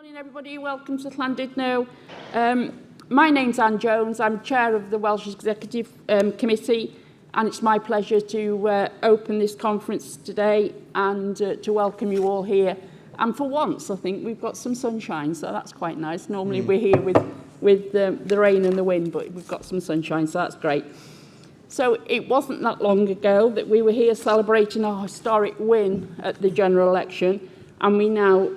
Morning everybody, welcome to Llandudno. My name's Anne Jones, I'm Chair of the Welsh Executive Committee, and it's my pleasure to open this conference today and to welcome you all here. And for once, I think we've got some sunshine, so that's quite nice. Normally we're here with the rain and the wind, but we've got some sunshine, so that's great. So it wasn't that long ago that we were here celebrating our historic win at the general election, and we now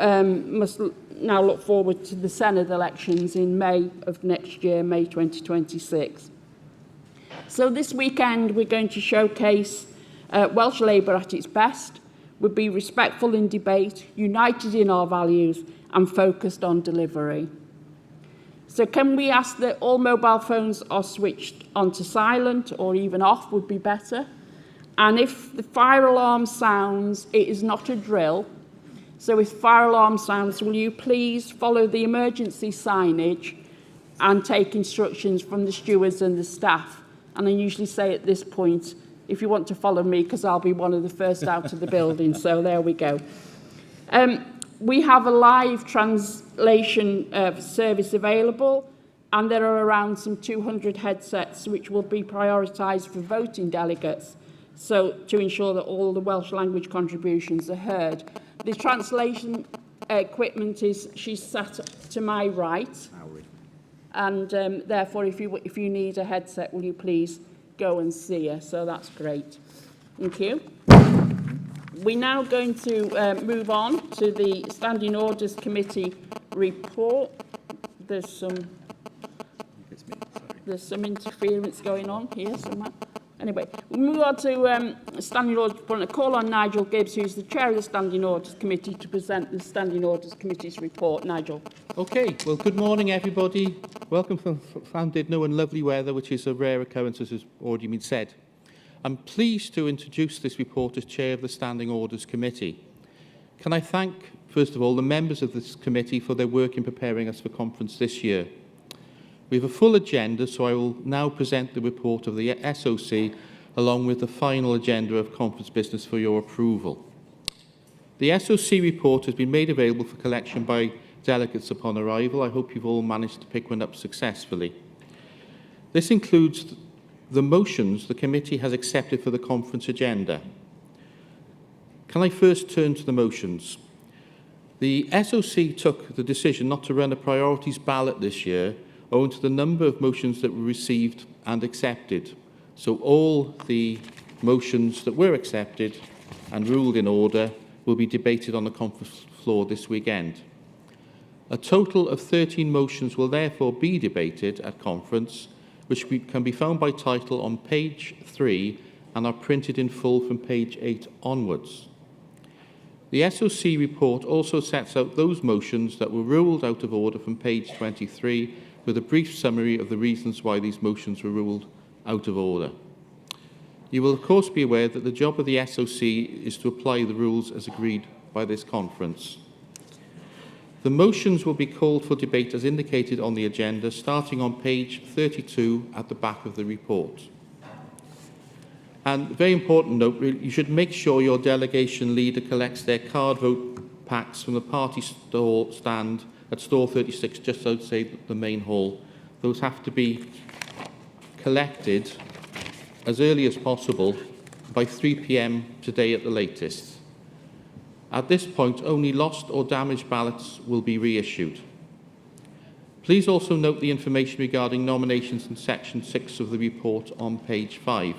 must look forward to the Senedd elections in May of next year, May 2026. So this weekend we're going to showcase Welsh Labour at its best. We'll be respectful in debate, united in our values and focused on delivery. So can we ask that all mobile phones are switched onto silent or even off would be better. And if the fire alarm sounds, it is not a drill. So if fire alarm sounds, will you please follow the emergency signage and take instructions from the stewards and the staff? And I usually say at this point, if you want to follow me, because I'll be one of the first out of the building. So there we go. We have a live translation service available, and there are around some 200 headsets which will be prioritised for voting delegates, so to ensure that all the Welsh language contributions are heard. The translation equipment she's sat to my right, and therefore if you need a headset, will you please go and see her? So that's great. Thank you. We're now going to move on to the Standing Orders Committee report. There's some interference going on here somewhere. Anyway, we'll move on to Standing Orders report. I call on Nigel Gibbs, who's the Chair of the Standing Orders Committee, to present the Standing Orders Committee's report. Nigel. Okay, well, good morning, everybody. Welcome from Llandudno and lovely weather, which is a rare occurrence, as has already been said. I'm pleased to introduce this report as Chair of the Standing Orders Committee. Can I thank, first of all, the members of this committee for their work in preparing us for conference this year. We have a full agenda, so I will now present the report of the SOC along with the final agenda of conference business for your approval. The SOC report has been made available for collection by delegates upon arrival. I hope you've all managed to pick one up successfully. This includes the motions the committee has accepted for the conference agenda. Can I first turn to the motions? The SOC took the decision not to run a priorities ballot this year owing to the number of motions that were received and accepted. So all the motions that were accepted and ruled in order will be debated on the conference floor this weekend. A total of 13 motions will therefore be debated at conference, which can be found by title on page 3 and are printed in full from page 8 onwards. The SOC report also sets out those motions that were ruled out of order from page 23 with a brief summary of the reasons why these motions were ruled out of order. You will of course be aware that the job of the SOC is to apply the rules as agreed by this conference. The motions will be called for debate as indicated on the agenda, starting on page 32 at the back of the report. And very important note, you should make sure your delegation leader collects their card vote packs from the party stall stand at stall 36 just outside the main hall. Those have to be collected as early as possible by 3 p.m. today at the latest. At this point, only lost or damaged ballots will be reissued. Please also note the information regarding nominations in section 6 of the report on page 5.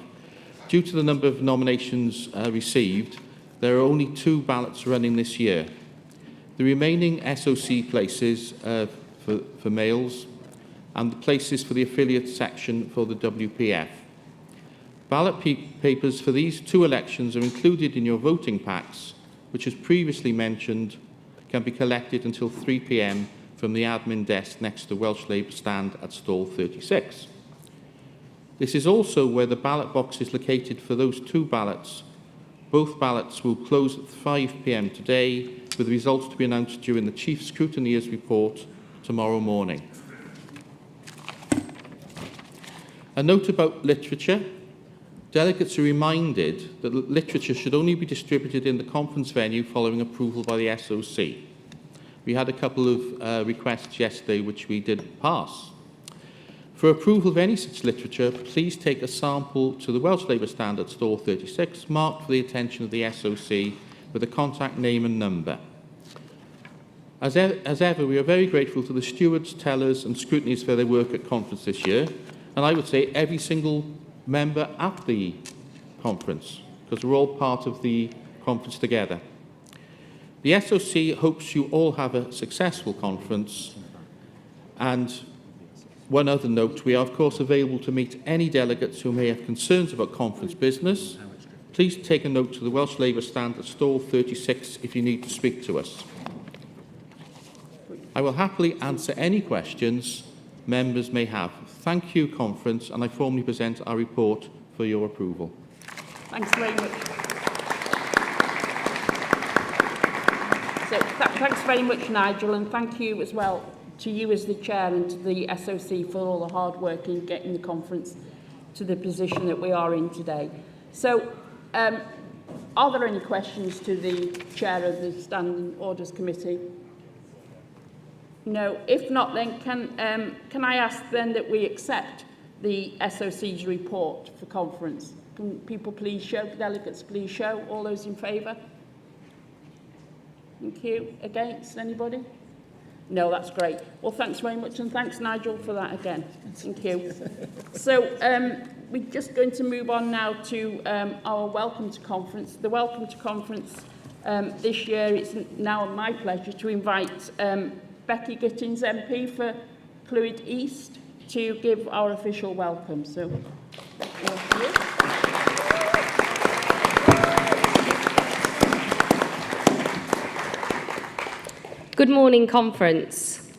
Due to the number of nominations received, there are only 2 ballots running this year. The remaining SOC places for males and the places for the affiliate section for the WPF. Ballot papers for these 2 elections are included in your voting packs, which, as previously mentioned, can be collected until 3 p.m. from the admin desk next to the Welsh Labour stand at stall 36. This is also where the ballot box is located for those 2 ballots. Both ballots will close at 5 p.m. today, with the results to be announced during the Chief Scrutineer's report tomorrow morning. A note about literature. Delegates are reminded that literature should only be distributed in the conference venue following approval by the SOC. We had a couple of requests yesterday which we did pass. For approval of any such literature, please take a sample to the Welsh Labour Standard Store 36, marked for the attention of the SOC with a contact name and number. As ever, we are very grateful to the stewards, tellers and scrutineers for their work at conference this year, and I would say every single member at the conference, because we're all part of the conference together. The SOC hopes you all have a successful conference, and one other note, we are of course available to meet any delegates who may have concerns about conference business. Please take a note to the Welsh Labour stand at stall 36 if you need to speak to us. I will happily answer any questions members may have. Thank you, conference, and I formally present our report for your approval. Thanks very much. So, thanks very much, Nigel, and thank you as well to you as the chair and to the SOC for all the hard work in getting the conference to the position that we are in today. So, are there any questions to the chair of the Standing Orders Committee? No. If not, then can I ask then that we accept the SOC's report for conference? Can people please show, delegates please show, all those in favour? Thank you. Against anybody? No, that's great. Well, thanks very much, and thanks, Nigel, for that again. Thank you. So we're just going to move on now to our Welcome to Conference. The Welcome to Conference this year, it's now my pleasure to invite Becky Gittins MP for Clwyd East to give our official welcome. So, welcome you. Good morning, conference.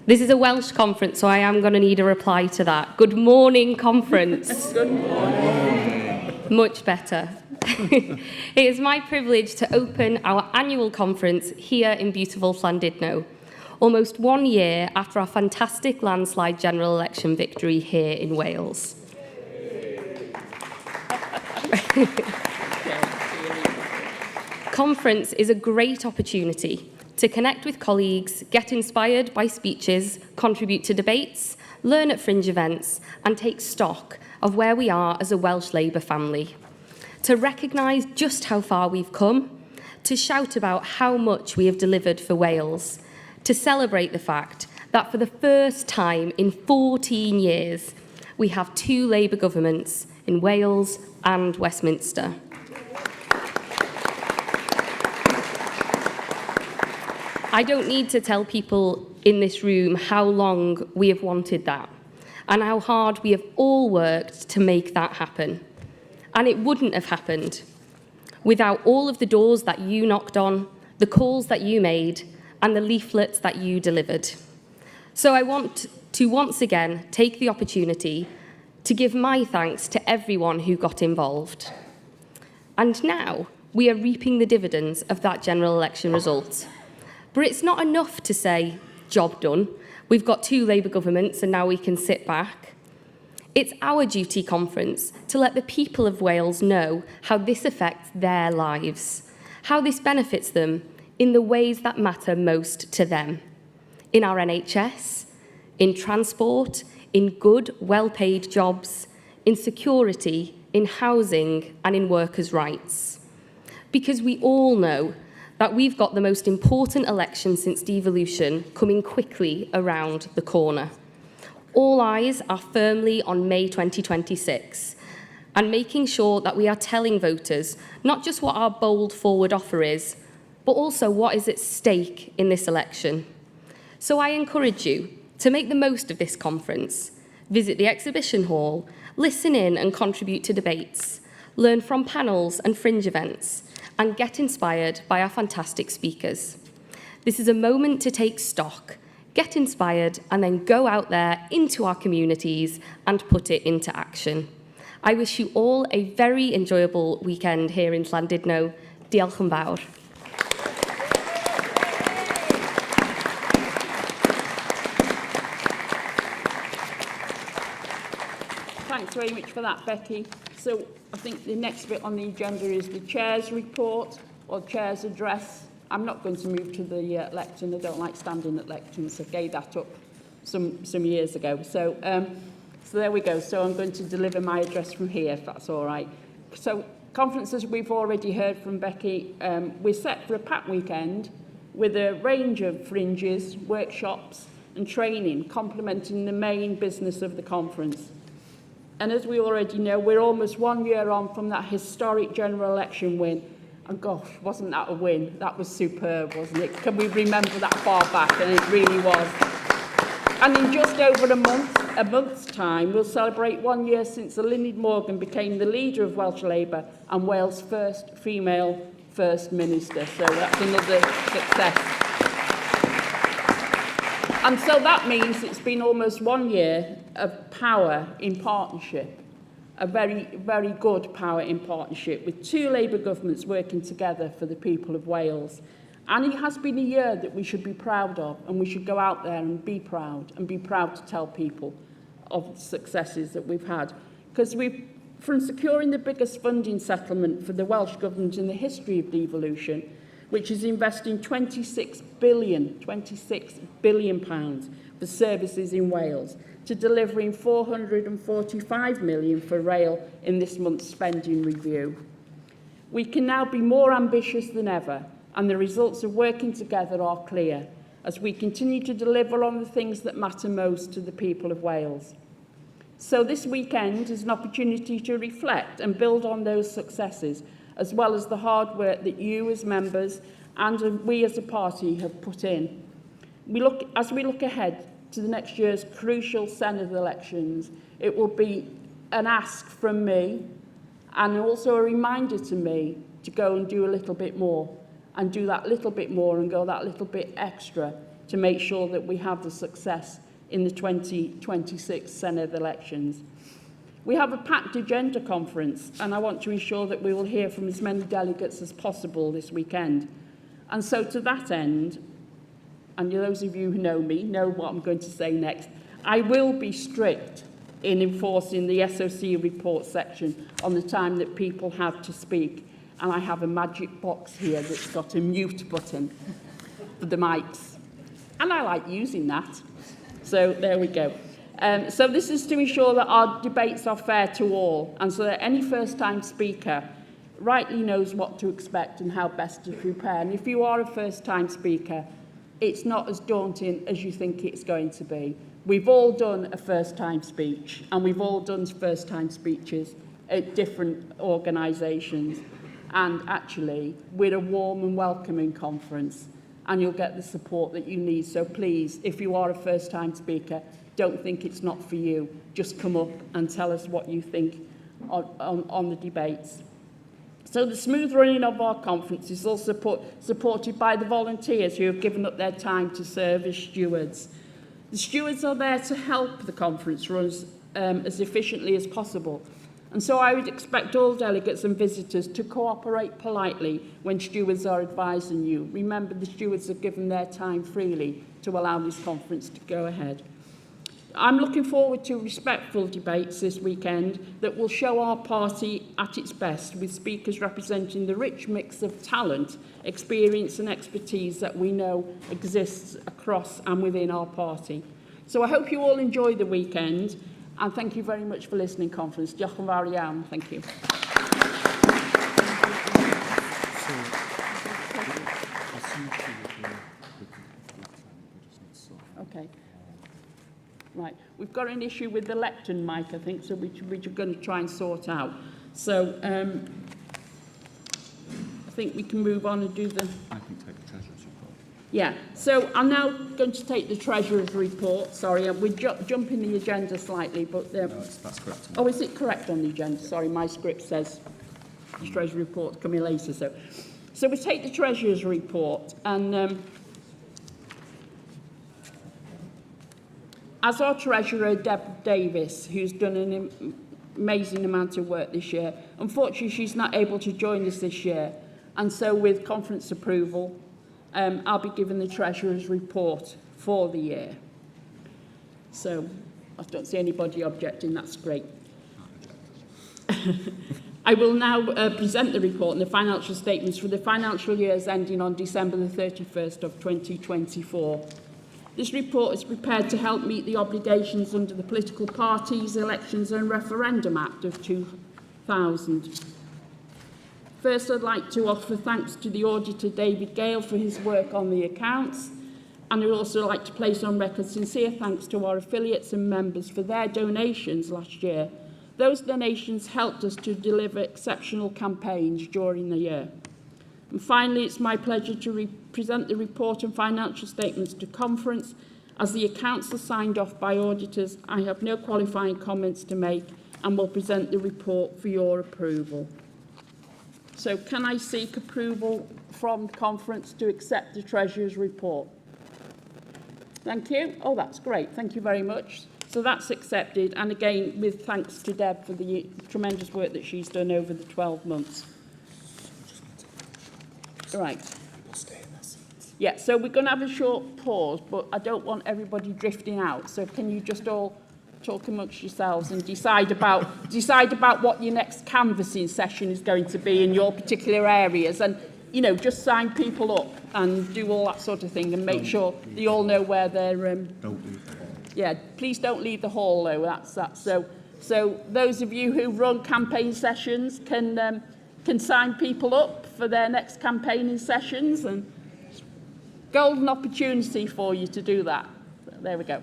This is a Welsh conference, so I am going to need a reply to that. Good morning, conference. Good morning. Much better. It is my privilege to open our annual conference here in beautiful Llandudno, almost 1 year after our fantastic landslide general election victory here in Wales. Conference is a great opportunity to connect with colleagues, get inspired by speeches, contribute to debates, learn at fringe events, and take stock of where we are as a Welsh Labour family. To recognise just how far we've come, to shout about how much we have delivered for Wales, to celebrate the fact that for the first time in 14 years, we have 2 Labour governments in Wales and Westminster. I don't need to tell people in this room how long we have wanted that and how hard we have all worked to make that happen. And it wouldn't have happened without all of the doors that you knocked on, the calls that you made, and the leaflets that you delivered. So I want to once again take the opportunity to give my thanks to everyone who got involved. And now we are reaping the dividends of that general election result. But it's not enough to say, job done, we've got 2 Labour governments and now we can sit back. It's our duty, conference, to let the people of Wales know how this affects their lives, how this benefits them in the ways that matter most to them, in our NHS, in transport, in good, well-paid jobs, in security, in housing and in workers' rights. Because we all know that we've got the most important election since devolution coming quickly around the corner. All eyes are firmly on May 2026 and making sure that we are telling voters not just what our bold forward offer is, but also what is at stake in this election. So I encourage you to make the most of this conference, visit the exhibition hall, listen in and contribute to debates, learn from panels and fringe events, and get inspired by our fantastic speakers. This is a moment to take stock, get inspired, and then go out there into our communities and put it into action. I wish you all a very enjoyable weekend here in Llandudno. Diolch yn fawr. Thanks very much for that, Becky. So I think the next bit on the agenda is the Chair's report or Chair's address I'm not going to move to the lectern. I don't like standing at lecterns. I gave that up some years ago. So there we go. So I'm going to deliver my address from here, if that's all right. So conferences, we've already heard from Becky. We're set for a packed weekend with a range of fringes, workshops and training complementing the main business of the conference. And as we already know, we're almost 1 year on from that historic general election win. And gosh, wasn't that a win? That was superb, wasn't it? Can we remember that far back? And it really was. And in just over a month's time, we'll celebrate 1 year since Eluned Morgan became the leader of Welsh Labour and Wales' first female First Minister. So that's another success. And so that means it's been almost 1 year of power in partnership, a very, very good power in partnership with two Labour governments working together for the people of Wales. And it has been a year that we should be proud of, and we should go out there and be proud to tell people of the successes that we've had. Because from securing the biggest funding settlement for the Welsh Government in the history of devolution, which is investing £26 billion pounds for services in Wales, to delivering £445 million for rail in this month's spending review. We can now be more ambitious than ever, and the results of working together are clear as we continue to deliver on the things that matter most to the people of Wales. So this weekend is an opportunity to reflect and build on those successes, as well as the hard work that you as members and we as a party have put in. As we look ahead to the next year's crucial Senedd elections, it will be an ask from me and also a reminder to me to go and do a little bit more, and do that little bit more and go that little bit extra to make sure that we have the success in the 2026 Senedd elections. We have a packed agenda conference, and I want to ensure that we will hear from as many delegates as possible this weekend. And so to that end, and those of you who know me know what I'm going to say next, I will be strict in enforcing the SOC report section on the time that people have to speak. And I have a magic box here that's got a mute button for the mics. And I like using that. So there we go. So this is to ensure that our debates are fair to all, and so that any first-time speaker rightly knows what to expect and how best to prepare. And if you are a first-time speaker, it's not as daunting as you think it's going to be. We've all done a first-time speech, and we've all done first-time speeches at different organisations. And actually, we're a warm and welcoming conference, and you'll get the support that you need. So please, if you are a first-time speaker, don't think it's not for you. Just come up and tell us what you think on the debates. So the smooth running of our conference is also supported by the volunteers who have given up their time to serve as stewards. The stewards are there to help the conference run as efficiently as possible. And so I would expect all delegates and visitors to cooperate politely when stewards are advising you. Remember, the stewards have given their time freely to allow this conference to go ahead. I'm looking forward to respectful debates this weekend that will show our party at its best, with speakers representing the rich mix of talent, experience and expertise that we know exists across and within our party. So I hope you all enjoy the weekend, and thank you very much for listening, conference. Diolch yn fawr iawn. Thank you. Okay. Right, we've got an issue with the lectern mic, I think, so which we're going to try and sort out. So I think we can move on and do the... I can take the Treasurer's report. Yeah, so I'm now going to take the Treasurer's report. Sorry, we're jumping the agenda slightly, but... No, that's correct. Oh, is it correct on the agenda? Sorry, my script says the Treasurer's report coming later. So we take the Treasurer's report, and... as our Treasurer, Deb Davis, who's done an amazing amount of work this year, unfortunately she's not able to join us this year. And so with conference approval, I'll be giving the Treasurer's report for the year. So I don't see anybody objecting, that's great. I will now present the report and the financial statements for the financial years ending on December the 31st of 2024. This report is prepared to help meet the obligations under the Political Parties, Elections and Referendum Act of 2000. First, I'd like to offer thanks to the auditor David Gale for his work on the accounts, and I'd also like to place on record sincere thanks to our affiliates and members for their donations last year. Those donations helped us to deliver exceptional campaigns during the year. And finally, it's my pleasure to present the report and financial statements to conference. As the accounts are signed off by auditors, I have no qualifying comments to make and will present the report for your approval. So can I seek approval from the conference to accept the Treasurer's report? Thank you. Oh, that's great. Thank you very much. So that's accepted. And again, with thanks to Deb for the tremendous work that she's done over the 12 months. Right. Yeah, so we're going to have a short pause, but I don't want everybody drifting out. So can you just all talk amongst yourselves and decide about what your next canvassing session is going to be in your particular areas, and you know, just sign people up and do all that sort of thing, and make sure they all know where they're. Don't leave the hall. Yeah, please don't leave the hall though. That's that. So those of you who run campaign sessions can sign people up for their next campaigning sessions, and golden opportunity for you to do that. There we go.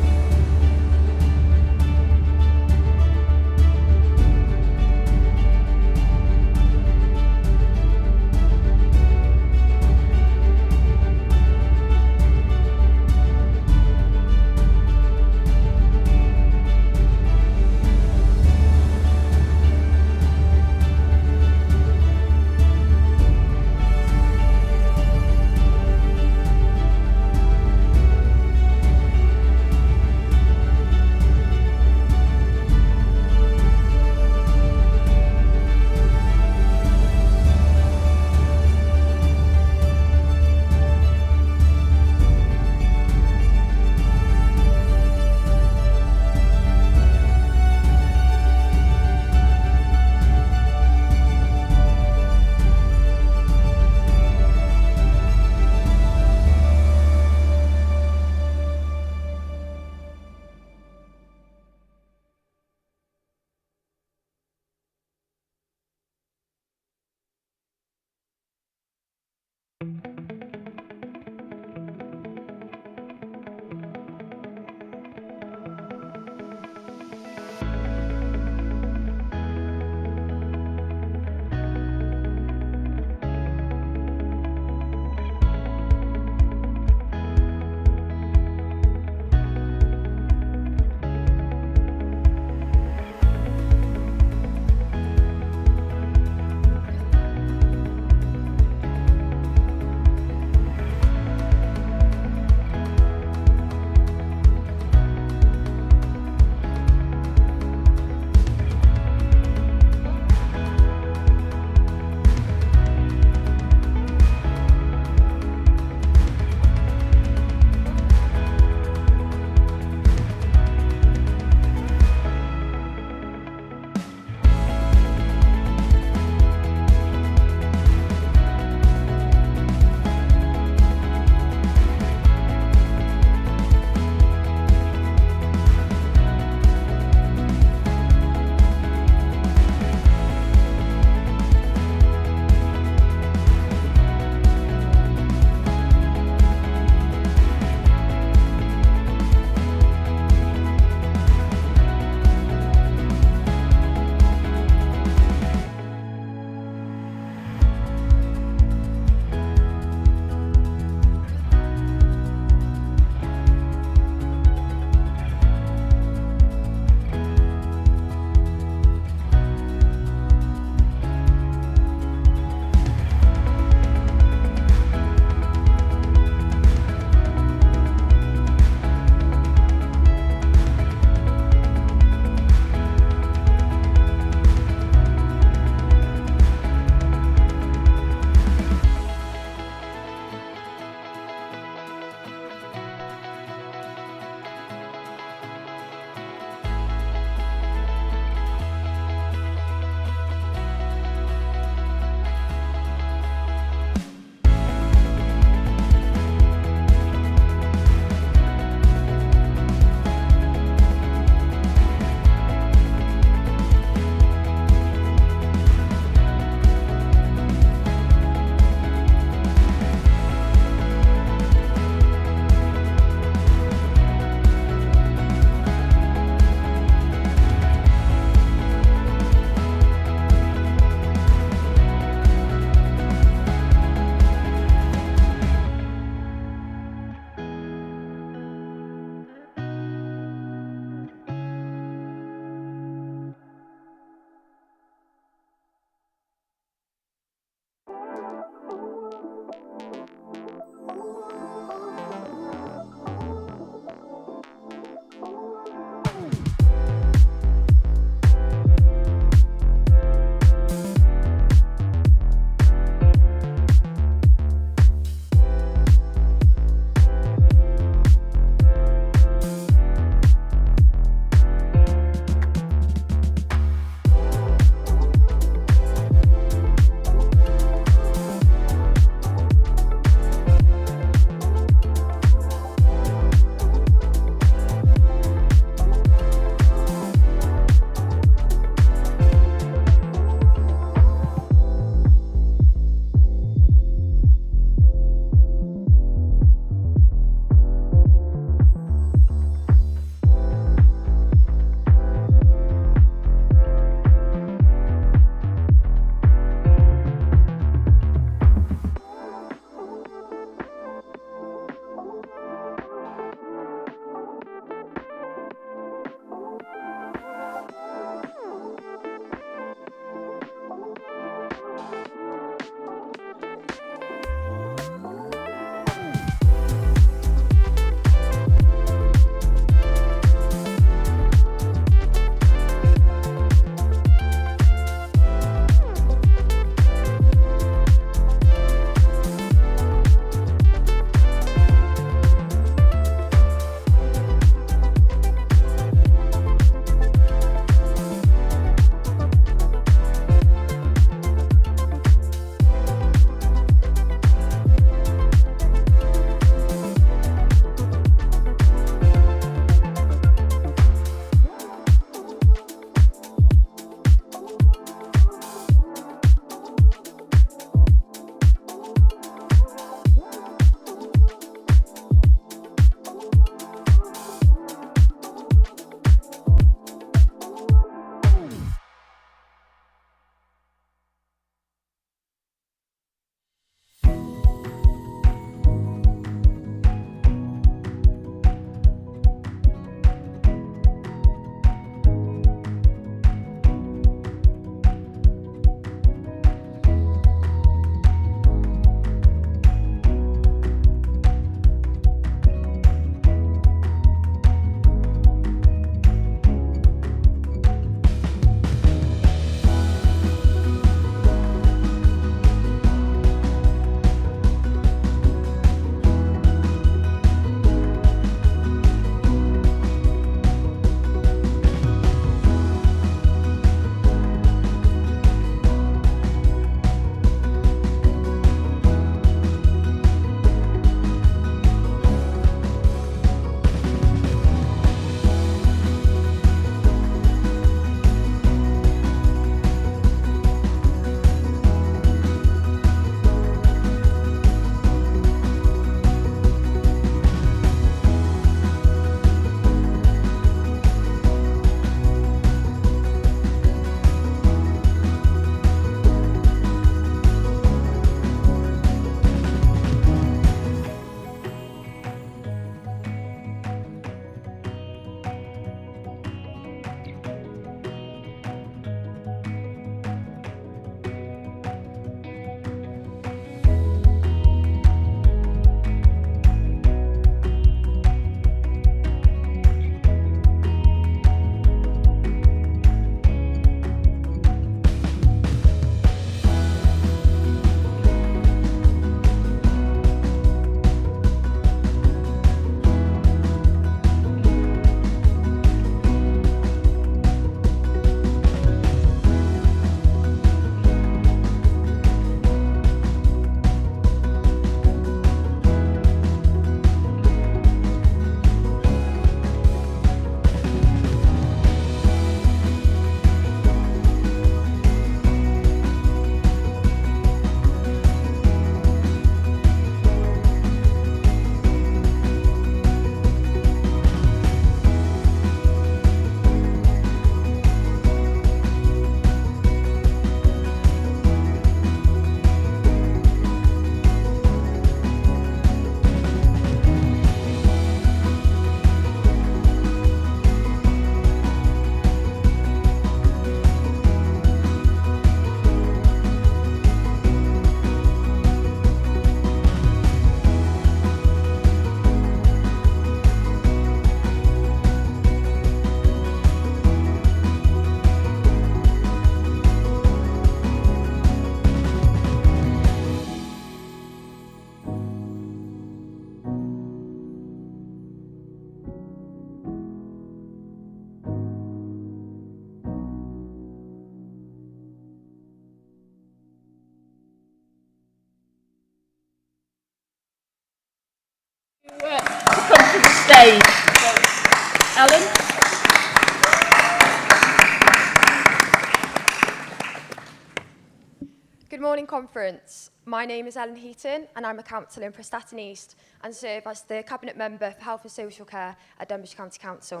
Conference. My name is Ellen Heaton and I'm a councillor in Prestatyn East and serve as the Cabinet Member for Health and Social Care at Denbighshire County Council.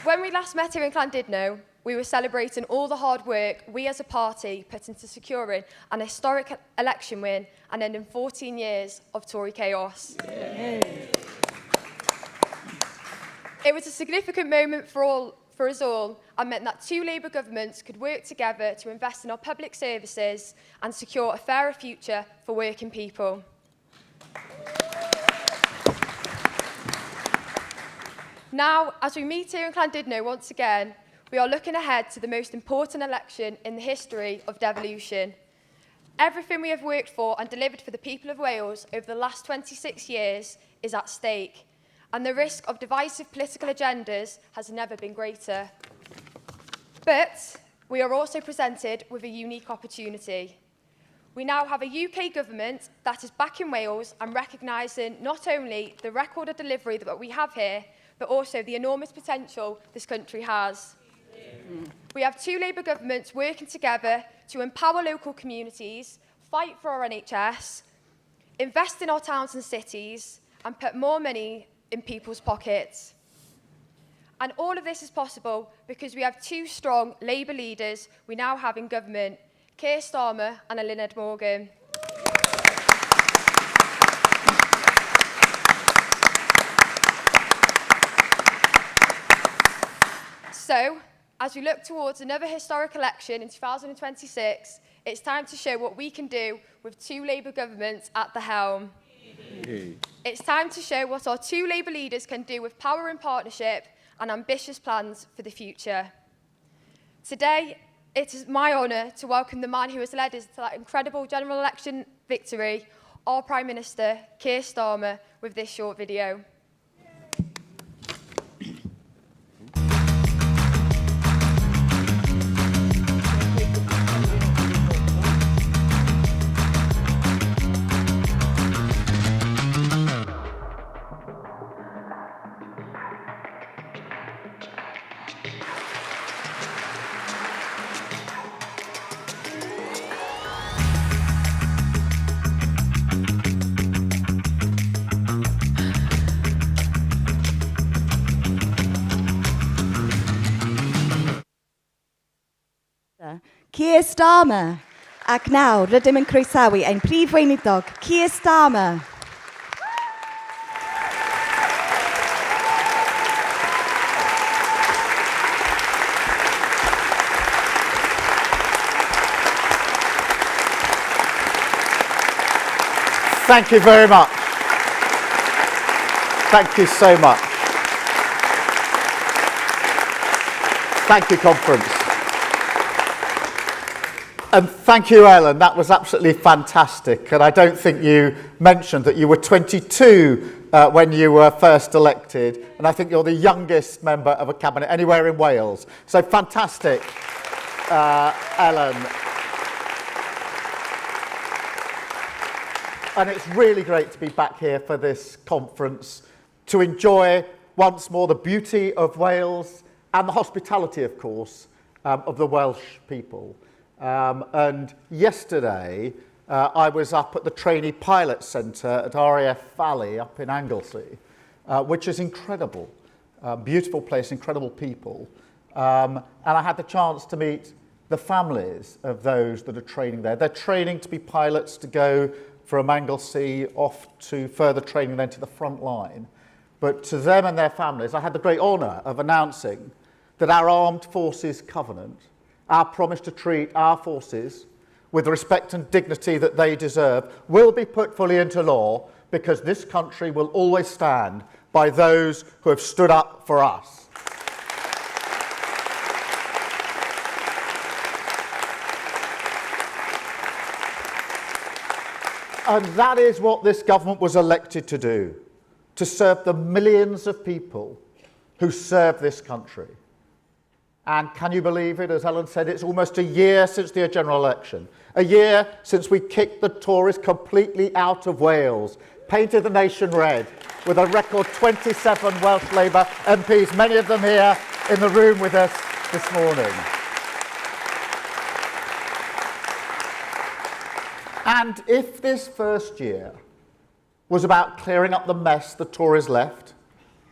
When we last met here in Llandudno, we were celebrating all the hard work we as a party put into securing an historic election win and ending 14 years of Tory chaos. It was a significant moment for us all and meant that two Labour governments could work together to invest in our public services and secure a fairer future for working people. Now, as we meet here in Llandudno once again, we are looking ahead to the most important election in the history of devolution. Everything we have worked for and delivered for the people of Wales over the last 26 years is at stake, and the risk of divisive political agendas has never been greater. But we are also presented with a unique opportunity. We now have a UK government that is back in Wales and recognising not only the record of delivery that we have here, but also the enormous potential this country has. We have two Labour governments working together to empower local communities, fight for our NHS, invest in our towns and cities, and put more money in people's pockets. And all of this is possible because we have two strong Labour leaders we now have in government, Keir Starmer and Nghynhadledd Morgan. So, as we look towards another historic election in 2026, it's time to show what we can do with two Labour governments at the helm. It's time to show what our two Labour leaders can do with power and partnership and ambitious plans for the future. Today, it is my honour to welcome the man who has led us to that incredible general election victory, our Prime Minister, Keir Starmer, with this short video. Keir Starmer. Ac nawr, rydym yn croesawu ein prif weinidog, Keir Starmer. Thank you very much. Thank you so much. Thank you, conference. And thank you, Ellen. That was absolutely fantastic. And I don't think you mentioned that you were 22 when you were first elected. And I think you're the youngest member of a cabinet anywhere in Wales. So fantastic, Ellen. And it's really great to be back here for this conference, to enjoy once more the beauty of Wales and the hospitality, of course, of the Welsh people. And yesterday, I was up at the Trainee Pilot Centre at RAF Valley up in Anglesey, which is incredible. Beautiful place, incredible people. And I had the chance to meet the families of those that are training there. They're training to be pilots to go from Anglesey off to further training then to the front line. But to them and their families, I had the great honour of announcing that our Armed Forces Covenant, our promise to treat our forces with the respect and dignity that they deserve, will be put fully into law, because this country will always stand by those who have stood up for us. And that is what this government was elected to do, to serve the millions of people who serve this country. And can you believe it? As Ellen said, it's almost a year since the general election. A year since we kicked the Tories completely out of Wales, painted the nation red, with a record 27 Welsh Labour MPs, many of them here in the room with us this morning. And if this first year was about clearing up the mess the Tories left,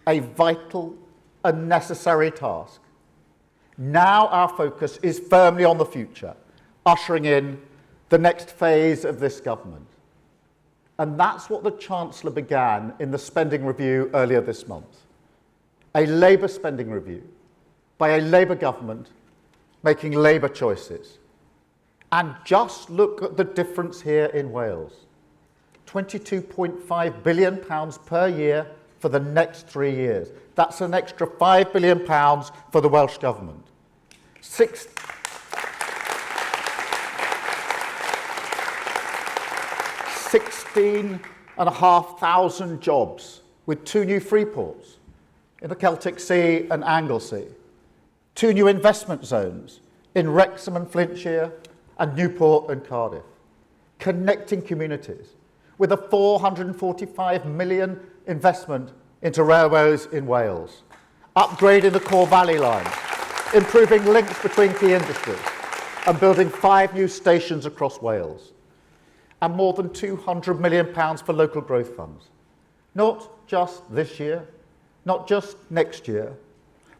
a vital and necessary task, now our focus is firmly on the future, ushering in the next phase of this government. And that's what the Chancellor began in the spending review earlier this month. A Labour spending review by a Labour government making Labour choices. And just look at the difference here in Wales. £22.5 billion per year for the next 3 years. That's an extra £5 billion for the Welsh Government. 16,500 jobs with 2 new free ports in the Celtic Sea and Anglesey, 2 new investment zones in Wrexham and Flintshire and Newport and Cardiff, connecting communities with a £445 million investment into railways in Wales, upgrading the Core Valley Line, improving links between key industries, and building 5 new stations across Wales, and more than £200 million for local growth funds. Not just this year, not just next year,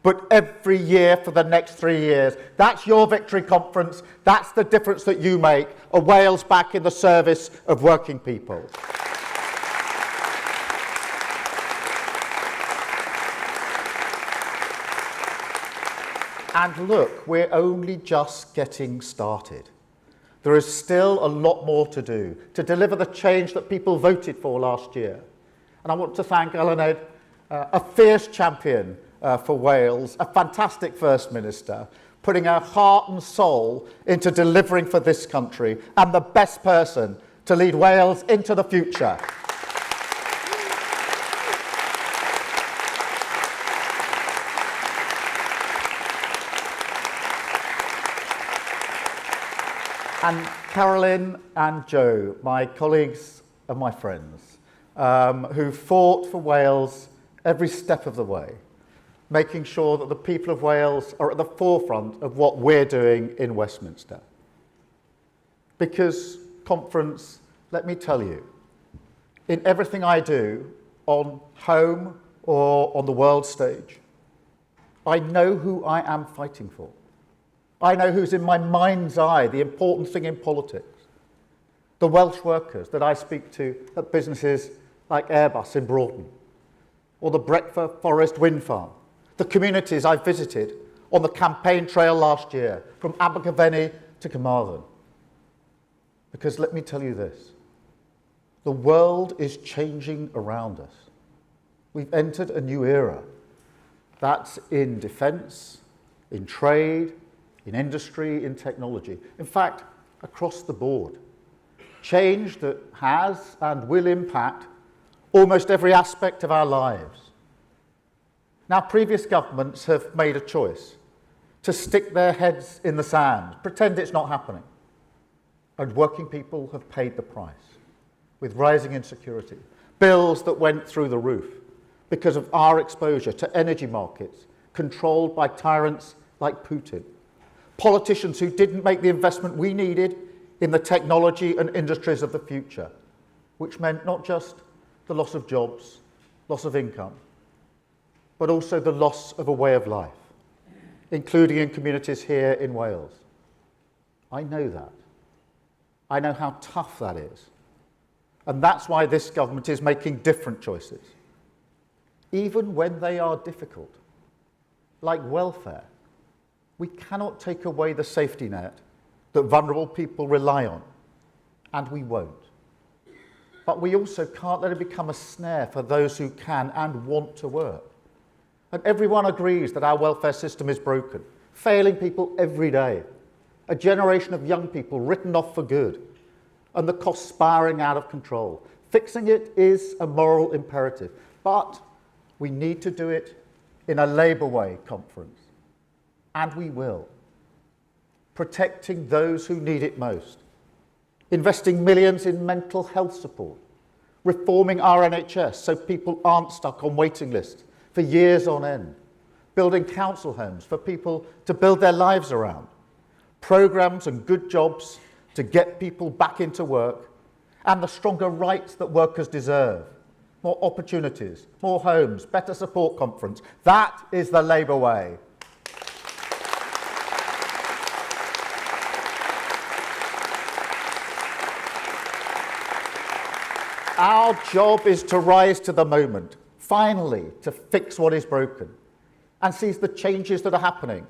but every year for the next 3 years. That's your victory conference. That's the difference that you make. A Wales back in the service of working people. And look, we're only just getting started. There is still a lot more to do to deliver the change that people voted for last year. And I want to thank Carolyn, a fierce champion for Wales, a fantastic First Minister, putting her heart and soul into delivering for this country, and the best person to lead Wales into the future. And Carolyn and Joe, my colleagues and my friends, who fought for Wales every step of the way, making sure that the people of Wales are at the forefront of what we're doing in Westminster. Because, conference, let me tell you, in everything I do, on home or on the world stage, I know who I am fighting for. I know who's in my mind's eye, the important thing in politics. The Welsh workers that I speak to at businesses like Airbus in Broughton, or the Breckfast Forest wind farm, the communities I visited on the campaign trail last year, from Abergavenny to Carmarthen. Because let me tell you this, the world is changing around us. We've entered a new era. That's in defence, in trade, in industry, in technology. In fact, across the board. Change that has and will impact almost every aspect of our lives. Now, previous governments have made a choice to stick their heads in the sand, pretend it's not happening. And working people have paid the price with rising insecurity, bills that went through the roof because of our exposure to energy markets controlled by tyrants like Putin, politicians who didn't make the investment we needed in the technology and industries of the future, which meant not just the loss of jobs, loss of income, but also the loss of a way of life, including in communities here in Wales. I know that. I know how tough that is. And that's why this government is making different choices, even when they are difficult, like welfare. We cannot take away the safety net that vulnerable people rely on, and we won't. But we also can't let it become a snare for those who can and want to work. And everyone agrees that our welfare system is broken, failing people every day. A generation of young people written off for good, and the costs spiralling out of control. Fixing it is a moral imperative, but we need to do it in a Labour way, conference. And we will. Protecting those who need it most. Investing millions in mental health support. Reforming our NHS so people aren't stuck on waiting lists for years on end. building council homes for people to build their lives around, programmes and good jobs to get people back into work, and the stronger rights that workers deserve. More opportunities, more homes, better support conference. That is the Labour way. Our job is to rise to the moment, finally, to fix what is broken and seize the changes that are happening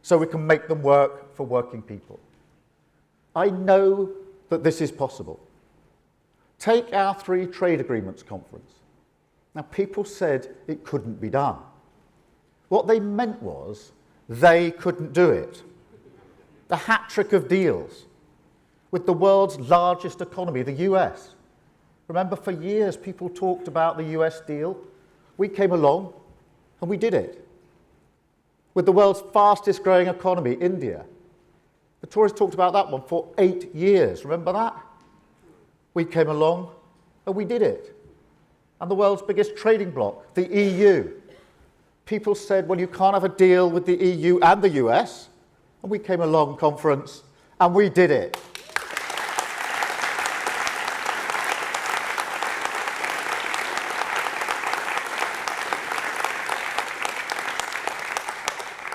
so we can make them work for working people. I know that this is possible. Take our 3 trade agreements conference. Now, people said it couldn't be done. What they meant was they couldn't do it. The hat trick of deals with the world's largest economy, the US. Remember, for years, people talked about the US deal. We came along and we did it. With the world's fastest growing economy, India. The Tories talked about that one for 8 years. Remember that? We came along and we did it. And the world's biggest trading bloc, the EU. People said, well, you can't have a deal with the EU and the US. And we came along, conference, and we did it.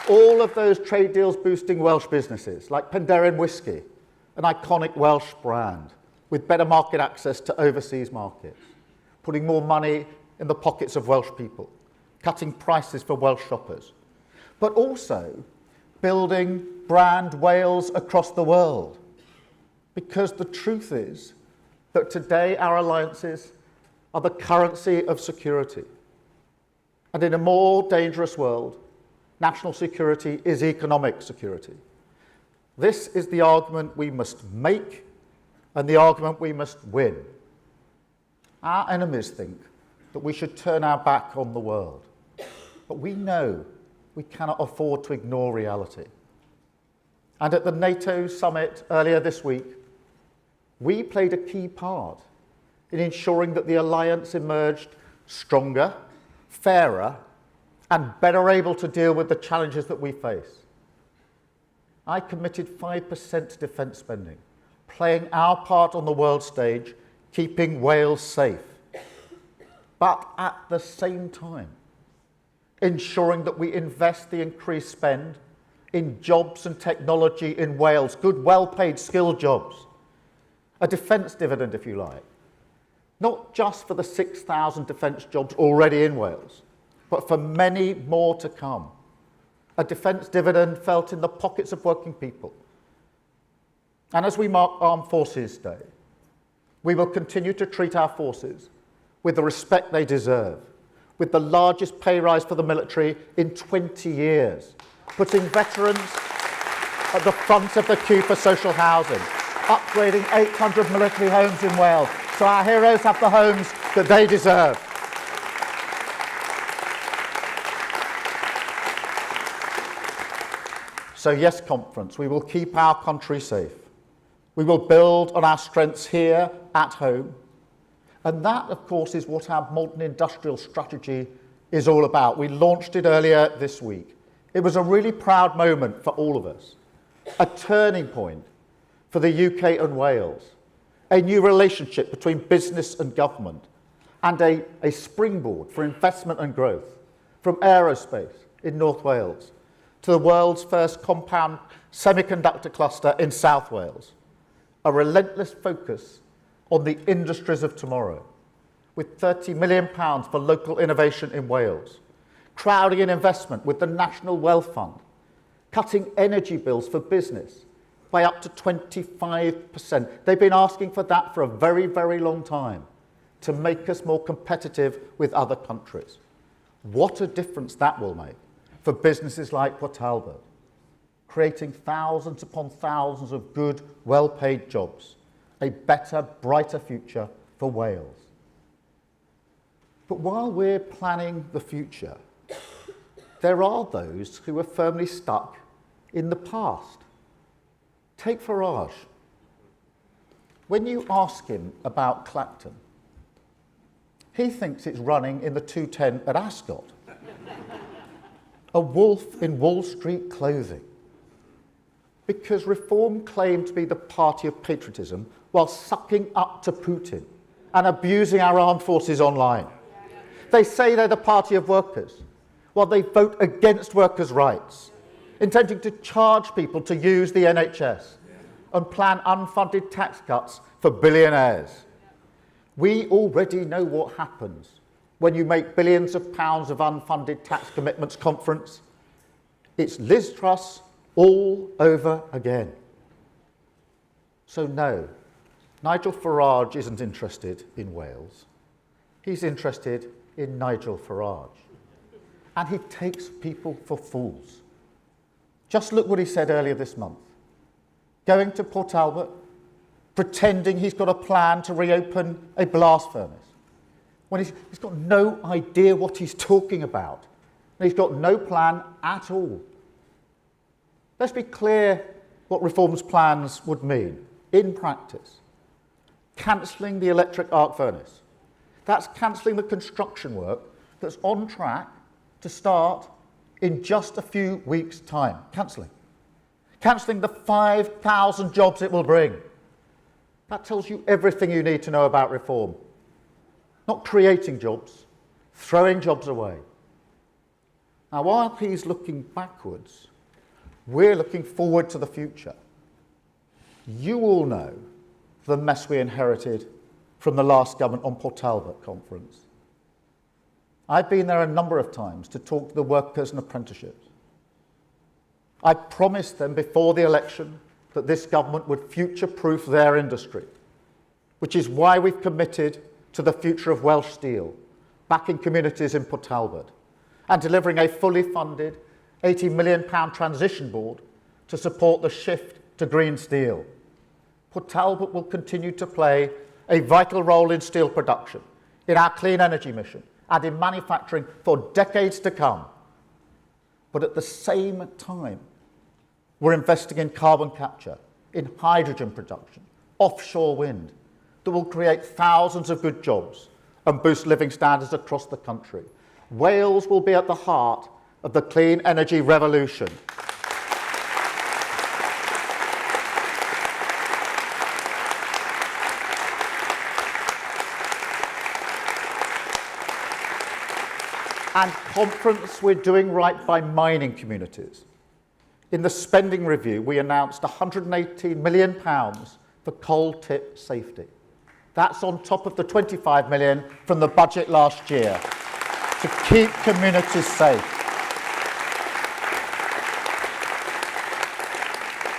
All of those trade deals boosting Welsh businesses, like Penderyn Whisky, an iconic Welsh brand, with better market access to overseas markets, putting more money in the pockets of Welsh people, cutting prices for Welsh shoppers, but also building brand Wales across the world. Because the truth is that today our alliances are the currency of security. And in a more dangerous world, national security is economic security. This is the argument we must make and the argument we must win. Our enemies think that we should turn our back on the world, but we know we cannot afford to ignore reality. And at the NATO summit earlier this week, we played a key part in ensuring that the alliance emerged stronger, fairer, and better able to deal with the challenges that we face. I committed 5% to defence spending, playing our part on the world stage, keeping Wales safe. But at the same time, ensuring that we invest the increased spend in jobs and technology in Wales, good, well-paid, skilled jobs. A defence dividend, if you like. Not just for the 6,000 defence jobs already in Wales, but for many more to come. A defence dividend felt in the pockets of working people. And as we mark Armed Forces Day, we will continue to treat our forces with the respect they deserve, with the largest pay rise for the military in 20 years, putting veterans at the front of the queue for social housing, upgrading 800 military homes in Wales, so our heroes have the homes that they deserve. So yes, conference, we will keep our country safe. We will build on our strengths here at home. And that, of course, is what our modern industrial strategy is all about. We launched it earlier this week. It was a really proud moment for all of us. A turning point for the UK and Wales. A new relationship between business and government. And a springboard for investment and growth. From aerospace in North Wales to the world's first compound semiconductor cluster in South Wales. A relentless focus on the industries of tomorrow, with £30 million for local innovation in Wales, crowding in investment with the National Wealth Fund, cutting energy bills for business by up to 25%. They've been asking for that for a very, very long time to make us more competitive with other countries. What a difference that will make for businesses like Port Talbot, creating thousands upon thousands of good, well-paid jobs, a better, brighter future for Wales. But while we're planning the future, there are those who are firmly stuck in the past. Take Farage. When you ask him about Clacton, he thinks it's running in the 210 at Ascot. a wolf in Wall Street clothing, because Reform claimed to be the party of patriotism while sucking up to Putin and abusing our armed forces online. They say they're the party of workers, while they vote against workers' rights, intending to charge people to use the NHS and plan unfunded tax cuts for billionaires. We already know what happens when you make billions of pounds of unfunded tax commitments conference. It's Liz Truss all over again. So no, Nigel Farage isn't interested in Wales. He's interested in Nigel Farage. And he takes people for fools. Just look what he said earlier this month. Going to Port Talbot, pretending he's got a plan to reopen a blast furnace, when he's got no idea what he's talking about. And he's got no plan at all. Let's be clear what Reform's plans would mean in practice. Cancelling the electric arc furnace. That's cancelling the construction work that's on track to start in just a few weeks' time. Cancelling. Cancelling the 5,000 jobs it will bring. That tells you everything you need to know about Reform. Not creating jobs, throwing jobs away. Now, while he's looking backwards, we're looking forward to the future. You all know the mess we inherited from the last government on Port Talbot conference. I've been there a number of times to talk to the workers and apprenticeships. I promised them before the election that this government would future-proof their industry, which is why we've committed to the future of Welsh steel, backing communities in Port Talbot, and delivering a fully funded £80 million transition board to support the shift to green steel. Port Talbot will continue to play a vital role in steel production, in our clean energy mission, and in manufacturing for decades to come. But at the same time, we're investing in carbon capture, in hydrogen production, offshore wind, that will create thousands of good jobs and boost living standards across the country. Wales will be at the heart of the clean energy revolution. And conference, we're doing right by mining communities. In the spending review, we announced £118 million for coal tip safety. That's on top of the £25 million from the budget last year to keep communities safe.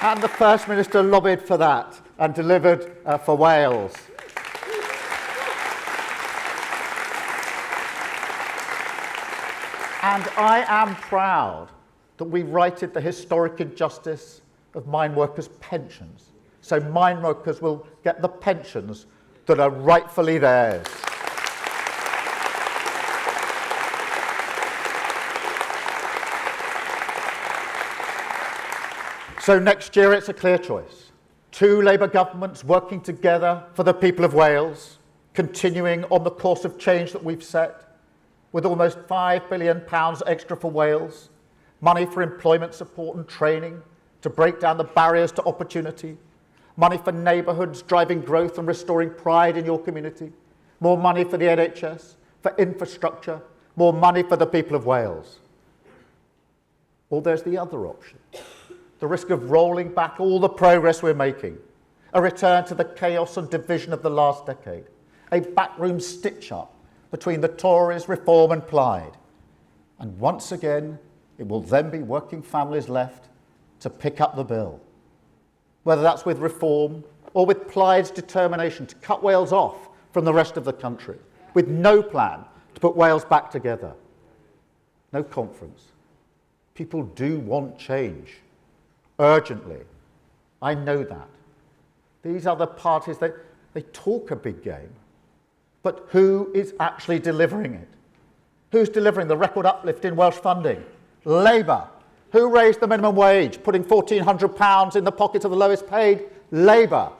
And the First Minister lobbied for that and delivered for Wales. And I am proud that we righted the historic injustice of mine workers' pensions. So mine workers will get the pensions that are rightfully theirs. So next year it's a clear choice. Two Labour governments working together for the people of Wales, continuing on the course of change that we've set, with almost £5 billion extra for Wales, money for employment support and training to break down the barriers to opportunity, money for neighbourhoods driving growth and restoring pride in your community, more money for the NHS, for infrastructure, more money for the people of Wales. Or there's the other option, the risk of rolling back all the progress we're making, a return to the chaos and division of the last decade, a backroom stitch-up between the Tories, Reform and Plaid. And once again, it will then be working families left to pick up the bill. Whether that's with Reform or with Plaid's determination to cut Wales off from the rest of the country, with no plan to put Wales back together. No conference. People do want change, urgently. I know that. These other parties, they talk a big game. But who is actually delivering it? Who's delivering the record uplift in Welsh funding? Labour. Who raised the minimum wage, putting £1,400 in the pocket of the lowest paid? Labour.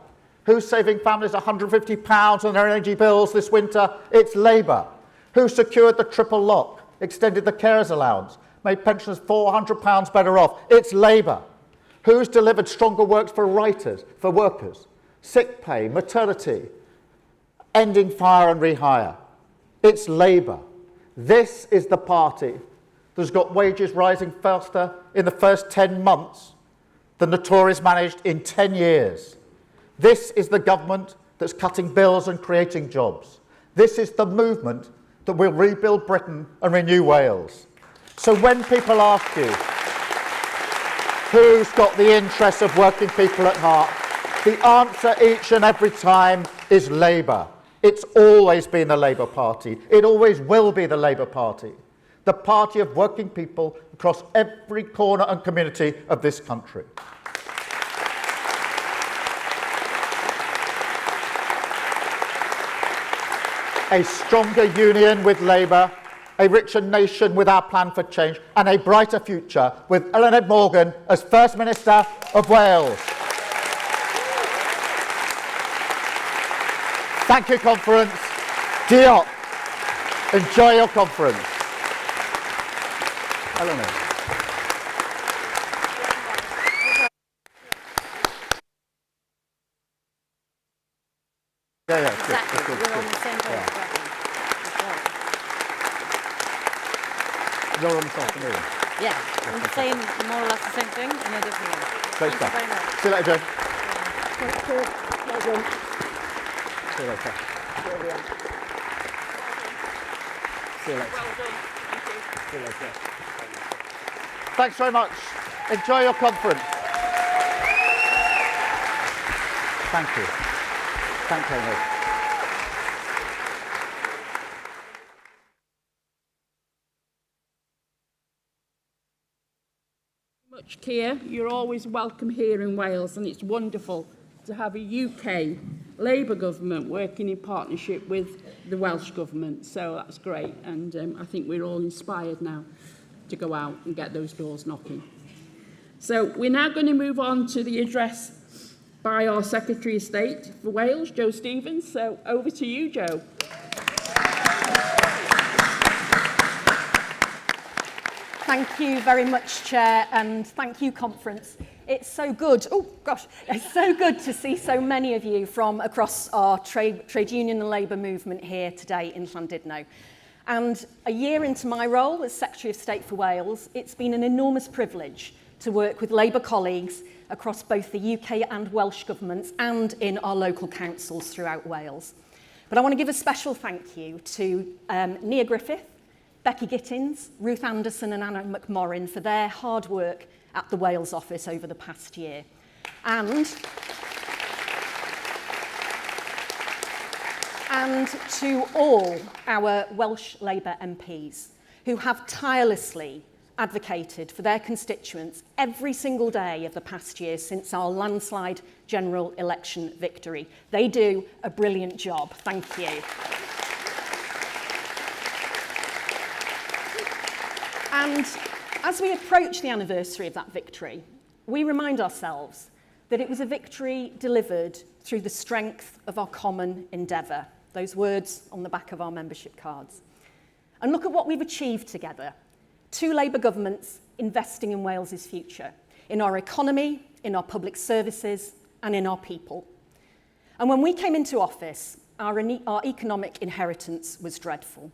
Who's saving families £150 on their energy bills this winter? It's Labour. Who secured the triple lock, extended the carers allowance, made pensioners £400 better off? It's Labour. Who's delivered stronger works for writers, for workers? Sick pay, maternity, ending fire and rehire. It's Labour. This is the party that's got wages rising faster in the first 10 months than the Tories managed in 10 years. This is the government that's cutting bills and creating jobs. This is the movement that will rebuild Britain and renew Wales. So when people ask you, who's got the interests of working people at heart, the answer each and every time is Labour. It's always been the Labour Party. It always will be the Labour Party. The party of working people across every corner and community of this country. A stronger union with Labour, a richer nation with our plan for change, and a brighter future with Eluned Morgan as First Minister of Wales. Thank you, conference. Diolch. Enjoy your conference. Eluned. Yeah, Exactly. good. We're on the same page. You're on this afternoon. Yeah, I'm saying more or less the same thing in a different way. Great Thank stuff. you very much. See you later, Joe. Well done. See you later. See you later. Well done. Thank you. See you later. Thanks very much. Enjoy your conference. Thank you. Thank you, Amy. Much, Kier. You're always welcome here in Wales, and it's wonderful to have a UK Labour government working in partnership with the Welsh government. So that's great, and I think we're all inspired now to go out and get those doors knocking. So we're now going to move on to the address by our Secretary of State for Wales, Joe Stevens. So over to you, Joe. Thank you very much, Chair, and thank you, Conference. It's so good, it's so good to see so many of you from across our trade union and labour movement here today in Llandudno. And a year into my role as Secretary of State for Wales, it's been an enormous privilege to work with Labour colleagues across both the UK and Welsh governments and in our local councils throughout Wales. But I want to give a special thank you to Nia Griffith, Becky Gittins, Ruth Anderson and Anna McMorrin for their hard work at the Wales office over the past year. And to all our Welsh Labour MPs who have tirelessly advocated for their constituents every single day of the past year since our landslide general election victory. They do a brilliant job. Thank you. And as we approach the anniversary of that victory, we remind ourselves that it was a victory delivered through the strength of our common endeavour, those words on the back of our membership cards. And look at what we've achieved together. 2 Labour governments investing in Wales's future, in our economy, in our public services, and in our people. And when we came into office, our economic inheritance was dreadful,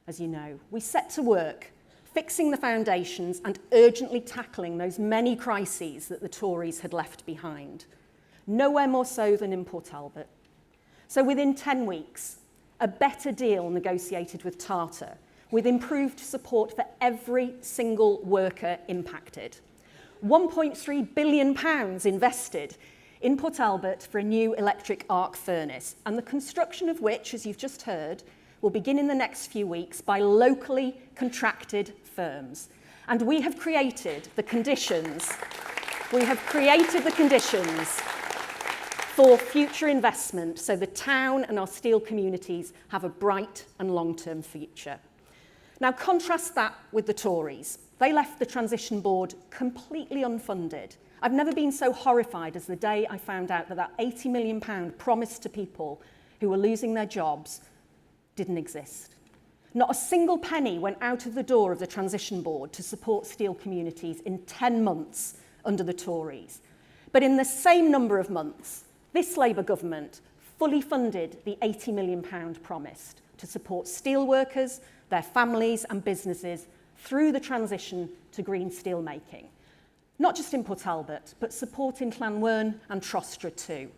as you know. We set to work fixing the foundations and urgently tackling those many crises that the Tories had left behind. Nowhere more so than in Port Talbot. So within 10 weeks, a better deal negotiated with Tata, with improved support for every single worker impacted. £1.3 billion invested in Port Talbot for a new electric arc furnace, and the construction of which, as you've just heard, will begin in the next few weeks by locally contracted firms. And we have created the conditions for future investment so the town and our steel communities have a bright and long-term future. Now contrast that with the Tories. They left the transition board completely unfunded. I've never been so horrified as the day I found out that that £80 million promised to people who were losing their jobs didn't exist. Not a single penny went out of the door of the Transition Board to support steel communities in 10 months under the Tories. But in the same number of months, this Labour government fully funded the £80 million promised to support steel workers, their families and businesses through the transition to green steel making. Not just in Port Talbot, but supporting Llanwern and Trostre too.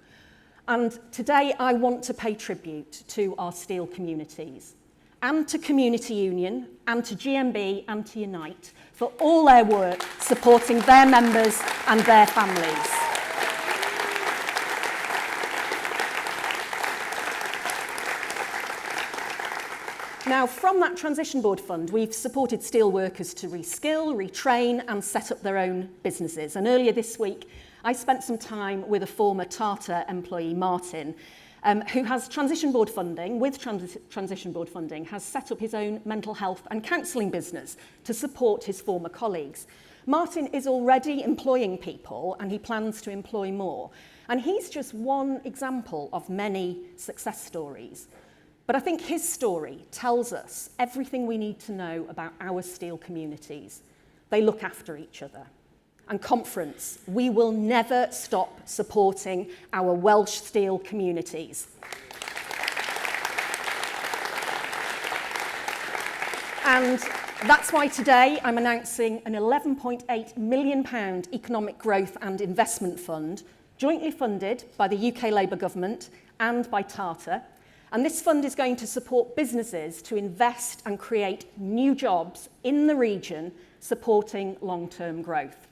And today I want to pay tribute to our steel communities and to Community Union and to GMB and to Unite for all their work supporting their members and their families. Now, from that Transition Board fund, we've supported steel workers to reskill, retrain and set up their own businesses. And earlier this week, I spent some time with a former Tata employee, Martin, who has Transition Board funding, Transition Board funding, has set up his own mental health and counselling business to support his former colleagues. Martin is already employing people and he plans to employ more. And he's just one example of many success stories. But I think his story tells us everything we need to know about our steel communities. They look after each other. And Conference, we will never stop supporting our Welsh steel communities. And that's why today I'm announcing an £11.8 million economic growth and investment fund, jointly funded by the UK Labour government and by Tata. And this fund is going to support businesses to invest and create new jobs in the region, supporting long-term growth.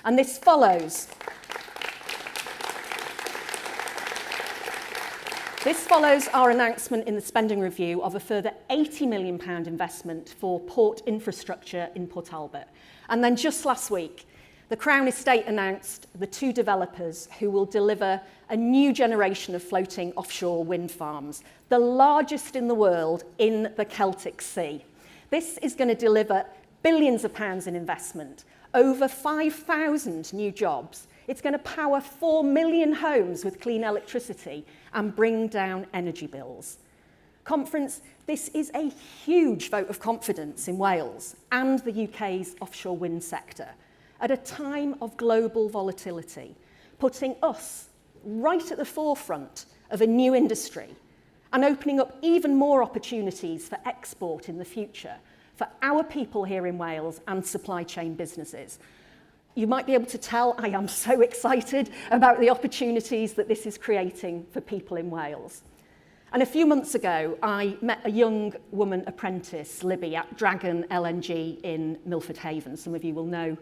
And this follows our announcement in the spending review of a further £80 million investment for port infrastructure in Port Talbot. And then just last week, the Crown Estate announced the 2 developers who will deliver a new generation of floating offshore wind farms, the largest in the world in the Celtic Sea. This is going to deliver billions of pounds in investment, over 5,000 new jobs. It's going to power 4 million homes with clean electricity and bring down energy bills. Conference, this is a huge vote of confidence in Wales and the UK's offshore wind sector at a time of global volatility, putting us right at the forefront of a new industry and opening up even more opportunities for export in the future for our people here in Wales and supply chain businesses. You might be able to tell I am so excited about the opportunities that this is creating for people in Wales. And a few months ago, I met a young woman apprentice, Libby, at Dragon LNG in Milford Haven. Some of you will know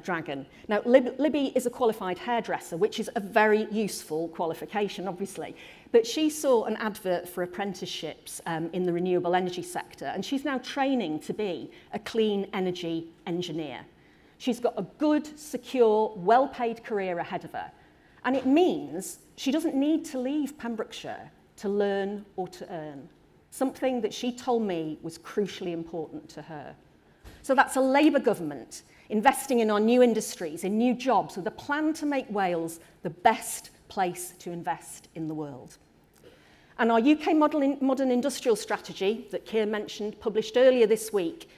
Dragon. Now, Libby is a qualified hairdresser, which is a very useful qualification, obviously. But she saw an advert for apprenticeships in the renewable energy sector, and she's now training to be a clean energy engineer. She's got a good, secure, well-paid career ahead of her. And it means she doesn't need to leave Pembrokeshire to learn or to earn, something that she told me was crucially important to her. So that's a Labour government investing in our new industries, in new jobs, with a plan to make Wales the best place to invest in the world. And our UK modern industrial strategy that Kier mentioned, published earlier this week,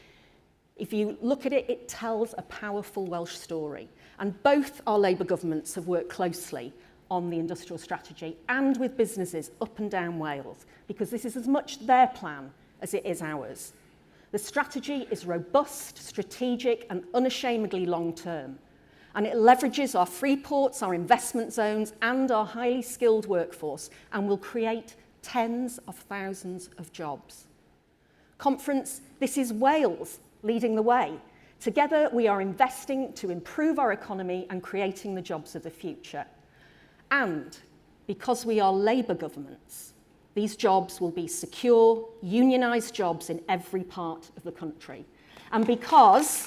if you look at it, it tells a powerful Welsh story. And both our Labour governments have worked closely on the industrial strategy and with businesses up and down Wales, because this is as much their plan as it is ours. The strategy is robust, strategic and unashamedly long-term, and it leverages our free ports, our investment zones and our highly skilled workforce and will create tens of thousands of jobs. Conference, this is Wales leading the way. Together we are investing to improve our economy and creating the jobs of the future. And because we are Labour governments, these jobs will be secure, unionised jobs in every part of the country. And because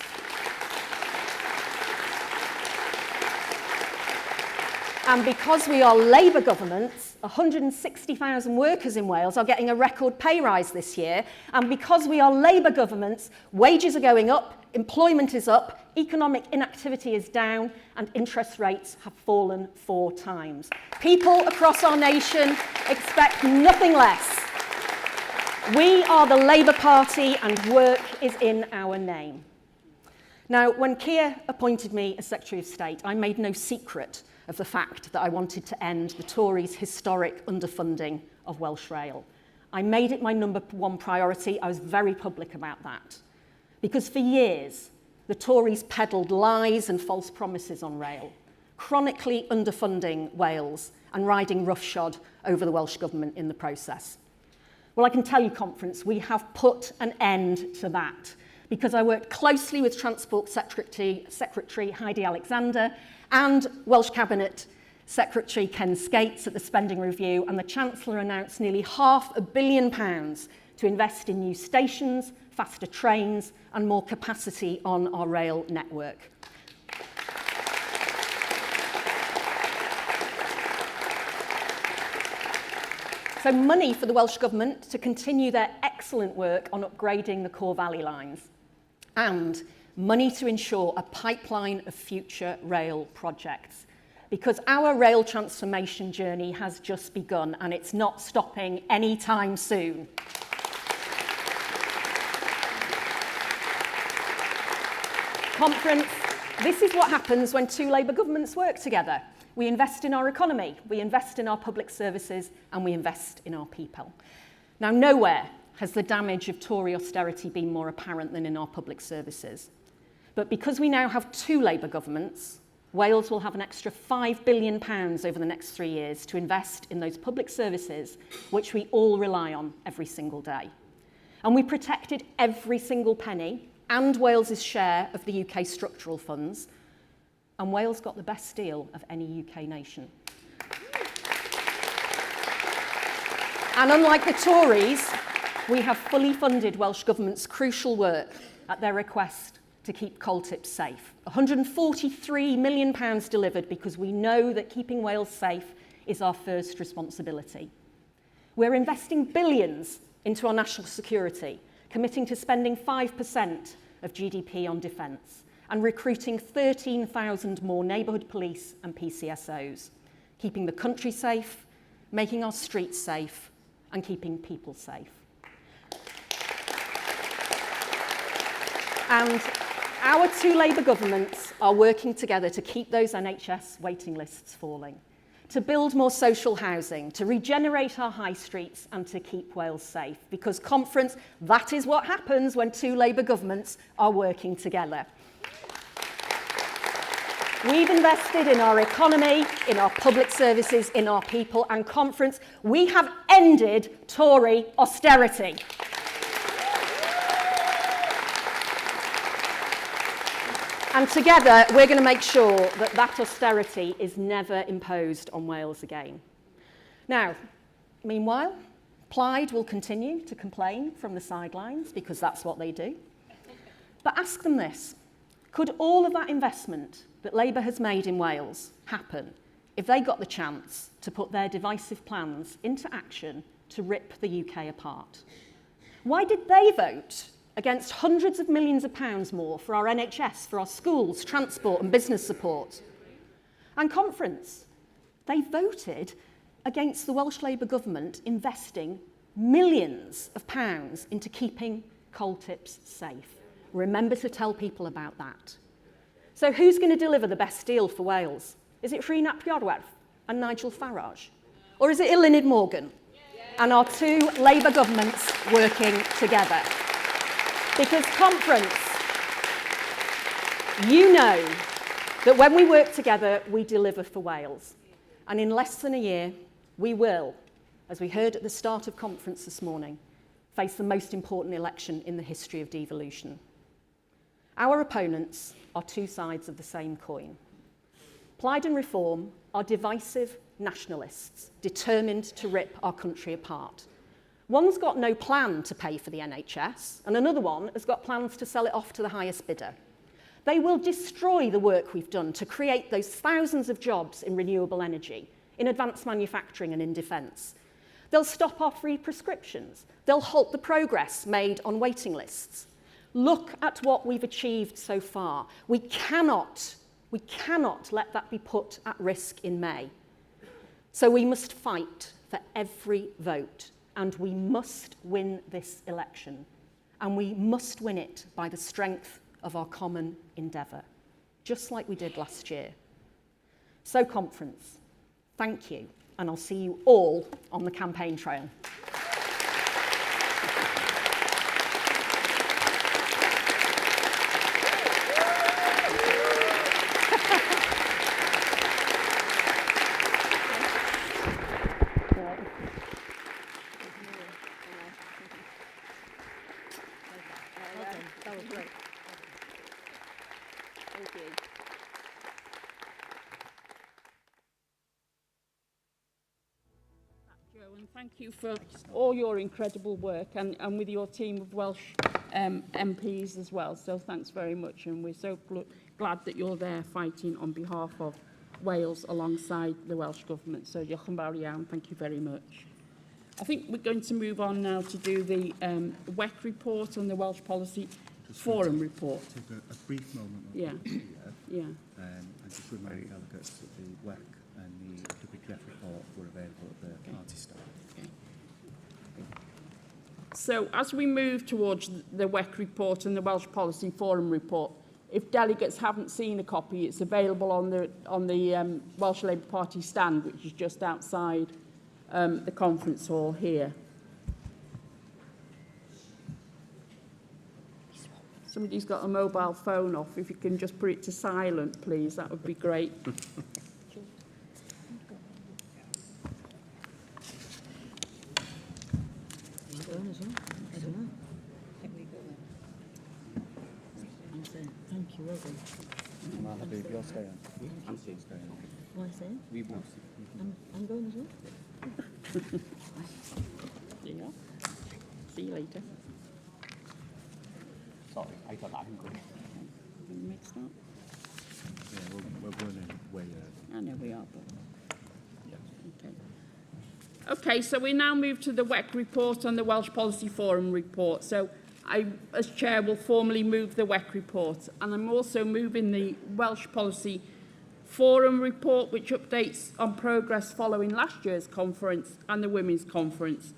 we are Labour governments, 160,000 workers in Wales are getting a record pay rise this year. And because we are Labour governments, wages are going up, employment is up, economic inactivity is down, and interest rates have fallen 4 times. People across our nation expect nothing less. We are the Labour Party and work is in our name. Now, when Kier appointed me as Secretary of State, I made no secret of the fact that I wanted to end the Tories' historic underfunding of Welsh Rail. I made it my number one priority. I was very public about that. Because for years, the Tories peddled lies and false promises on rail, chronically underfunding Wales and riding roughshod over the Welsh Government in the process. Well, I can tell you, Conference, we have put an end to that because I worked closely with Transport Secretary Heidi Alexander and Welsh Cabinet Secretary Ken Skates at the Spending Review, and the Chancellor announced nearly £500 million to invest in new stations, faster trains and more capacity on our rail network. So money for the Welsh Government to continue their excellent work on upgrading the Core Valley lines, and money to ensure a pipeline of future rail projects. Because our rail transformation journey has just begun and it's not stopping anytime soon. Conference, this is what happens when two Labour governments work together. We invest in our economy, we invest in our public services, and we invest in our people. Now, nowhere has the damage of Tory austerity been more apparent than in our public services. But because we now have two Labour governments, Wales will have an extra £5 billion over the next 3 years to invest in those public services which we all rely on every single day. And we protected every single penny and Wales's share of the UK structural funds, and Wales got the best deal of any UK nation. And unlike the Tories, we have fully funded Welsh Government's crucial work at their request to keep coal tips safe. £143 million delivered because we know that keeping Wales safe is our first responsibility. We're investing billions into our national security, committing to spending 5% of GDP on defence and recruiting 13,000 more neighbourhood police and PCSOs, keeping the country safe, making our streets safe and keeping people safe. And our two Labour governments are working together to keep those NHS waiting lists falling, to build more social housing, to regenerate our high streets and to keep Wales safe. Because, Conference, that is what happens when two Labour governments are working together. We've invested in our economy, in our public services, in our people, and, Conference, we have ended Tory austerity. And together, we're going to make sure that that austerity is never imposed on Wales again. Now, meanwhile, Plaid will continue to complain from the sidelines because that's what they do. But ask them this. Could all of that investment that Labour has made in Wales happen if they got the chance to put their divisive plans into action to rip the UK apart? Why did they vote against hundreds of millions of pounds more for our NHS, for our schools, transport and business support? And, Conference, they voted against the Welsh Labour government investing millions of pounds into keeping coal tips safe. Remember to tell people about that. So who's going to deliver the best deal for Wales? Is it Rhys ap Iorwerth and Nigel Farage? Or is it Eluned Morgan and our two Labour governments working together? Because, Conference, you know that when we work together, we deliver for Wales. And in less than a year, we will, as we heard at the start of Conference this morning, face the most important election in the history of devolution. Our opponents are two sides of the same coin. Plaid and Reform are divisive nationalists determined to rip our country apart. One's got no plan to pay for the NHS, and another one has got plans to sell it off to the highest bidder. They will destroy the work we've done to create those thousands of jobs in renewable energy, in advanced manufacturing and in defence. They'll stop our free prescriptions. They'll halt the progress made on waiting lists. Look at what we've achieved so far. We cannot let that be put at risk in May. So we must fight for every vote and we must win this election. And we must win it by the strength of our common endeavour, just like we did last year. So, conference, thank you, and I'll see you all on the campaign trail. That was great. Thank you. Joe, and thank you for all your incredible work and with your team of Welsh MPs as well. So thanks very much, and we're so glad that you're there fighting on behalf of Wales alongside the Welsh Government. So diolch yn fawr iawn, thank you very much. I think we're going to move on now to do the WEC report and the Welsh Policy Forum report. Take a brief moment. Yeah. Yeah. And just remind delegates that the WEC and the WGF report were available at the party stand. Okay. So as we move towards the WEC report and the Welsh Policy Forum report, if delegates haven't seen a copy, it's available on the Welsh Labour Party stand, which is just outside the conference hall here. Somebody's got a mobile phone off. If you can just put it to silent, please, that would be great. Thank you, Robin. I'm staying. Why say? We both. I'm going as well. There you go. See you later. Sorry, I thought I didn't go. Mixed up. Yeah, we're running way early. I know we are, but yeah. Okay. Okay, so we now move to the WEC report and the Welsh Policy Forum report. So I, as chair, will formally move the WEC report, and I'm also moving the Welsh Policy Forum report, which updates on progress following last year's conference and the Women's Conference,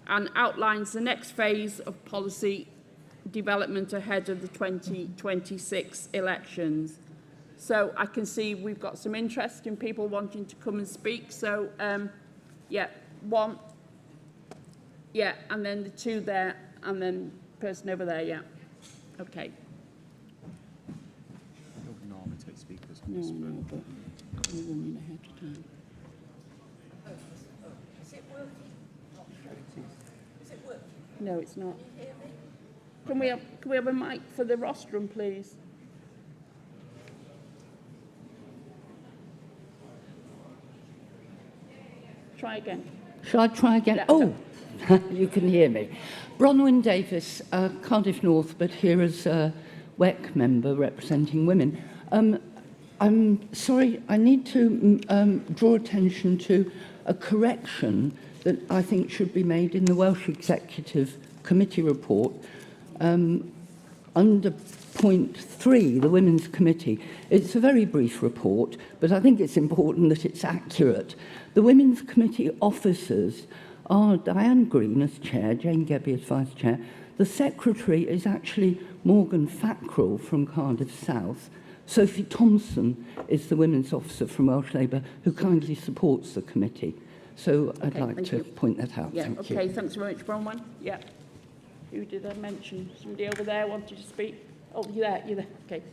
and outlines the next phase of policy development ahead of the 2026 elections. So I can see we've got some interest in people wanting to come and speak. So, yeah, one. Yeah, and then the two there, and then person over there, yeah. Okay. I don't normally take speakers. No, but we're running ahead of time. Is it working? Is it working? No, it's not. Can you hear me? Can we have a mic for the rostrum, please? Try again. Shall I try again? Yeah, Oh, you can hear me. Bronwyn Davis, Cardiff North, but here as a WEC member representing women. I'm sorry, I need to draw attention to a correction that I think should be made in the Welsh Executive Committee report. Under point 3, the Women's Committee, it's a very brief report, but I think it's important that it's accurate. The Women's Committee officers are Diane Green as chair, Jane Gebby as vice chair. The secretary is actually Morgan Fackrell from Cardiff South. Sophie Thompson is the women's officer from Welsh Labour who kindly supports the committee. So I'd like to point that out. Yeah, Thank you. okay, thanks very much, Bronwyn. Yeah. Who did I mention? Somebody over there wanted to speak? Oh, you're there, okay.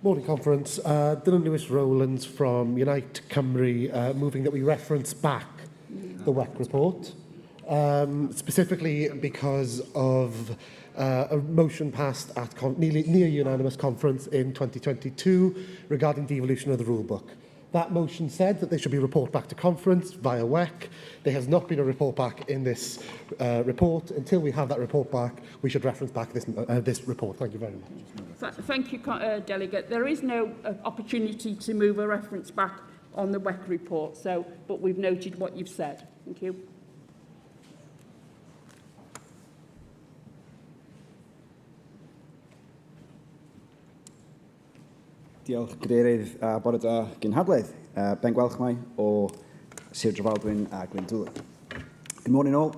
Morning conference. Dylan Lewis Rowlands from Unite Cymru, moving that we reference back the WEC report, specifically because of a motion passed at near unanimous conference in 2022 regarding devolution of the rule book. That motion said that there should be a report back to conference via WEC. There has not been a report back in this report. Until we have that report back, we should reference back this report. Thank you very much. Thank you, Delegate. There is no opportunity to move a reference back on the WEC report, but we've noted what you've said. Thank you. Diolch, Cadeirydd, a bore da Nghynhadledd. Ben Gwelchmai o Sir Drefaldwyn a Llandudno. Good morning all.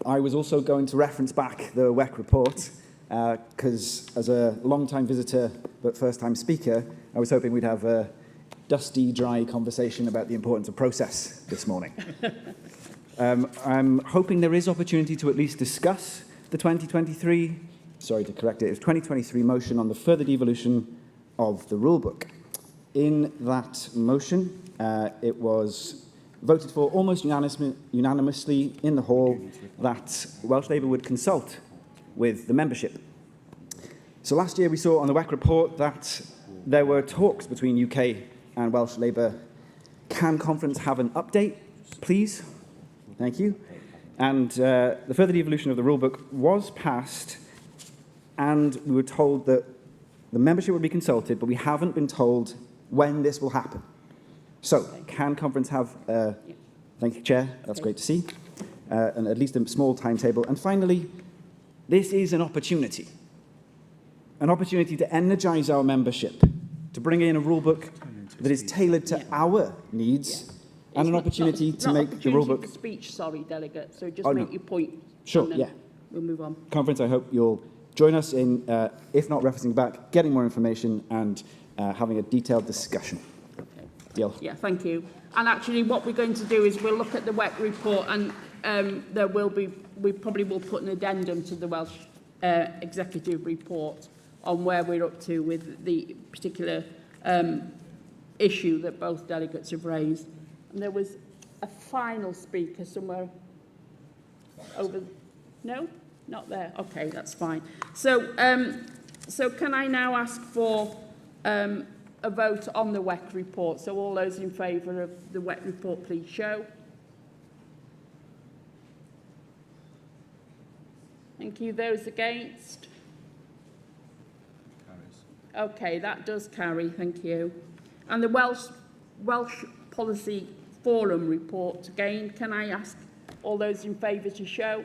I was also going to reference back the WEC report because as a long-time visitor but first-time speaker, I was hoping we'd have a dusty, dry conversation about the importance of process this morning. I'm hoping there is opportunity to at least discuss the 2023 motion on the further devolution of the rulebook. In that motion, it was voted for almost unanimously in the hall that Welsh Labour would consult with the membership. So last year we saw on the WEC report that there were talks between UK and Welsh Labour. Can conference have an update, please? Thank you. And the further devolution of the rulebook was passed, and we were told that the membership would be consulted, but we haven't been told when this will happen. So, can conference have, thank you, Chair, that's great to see, and at least a small timetable. And finally, this is an opportunity to energise our membership, to bring in a rulebook that is tailored to our needs, and an opportunity to make the rulebook... Speech, sorry, Delegate, so just make your point. Sure, yeah. We'll move on. Conference, I hope you'll join us in, if not referencing back, getting more information and having a detailed discussion. Okay. Deal. Yeah, thank you. And actually what we're going to do is we'll look at the WEC report, and we probably will put an addendum to the Welsh Executive report on where we're up to with the particular issue that both delegates have raised. And there was a final speaker somewhere over... No? Not there. Okay, that's fine. So, so can I now ask for a vote on the WEC report? So all those in favour of the WEC report, please show. Thank you. Those against? Carries. Okay, that does carry. Thank you. And the Welsh Policy Forum report, again, can I ask all those in favour to show?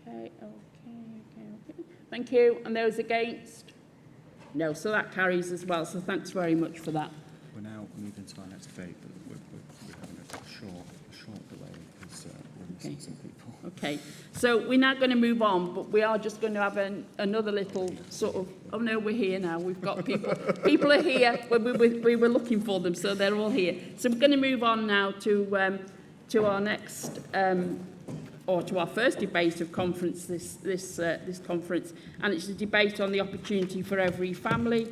Okay. Thank you. And those against? No, so that carries as well. So thanks very much for that. We're now moving to our next debate, but we're having a short delay because we're missing some people. Okay, so we're now going to move on, but we are just going to have another little sort of, oh no, we're here now, we've got people, people are here, we were looking for them, so they're all here. So we're going to move on now to our next, or to our first debate of conference, this conference, and it's a debate on the opportunity for every family.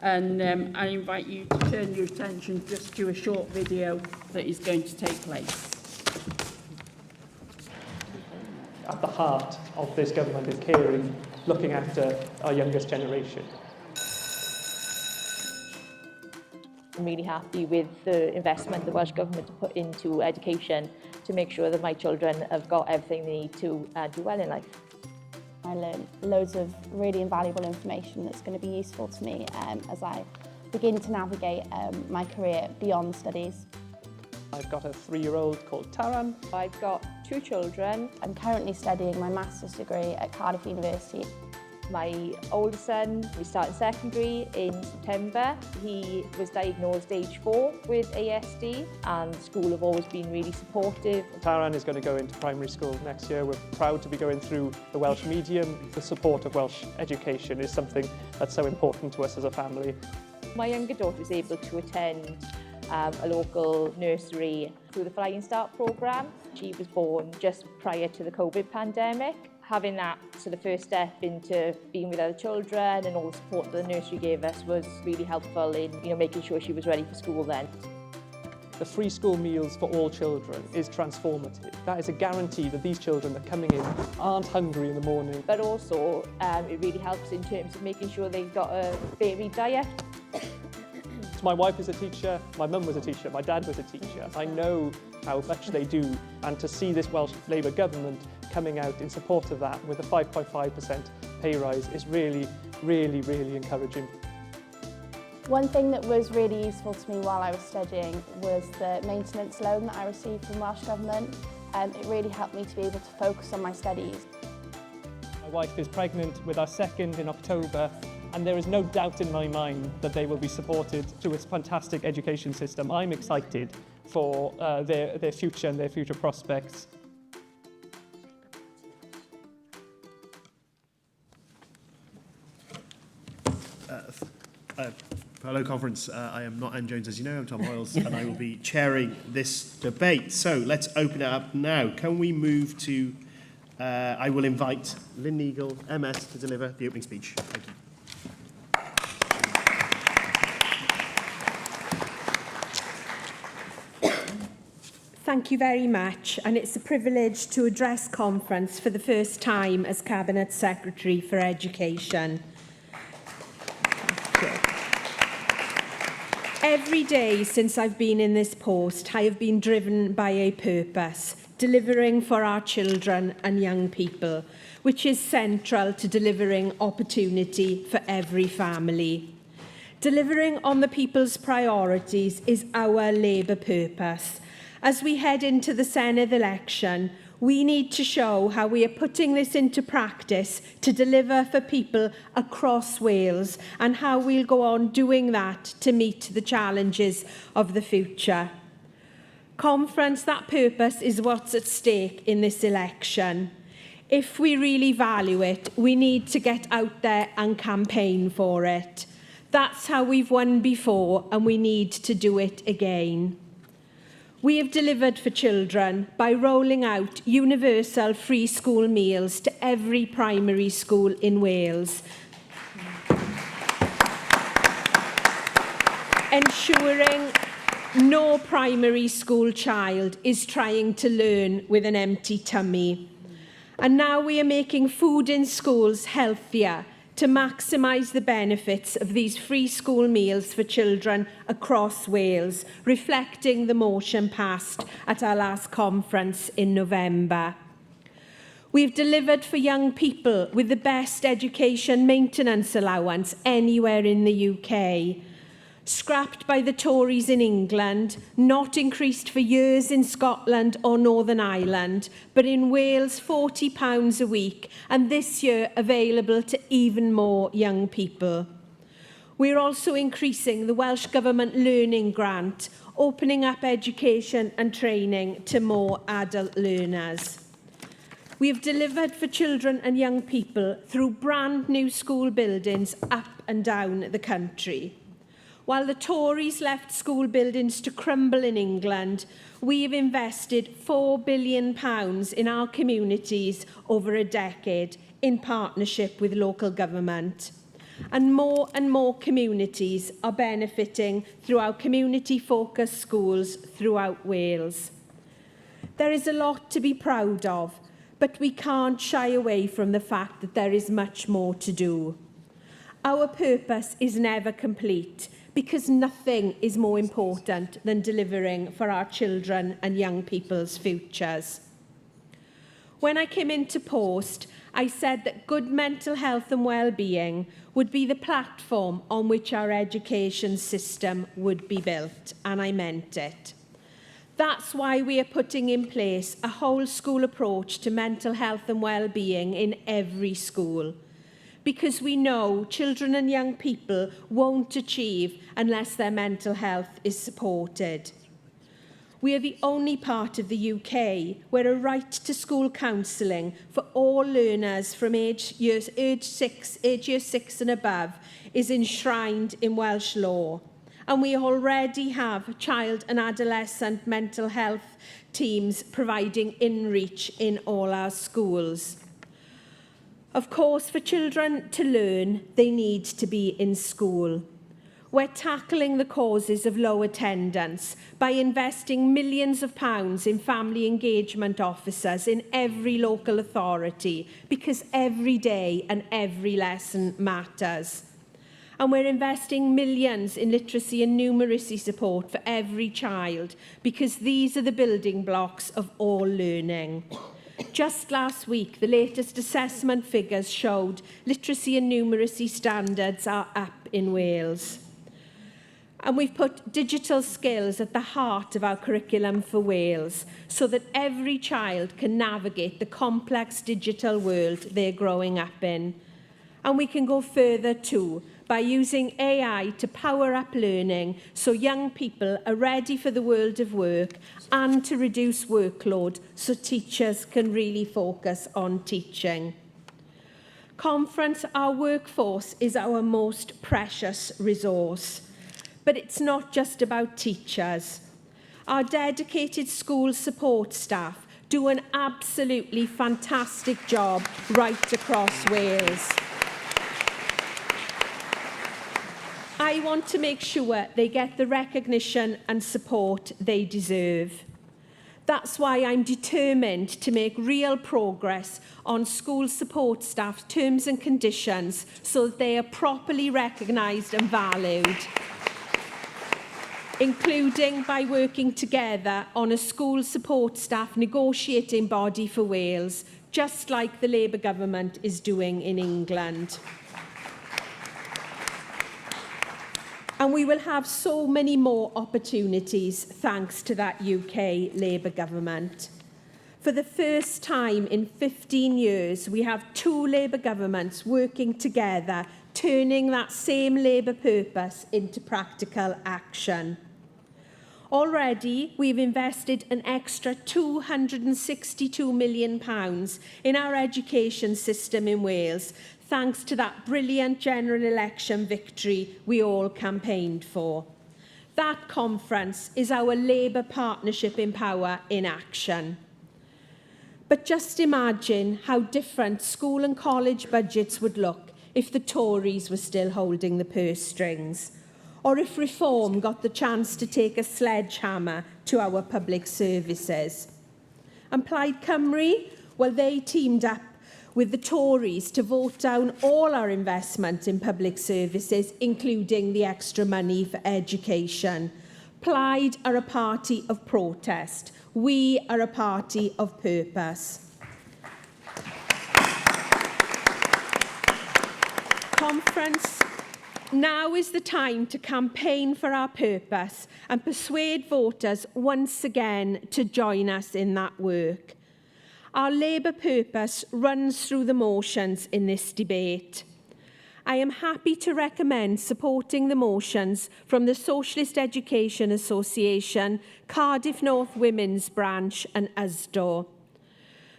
And I invite you to turn your attention just to a short video that is going to take place. At the heart of this government is caring, looking after our youngest generation. I'm really happy with the investment the Welsh Government have put into education to make sure that my children have got everything they need to do well in life. I learned loads of really invaluable information that's going to be useful to me as I begin to navigate my career beyond studies. I've got a 3-year-old called Taran. I've got 2 children. I'm currently studying my master's degree at Cardiff University. My older son, we started secondary in September. He was diagnosed age 4 with ASD, and school have always been really supportive. Taran is going to go into primary school next year. We're proud to be going through the Welsh medium. The support of Welsh education is something that's so important to us as a family. My younger daughter was able to attend a local nursery through the Flying Start programme. She was born just prior to the COVID pandemic. Having that sort of first step into being with other children and all the support that the nursery gave us was really helpful in making sure she was ready for school then. The free school meals for all children is transformative. That is a guarantee that these children that are coming in aren't hungry in the morning. But also it really helps in terms of making sure they've got a varied diet. So my wife is a teacher, my mum was a teacher, my dad was a teacher. I know how much they do, and to see this Welsh Labour government coming out in support of that with a 5.5% pay rise is really, really, really encouraging. One thing that was really useful to me while I was studying was the maintenance loan that I received from Welsh Government. It really helped me to be able to focus on my studies. My wife is pregnant with our second in October, and there is no doubt in my mind that they will be supported through its fantastic education system. I'm excited for their future and their future prospects. Hello, conference. I am not Anne Jones, as you know. I'm Tom Hoyles, and I will be chairing this debate. So let's open it up now. Can we move to... I will invite Lynn Neagle, MS, to deliver the opening speech. Thank you. Thank you very much, and it's a privilege to address conference for the first time as Cabinet Secretary for Education. Every day since I've been in this post, I have been driven by a purpose, delivering for our children and young people, which is central to delivering opportunity for every family. Delivering on the people's priorities is our Labour purpose. As we head into the Senedd election, we need to show how we are putting this into practice to deliver for people across Wales and how we'll go on doing that to meet the challenges of the future. Conference, that purpose is what's at stake in this election. If we really value it, we need to get out there and campaign for it. That's how we've won before, and we need to do it again. We have delivered for children by rolling out universal free school meals to every primary school in Wales, ensuring no primary school child is trying to learn with an empty tummy. And now we are making food in schools healthier to maximise the benefits of these free school meals for children across Wales, reflecting the motion passed at our last conference in November. We've delivered for young people with the best education maintenance allowance anywhere in the UK. Scrapped by the Tories in England, not increased for years in Scotland or Northern Ireland, but in Wales £40 a week, and this year available to even more young people. We're also increasing the Welsh Government Learning Grant, opening up education and training to more adult learners. We have delivered for children and young people through brand new school buildings up and down the country. While the Tories left school buildings to crumble in England, we have invested £4 billion in our communities over a decade in partnership with local government. And more communities are benefiting through our community-focused schools throughout Wales. There is a lot to be proud of, but we can't shy away from the fact that there is much more to do. Our purpose is never complete, because nothing is more important than delivering for our children and young people's futures. When I came into post, I said that good mental health and well-being would be the platform on which our education system would be built, and I meant it. That's why we are putting in place a whole school approach to mental health and well-being in every school, because we know children and young people won't achieve unless their mental health is supported. We are the only part of the UK where a right to school counselling for all learners from age year 6 and above is enshrined in Welsh law. And we already have child and adolescent mental health teams providing in-reach in all our schools. Of course, for children to learn, they need to be in school. We're tackling the causes of low attendance by investing millions of pounds in family engagement officers in every local authority, because every day and every lesson matters. And we're investing millions in literacy and numeracy support for every child, because these are the building blocks of all learning. Just last week, the latest assessment figures showed literacy and numeracy standards are up in Wales. And we've put digital skills at the heart of our curriculum for Wales so that every child can navigate the complex digital world they're growing up in. And we can go further too by using AI to power up learning so young people are ready for the world of work and to reduce workload so teachers can really focus on teaching. Conference, our workforce is our most precious resource. But it's not just about teachers. Our dedicated school support staff do an absolutely fantastic job right across Wales. I want to make sure they get the recognition and support they deserve. That's why I'm determined to make real progress on school support staff terms and conditions so that they are properly recognised and valued, including by working together on a school support staff negotiating body for Wales, just like the Labour government is doing in England. And we will have so many more opportunities thanks to that UK Labour government. For the first time in 15 years, we have two Labour governments working together, turning that same Labour purpose into practical action. Already, we've invested an extra £262 million in our education system in Wales, thanks to that brilliant general election victory we all campaigned for. That conference is our Labour partnership in power in action. But just imagine how different school and college budgets would look if the Tories were still holding the purse strings, or if Reform got the chance to take a sledgehammer to our public services. And Plaid Cymru, well, they teamed up with the Tories to vote down all our investment in public services, including the extra money for education. Plaid are a party of protest. We are a party of purpose. Conference, now is the time to campaign for our purpose and persuade voters once again to join us in that work. Our Labour purpose runs through the motions in this debate. I am happy to recommend supporting the motions from the Socialist Education Association, Cardiff North Women's Branch and USDO.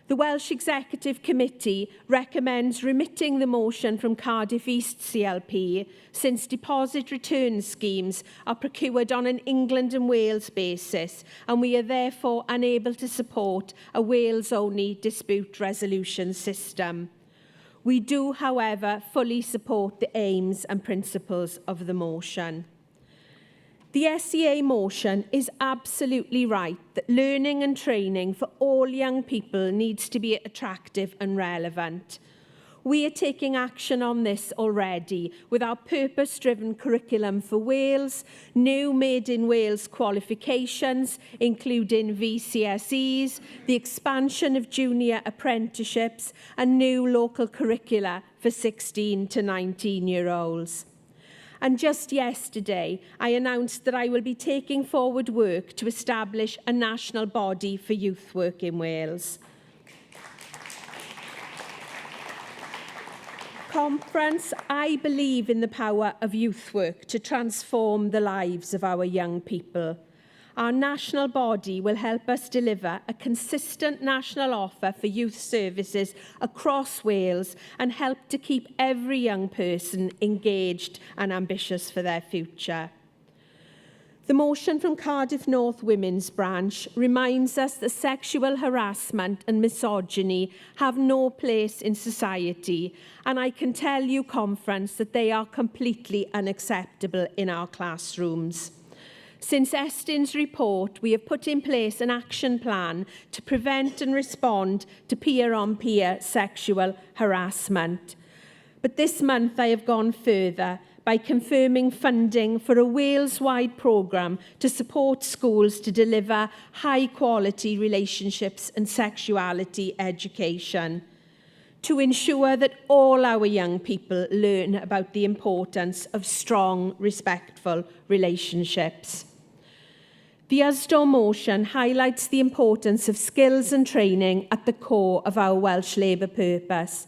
The Welsh Executive Committee recommends remitting the motion from Cardiff East CLP since deposit return schemes are procured on an England and Wales basis, and we are therefore unable to support a Wales-only dispute resolution system. We do, however, fully support the aims and principles of the motion. The SEA motion is absolutely right that learning and training for all young people needs to be attractive and relevant. We are taking action on this already with our purpose-driven curriculum for Wales, new Made in Wales qualifications, including VCSEs, the expansion of junior apprenticeships, and new local curricula for 16 to 19-year-olds. And just yesterday, I announced that I will be taking forward work to establish a national body for youth work in Wales. Conference, I believe in the power of youth work to transform the lives of our young people. Our national body will help us deliver a consistent national offer for youth services across Wales and help to keep every young person engaged and ambitious for their future. The motion from Cardiff North Women's Branch reminds us that sexual harassment and misogyny have no place in society, and I can tell you, Conference, that they are completely unacceptable in our classrooms. Since Estin's report, we have put in place an action plan to prevent and respond to peer-on-peer sexual harassment. But this month I have gone further by confirming funding for a Wales-wide programme to support schools to deliver high-quality relationships and sexuality education. to ensure that all our young people learn about the importance of strong, respectful relationships. The USDO motion highlights the importance of skills and training at the core of our Welsh Labour purpose.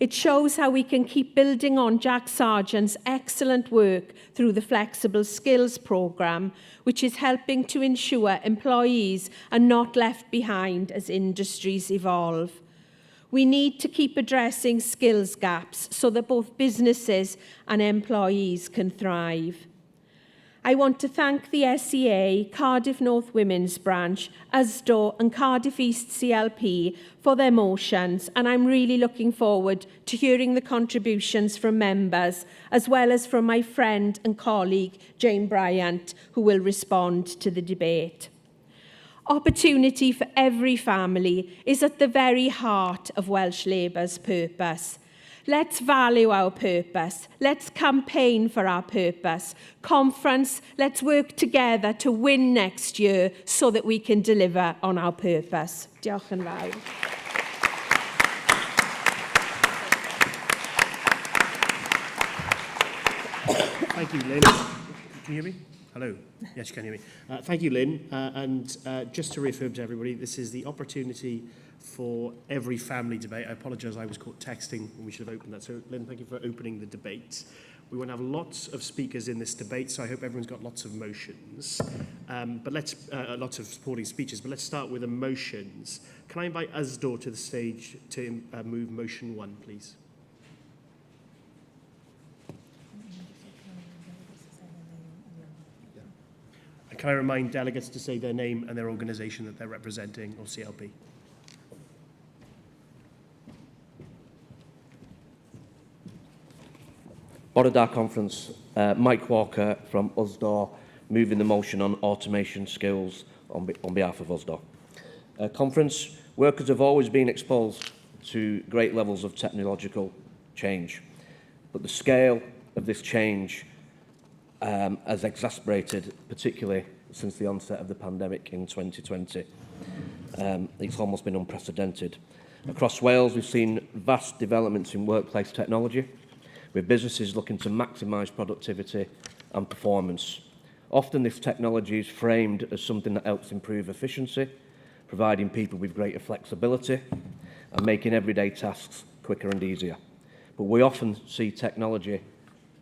It shows how we can keep building on Jack Sargent's excellent work through the Flexible Skills programme, which is helping to ensure employees are not left behind as industries evolve. We need to keep addressing skills gaps so that both businesses and employees can thrive. I want to thank the SEA, Cardiff North Women's Branch, USDO and Cardiff East CLP for their motions, and I'm really looking forward to hearing the contributions from members, as well as from my friend and colleague, Jane Bryant, who will respond to the debate. Opportunity for every family is at the very heart of Welsh Labour's purpose. Let's value our purpose. Let's campaign for our purpose. Conference, let's work together to win next year so that we can deliver on our purpose. Diolch yn fawr. Thank you, Lynn. Can you hear me? Hello. Yes, you can hear me. Thank you, Lynn. Just to reaffirm to everybody, this is the opportunity for every family debate. I apologise, I was caught texting when we should have opened that. So, Lynn, thank you for opening the debate. We want to have lots of speakers in this debate, so I hope everyone's got lots of motions. Lots of supporting speeches, but let's start with the motions. Can I invite USDO to the stage to move motion 1, please? And can I remind delegates to say their name and their organisation that they're representing, or CLP? Welsh Conference, Mike Walker from USDO, moving the motion on automation skills on behalf of USDO. Conference, workers have always been exposed to great levels of technological change, but the scale of this change has exacerbated, particularly since the onset of the pandemic in 2020. It's almost been unprecedented. Across Wales, we've seen vast developments in workplace technology, with businesses looking to maximise productivity and performance. Often this technology is framed as something that helps improve efficiency, providing people with greater flexibility and making everyday tasks quicker and easier. But we often see technology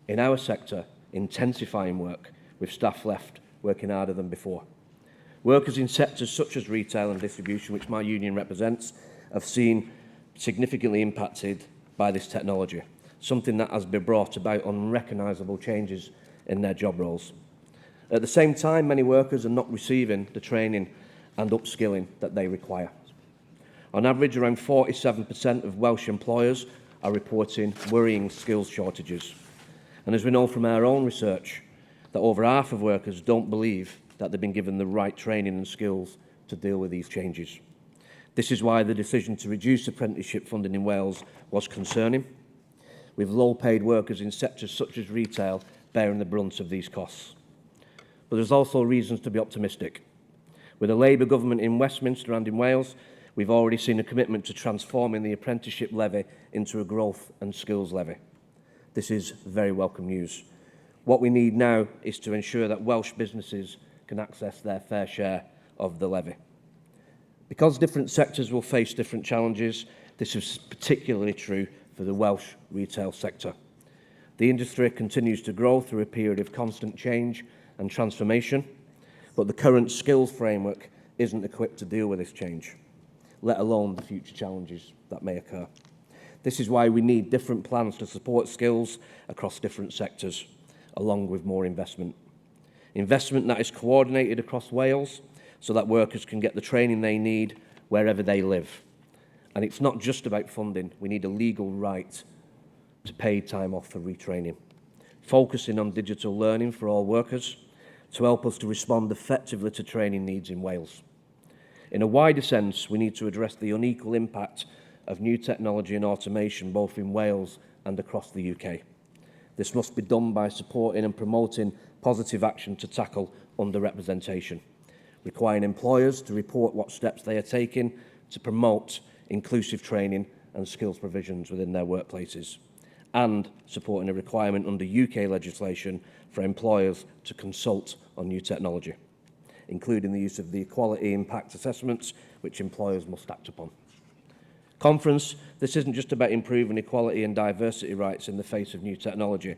in our sector intensifying work, with staff left working harder than before. Workers in sectors such as retail and distribution, which my union represents, have seen significantly impacted by this technology, something that has been brought about unrecognisable changes in their job roles. At the same time, many workers are not receiving the training and upskilling that they require. On average, around 47% of Welsh employers are reporting worrying skills shortages. And as we know from our own research, that over half of workers don't believe that they've been given the right training and skills to deal with these changes. This is why the decision to reduce apprenticeship funding in Wales was concerning, with low-paid workers in sectors such as retail bearing the brunt of these costs. But there's also reasons to be optimistic. With a Labour government in Westminster and in Wales, we've already seen a commitment to transforming the apprenticeship levy into a growth and skills levy. This is very welcome news. What we need now is to ensure that Welsh businesses can access their fair share of the levy. Because different sectors will face different challenges, this is particularly true for the Welsh retail sector. The industry continues to grow through a period of constant change and transformation, but the current skills framework isn't equipped to deal with this change, let alone the future challenges that may occur. This is why we need different plans to support skills across different sectors, along with more investment. Investment that is coordinated across Wales so that workers can get the training they need wherever they live. And it's not just about funding. We need a legal right to paid time off for retraining, focusing on digital learning for all workers to help us to respond effectively to training needs in Wales. In a wider sense, we need to address the unequal impact of new technology and automation both in Wales and across the UK. This must be done by supporting and promoting positive action to tackle underrepresentation, requiring employers to report what steps they are taking to promote inclusive training and skills provisions within their workplaces, and supporting a requirement under UK legislation for employers to consult on new technology, including the use of the equality impact assessments which employers must act upon. Conference, this isn't just about improving equality and diversity rights in the face of new technology.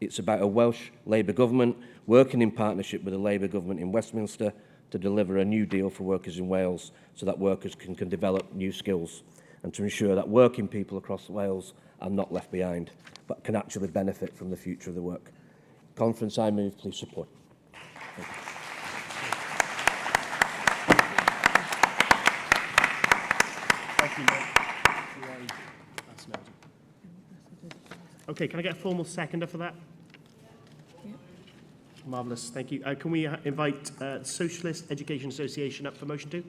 It's about a Welsh Labour government working in partnership with the Labour government in Westminster to deliver a new deal for workers in Wales so that workers can develop new skills and to ensure that working people across Wales are not left behind but can actually benefit from the future of the work. Conference, I move, please support. Thank you. Thank you, Mike. Okay, can I get a formal seconder for that? Marvellous, thank you. Can we invite Socialist Education Association up for motion 2?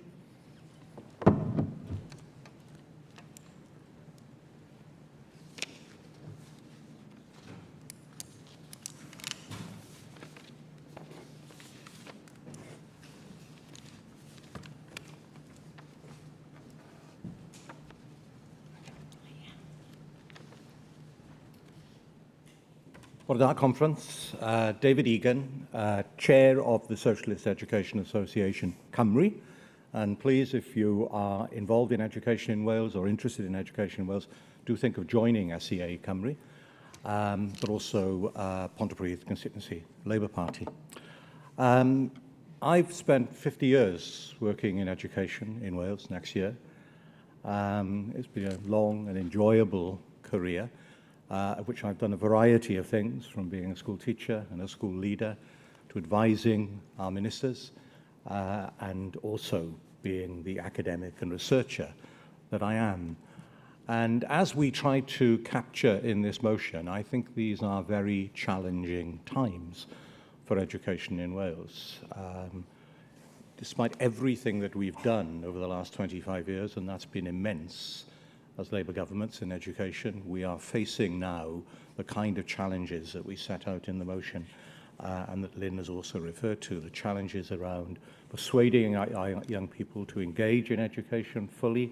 For that conference, David Egan, Chair of the Socialist Education Association Cymru, and please, if you are involved in education in Wales or interested in education in Wales, do think of joining SEA Cymru, but also Pontypridd constituency, Labour Party. I've spent 50 years working in education in Wales next year. It's been a long and enjoyable career, of which I've done a variety of things, from being a school teacher and a school leader to advising our ministers, and also being the academic and researcher that I am. And as we try to capture in this motion, I think these are very challenging times for education in Wales. Despite everything that we've done over the last 25 years, and that's been immense, as Labour governments in education, we are facing now the kind of challenges that we set out in the motion and that Lynn has also referred to, the challenges around persuading our young people to engage in education fully,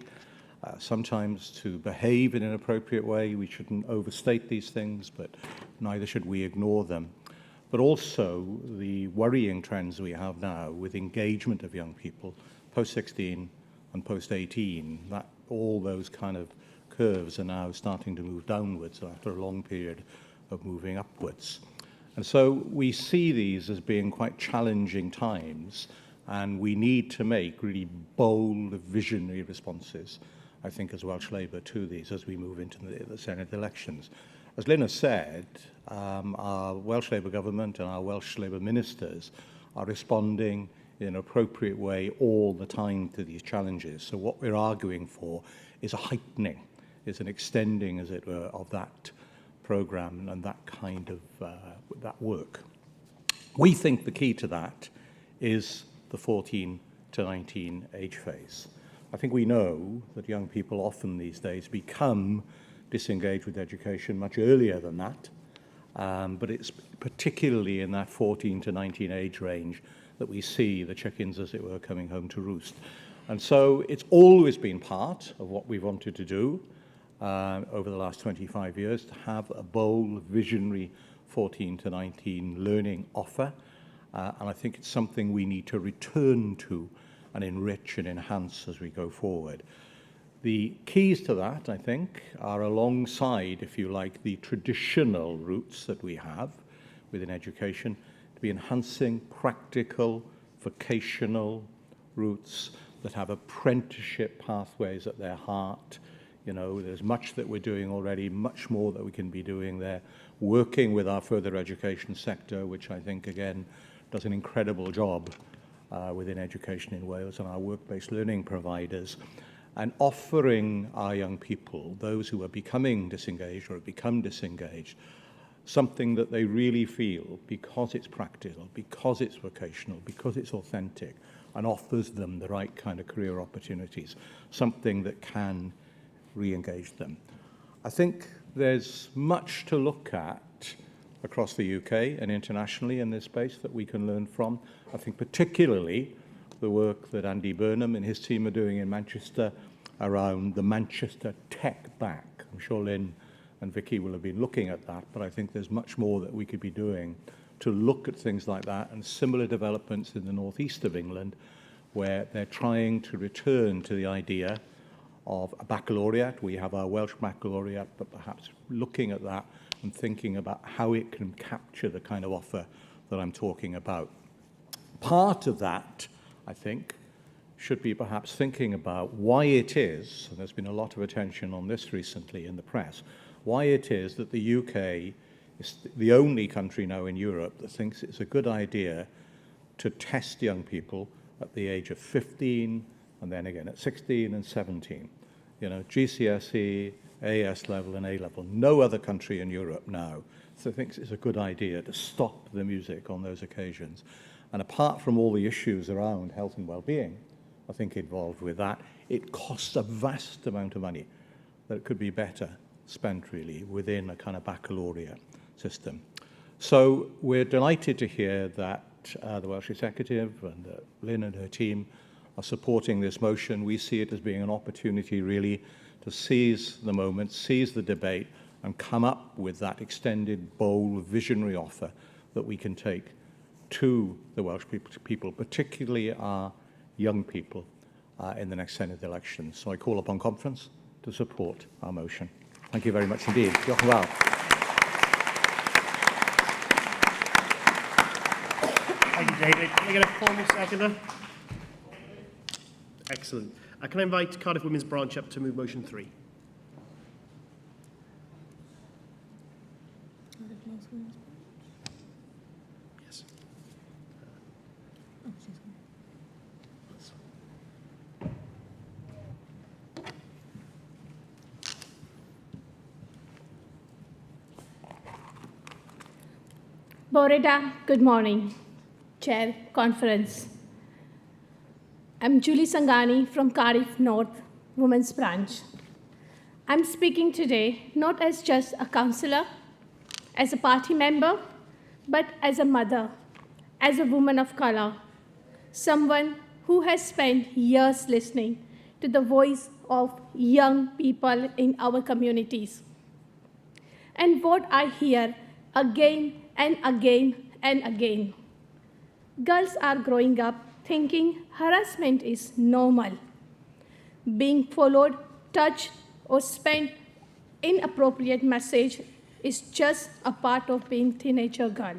sometimes to behave in an appropriate way. We shouldn't overstate these things, but neither should we ignore them. But also the worrying trends we have now with engagement of young people post-16 and post-18, that all those kind of curves are now starting to move downwards after a long period of moving upwards. And so we see these as being quite challenging times, and we need to make really bold, visionary responses, I think, as Welsh Labour to these as we move into the Senate elections. As Lynn has said, our Welsh Labour government and our Welsh Labour ministers are responding in an appropriate way all the time to these challenges. So what we're arguing for is a heightening, is an extending, as it were, of that programme and that kind of that work. We think the key to that is the 14 to 19 age phase. I think we know that young people often these days become disengaged with education much earlier than that, but it's particularly in that 14 to 19 age range that we see the chickens, as it were, coming home to roost. And so it's always been part of what we've wanted to do over the last 25 years, to have a bold, visionary 14 to 19 learning offer. And I think it's something we need to return to and enrich and enhance as we go forward. The keys to that, I think, are alongside, if you like, the traditional routes that we have within education, to be enhancing practical, vocational routes that have apprenticeship pathways at their heart. You know, there's much that we're doing already, much more that we can be doing there, working with our further education sector, which I think, again, does an incredible job within education in Wales, and our work-based learning providers, and offering our young people, those who are becoming disengaged or have become disengaged, something that they really feel, because it's practical, because it's vocational, because it's authentic, and offers them the right kind of career opportunities, something that can re-engage them. I think there's much to look at across the UK and internationally in this space that we can learn from. I think particularly the work that Andy Burnham and his team are doing in Manchester around the Manchester Tech Back. I'm sure Lynn and Vicky will have been looking at that, but I think there's much more that we could be doing to look at things like that and similar developments in the northeast of England, where they're trying to return to the idea of a baccalaureate. We have our Welsh baccalaureate, but perhaps looking at that and thinking about how it can capture the kind of offer that I'm talking about. Part of that, I think, should be perhaps thinking about why it is, and there's been a lot of attention on this recently in the press, why it is that the UK is the only country now in Europe that thinks it's a good idea to test young people at the age of 15 and then again at 16 and 17. You know, GCSE, AS level and A level. No other country in Europe now thinks it's a good idea to stop the music on those occasions. And apart from all the issues around health and well-being, I think involved with that, it costs a vast amount of money that could be better spent really within a kind of baccalaureate system. So we're delighted to hear that the Welsh Executive and Lynn and her team are supporting this motion. We see it as being an opportunity really to seize the moment, seize the debate and come up with that extended, bold, visionary offer that we can take to the Welsh people, particularly our young people in the next Senedd elections. So I call upon conference to support our motion. Thank you very much indeed. Diolch yn fawr. Thank you, David. Can I get a formal seconder? Excellent. Can I invite Cardiff Women's Branch up to move motion 3? Yes. Boreda, good morning. Chair, Conference. I'm Julie Sangani from Cardiff North Women's Branch. I'm speaking today not as just a councillor, as a party member, but as a mother, as a woman of colour, someone who has spent years listening to the voice of young people in our communities. And what I hear again and again and again, girls are growing up thinking harassment is normal. Being followed, touched, or sent inappropriate message is just a part of being teenager girl.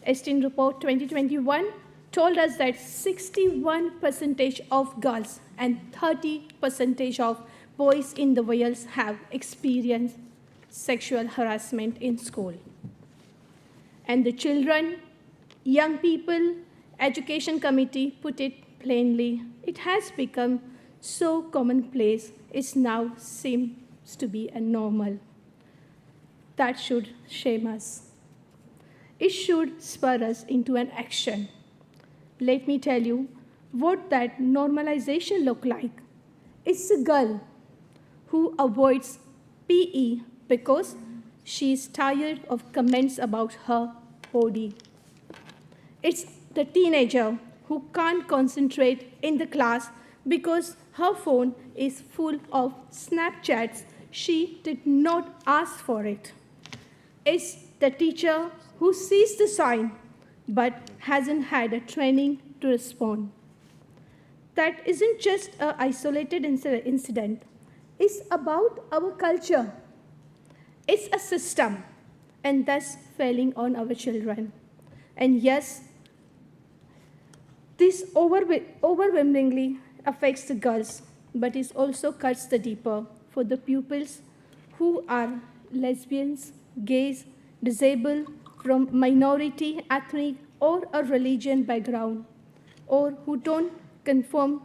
Estin Report 2021 told us that 61% of girls and 30% of boys in the Wales have experienced sexual harassment in school. And the children, young people, Education Committee put it plainly, it has become so commonplace, it now seems to be a normal. That should shame us. It should spur us into an action. Let me tell you what that normalization looks like. It's a girl who avoids PE because she is tired of comments about her body. It's the teenager who can't concentrate in the class because her phone is full of Snapchats. She did not ask for it. It's the teacher who sees the sign but hasn't had a training to respond. That isn't just an isolated incident. It's about our culture. It's a system, and thus failing on our children. And yes, this overwhelmingly affects the girls, but it also cuts the deeper for the pupils who are lesbians, gays, disabled, from minority, ethnic, or a religion background, or who don't conform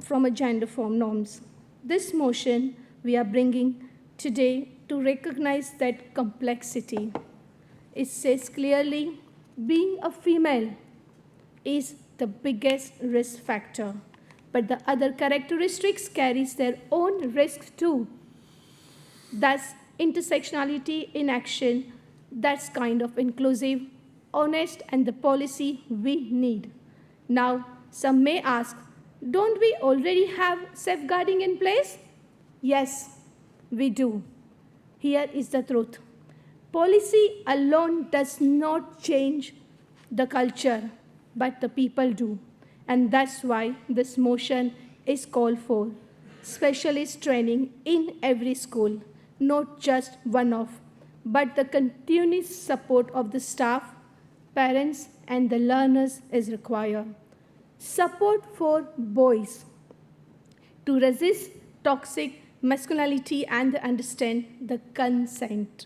from a gender form norms. This motion we are bringing today to recognize that complexity. It says clearly, being a female is the biggest risk factor, but the other characteristics carries their own risks too. Thus, intersectionality in action, that's kind of inclusive, honest, and the policy we need. Now, some may ask, Don't we already have safeguarding in place? Yes, we do. Here is the truth. Policy alone does not change the culture, but the people do. And that's why this motion is called for. Specialist training in every school, not just one-off, but the continuous support of the staff, parents, and the learners is required. Support for boys to resist toxic masculinity and understand the consent.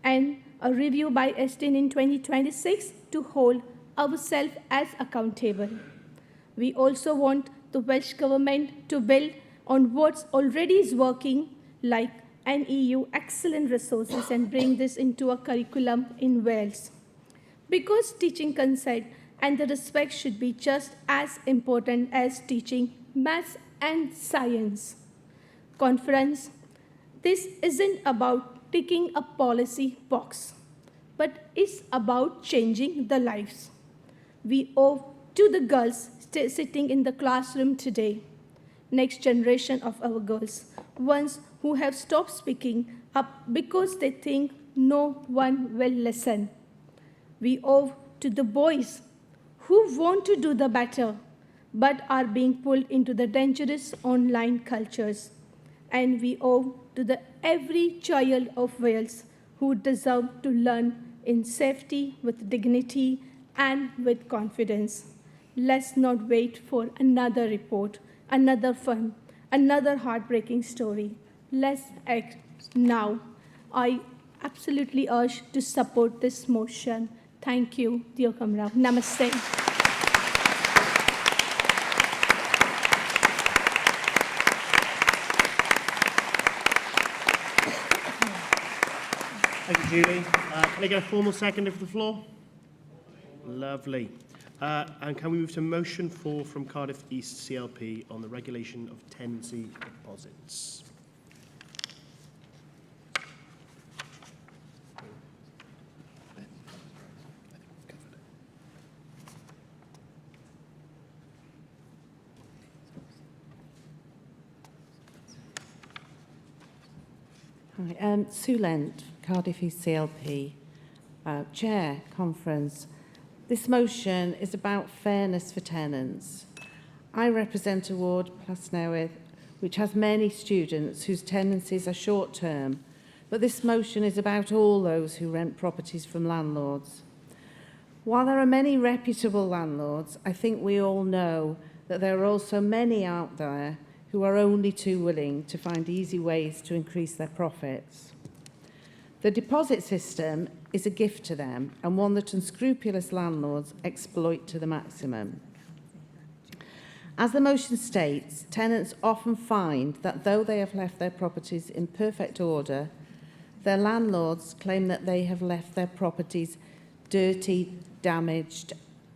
And a review by Estin in 2026 to hold ourselves as accountable. We also want the Welsh Government to build on what already is working, like an EU excellent resources, and bring this into a curriculum in Wales. Because teaching consent and the respect should be just as important as teaching maths and science. Conference, this isn't about ticking a policy box, but it's about changing the lives. We owe to the girls sitting in the classroom today, next generation of our girls, ones who have stopped speaking up because they think no one will listen. We owe to the boys who want to do the better, but are being pulled into the dangerous online cultures. And we owe to every child of Wales who deserve to learn in safety, with dignity, and with confidence. Let's not wait for another report, another film, another heartbreaking story. Let's act now. I absolutely urge to support this motion. Thank you. Diolch am fawr. Namaste. Thank you, Julie. Can I get a formal seconder for the floor? Lovely. And can we move to motion 4 from Cardiff East CLP on the regulation of tenancy deposits? Hi, Sue Lent, Cardiff East CLP, Chair, Conference. This motion is about fairness for tenants. I represent a ward, Plasnewydd, which has many students whose tenancies are short-term, but this motion is about all those who rent properties from landlords. While there are many reputable landlords, I think we all know that there are also many out there who are only too willing to find easy ways to increase their profits. The deposit system is a gift to them, and one that unscrupulous landlords exploit to the maximum. As the motion states, tenants often find that though they have left their properties in perfect order, their landlords claim that they have left their properties dirty, damaged,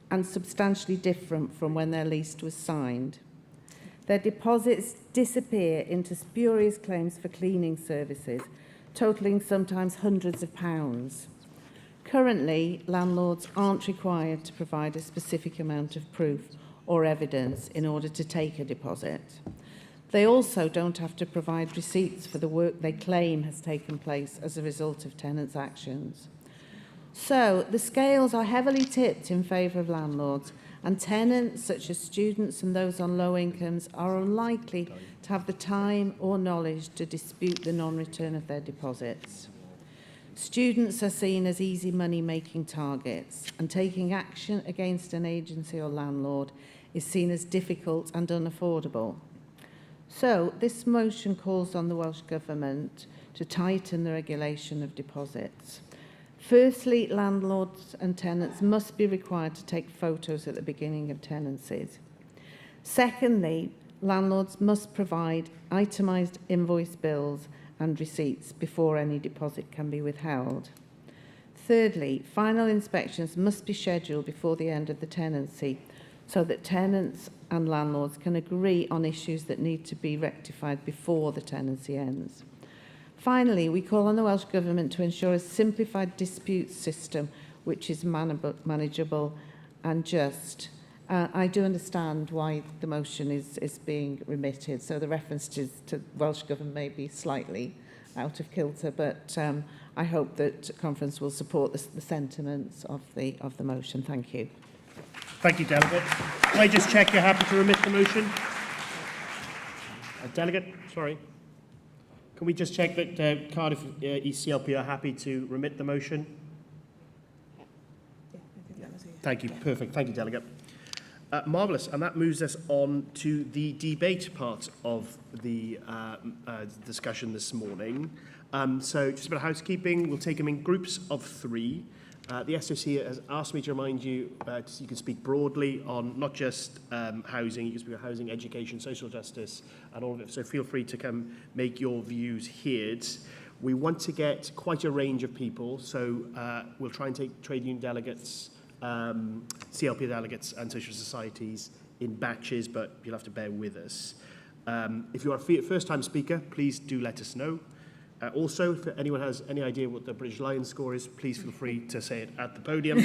and substantially different from when their lease was signed. Their deposits disappear into spurious claims for cleaning services, totalling sometimes hundreds of pounds. Currently, landlords aren't required to provide a specific amount of proof or evidence in order to take a deposit. They also don't have to provide receipts for the work they claim has taken place as a result of tenants' actions. So, the scales are heavily tipped in favour of landlords, and tenants, such as students and those on low incomes, are unlikely to have the time or knowledge to dispute the non-return of their deposits. Students are seen as easy money-making targets, and taking action against an agency or landlord is seen as difficult and unaffordable. So, this motion calls on the Welsh Government to tighten the regulation of deposits. Firstly, landlords and tenants must be required to take photos at the beginning of tenancies. Secondly, landlords must provide itemised invoice bills and receipts before any deposit can be withheld. Thirdly, final inspections must be scheduled before the end of the tenancy so that tenants and landlords can agree on issues that need to be rectified before the tenancy ends. Finally, we call on the Welsh Government to ensure a simplified dispute system which is manageable and just, I do understand why the motion is being remitted, so the reference to Welsh Government may be slightly out of kilter, but I hope that conference will support the sentiments of the motion. Thank you. Thank you, Delegate. Can I just check you're happy to remit the motion? Delegate, sorry. Can we just check that Cardiff ECLP are happy to remit the motion? Thank you. Perfect. Thank you, Delegate. Marvellous. And that moves us on to the debate part of the discussion this morning. So just a bit of housekeeping. We'll take them in groups of 3. The SOC has asked me to remind you you can speak broadly on not just housing, you can speak on housing, education, social justice, and all of it. So feel free to come make your views heard. We want to get quite a range of people, so we'll try and take trade union delegates, CLP delegates and social societies in batches, but you'll have to bear with us. If you're a first-time speaker, please do let us know. Also, if anyone has any idea what the British Lions score is, please feel free to say it at the podium.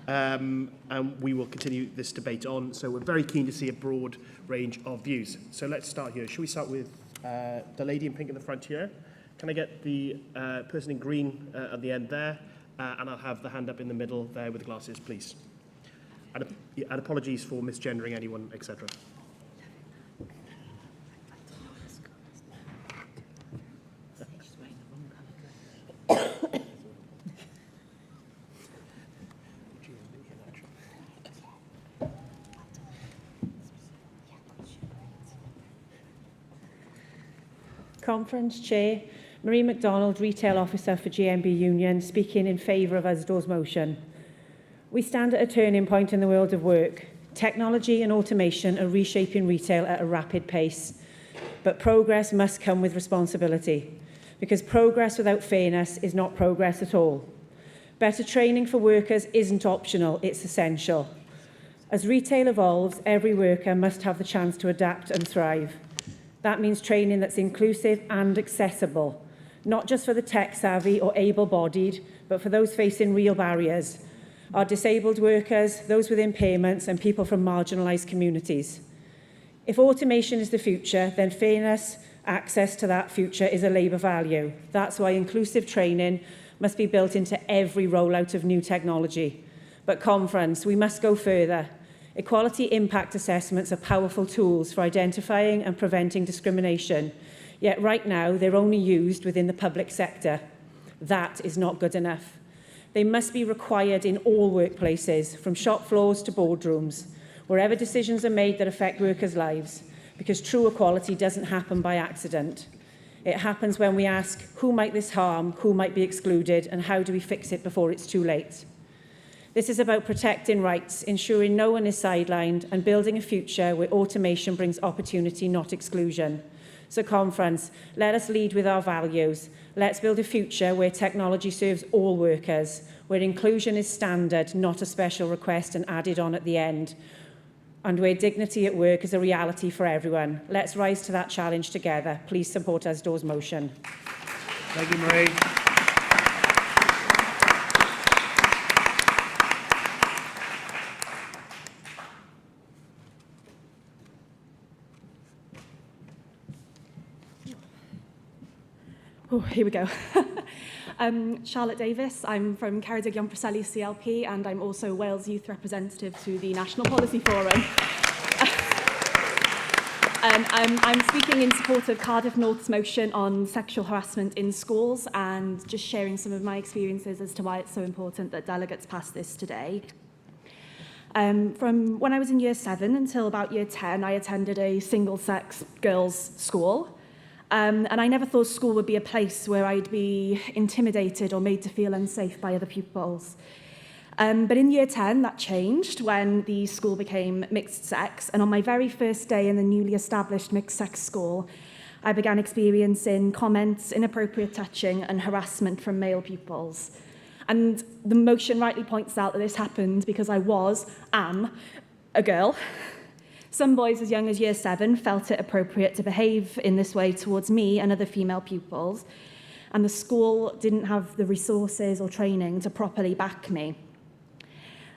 And we will continue this debate on. So we're very keen to see a broad range of views. So let's start here. Should we start with the lady in pink in the front here? Can I get the person in green at the end there? And I'll have the hand up in the middle there with the glasses, please. And apologies for misgendering anyone, etc. Conference Chair, Marie MacDonald, Retail Officer for GMB Union, speaking in favour of USDO's motion. We stand at a turning point in the world of work. Technology and automation are reshaping retail at a rapid pace. But progress must come with responsibility, because progress without fairness is not progress at all. Better training for workers isn't optional, it's essential. As retail evolves, every worker must have the chance to adapt and thrive. That means training that's inclusive and accessible, not just for the tech-savvy or able-bodied, but for those facing real barriers, our disabled workers, those with impairments, and people from marginalised communities. If automation is the future, then fairness, access to that future is a Labour value. That's why inclusive training must be built into every rollout of new technology. But conference, we must go further. Equality impact assessments are powerful tools for identifying and preventing discrimination, yet right now they're only used within the public sector. That is not good enough. They must be required in all workplaces, from shop floors to boardrooms, wherever decisions are made that affect workers' lives, because true equality doesn't happen by accident. It happens when we ask, who might this harm, who might be excluded, and how do we fix it before it's too late? This is about protecting rights, ensuring no one is sidelined, and building a future where automation brings opportunity, not exclusion. So conference, let us lead with our values. Let's build a future where technology serves all workers, where inclusion is standard, not a special request and added on at the end, and where dignity at work is a reality for everyone. Let's rise to that challenge together. Please support USDO's motion. Thank you, Marie. Oh, here we go. Charlotte Davis, I'm from Ceredig Preseli CLP, and I'm also Wales Youth Representative to the National Policy Forum. I'm speaking in support of Cardiff North's motion on sexual harassment in schools and just sharing some of my experiences as to why it's so important that delegates pass this today. From when I was in year 7 until about year 10, I attended a single-sex girls' school. And I never thought school would be a place where I'd be intimidated or made to feel unsafe by other pupils. But in year 10, that changed when the school became mixed sex. And on my very first day in the newly established mixed sex school, I began experiencing comments, inappropriate touching, and harassment from male pupils. And the motion rightly points out that this happened because I am a girl. Some boys as young as year 7 felt it appropriate to behave in this way towards me and other female pupils, and the school didn't have the resources or training to properly back me.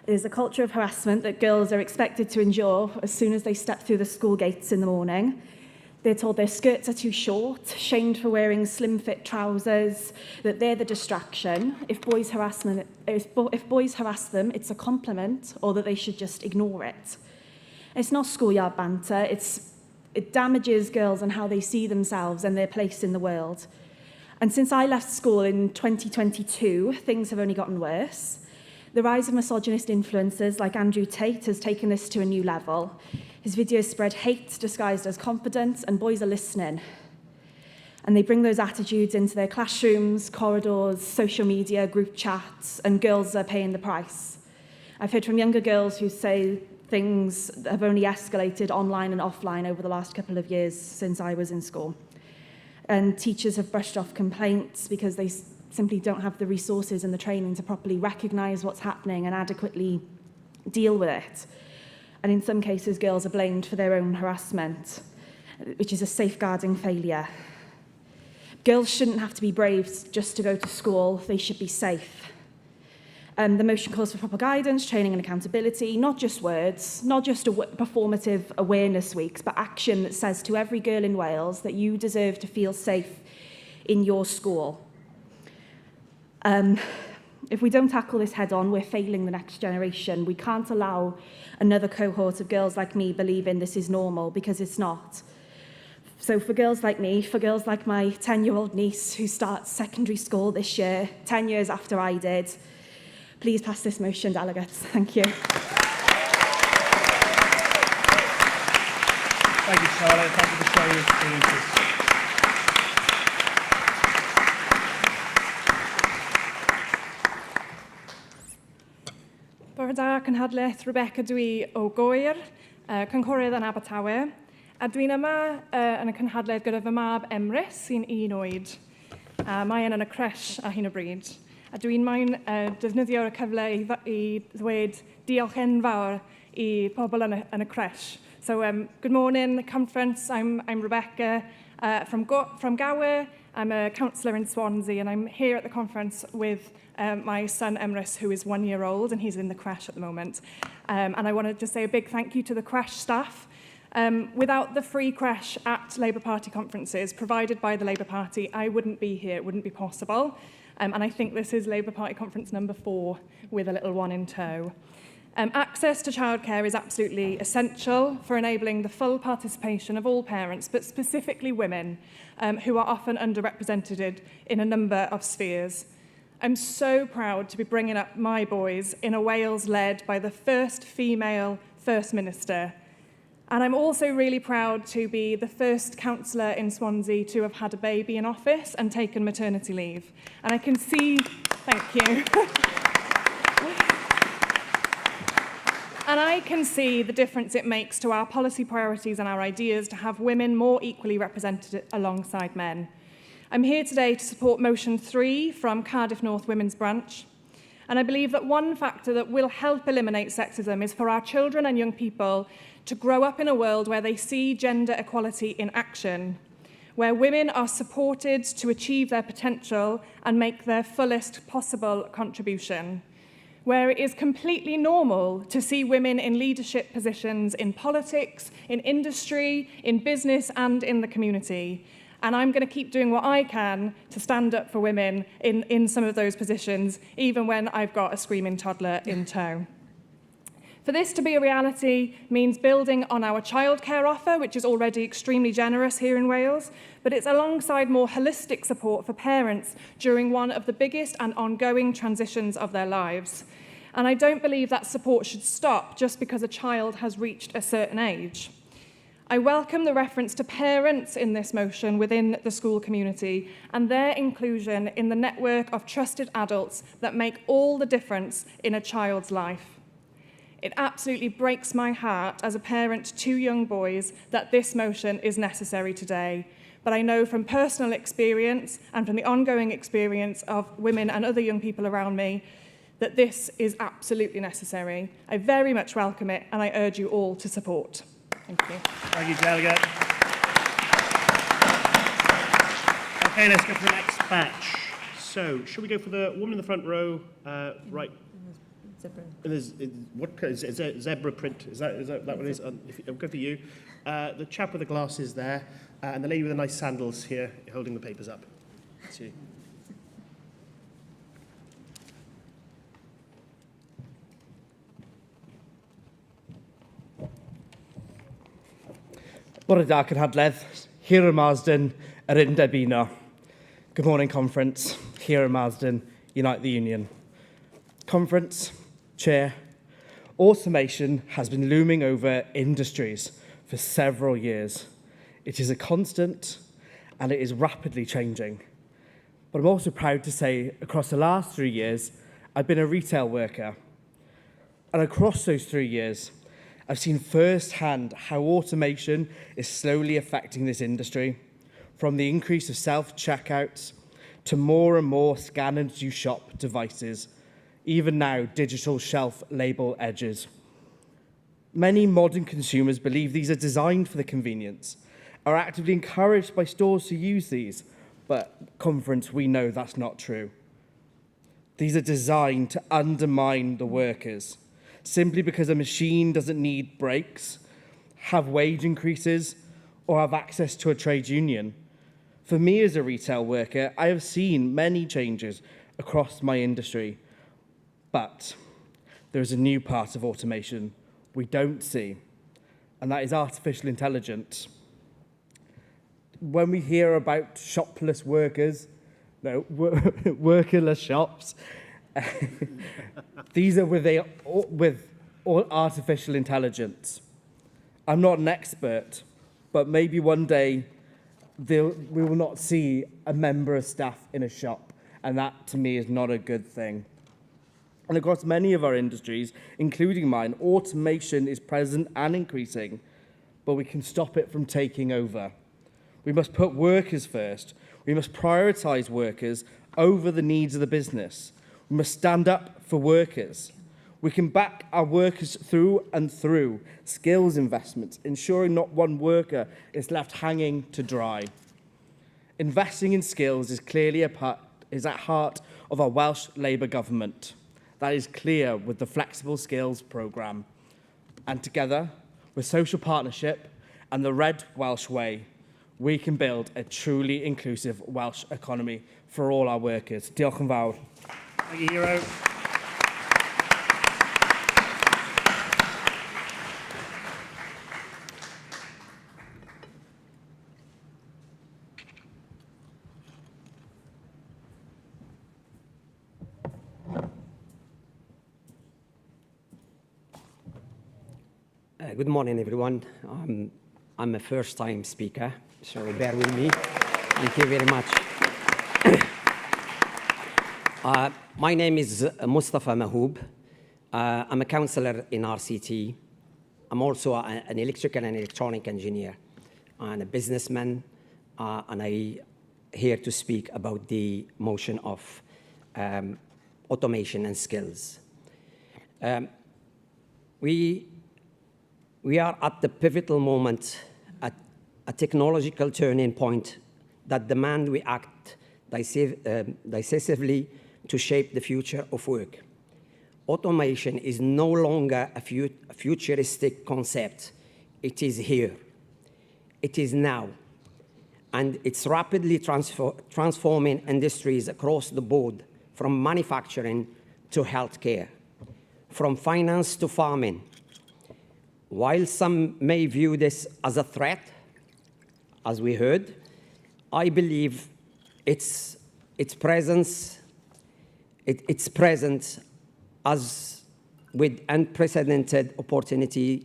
There's a culture of harassment that girls are expected to endure as soon as they step through the school gates in the morning. They're told their skirts are too short, shamed for wearing slim-fit trousers, that they're the distraction. If boys harass them, it's a compliment, or that they should just ignore it. It's not schoolyard banter. It damages girls and how they see themselves and their place in the world. And since I left school in 2022, things have only gotten worse. The rise of misogynist influencers like Andrew Tate has taken this to a new level. His videos spread hate disguised as confidence, and boys are listening. And they bring those attitudes into their classrooms, corridors, social media, group chats, and girls are paying the price. I've heard from younger girls who say things that have only escalated online and offline over the last couple of years since I was in school. And teachers have brushed off complaints because they simply don't have the resources and the training to properly recognise what's happening and adequately deal with it. And in some cases, girls are blamed for their own harassment, which is a safeguarding failure. Girls shouldn't have to be brave just to go to school. They should be safe. The motion calls for proper guidance, training and accountability, not just words, not just performative awareness weeks, but action that says to every girl in Wales that you deserve to feel safe in your school. If we don't tackle this head on, we're failing the next generation. We can't allow another cohort of girls like me believing this is normal, because it's not. So for girls like me, for girls like my 10-year-old niece who starts secondary school this year, 10 years after I did, please pass this motion, delegates. Thank you. Thank you, Charlotte. Thank you for sharing your experiences. Bore da, Nghynhadledd Rebecca dwi o Goer, cynghorydd yn Abertawe, a dwi'n yma yn y cynhadledd gyda fy mab Emrys sy'n 1 oed. Mae yn y cresh ar hyn o bryd. A dwi'n moyn defnyddio'r cyfle i ddweud diolch enfawr I pobl yn y cresh. So good morning, conference. I'm Rebecca from Gower. I'm a counsellor in Swansea, and I'm here at the conference with my son Emrys, who is 1 year old, and he's in the creche at the moment. And I wanted to say a big thank you to the creche staff. Without the free creche at Labour Party conferences provided by the Labour Party, I wouldn't be here. It wouldn't be possible. And I think this is Labour Party conference number 4 with a little one in tow. Access to childcare is absolutely essential for enabling the full participation of all parents, but specifically women, who are often underrepresented in a number of spheres. I'm so proud to be bringing up my boys in a Wales led by the first female First Minister. And I'm also really proud to be the first councillor in Swansea to have had a baby in office and taken maternity leave. And I can see, thank you. And I can see the difference it makes to our policy priorities and our ideas to have women more equally represented alongside men. I'm here today to support motion 3 from Cardiff North Women's Branch. And I believe that one factor that will help eliminate sexism is for our children and young people to grow up in a world where they see gender equality in action, where women are supported to achieve their potential and make their fullest possible contribution, where it is completely normal to see women in leadership positions in politics, in industry, in business, and in the community. And I'm going to keep doing what I can to stand up for women in some of those positions, even when I've got a screaming toddler in tow. For this to be a reality means building on our childcare offer, which is already extremely generous here in Wales, but it's alongside more holistic support for parents during one of the biggest and ongoing transitions of their lives. And I don't believe that support should stop just because a child has reached a certain age. I welcome the reference to parents in this motion within the school community and their inclusion in the network of trusted adults that make all the difference in a child's life. It absolutely breaks my heart as a parent to 2 young boys that this motion is necessary today. But I know from personal experience and from the ongoing experience of women and other young people around me that this is absolutely necessary. I very much welcome it, and I urge you all to support. Thank you. Thank you, Delegate. Okay, let's go for the next batch. So, shall we go for the woman in the front row, right What is it? Zebra print? Is that what it is? I'll go for you. The chap with the glasses there, and the lady with the nice sandals here, holding the papers up. That's you. Bore da, Nghynhadledd, here in Marsden, undeb uno. Good morning, Conference, here in Marsden, Unite the Union. Conference, Chair, automation has been looming over industries for several years. It is a constant and it is rapidly changing. But I'm also proud to say across the last 3 years, I've been a retail worker. And across those 3 years, I've seen firsthand how automation is slowly affecting this industry, from the increase of self-checkouts to more and more scan and do shop devices, even now digital shelf label edges. Many modern consumers believe these are designed for the convenience, are actively encouraged by stores to use these, but Conference, we know that's not true. These are designed to undermine the workers, simply because a machine doesn't need breaks, have wage increases, or have access to a trade union. For me as a retail worker, I have seen many changes across my industry, but there is a new part of automation we don't see, and that is artificial intelligence. When we hear about shopless workers, workerless shops, these are with artificial intelligence. I'm not an expert, but maybe one day we will not see a member of staff in a shop, and that to me is not a good thing. And across many of our industries, including mine, automation is present and increasing, but we can stop it from taking over. We must put workers first. We must prioritise workers over the needs of the business. We must stand up for workers. We can back our workers through and through skills investments, ensuring not one worker is left hanging to dry. Investing in skills is clearly at heart of our Welsh Labour government. That is clear with the Flexible Skills programme. And together, with social partnership and the Red Welsh Way, we can build a truly inclusive Welsh economy for all our workers. Diolch yn fawr. Thank you, Hero. Good morning, everyone. I'm a first-time speaker, so bear with me. Thank you very much. My name is Mustafa Mahoub. I'm a councillor in RCT. I'm also an electrical and electronic engineer and a businessman, and I'm here to speak about the motion of automation and skills. We are at the pivotal moment, at a technological turning point that demand we act decisively to shape the future of work. Automation is no longer a futuristic concept. It is here. It is now. And it's rapidly transforming industries across the board, from manufacturing to healthcare, from finance to farming. While some may view this as a threat, as we heard, I believe its present as with unprecedented opportunity,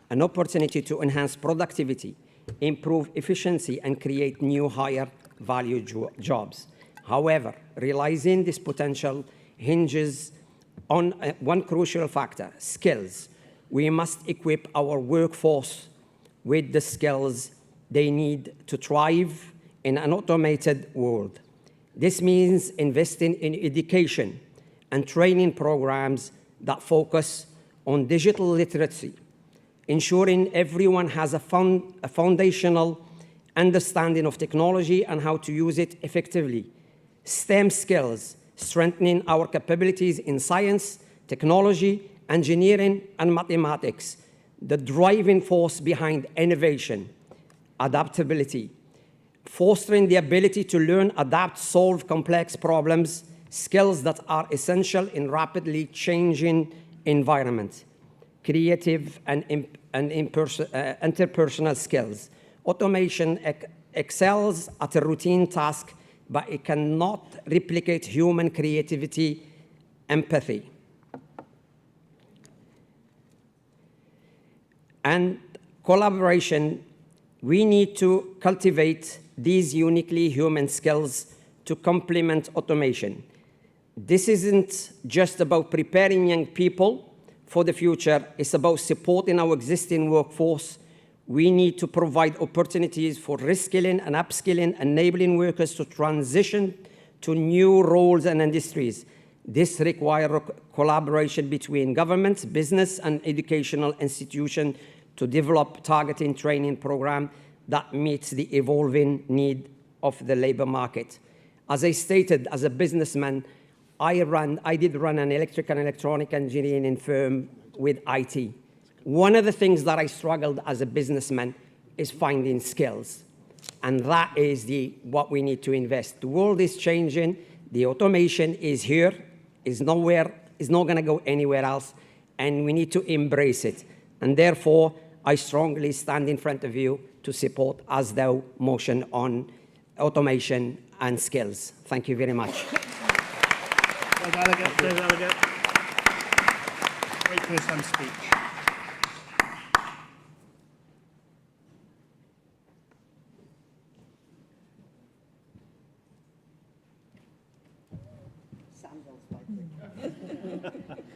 an opportunity to enhance productivity, improve efficiency, and create new higher value jobs. However, realizing this potential hinges on one crucial factor: skills. We must equip our workforce with the skills they need to thrive in an automated world. This means investing in education and training programs that focus on digital literacy, ensuring everyone has a foundational understanding of technology and how to use it effectively. STEM skills, strengthening our capabilities in science, technology, engineering, and mathematics, the driving force behind innovation, adaptability, fostering the ability to learn, adapt, solve complex problems, skills that are essential in rapidly changing environments, creative and interpersonal skills. Automation excels at a routine task, but it cannot replicate human creativity, empathy, and collaboration. We need to cultivate these uniquely human skills to complement automation. This isn't just about preparing young people for the future, it's about supporting our existing workforce. We need to provide opportunities for reskilling and upskilling, enabling workers to transition to new roles and industries. This requires collaboration between governments, business, and educational institutions to develop targeting training programs that meets the evolving need of the labor market. As I stated, as a businessman, I did run an electrical and electronic engineering firm with IT. One of the things that I struggled as a businessman is finding skills. And that is what we need to invest. The world is changing. The automation is here, is nowhere, is not going to go anywhere else. And we need to embrace it. And therefore, I strongly stand in front of you to support as thou motion on automation and skills. Thank you very much. Delegate. Great first-time speech.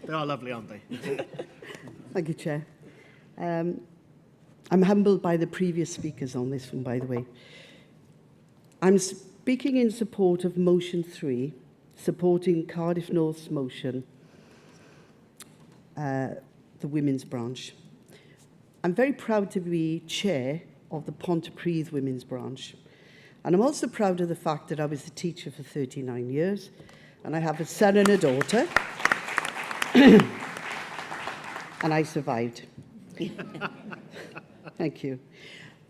They are lovely, aren't they? Thank you, Chair. I'm humbled by the previous speakers on this one, by the way. I'm speaking in support of motion 3, supporting Cardiff North's motion, the women's branch. I'm very proud to be chair of the Pontypridd women's branch. And I'm also proud of the fact that I was the teacher for 39 years, and I have a son and a daughter. And I survived. Thank you.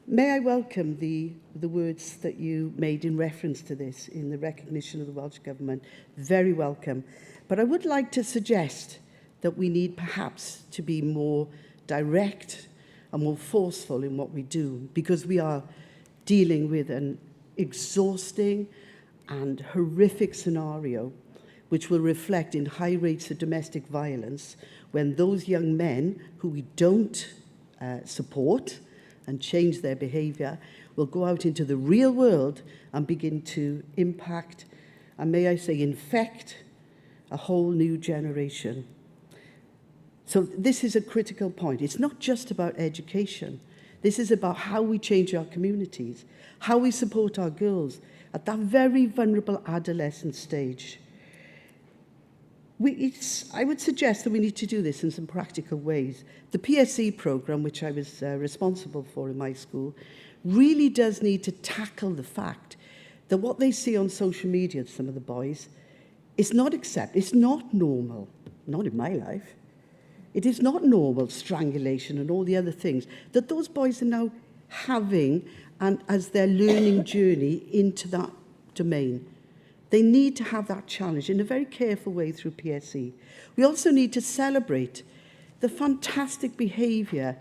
May I welcome the words that you made in reference to this in the recognition of the Welsh Government. Very welcome. But I would like to suggest that we need perhaps to be more direct and more forceful in what we do, because we are dealing with an exhausting and horrific scenario which will reflect in high rates of domestic violence when those young men who we don't support and change their behaviour will go out into the real world and begin to impact, and may I say infect, a whole new generation. So this is a critical point. It's not just about education. This is about how we change our communities, how we support our girls at that very vulnerable adolescent stage. I would suggest that we need to do this in some practical ways. The PSE programme, which I was responsible for in my school, really does need to tackle the fact that what they see on social media, some of the boys, is not accepted. It's not normal. Not in my life. It is not normal, strangulation and all the other things that those boys are now having and as their learning journey into that domain. They need to have that challenge in a very careful way through PSE. We also need to celebrate the fantastic behaviour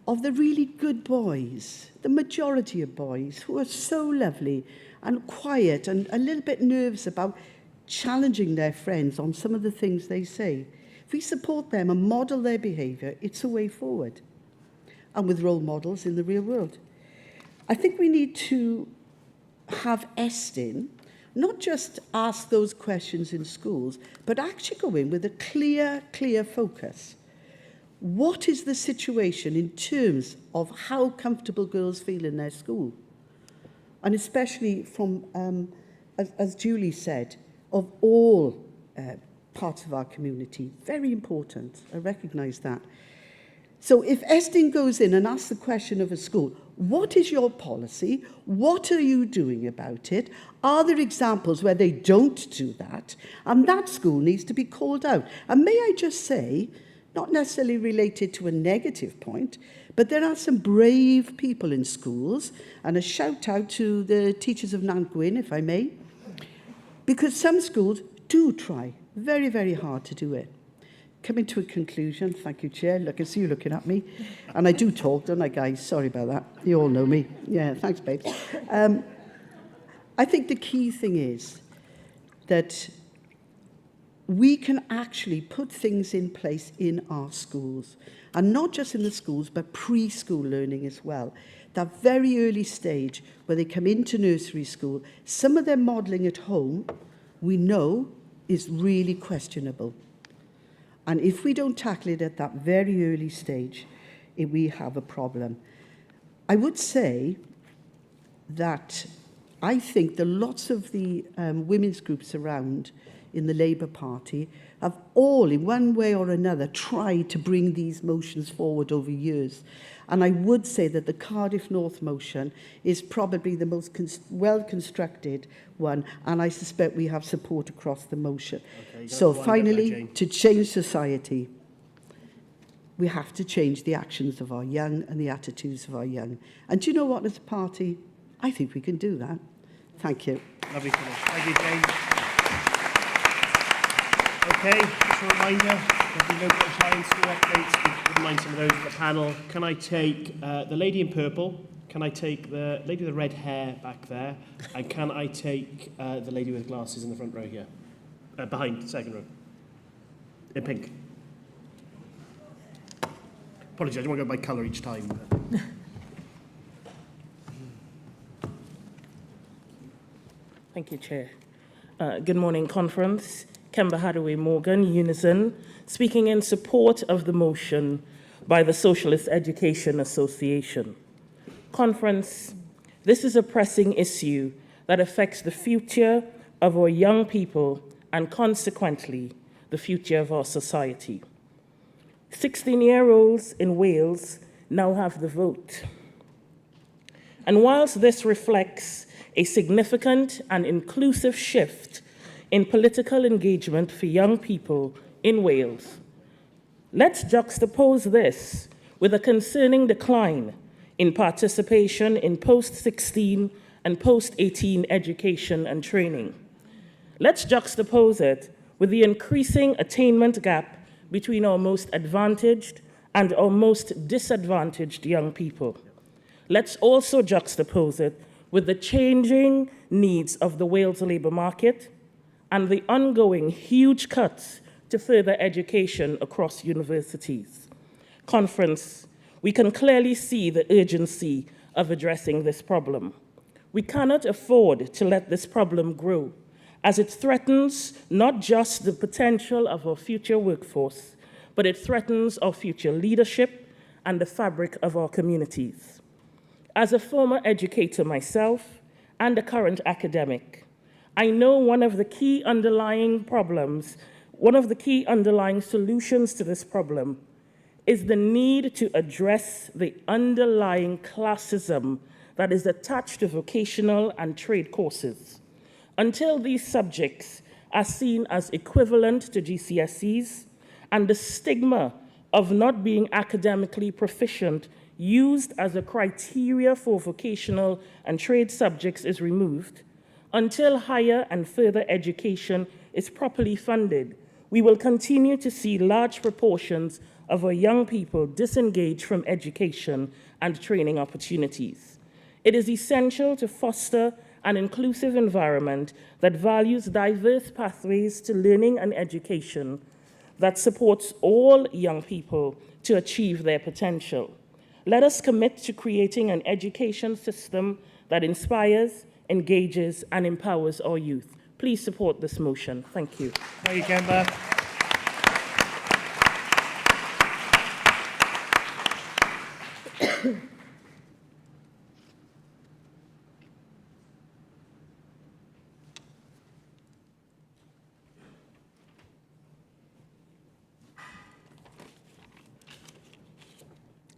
of the really good boys, the majority of boys who are so lovely and quiet and a little bit nervous about challenging their friends on some of the things they say. If we support them and model their behaviour, it's a way forward. And with role models in the real world. I think we need to have Estyn not just ask those questions in schools, but actually go in with a clear focus. What is the situation in terms of how comfortable girls feel in their school? And especially from, as Julie said, of all parts of our community. Very important. I recognise that. So if Estyn goes in and asks the question of a school, What is your policy? What are you doing about it? Are there examples where they don't do that? And that school needs to be called out. And may I just say, not necessarily related to a negative point, but there are some brave people in schools, and a shout out to the teachers of Nant Gwyn, if I may, because some schools do try very, very hard to do it. Coming to a conclusion, thank you, Chair. Look, I see you looking at me. And I do talk, don't I, guys? Sorry about that. You all know me. Yeah, thanks, babes. I think the key thing is that we can actually put things in place in our schools, and not just in the schools, but preschool learning as well. That very early stage where they come into nursery school, some of their modelling at home, we know, is really questionable. And if we don't tackle it at that very early stage, we have a problem. I would say that I think that lots of the women's groups around in the Labour Party have all, in one way or another, tried to bring these motions forward over years. And I would say that the Cardiff North motion is probably the most well-constructed one, and I suspect we have support across the motion. Okay, so finally, to change society, we have to change the actions of our young and the attitudes of our young. And do you know what, as a party, I think we can do that. Thank you. Lovely finish. Thank you, Jane. Okay, just a reminder, there'll be no British Lions school updates. We wouldn't mind some of those at the panel. Can I take the lady in purple? Can I take the lady with the red hair back there? And can I take the lady with glasses in the front row here? Behind, the second row. In pink. Apologies, I don't want to go by colour each time. Thank you, Chair. Good morning, conference. Kemba Hadaway Morgan, Unison, speaking in support of the motion by the Socialist Education Association. Conference, this is a pressing issue that affects the future of our young people and consequently the future of our society. 16-year-olds in Wales now have the vote. And whilst this reflects a significant and inclusive shift in political engagement for young people in Wales, let's juxtapose this with a concerning decline in participation in post-16 and post-18 education and training. Let's juxtapose it with the increasing attainment gap between our most advantaged and our most disadvantaged young people. Let's also juxtapose it with the changing needs of the Wales labour market and the ongoing huge cuts to further education across universities. Conference, we can clearly see the urgency of addressing this problem. We cannot afford to let this problem grow, as it threatens not just the potential of our future workforce, but it threatens our future leadership and the fabric of our communities. As a former educator myself and a current academic, I know one of the key underlying solutions to this problem is the need to address the underlying classism that is attached to vocational and trade courses. Until these subjects are seen as equivalent to GCSEs and the stigma of not being academically proficient used as a criteria for vocational and trade subjects is removed, until higher and further education is properly funded, we will continue to see large proportions of our young people disengaged from education and training opportunities. It is essential to foster an inclusive environment that values diverse pathways to learning and education, that supports all young people to achieve their potential. Let us commit to creating an education system that inspires, engages, and empowers our youth. Please support this motion. Thank you. Thank you, Kemba.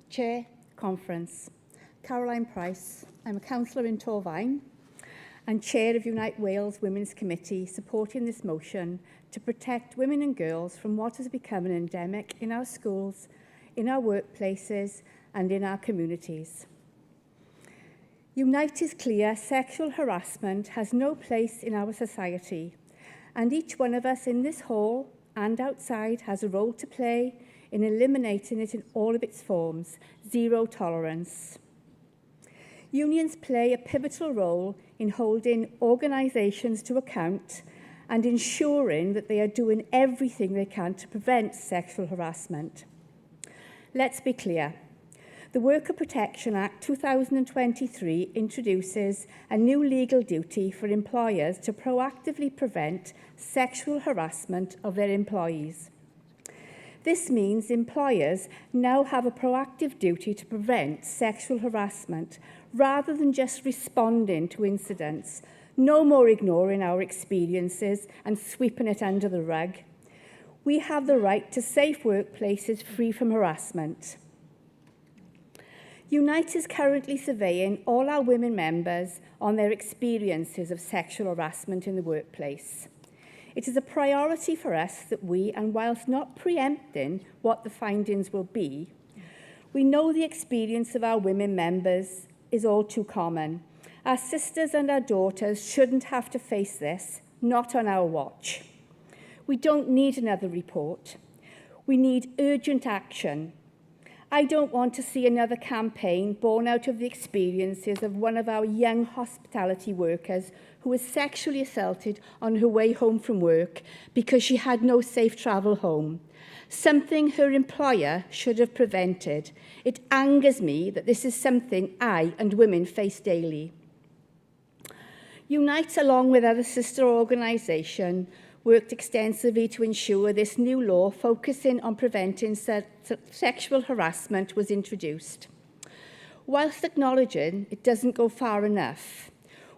Chair, Conference. Caroline Price. I'm a councillor in Torfaen and chair of Unite Wales Women's Committee, supporting this motion to protect women and girls from what has become an endemic in our schools, in our workplaces and in our communities. Unite is clear: sexual harassment has no place in our society, and each one of us in this hall and outside has a role to play in eliminating it in all of its forms. Zero tolerance. Unions play a pivotal role in holding organisations to account and ensuring that they are doing everything they can to prevent sexual harassment. Let's be clear. The Worker Protection Act 2023 introduces a new legal duty for employers to proactively prevent sexual harassment of their employees. This means employers now have a proactive duty to prevent sexual harassment rather than just responding to incidents. No more ignoring our experiences and sweeping it under the rug. We have the right to safe workplaces free from harassment. Unite is currently surveying all our women members on their experiences of sexual harassment in the workplace. It is a priority for us that we, and whilst not preempting what the findings will be, we know the experience of our women members is all too common. Our sisters and our daughters shouldn't have to face this, not on our watch. We don't need another report. We need urgent action. I don't want to see another campaign born out of the experiences of one of our young hospitality workers who was sexually assaulted on her way home from work because she had no safe travel home, something her employer should have prevented. It angers me that this is something I and women face daily. Unite, along with other sister organisations, worked extensively to ensure this new law focusing on preventing sexual harassment was introduced. Whilst acknowledging it doesn't go far enough,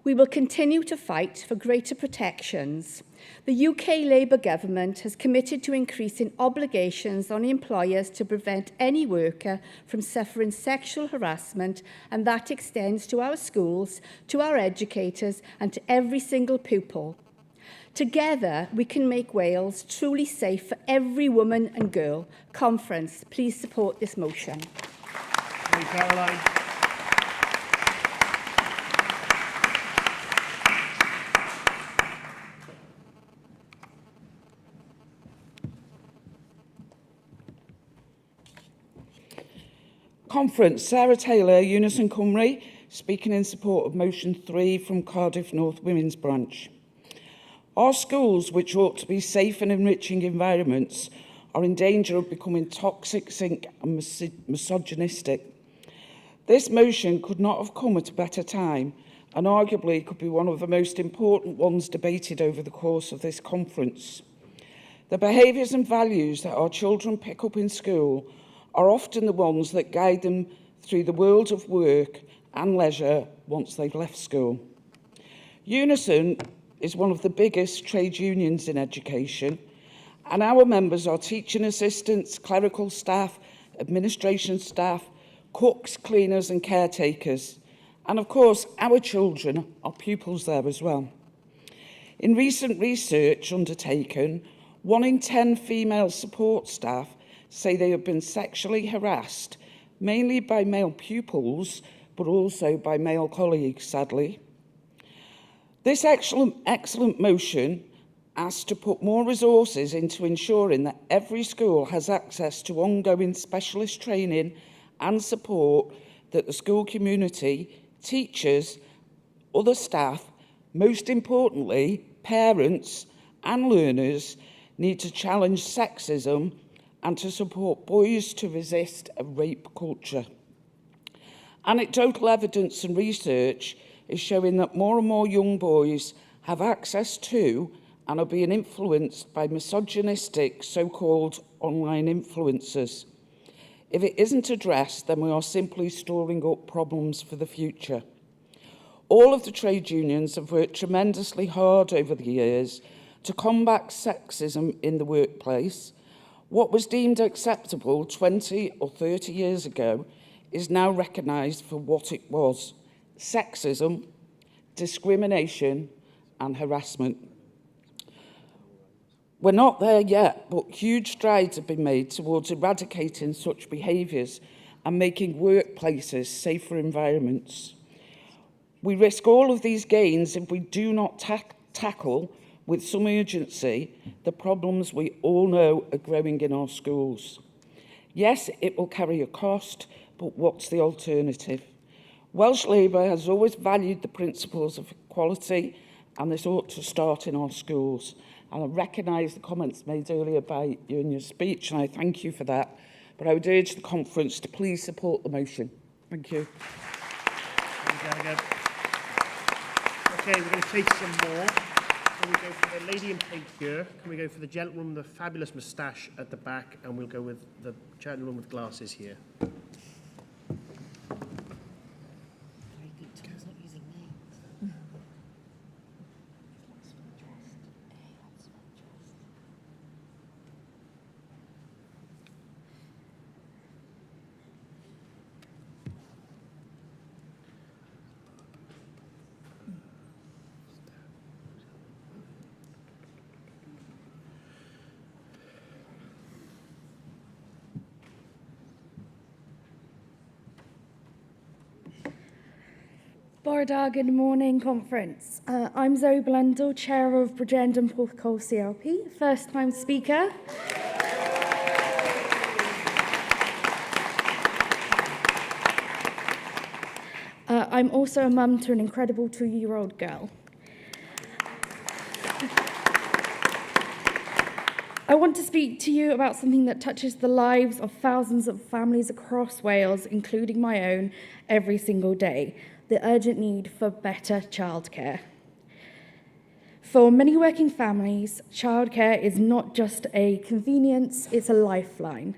we will continue to fight for greater protections. The UK Labour government has committed to increasing obligations on employers to prevent any worker from suffering sexual harassment, and that extends to our schools, to our educators and to every single pupil. Together, we can make Wales truly safe for every woman and girl. Conference, please support this motion. Thank you, Caroline. Conference, Sarah Taylor, Unison Cymru, speaking in support of motion 3 from Cardiff North Women's Branch. Our schools, which ought to be safe and enriching environments, are in danger of becoming toxic, and misogynistic. This motion could not have come at a better time, and arguably could be one of the most important ones debated over the course of this conference. The behaviours and values that our children pick up in school are often the ones that guide them through the world of work and leisure once they've left school. Unison is one of the biggest trade unions in education, and our members are teaching assistants, clerical staff, administration staff, cooks, cleaners and caretakers. And of course, our children are pupils there as well. In recent research undertaken, 1 in 10 female support staff say they have been sexually harassed, mainly by male pupils, but also by male colleagues, sadly. This excellent motion asks to put more resources into ensuring that every school has access to ongoing specialist training and support that the school community, teachers, other staff, most importantly, parents and learners need to challenge sexism and to support boys to resist a rape culture. Anecdotal evidence and research is showing that more and more young boys have access to and are being influenced by misogynistic so-called online influencers. If it isn't addressed, then we are simply storing up problems for the future. All of the trade unions have worked tremendously hard over the years to combat sexism in the workplace. What was deemed acceptable 20 or 30 years ago is now recognised for what it was: sexism, discrimination and harassment. We're not there yet, but huge strides have been made towards eradicating such behaviours and making workplaces safer environments. We risk all of these gains if we do not tackle with some urgency the problems we all know are growing in our schools. Yes, it will carry a cost, but what's the alternative? Welsh Labour has always valued the principles of equality, and this ought to start in our schools. And I recognise the comments made earlier by you in your speech, and I thank you for that. But I would urge the conference to please support the motion. Thank you. Okay, we're going to take some more. Can we go for the lady in pink here? Can we go for the gentleman with the fabulous moustache at the back? And we'll go with the gentleman with glasses here. Good morning, conference. I'm Zoe Blundell, Chair of Bridgend and Porthcawl CLP, first-time speaker. I'm also a mum to an incredible 2-year-old girl. I want to speak to you about something that touches the lives of thousands of families across Wales, including my own, every single day: the urgent need for better childcare. For many working families, childcare is not just a convenience, it's a lifeline.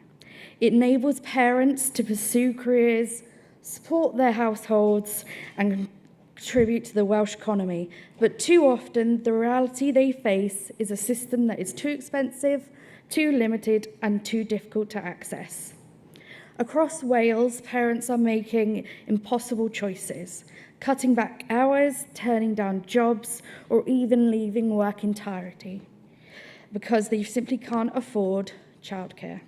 It enables parents to pursue careers, support their households, and contribute to the Welsh economy. But too often, the reality they face is a system that is too expensive, too limited, and too difficult to access. Across Wales, parents are making impossible choices, cutting back hours, turning down jobs, or even leaving work entirely because they simply can't afford childcare.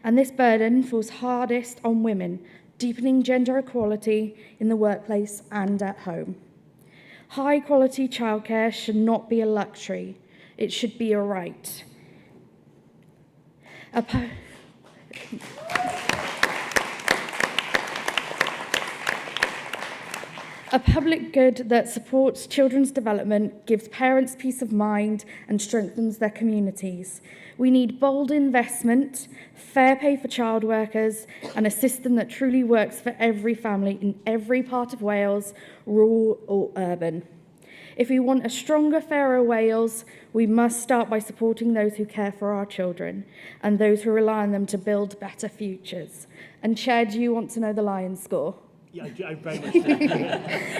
And this burden falls hardest on women, deepening gender equality in the workplace and at home. High-quality childcare should not be a luxury. It should be a right. A public good that supports children's development, gives parents peace of mind, and strengthens their communities. We need bold investment, fair pay for child workers, and a system that truly works for every family in every part of Wales, rural or urban. If we want a stronger, fairer Wales, we must start by supporting those who care for our children and those who rely on them to build better futures. And Chair, do you want to know the Lions score? Yeah, I very much do.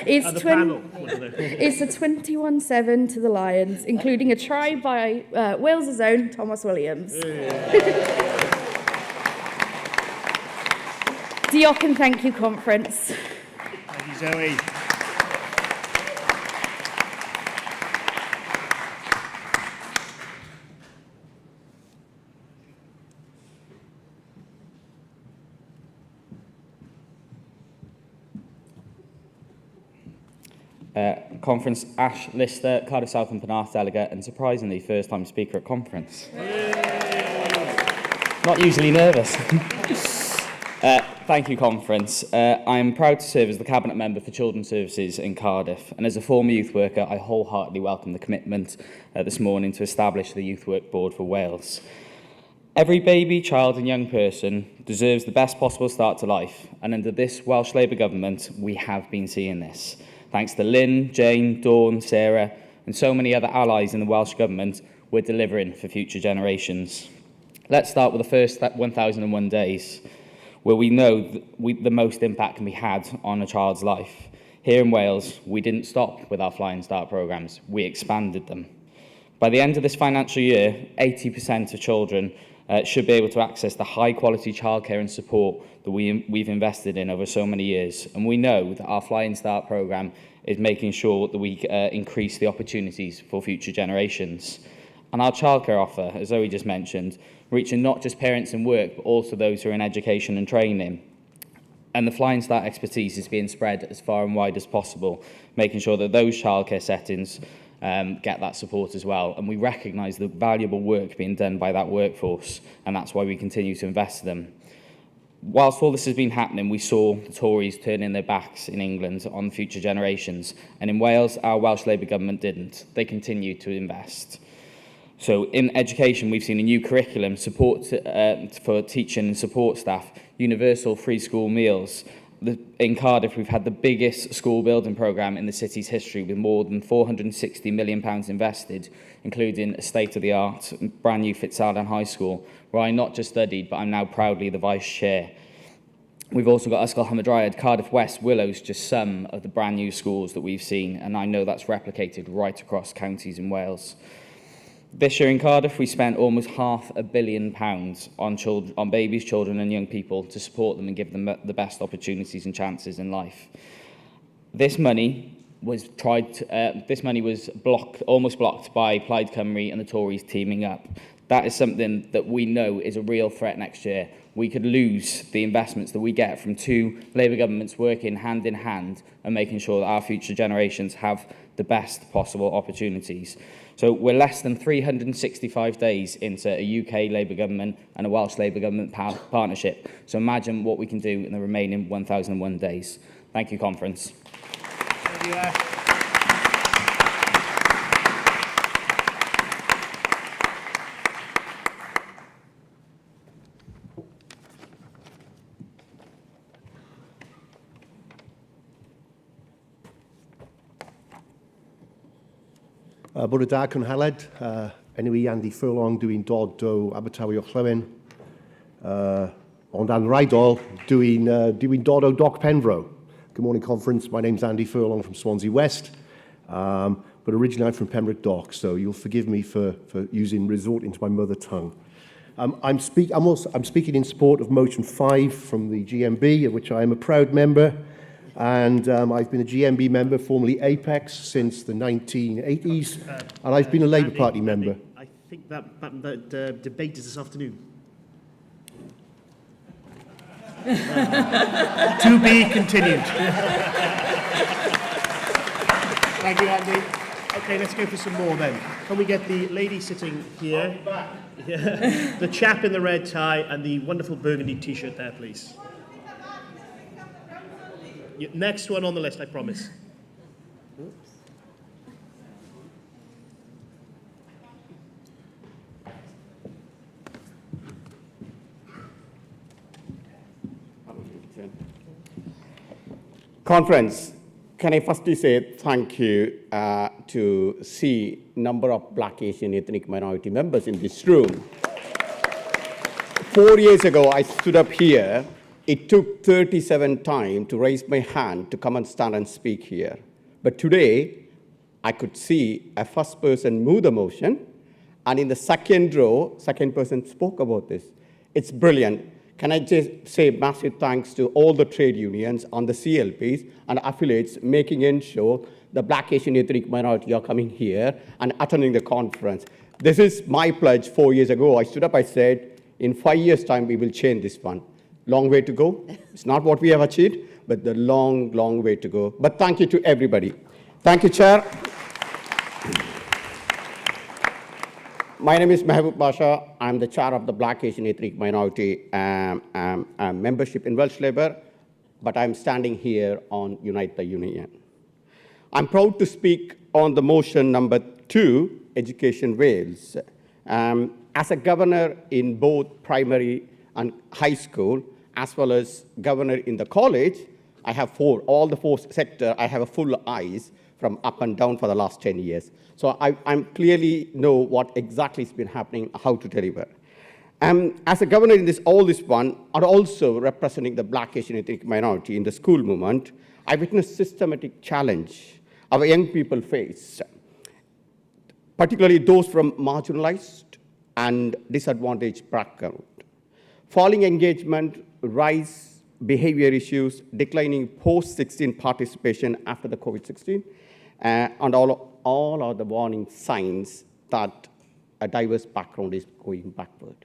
It's the panel. It's a 21-7 to the Lions, including a try by Wales's own Thomas Williams. Diolch and thank you, conference. Thank you, Zoe. Conference, Ash Lister, Cardiff South and Penarth Delegate, and surprisingly, first-time speaker at conference. Not usually nervous. Thank you, conference. I'm proud to serve as the Cabinet Member for Children's Services in Cardiff, and as a former youth worker, I wholeheartedly welcome the commitment this morning to establish the Youth Work Board for Wales. Every baby, child and young person deserves the best possible start to life, and under this Welsh Labour government, we have been seeing this. Thanks to Lynn, Jane, Dawn, Sarah, and so many other allies in the Welsh Government, we're delivering for future generations. Let's start with the first 1,001 days, where we know the most impact can be had on a child's life. Here in Wales, we didn't stop with our Flying Start programmes, we expanded them. By the end of this financial year, 80% of children should be able to access the high-quality childcare and support that we've invested in over so many years. And we know that our Flying Start programme is making sure that we increase the opportunities for future generations. And our childcare offer, as Zoe just mentioned, reaching not just parents in work, but also those who are in education and training. And the Flying Start expertise is being spread as far and wide as possible, making sure that those childcare settings get that support as well. And we recognise the valuable work being done by that workforce, and that's why we continue to invest in them. Whilst all this has been happening, we saw the Tories turning their backs in England on future generations. And in Wales, our Welsh Labour government didn't. They continued to invest. So in education, we've seen a new curriculum, support for teaching and support staff, universal free school meals. In Cardiff, we've had the biggest school building programme in the city's history, with more than £460 million invested, including a state-of-the-art brand new Fitzallen High School, where I not just studied, but I'm now proudly the vice chair. We've also got Ysgol Hamadryad, Cardiff West, Willows, just some of the brand new schools that we've seen, and I know that's replicated right across counties in Wales. This year in Cardiff, we spent almost £500 million on babies, children and young people to support them and give them the best opportunities and chances in life. This money was almost blocked by Plaid Cymru and the Tories teaming up. That is something that we know is a real threat next year. We could lose the investments that we get from two Labour governments working hand in hand and making sure that our future generations have the best possible opportunities. So we're less than 365 days into a UK Labour government and a Welsh Labour government partnership. So imagine what we can do in the remaining 1,001 days. Thank you, Conference. Thank you, Bore da Nghynhadledd, enw I Andy Furlong, dwi'n dod o Abertawe Orllewin. Ond anrhaidol, dwi'n dod o Doc Penfro. Good morning, Conference. My name's Andy Furlong from Swansea West, but originally I'm from Pembroke Dock, so you'll forgive me for resorting to my mother tongue. I'm speaking in support of Motion 5 from the GMB, of which I am a proud member. And I've been a GMB member, formerly Apex, since the 1980s, and I've been a Labour Party member. I think that debate is this afternoon. To be continued. Thank you, Andy. Okay, let's go for some more then. Can we get the lady sitting here, the chap in the red tie, and the wonderful burgundy T-shirt there, please? Next one on the list, I promise. Conference, can I firstly say thank you to see number of Black, Asian, ethnic minority members in this room. 4 years ago, I stood up here. It took 37 times to raise my hand to come and stand and speak here. But today, I could see a first person move the motion, and in the second row, second person spoke about this. It's brilliant. Can I just say massive thanks to all the trade unions on the CLPs and affiliates making ensure the Black, Asian, ethnic minority are coming here and attending the conference. This is my pledge 4 years ago. I stood up, I said, in 5 years' time, we will change this one. Long way to go. It's not what we have achieved, but the long, long way to go. But thank you to everybody. Thank you, Chair. My name is Mehboob Basha. I'm the chair of the Black, Asian, ethnic minority membership in Welsh Labour, but I'm standing here on Unite the Union. I'm proud to speak on the motion number 2, Education Wales. As a governor in both primary and high school, as well as governor in the college, I have all the four sectors, I have a full eyes from up and down for the last 10 years. So I clearly know what exactly has been happening, how to deliver. As a governor in all this one, and also representing the Black, Asian, ethnic minority in the school movement, I witnessed systematic challenge our young people face, particularly those from marginalized, and disadvantaged background. Falling engagement, rise behavior issues, declining post-16 participation after the COVID-16, and all are the warning signs that a diverse background is going backward.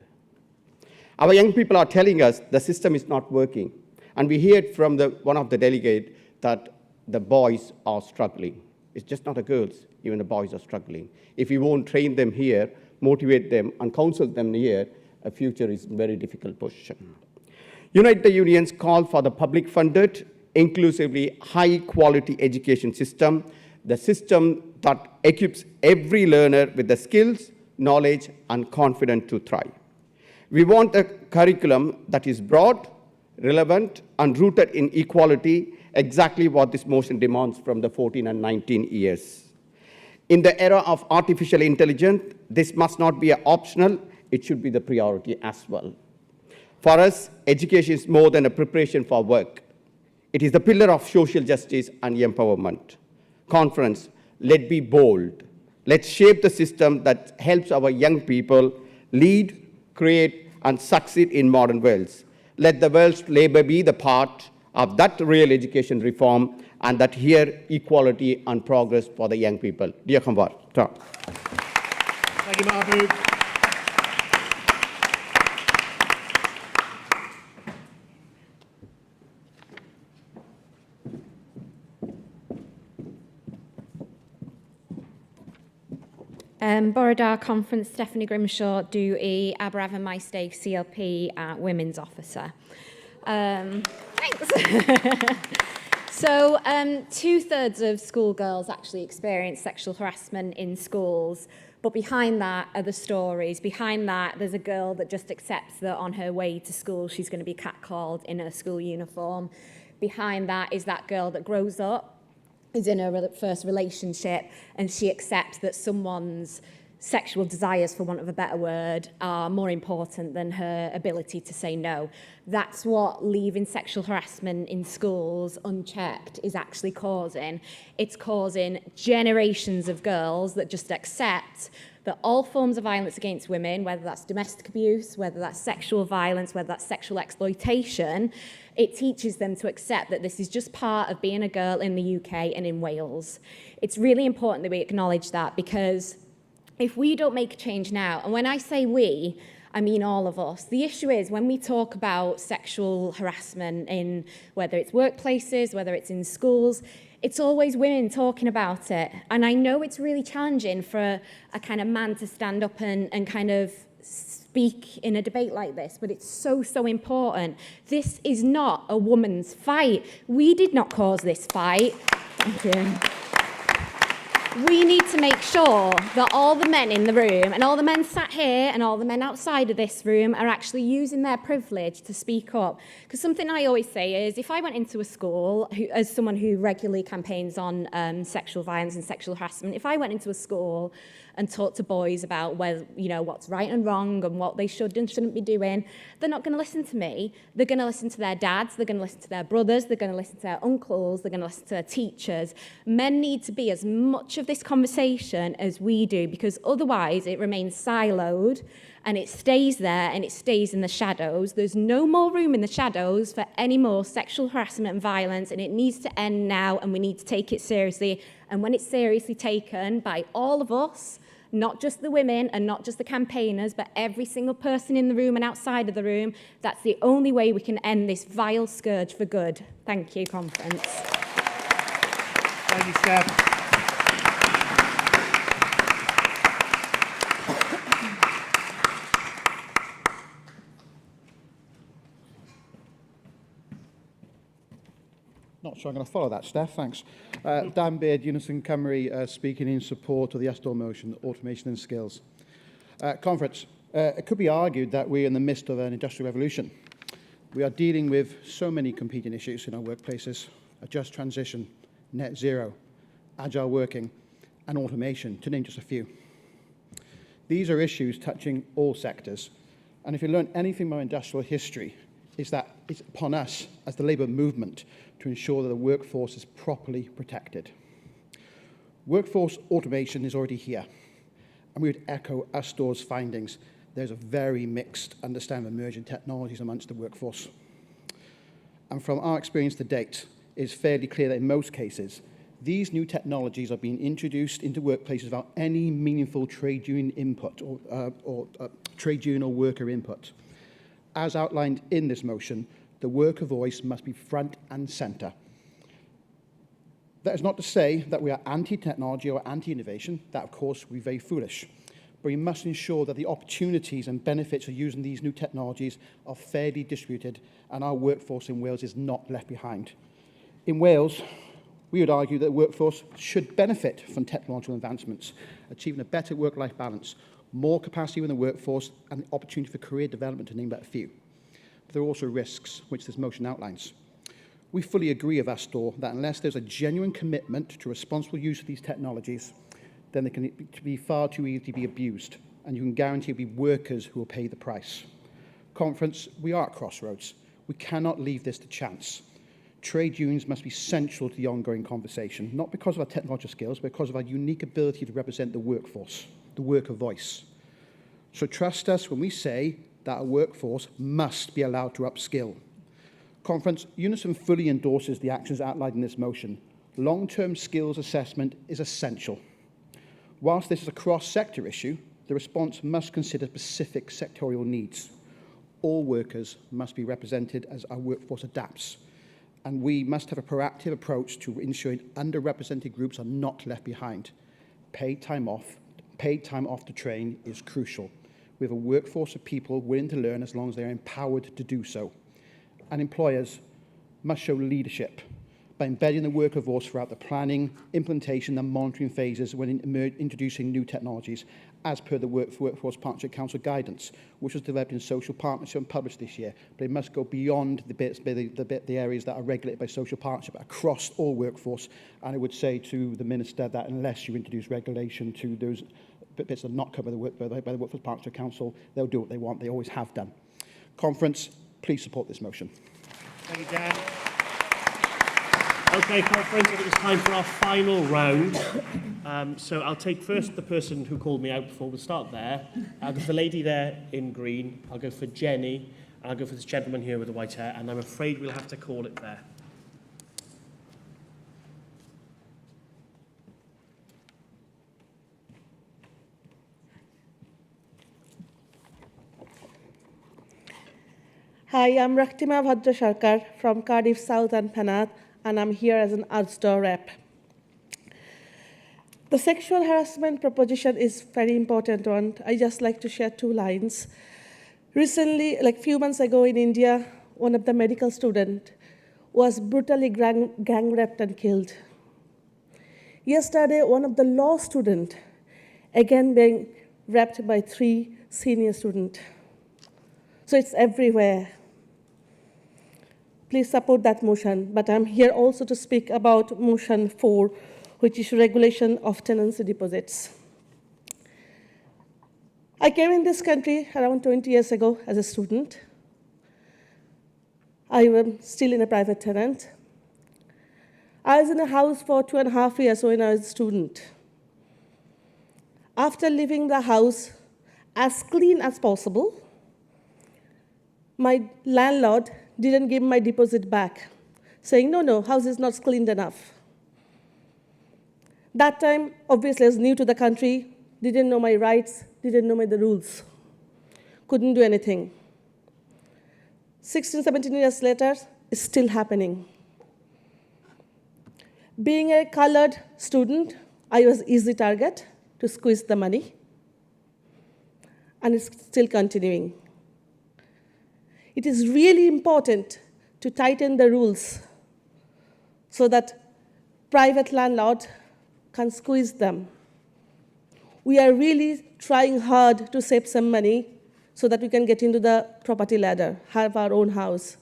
Our young people are telling us the system is not working, and we heard from one of the delegates that the boys are struggling. It's just not the girls, even the boys are struggling. If we won't train them here, motivate them, and counsel them here, a future is in a very difficult position. Unite the Unions call for the public-funded, inclusively high-quality education system, the system that equips every learner with the skills, knowledge, and confidence to thrive. We want a curriculum that is broad, relevant, and rooted in equality, exactly what this motion demands from the 14 and 19 years. In the era of artificial intelligence, this must not be optional, it should be the priority as well. For us, education is more than a preparation for work. It is the pillar of social justice and empowerment. Conference, let's be bold. Let's shape the system that helps our young people lead, create, and succeed in modern worlds. Let the Welsh Labour be the part of that real education reform and that here equality and progress for the young people. Dear Khambar. Thank you, Mahbub. Borodar Conference, Stephanie Grimshaw, dwi Aberafan Maesteg CLP Women's Officer. Thanks. So 2/3 of schoolgirls actually experience sexual harassment in schools, but behind that are the stories. Behind that, there's a girl that just accepts that on her way to school she's going to be catcalled in her school uniform. Behind that is that girl that grows up, is in her first relationship, and she accepts that someone's sexual desires, for want of a better word, are more important than her ability to say no. That's what leaving sexual harassment in schools unchecked is actually causing. It's causing generations of girls that just accept that all forms of violence against women, whether that's domestic abuse, whether that's sexual violence, whether that's sexual exploitation, it teaches them to accept that this is just part of being a girl in the UK and in Wales. It's really important that we acknowledge that, because if we don't make a change now, and when I say we, I mean all of us. The issue is when we talk about sexual harassment in whether it's workplaces, whether it's in schools, it's always women talking about it. And I know it's really challenging for a kind of man to stand up and kind of speak in a debate like this, but it's so, so important. This is not a woman's fight. We did not cause this fight. Thank you. We need to make sure that all the men in the room and all the men sat here and all the men outside of this room are actually using their privilege to speak up. Because something I always say is, if I went into a school, as someone who regularly campaigns on sexual violence and sexual harassment, if I went into a school and talked to boys about whether, you know, what's right and wrong and what they should and shouldn't be doing, they're not going to listen to me. They're going to listen to their dads, they're going to listen to their brothers, they're going to listen to their uncles, they're going to listen to their teachers. Men need to be as much of this conversation as we do, because otherwise it remains siloed and it stays there and it stays in the shadows. There's no more room in the shadows for any more sexual harassment and violence, and it needs to end now, and we need to take it seriously. And when it's seriously taken by all of us, not just the women and not just the campaigners, but every single person in the room and outside of the room, that's the only way we can end this vile scourge for good. Thank you, conference. Thank you, Steph. Not sure I'm going to follow that, Steph, thanks. Dan Beard, Unison Cymru, speaking in support of the Ystod motion, automation and skills. Conference, it could be argued that we're in the midst of an industrial revolution. We are dealing with so many competing issues in our workplaces: a just transition, net zero, agile working, and automation, to name just a few. These are issues touching all sectors, and if you learn anything from industrial history, is that it's upon us as the labour movement to ensure that the workforce is properly protected. Workforce automation is already here, and we would echo Ystod's findings there's a very mixed understanding of emerging technologies amongst the workforce. And from our experience to date, it's fairly clear that in most cases, these new technologies are being introduced into workplaces without any meaningful trade union input or trade union or worker input. As outlined in this motion, the worker voice must be front and centre. That is not to say that we are anti-technology or anti-innovation. That, of course, would be very foolish. But we must ensure that the opportunities and benefits of using these new technologies are fairly distributed and our workforce in Wales is not left behind. In Wales, we would argue that the workforce should benefit from technological advancements, achieving a better work-life balance, more capacity within the workforce, and the opportunity for career development, to name but a few. But there are also risks, which this motion outlines. We fully agree with Astor that unless there's a genuine commitment to responsible use of these technologies, then they can be far too easy to be abused, and you can guarantee it'll be workers who will pay the price. Conference, we are at crossroads. We cannot leave this to chance. Trade unions must be central to the ongoing conversation, not because of our technological skills, but because of our unique ability to represent the workforce, the worker voice. So trust us when we say that our workforce must be allowed to upskill. Conference, Unison fully endorses the actions outlined in this motion. Long-term skills assessment is essential. Whilst this is a cross-sector issue, the response must consider specific sectorial needs. All workers must be represented as our workforce adapts, and we must have a proactive approach to ensuring underrepresented groups are not left behind. Paid time off to train is crucial. We have a workforce of people willing to learn as long as they are empowered to do so. And employers must show leadership by embedding the worker voice throughout the planning, implementation and monitoring phases when introducing new technologies, as per the Workforce Partnership Council guidance, which was developed in social partnership and published this year. But it must go beyond the areas that are regulated by social partnership across all workforce. And I would say to the Minister that unless you introduce regulation to those bits that are not covered by the Workforce Partnership Council, they'll do what they want. They always have done. Conference, please support this motion. Thank you, Dan. Okay, conference, I think it's time for our final round. So I'll take first the person who called me out before. We'll start there. I'll go for the lady there in green. I'll go for Jenny. And I'll go for this gentleman here with the white hair. And I'm afraid we'll have to call it there. Hi, I'm Raktima Bhadrasharkar from Cardiff South and Penarth, and I'm here as an Astor rep. The sexual harassment proposition is very important one. I just like to share 2 lines. Recently, like a few months ago in India, one of the medical students was brutally gang raped and killed. Yesterday, one of the law students, again being raped by 3 senior students. So it's everywhere. Please support that motion. But I'm here also to speak about motion 4, which is regulation of tenancy deposits. I came in this country around 20 years ago as a student. I was still in a private tenant. I was in a house for 2.5 years when I was a student. After leaving the house as clean as possible, my landlord didn't give my deposit back, saying, no, house is not cleaned enough. That time, obviously, I was new to the country, didn't know my rights, didn't know the rules, couldn't do anything. 16, 17 years later, it's still happening. Being a colored student, I was easy target to squeeze the money, and it's still continuing. It is really important to tighten the rules so that private landlords can squeeze them. We are really trying hard to save some money so that we can get into the property ladder, have our own house.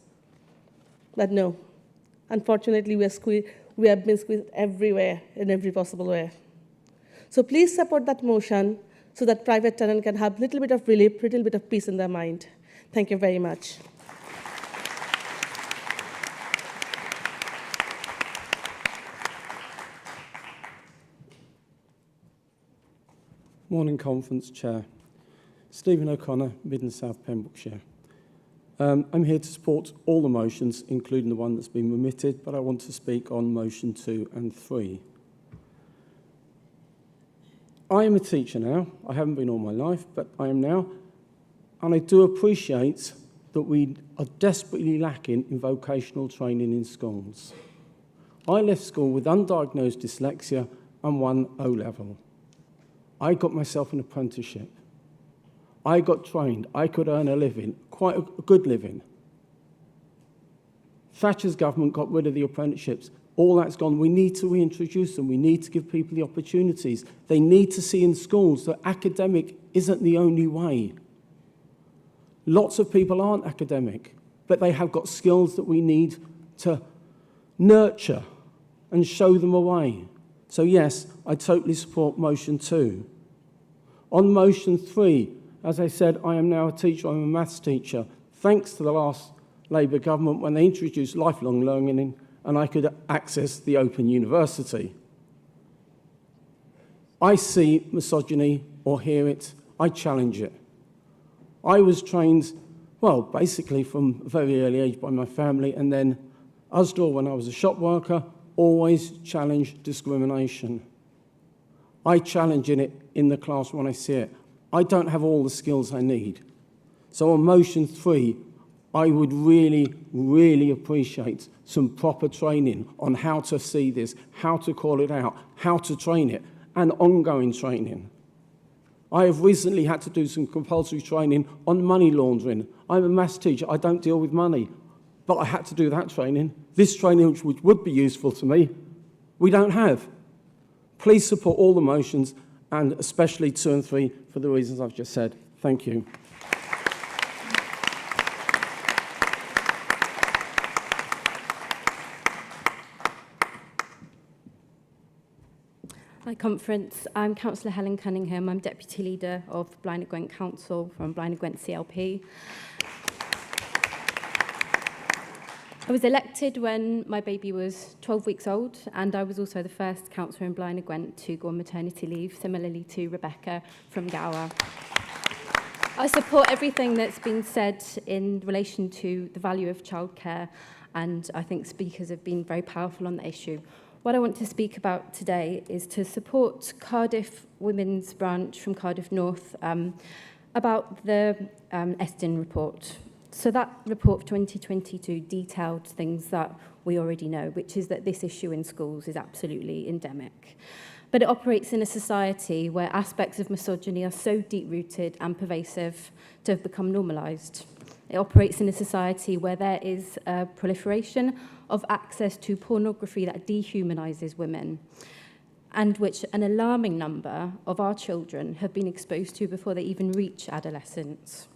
But no, unfortunately, we have been squeezed everywhere in every possible way. So please support that motion so that private tenants can have a little bit of relief, a little bit of peace in their mind. Thank you very much. Morning, Conference Chair. Stephen O'Connor, Mid and South Pembrokeshire. I'm here to support all the motions, including the one that's been remitted, but I want to speak on motion 2 and 3. I am a teacher now. I haven't been all my life, but I am now. And I do appreciate that we are desperately lacking in vocational training in schools. I left school with undiagnosed dyslexia and 1 O-level. I got myself an apprenticeship. I got trained. I could earn a living, quite a good living. Thatcher's government got rid of the apprenticeships. All that's gone. We need to reintroduce them. We need to give people the opportunities. They need to see in schools that academic isn't the only way. Lots of people aren't academic, but they have got skills that we need to nurture and show them a way. So yes, I totally support motion 2. On motion 3, as I said, I am now a teacher. I'm a maths teacher. Thanks to the last Labour government when they introduced lifelong learning and I could access the Open University. I see misogyny or hear it, I challenge it. I was trained, well, basically from a very early age by my family, and then Usdaw, when I was a shop worker, always challenge discrimination. I challenge it in the class when I see it. I don't have all the skills I need. So on motion 3, I would really, really appreciate some proper training on how to see this, how to call it out, how to train it, and ongoing training. I have recently had to do some compulsory training on money laundering. I'm a maths teacher. I don't deal with money, but I had to do that training. This training, which would be useful to me, we don't have. Please support all the motions, and especially 2 and 3 for the reasons I've just said. Thank you. Hi Conference, I'm Councillor Helen Cunningham. I'm Deputy Leader of Blaenau Gwent Council from Blaenau Gwent CLP. I was elected when my baby was 12 weeks old, and I was also the first councillor in Blaenau Gwent to go on maternity leave, similarly to Rebecca from Gower. I support everything that's been said in relation to the value of childcare, and I think speakers have been very powerful on the issue. What I want to speak about today is to support Cardiff Women's Branch from Cardiff North about the Estin report. So that report of 2022 detailed things that we already know, which is that this issue in schools is absolutely endemic. But it operates in a society where aspects of misogyny are so deep-rooted and pervasive to have become normalised. It operates in a society where there is a proliferation of access to pornography that dehumanises women, and which an alarming number of our children have been exposed to before they even reach adolescence.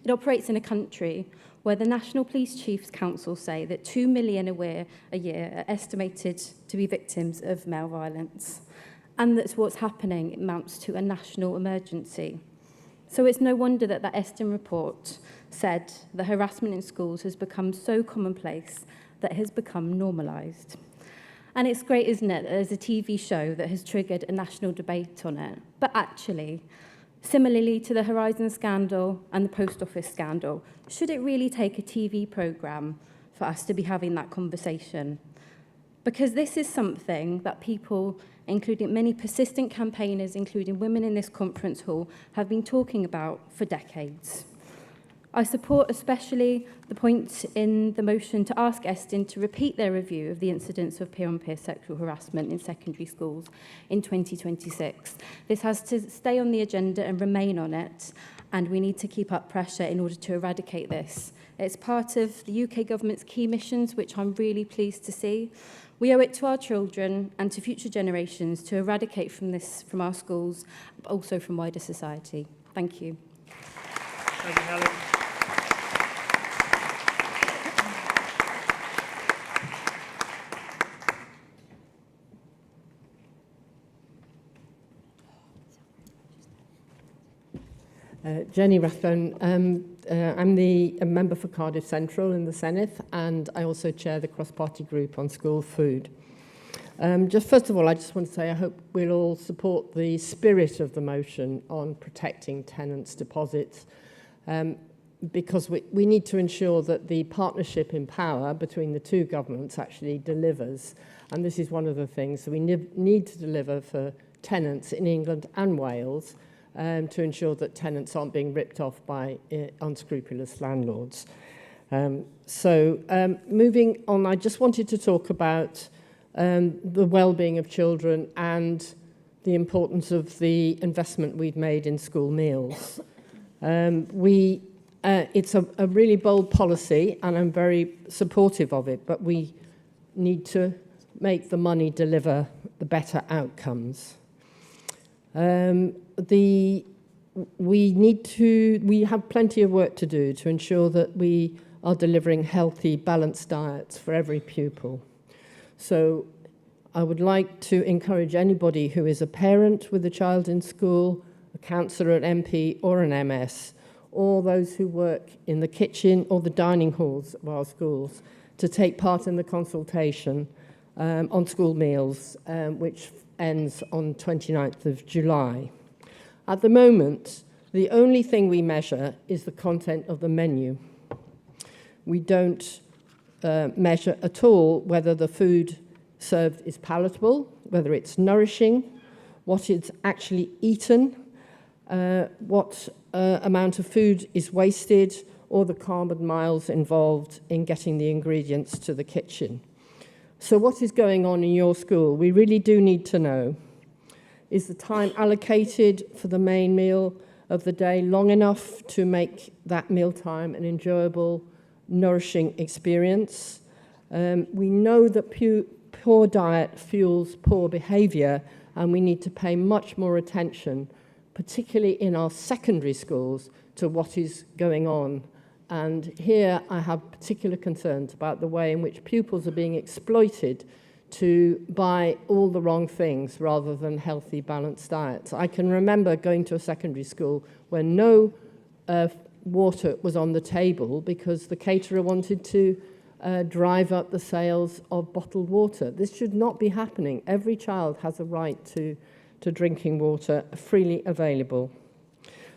It operates in a country where the National Police Chiefs Council say that 2 million a year are estimated to be victims of male violence, and that's what's happening amounts to a national emergency. So it's no wonder that that Estin report said that harassment in schools has become so commonplace that it has become normalised. And it's great, isn't it, that there's a TV show that has triggered a national debate on it. But actually, similarly to the Horizon scandal and the post office scandal, should it really take a TV programme for us to be having that conversation? Because this is something that people, including many persistent campaigners, including women in this conference hall, have been talking about for decades. I support especially the point in the motion to ask Estin to repeat their review of the incidence of peer-on-peer sexual harassment in secondary schools in 2026. This has to stay on the agenda and remain on it, and we need to keep up pressure in order to eradicate this. It's part of the UK government's key missions, which I'm really pleased to see. We owe it to our children and to future generations to eradicate from our schools, but also from wider society. Thank you. Thank you, Helen. Jenny Rathbone. I'm a member for Cardiff Central in the Senedd, and I also chair the cross-party group on school food. Just first of all, I just want to say I hope we'll all support the spirit of the motion on protecting tenants' deposits, because we need to ensure that the partnership in power between the two governments actually delivers. And this is one of the things that we need to deliver for tenants in England and Wales, to ensure that tenants aren't being ripped off by unscrupulous landlords. Moving on, I just wanted to talk about the well-being of children and the importance of the investment we've made in school meals. It's a really bold policy, and I'm very supportive of it, but we need to make the money deliver the better outcomes. We have plenty of work to do to ensure that we are delivering healthy, balanced diets for every pupil. So I would like to encourage anybody who is a parent with a child in school, a counsellor, an MP or an MS, or those who work in the kitchen or the dining halls of our schools, to take part in the consultation on school meals, which ends on 29th of July. At the moment, the only thing we measure is the content of the menu. We don't measure at all whether the food served is palatable, whether it's nourishing, what is actually eaten, what amount of food is wasted, or the carbon miles involved in getting the ingredients to the kitchen. So what is going on in your school? We really do need to know. Is the time allocated for the main meal of the day long enough to make that mealtime an enjoyable, nourishing experience? We know that poor diet fuels poor behaviour, and we need to pay much more attention, particularly in our secondary schools, to what is going on. And here I have particular concerns about the way in which pupils are being exploited to buy all the wrong things rather than healthy, balanced diets. I can remember going to a secondary school where no water was on the table because the caterer wanted to drive up the sales of bottled water. This should not be happening. Every child has a right to drinking water freely available.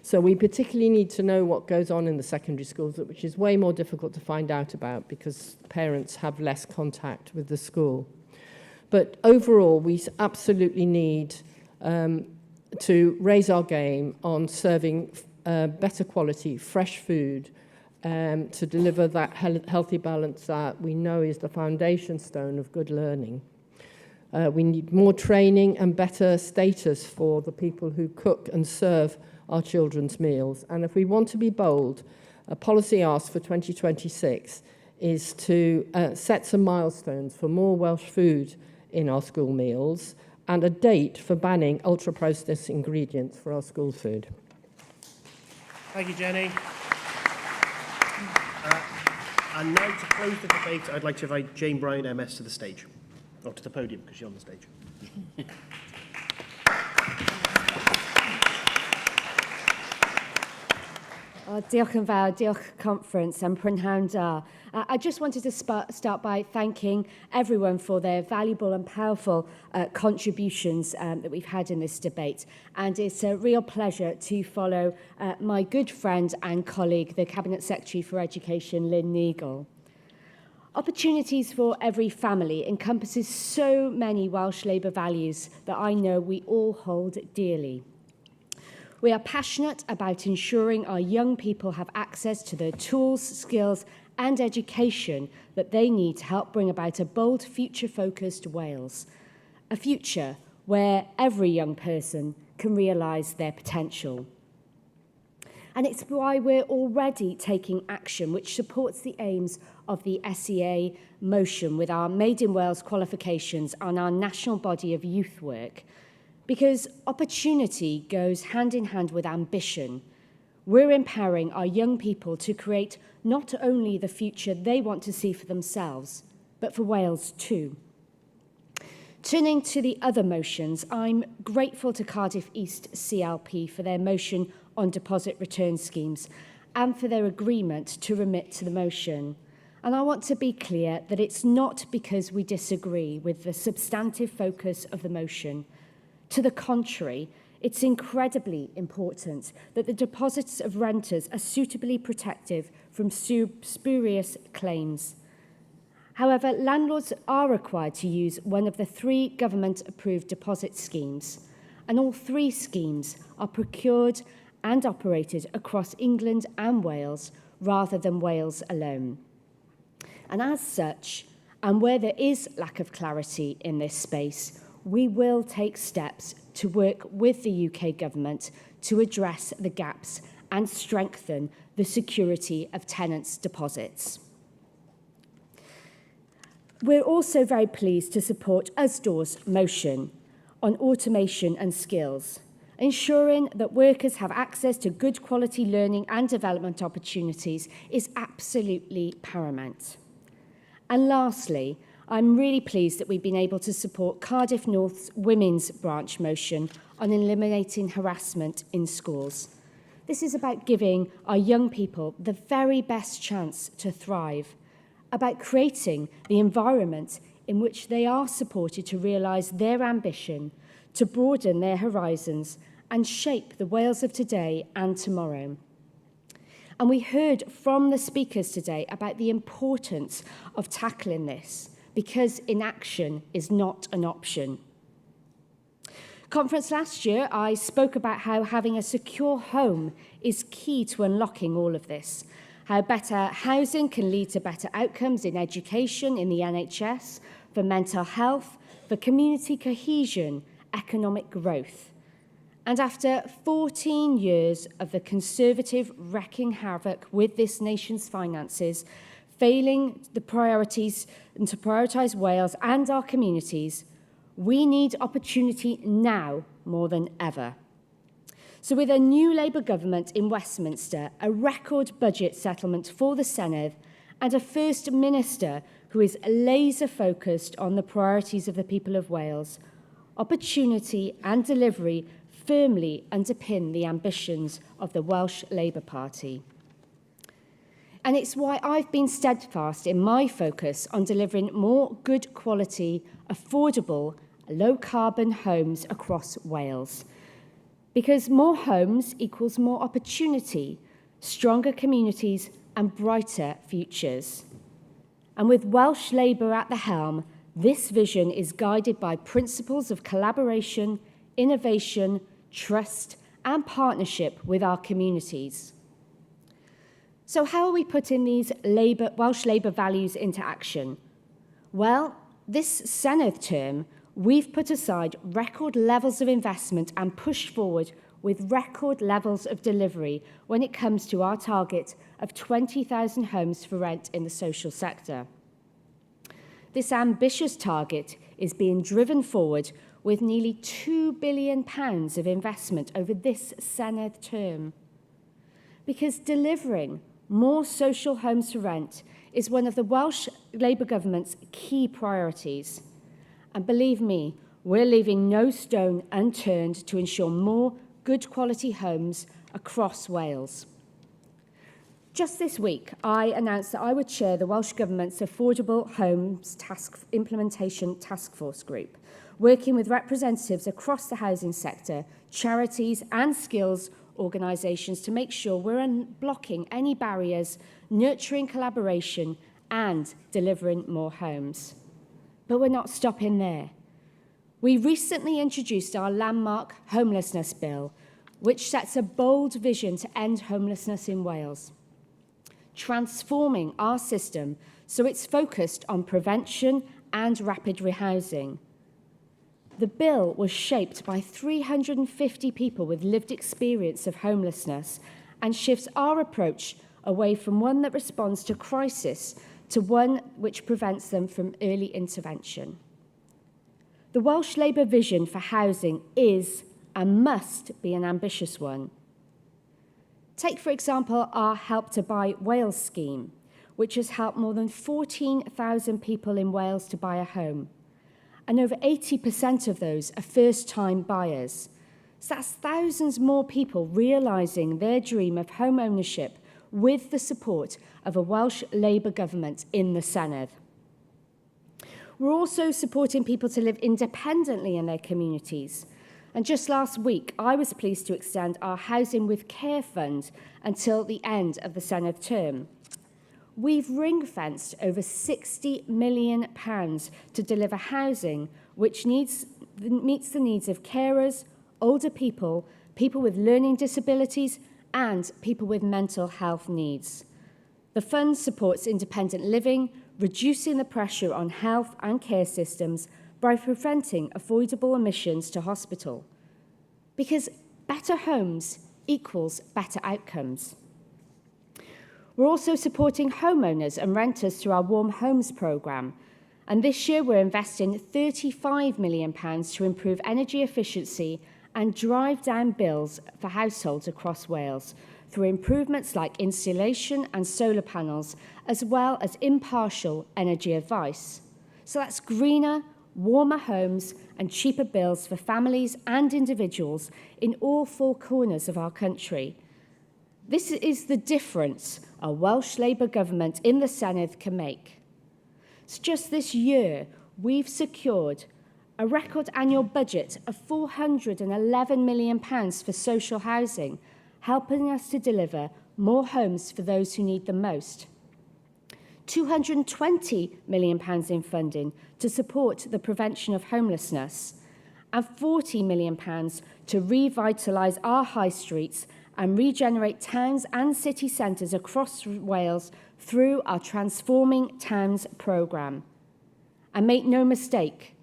So we particularly need to know what goes on in the secondary schools, which is way more difficult to find out about because parents have less contact with the school. But overall, we absolutely need to raise our game on serving better quality, fresh food to deliver that healthy balance that we know is the foundation stone of good learning. We need more training and better status for the people who cook and serve our children's meals. And if we want to be bold, a policy ask for 2026 is to set some milestones for more Welsh food in our school meals and a date for banning ultra-processed ingredients for our school food. Thank you, Jenny. And now to close the debate, I'd like to invite Jane Bryan, MS, to the stage. Or to the podium, because she's on the stage. Diolch yn fawr, diolch conference and prynhawn da. I just wanted to start by thanking everyone for their valuable and powerful contributions that we've had in this debate. And it's a real pleasure to follow my good friend and colleague, the Cabinet Secretary for Education, Lynn Neagle. Opportunities for every family encompasses so many Welsh Labour values that I know we all hold dearly. We are passionate about ensuring our young people have access to the tools, skills and education that they need to help bring about a bold, future-focused Wales. A future where every young person can realise their potential. And it's why we're already taking action which supports the aims of the SEA motion with our Made in Wales qualifications on our national body of youth work. Because opportunity goes hand in hand with ambition. We're empowering our young people to create not only the future they want to see for themselves, but for Wales too. Turning to the other motions, I'm grateful to Cardiff East CLP for their motion on deposit return schemes and for their agreement to remit to the motion. And I want to be clear that it's not because we disagree with the substantive focus of the motion. To the contrary, it's incredibly important that the deposits of renters are suitably protective from spurious claims. However, landlords are required to use one of the 3 government-approved deposit schemes, and all 3 schemes are procured and operated across England and Wales rather than Wales alone. And as such, and where there is lack of clarity in this space, we will take steps to work with the UK government to address the gaps and strengthen the security of tenants' deposits. We're also very pleased to support USDOR's motion on automation and skills, ensuring that workers have access to good quality learning and development opportunities is absolutely paramount. And lastly, I'm really pleased that we've been able to support Cardiff North's Women's Branch motion on eliminating harassment in schools. This is about giving our young people the very best chance to thrive, about creating the environment in which they are supported to realise their ambition, to broaden their horizons and shape the Wales of today and tomorrow. And we heard from the speakers today about the importance of tackling this, because inaction is not an option. Conference last year, I spoke about how having a secure home is key to unlocking all of this, how better housing can lead to better outcomes in education, in the NHS, for mental health, for community cohesion, economic growth. And after 14 years of the Conservative wreaking havoc with this nation's finances, failing the priorities and to prioritise Wales and our communities, we need opportunity now more than ever. So with a new Labour government in Westminster, a record budget settlement for the Senedd, and a First Minister who is laser-focused on the priorities of the people of Wales, opportunity and delivery firmly underpin the ambitions of the Welsh Labour Party. And it's why I've been steadfast in my focus on delivering more good quality, affordable, low-carbon homes across Wales. Because more homes equals more opportunity, stronger communities and brighter futures. And with Welsh Labour at the helm, this vision is guided by principles of collaboration, innovation, trust and partnership with our communities. So how are we putting these Welsh Labour values into action? Well, this Senedd term, we've put aside record levels of investment and pushed forward with record levels of delivery when it comes to our target of 20,000 homes for rent in the social sector. This ambitious target is being driven forward with nearly £2 billion of investment over this Senedd term. Because delivering more social homes for rent is one of the Welsh Labour government's key priorities. And believe me, we're leaving no stone unturned to ensure more good quality homes across Wales. Just this week, I announced that I would chair the Welsh Government's Affordable Homes Implementation Task Force Group, working with representatives across the housing sector, charities and skills organisations to make sure we're unblocking any barriers, nurturing collaboration and delivering more homes. But we're not stopping there. We recently introduced our landmark homelessness bill, which sets a bold vision to end homelessness in Wales, transforming our system so it's focused on prevention and rapid rehousing. The bill was shaped by 350 people with lived experience of homelessness and shifts our approach away from one that responds to crisis to one which prevents them from early intervention. The Welsh Labour vision for housing is and must be an ambitious one. Take, for example, our Help to Buy Wales scheme, which has helped more than 14,000 people in Wales to buy a home. And over 80% of those are first-time buyers. So that's thousands more people realising their dream of home ownership with the support of a Welsh Labour government in the Senedd. We're also supporting people to live independently in their communities. And just last week, I was pleased to extend our Housing with Care fund until the end of the Senedd term. We've ring-fenced over £60 million to deliver housing which meets the needs of carers, older people, people with learning disabilities, and people with mental health needs. The fund supports independent living, reducing the pressure on health and care systems by preventing avoidable admissions to hospital. Because better homes equals better outcomes. We're also supporting homeowners and renters through our Warm Homes programme. And this year we're investing £35 million to improve energy efficiency and drive down bills for households across Wales through improvements like insulation and solar panels, as well as impartial energy advice. So that's greener, warmer homes and cheaper bills for families and individuals in all four corners of our country. This is the difference a Welsh Labour government in the Senedd can make. So just this year, we've secured a record annual budget of £411 million for social housing, helping us to deliver more homes for those who need them most. £220 million in funding to support the prevention of homelessness, and £40 million to revitalise our high streets and regenerate towns and city centres across Wales through our Transforming Towns programme. And make no mistake,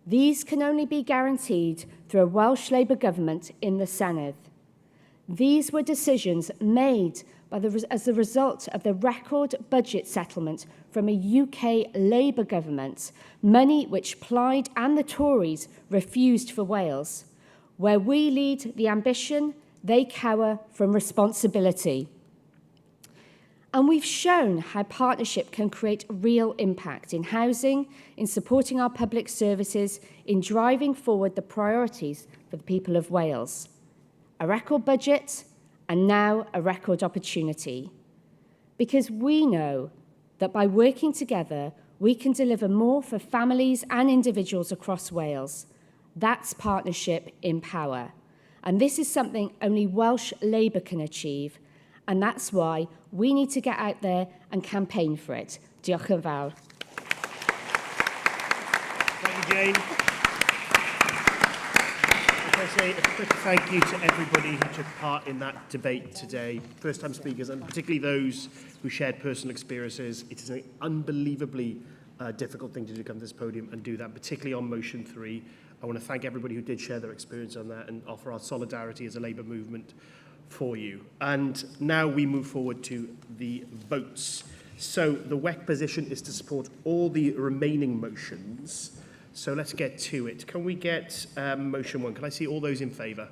these can only be guaranteed through a Welsh Labour government in the Senedd. These were decisions made as a result of the record budget settlement from a UK Labour government, money which Plaid and the Tories refused for Wales. Where we lead the ambition, they cower from responsibility. And we've shown how partnership can create real impact in housing, in supporting our public services, in driving forward the priorities for the people of Wales. A record budget, and now a record opportunity. Because we know that by working together, we can deliver more for families and individuals across Wales. That's partnership in power. And this is something only Welsh Labour can achieve. And that's why we need to get out there and campaign for it. Diolch yn fawr. Thank you, Jane. Can I say a quick thank you to everybody who took part in that debate today, first-time speakers, and particularly those who shared personal experiences. It is an unbelievably difficult thing to do, to come to this podium and do that, particularly on motion 3. I want to thank everybody who did share their experience on that and offer our solidarity as a Labour movement for you. And now we move forward to the votes. So the WEC position is to support all the remaining motions. So let's get to it. Can we get motion 1? Can I see all those in favour?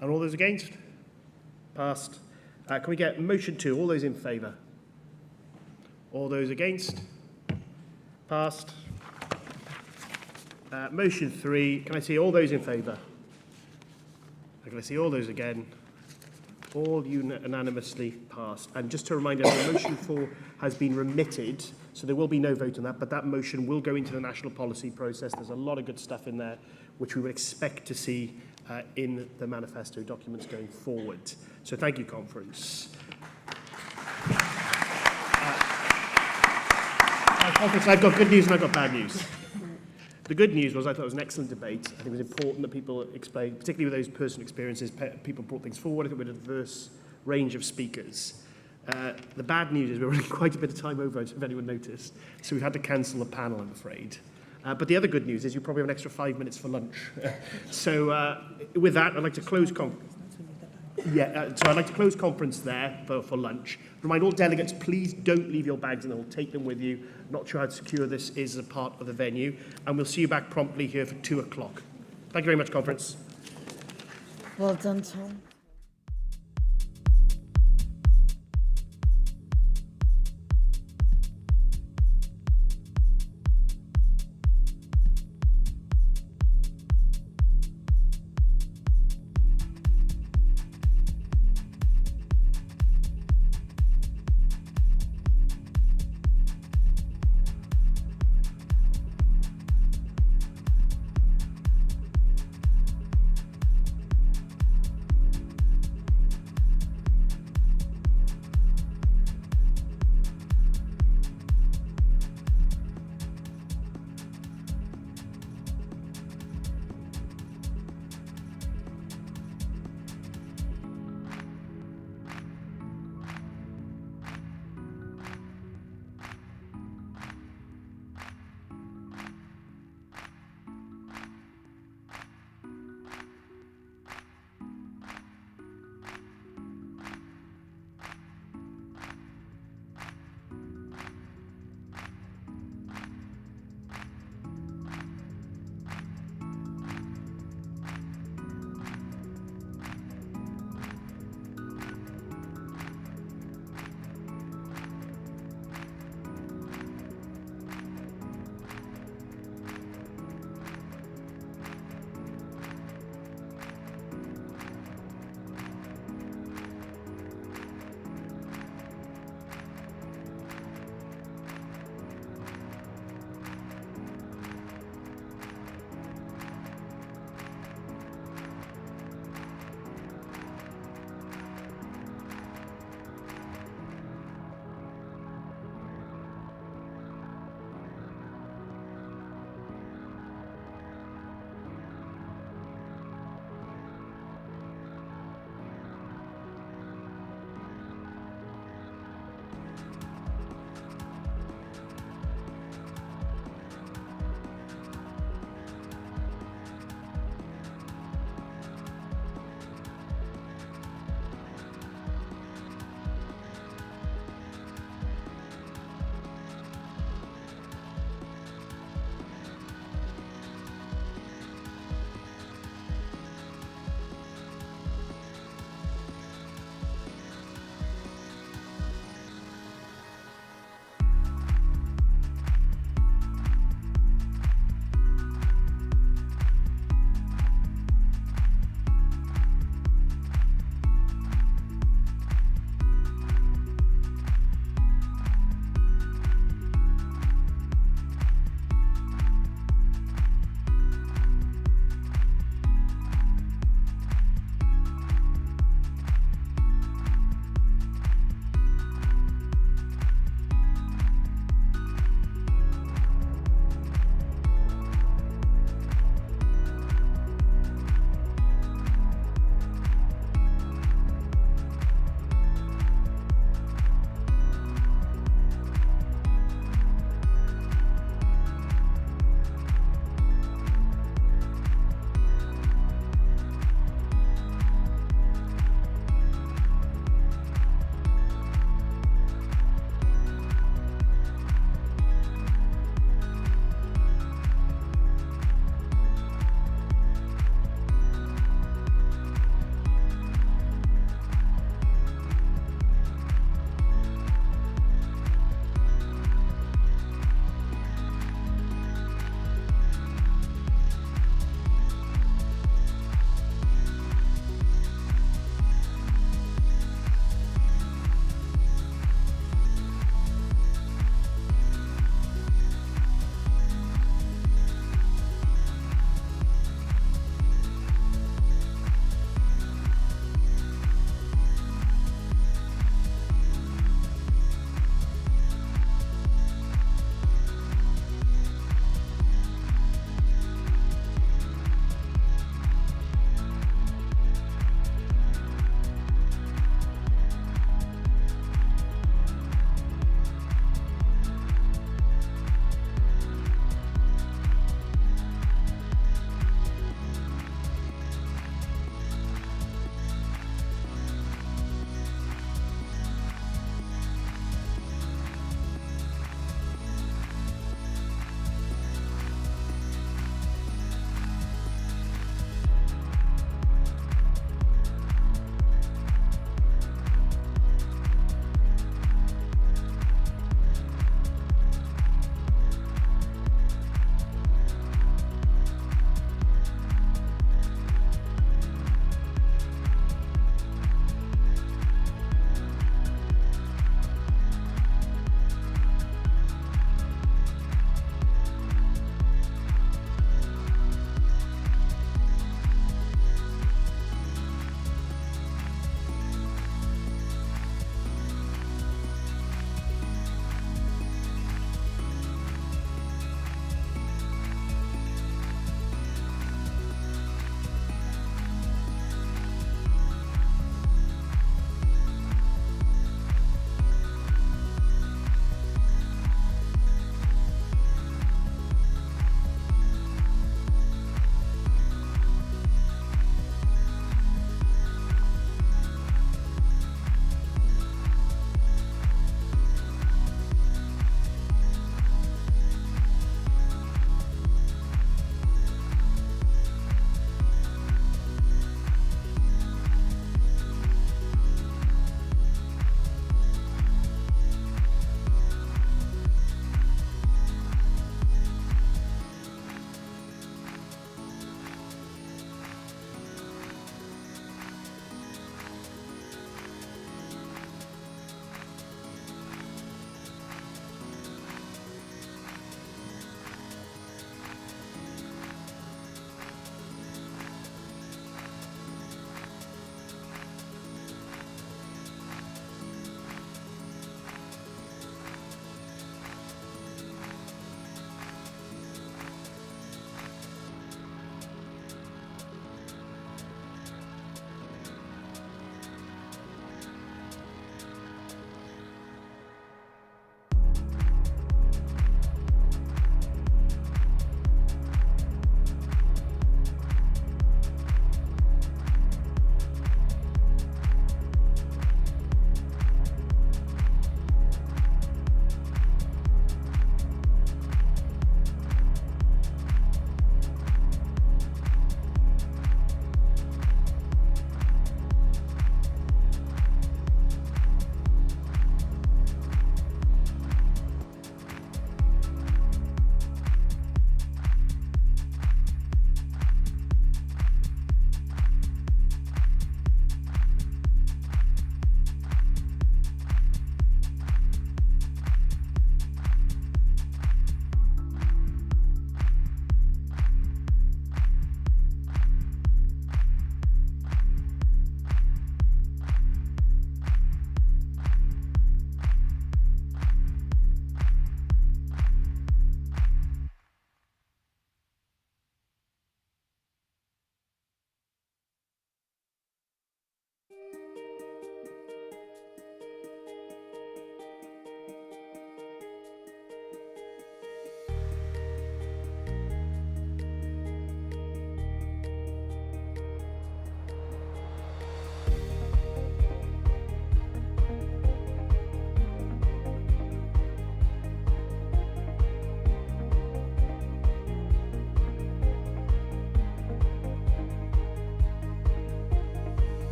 And all those against? Passed. Can we get motion 2? All those in favour? All those against? Passed. Motion 3. Can I see all those in favour? Can I see all those again? All unanimously passed. And just to remind everyone, motion 4 has been remitted, so there will be no vote on that, but that motion will go into the national policy process. There's a lot of good stuff in there, which we would expect to see in the manifesto documents going forward. So thank you, Conference. Conference, I've got good news and I've got bad news. The good news was I thought it was an excellent debate. I think it was important that people explain, particularly with those personal experiences, people brought things forward. I think we had a diverse range of speakers. The bad news is we're running quite a bit of time over, if anyone noticed. So we've had to cancel the panel, I'm afraid. But the other good news is you probably have an extra 5 minutes for lunch. So with that, I'd like to close conference. So I'd like to close conference there for lunch. Remind all delegates, please don't leave your bags in the hall. Take them with you. Not sure how secure this is as a part of the venue. And we'll see you back promptly here for 2 o'clock. Thank you very much, Conference. Well done, Tom.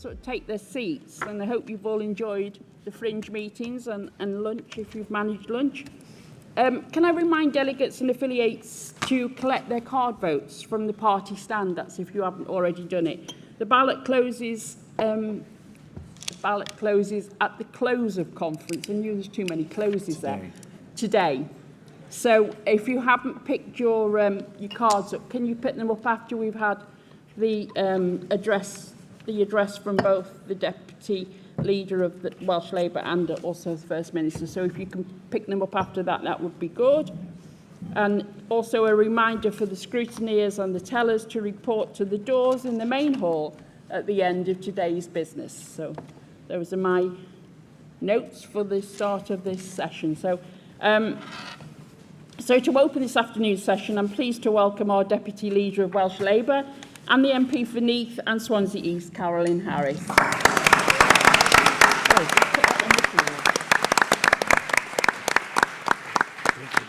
sort of take their seats, and I hope you've all enjoyed the fringe meetings and lunch, if you've managed lunch. Can I remind delegates and affiliates to collect their card votes from the party stand? That's if you haven't already done it. The ballot closes at the close of conference. I knew there's too many closes there. Today. So if you haven't picked your cards up, can you pick them up after we've had the address from both the Deputy Leader of the Welsh Labour and also the First Minister. So if you can pick them up after that, that would be good. And also a reminder for the scrutineers and the tellers to report to the doors in the main hall at the end of today's business. So those are my notes for the start of this session. So to open this afternoon's session, I'm pleased to welcome our Deputy Leader of Welsh Labour and the MP for Neath and Swansea East, Carolyn Harris.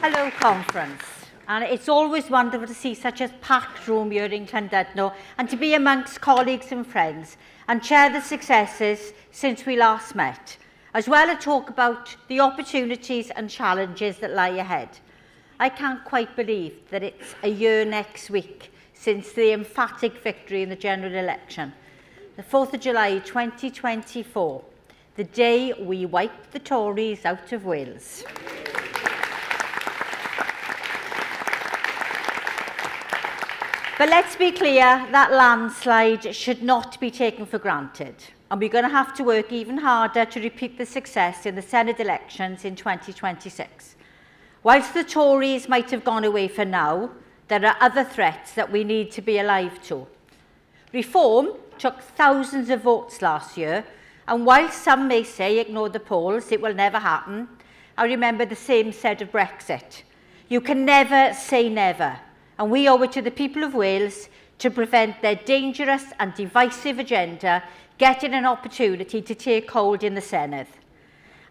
Hello, conference. And it's always wonderful to see such a packed room here in Llandudno and to be amongst colleagues and friends and share the successes since we last met, as well as talk about the opportunities and challenges that lie ahead. I can't quite believe that it's a year next week since the emphatic victory in the general election, the 4th of July 2024, the day we wiped the Tories out of Wales. But let's be clear, that landslide should not be taken for granted. And we're going to have to work even harder to repeat the success in the Senate elections in 2026. Whilst the Tories might have gone away for now, there are other threats that we need to be alive to. Reform took thousands of votes last year, and while some may say ignore the polls, it will never happen, I remember the same said of Brexit. You can never say never, and we owe it to the people of Wales to prevent their dangerous and divisive agenda getting an opportunity to take hold in the Senedd.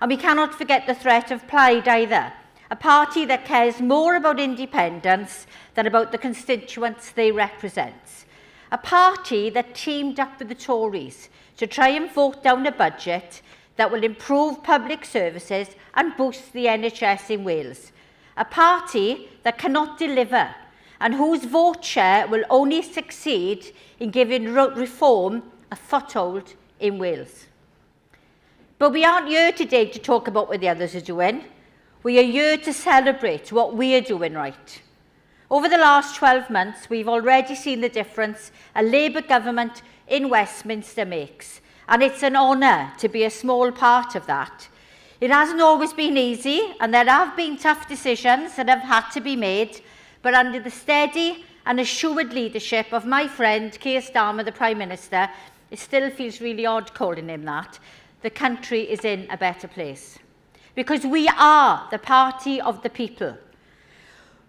And we cannot forget the threat of Plaid either, a party that cares more about independence than about the constituents they represent. A party that teamed up with the Tories to try and vote down a budget that will improve public services and boost the NHS in Wales. A party that cannot deliver and whose vote share will only succeed in giving reform a foothold in Wales. But we aren't here today to talk about what the others are doing. We are here to celebrate what we are doing right. Over the last 12 months, we've already seen the difference a Labour government in Westminster makes, and it's an honour to be a small part of that. It hasn't always been easy, and there have been tough decisions that have had to be made, but under the steady and assured leadership of my friend Keir Starmer, the Prime Minister, it still feels really odd calling him that, the country is in a better place. Because we are the party of the people.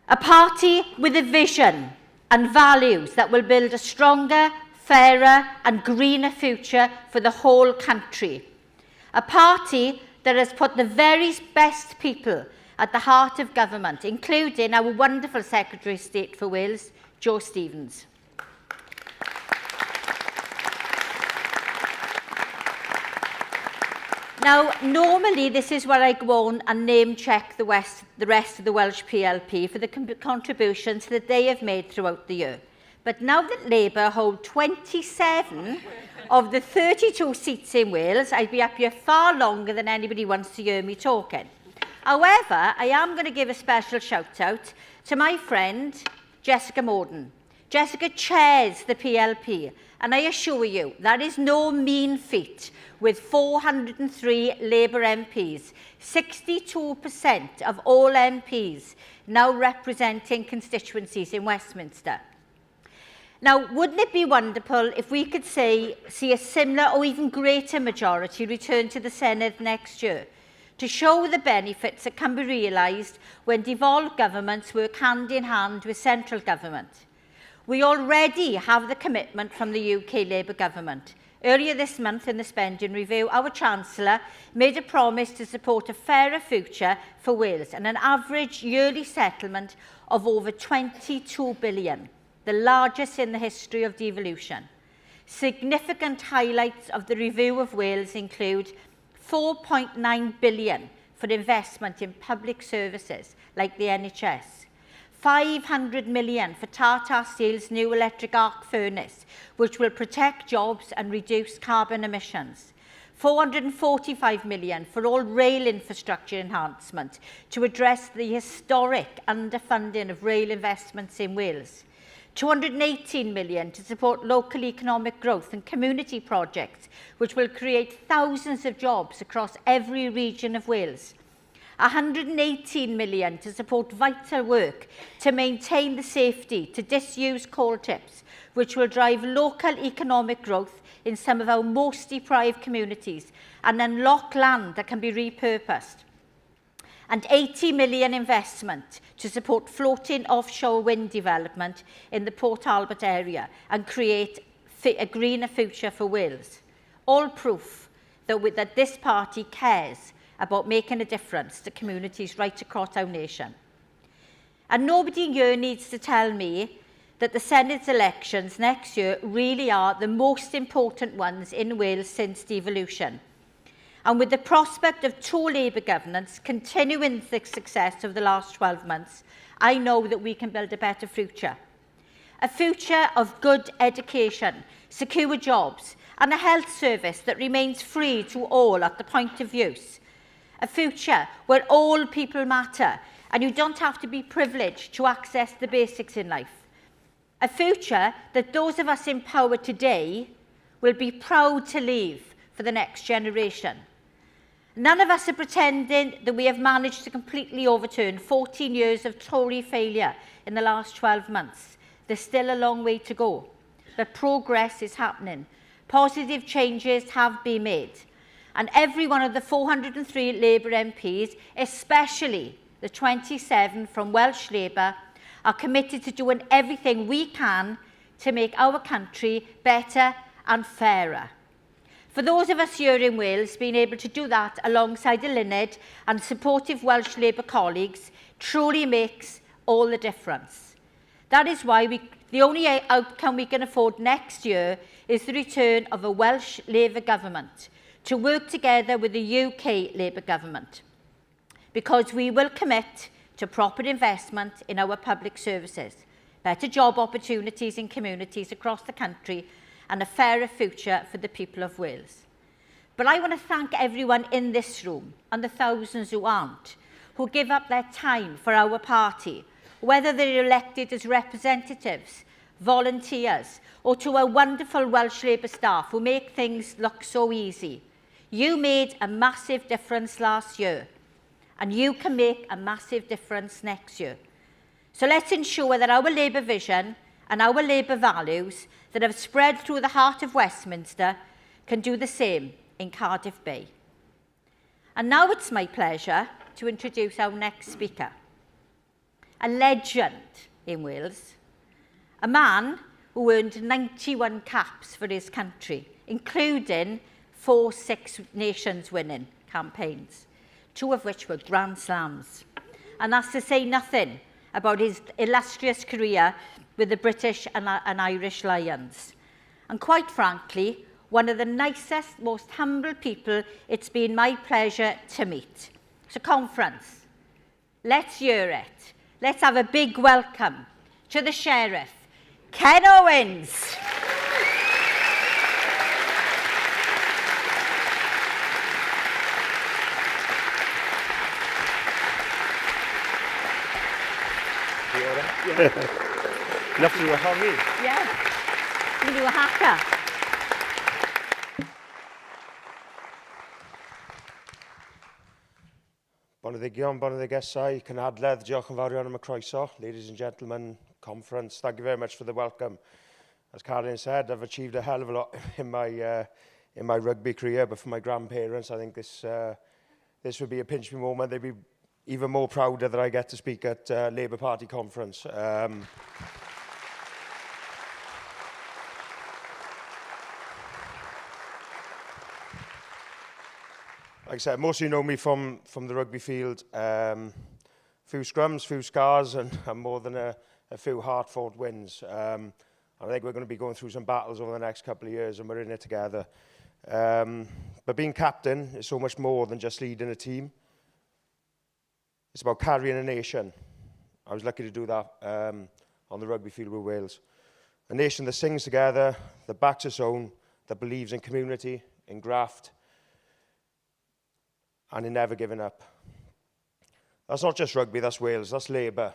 A party with a vision and values that will build a stronger, fairer and greener future for the whole country. A party that has put the very best people at the heart of government, including our wonderful Secretary of State for Wales, Jo Stevens. Now, normally this is where I go on and name-check the rest of the Welsh PLP for the contributions that they have made throughout the year. But now that Labour hold 27 of the 32 seats in Wales, I'd be up here far longer than anybody wants to hear me talking. However, I am going to give a special shout-out to my friend, Jessica Morden. Jessica chairs the PLP, and I assure you, that is no mean feat, with 403 Labour MPs, 62% of all MPs now representing constituencies in Westminster. Now, wouldn't it be wonderful if we could see a similar or even greater majority return to the Senedd next year, to show the benefits that can be realised when devolved governments work hand in hand with central government. We already have the commitment from the UK Labour government. Earlier this month in the spending review, our Chancellor made a promise to support a fairer future for Wales and an average yearly settlement of over 22 billion, the largest in the history of devolution. Significant highlights of the review of Wales include £4.9 billion for investment in public services like the NHS, £500 million for Tata Steel's new electric arc furnace, which will protect jobs and reduce carbon emissions, £445 million for all rail infrastructure enhancement to address the historic underfunding of rail investments in Wales, £218 million to support local economic growth and community projects, which will create thousands of jobs across every region of Wales, £118 million to support vital work to maintain the safety to disuse coal tips, which will drive local economic growth in some of our most deprived communities and unlock land that can be repurposed, and £80 million investment to support floating offshore wind development in the Port Talbot area and create a greener future for Wales. All proof that this party cares about making a difference to communities right across our nation. And nobody here needs to tell me that the Senate's elections next year really are the most important ones in Wales since devolution. And with the prospect of two Labour governments continuing the success of the last 12 months, I know that we can build a better future. A future of good education, secure jobs, and a health service that remains free to all at the point of use. A future where all people matter and you don't have to be privileged to access the basics in life. A future that those of us in power today will be proud to leave for the next generation. None of us are pretending that we have managed to completely overturn 14 years of Tory failure in the last 12 months. There's still a long way to go, but progress is happening. Positive changes have been made. And every one of the 403 Labour MPs, especially the 27 from Welsh Labour, are committed to doing everything we can to make our country better and fairer. For those of us here in Wales, being able to do that alongside a Lyned and supportive Welsh Labour colleagues truly makes all the difference. That is why the only outcome we can afford next year is the return of a Welsh Labour government to work together with the UK Labour government, because we will commit to proper investment in our public services, better job opportunities in communities across the country, and a fairer future for the people of Wales. But I want to thank everyone in this room, and the thousands who aren't, who give up their time for our party, whether they're elected as representatives, volunteers, or to our wonderful Welsh Labour staff who make things look so easy. You made a massive difference last year, and you can make a massive difference next year. So let's ensure that our Labour vision and our Labour values that have spread through the heart of Westminster can do the same in Cardiff Bay. And now it's my pleasure to introduce our next speaker, a legend in Wales, a man who earned 91 caps for his country, including 4 Six Nations winning campaigns, 2 of which were Grand Slams. And that's to say nothing about his illustrious career with the British and Irish Lions. And quite frankly, one of the nicest, most humble people it's been my pleasure to meet. So conference, let's hear it. Let's have a big welcome to the Sheriff, Ken Owens. Lovely to have you. Yeah, you do a hacker. Boneddigion, boneddigesau, Nghynhadledd, diolch yn fawr iawn am y croeso. Ladies and gentlemen, conference, thank you very much for the welcome. As Carolyn said, I've achieved a hell of a lot in my rugby career, but for my grandparents, I think this would be a pinch me moment. They'd be even more prouder that I get to speak at Labour Party conference. Like I said, most of you know me from the rugby field. Few scrums, few scars, and more than a few hard-fought wins. I think we're going to be going through some battles over the next couple of years, and we're in it together. But being captain is so much more than just leading a team. It's about carrying a nation. I was lucky to do that on the rugby field with Wales. A nation that sings together, that backs its own, that believes in community, in graft, and in never giving up. That's not just rugby, that's Wales, that's Labour.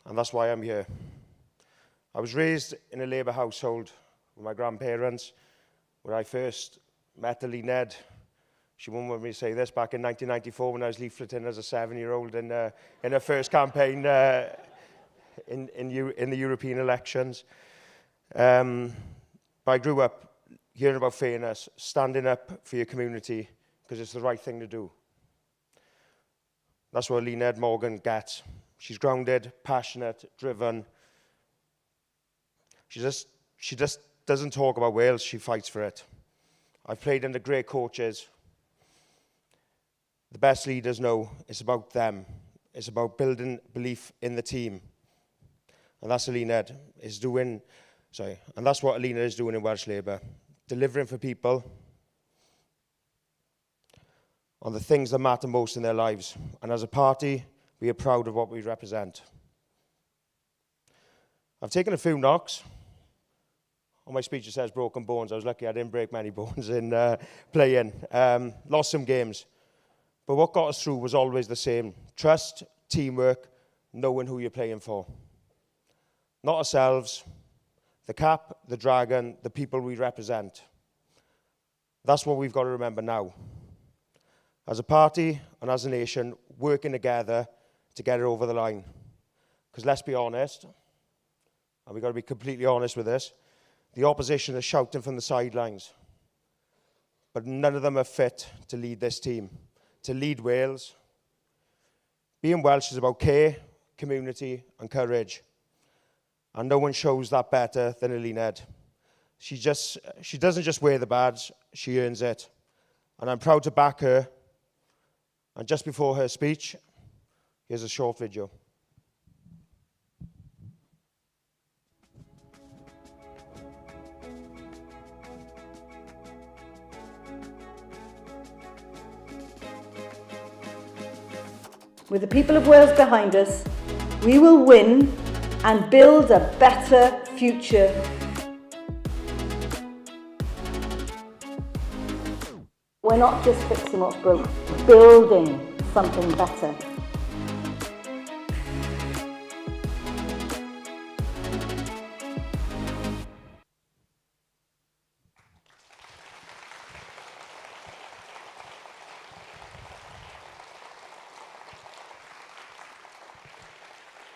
And that's why I'm here. I was raised in a Labour household with my grandparents, where I first met Nghynhadledd. She wouldn't want me to say this, back in 1994 when I was leafleting as a 7-year-old in her first campaign in the European elections. But I grew up hearing about fairness, standing up for your community, because it's the right thing to do. That's what Nghynhadledd Morgan gets. She's grounded, passionate, driven. She just doesn't talk about Wales, she fights for it. I've played under great coaches. The best leaders know it's about them. It's about building belief in the team. And that's what Nghynhadledd is doing in Welsh Labour. Delivering for people on the things that matter most in their lives. And as a party, we are proud of what we represent. I've taken a few knocks. On my speech it says broken bones. I was lucky I didn't break many bones in playing. Lost some games. But what got us through was always the same. Trust, teamwork, knowing who you're playing for. Not ourselves, the cap, the dragon, the people we represent. That's what we've got to remember now. As a party and as a nation, working together to get it over the line. Because let's be honest, and we've got to be completely honest with this, the opposition is shouting from the sidelines. But none of them are fit to lead this team, to lead Wales. Being Welsh is about care, community and courage. And no one shows that better than Nghynhadledd. She doesn't just wear the badge, she earns it. And I'm proud to back her. And just before her speech, here's a short video. With the people of Wales behind us, we will win and build a better future. We're not just fixing what's broke, we're building something better.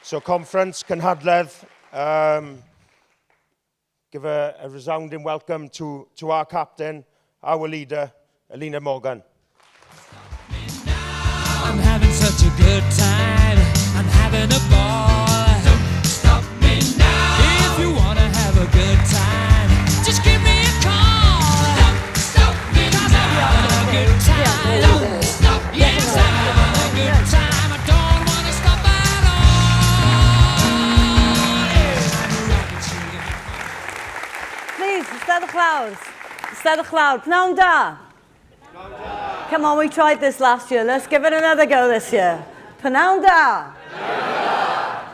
So conference, Nghynhadledd, give a resounding welcome to our captain, our leader, Nghynhadledd Morgan. I'm having such a good time, I'm having a ball. Don't stop me now. If you want to have a good time, just give me a call. Don't stop me now. 'Cause I'm having a good time. Don't stop me now. Yes, I'm having a good time. I don't want to stop at all. Please, ystad clouds. Ystad clouds. Pnawn da. Come on, we tried this last year. Let's give it another go this year. Pnawn da.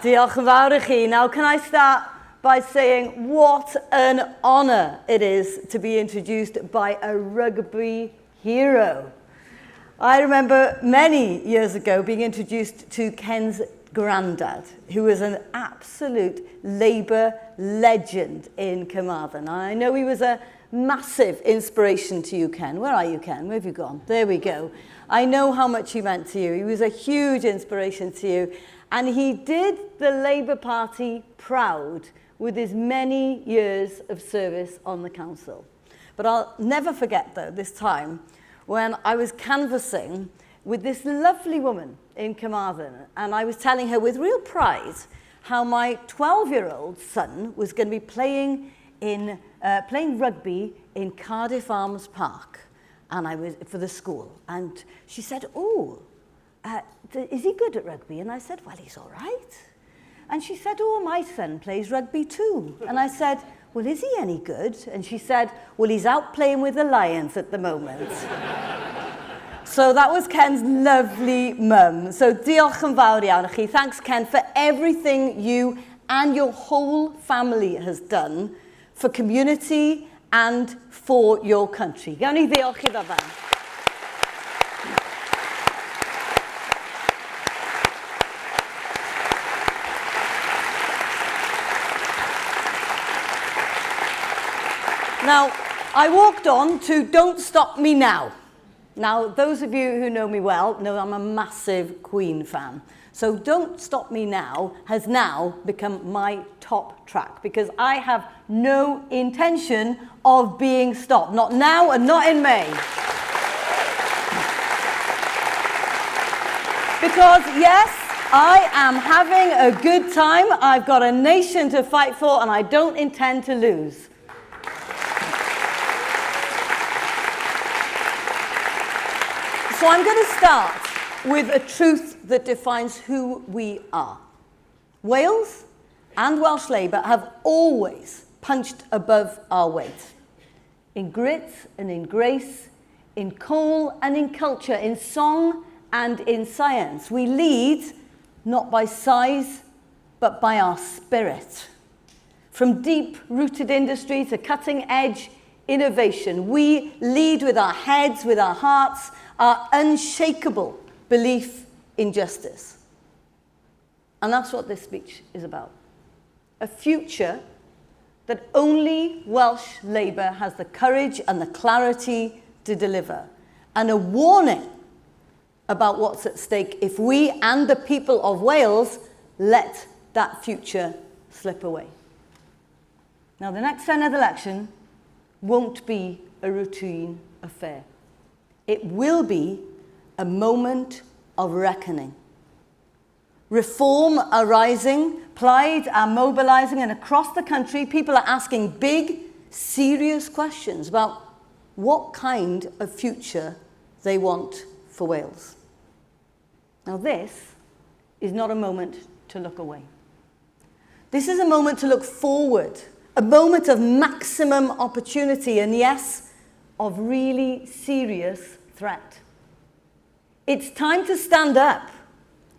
Diolch yn fawr I chi. Now, can I start by saying what an honour it is to be introduced by a rugby hero. I remember many years ago being introduced to Ken's granddad, who was an absolute Labour legend in Carmarthen. I know he was a massive inspiration to you, Ken. Where are you, Ken? Where have you gone? There we go. I know how much he meant to you. He was a huge inspiration to you. And he did the Labour Party proud with his many years of service on the council. But I'll never forget, though, this time when I was canvassing with this lovely woman in Carmarthen. And I was telling her with real pride how my 12-year-old son was going to be playing rugby in Cardiff Arms Park, and I was for the school. And she said, "Oh, is he good at rugby?" And I said, "Well, he's all right." And she said, oh, my son plays rugby too. And I said, well, is he any good? And she said, well, he's out playing with the Lions at the moment. So that was Ken's lovely mum. So diolch yn fawr iawn i chi. Thanks, Ken, for everything you and your whole family has done for community and for your country. Gawn ni ddiolch iddo fe. Now, I walked on to Don't Stop Me Now. Now, those of you who know me well know I'm a massive Queen fan. So Don't Stop Me Now has now become my top track because I have no intention of being stopped. Not now and not in May. Because, yes, I am having a good time. I've got a nation to fight for and I don't intend to lose. So I'm going to start with a truth that defines who we are. Wales and Welsh Labour have always punched above our weight. In grit and in grace, in coal and in culture, in song and in science. We lead not by size, but by our spirit. From deep-rooted industry to cutting-edge innovation, we lead with our heads, with our hearts, our unshakable belief in justice. And that's what this speech is about. A future that only Welsh Labour has the courage and the clarity to deliver. And a warning about what's at stake if we and the people of Wales let that future slip away. Now, the next Senedd election won't be a routine affair. It will be a moment of reckoning. Reform are rising, Plaid are mobilising, and across the country, people are asking big, serious questions about what kind of future they want for Wales. Now, this is not a moment to look away. This is a moment to look forward, a moment of maximum opportunity, and yes, of really serious threat. It's time to stand up.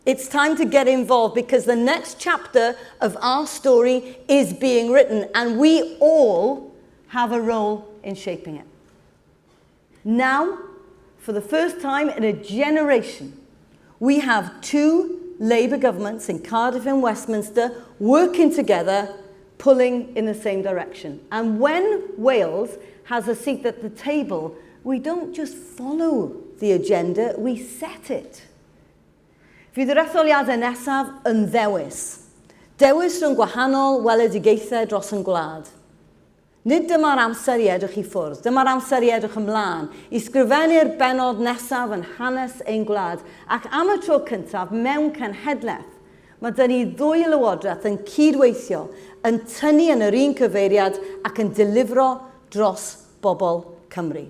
It's time to get involved because the next chapter of our story is being written and we all have a role in shaping it. Now, for the first time in a generation, we have two Labour governments in Cardiff and Westminster working together, pulling in the same direction. And when Wales has a seat at the table, we don't just follow the agenda, we set it. Fydd yr etholiadau nesaf yn ddewis. Dewis rhwng gwahanol weledigaethau dros yn gwlad. Nid dyma'r amser I edrych I ffwrdd, dyma'r amser I edrych ymlaen, I sgrifennu'r benod nesaf yn hanes ein gwlad, ac am y tro cyntaf mewn cenhedlaeth, mae dyn ni ddwy lywodraeth yn cydweithio, yn tynnu yn yr un cyfeiriad ac yn delifro dros bobl Cymru.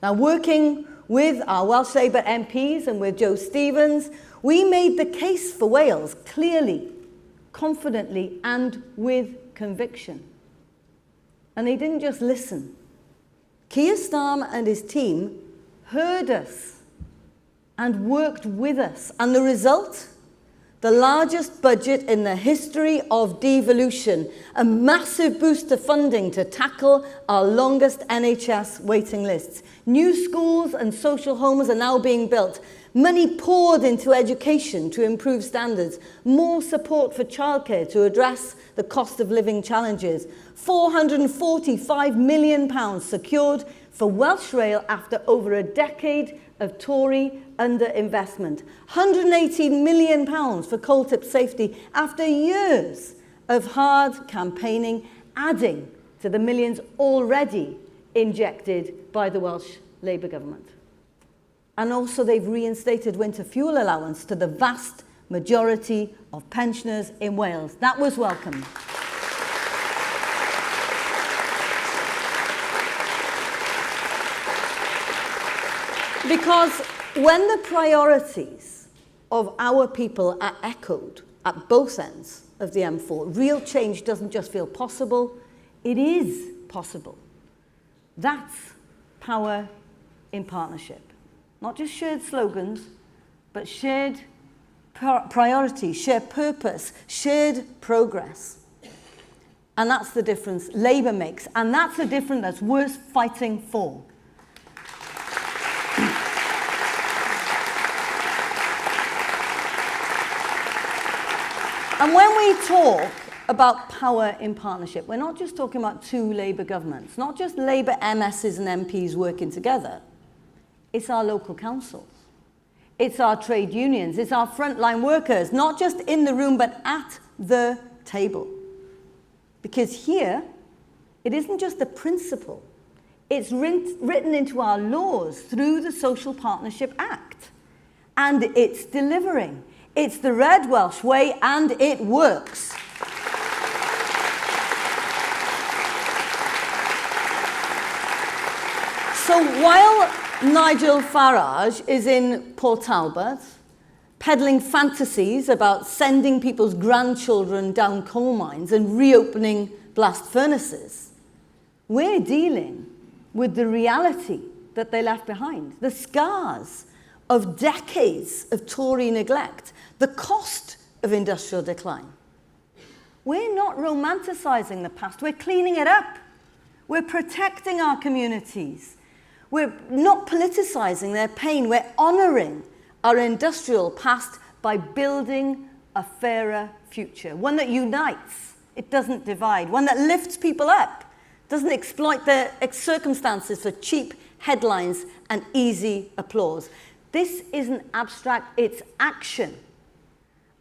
Now, working with our Welsh Labour MPs and with Joe Stevens, we made the case for Wales clearly, confidently, and with conviction. And they didn't just listen. Keir Starmer and his team heard us and worked with us. And the result? The largest budget in the history of devolution, a massive boost to funding to tackle our longest NHS waiting lists. New schools and social homes are now being built. Money poured into education to improve standards. More support for childcare to address the cost of living challenges. £445 million secured for Welsh Rail after over a decade of Tory underinvestment. £118 million for coal tip safety after years of hard campaigning, adding to the millions already injected by the Welsh Labour government. And also they've reinstated winter fuel allowance to the vast majority of pensioners in Wales. That was welcome. Because when the priorities of our people are echoed at both ends of the M4. Real change doesn't just feel possible, it is possible. That's power in partnership. Not just shared slogans, but shared priorities, shared purpose, shared progress. And that's the difference Labour makes. And that's a difference that's worth fighting for. And when we talk about power in partnership, we're not just talking about two Labour governments, not just Labour MSs and MPs working together. It's our local councils. It's our trade unions. It's our frontline workers, not just in the room, but at the table. Because here, it isn't just a principle. It's written into our laws through the Social Partnership Act. And it's delivering. It's the Red Welsh way, and it works. So while Nigel Farage is in Port Talbot, peddling fantasies about sending people's grandchildren down coal mines and reopening blast furnaces, we're dealing with the reality that they left behind, the scars of decades of Tory neglect, the cost of industrial decline. We're not romanticising the past, we're cleaning it up. We're protecting our communities. We're not politicising their pain, we're honouring our industrial past by building a fairer future, one that unites, it doesn't divide, one that lifts people up, doesn't exploit their circumstances for cheap headlines and easy applause. This isn't abstract, it's action.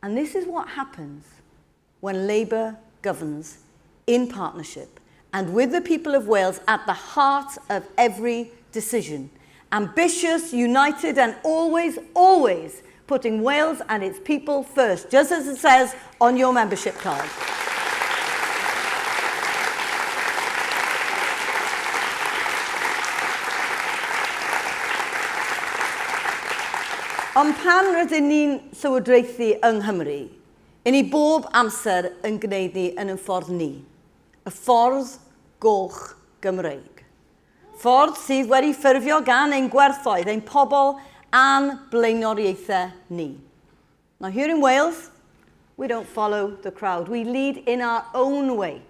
And this is what happens when Labour governs in partnership and with the people of Wales at the heart of every decision. Ambitious, united, and always, always putting Wales and its people first, just as it says on your membership card. Ond pan rydyn ni'n llywodraethu yng Nghymru, i ni bob amser yn gwneud ni yn y ffordd ni, y ffordd goch Gymreig. Ffordd sydd wedi ffurfio gan ein gwerthoedd, ein pobl a'n blaenoriaethau ni. Now here in Wales, we don't follow the crowd. We lead in our own way,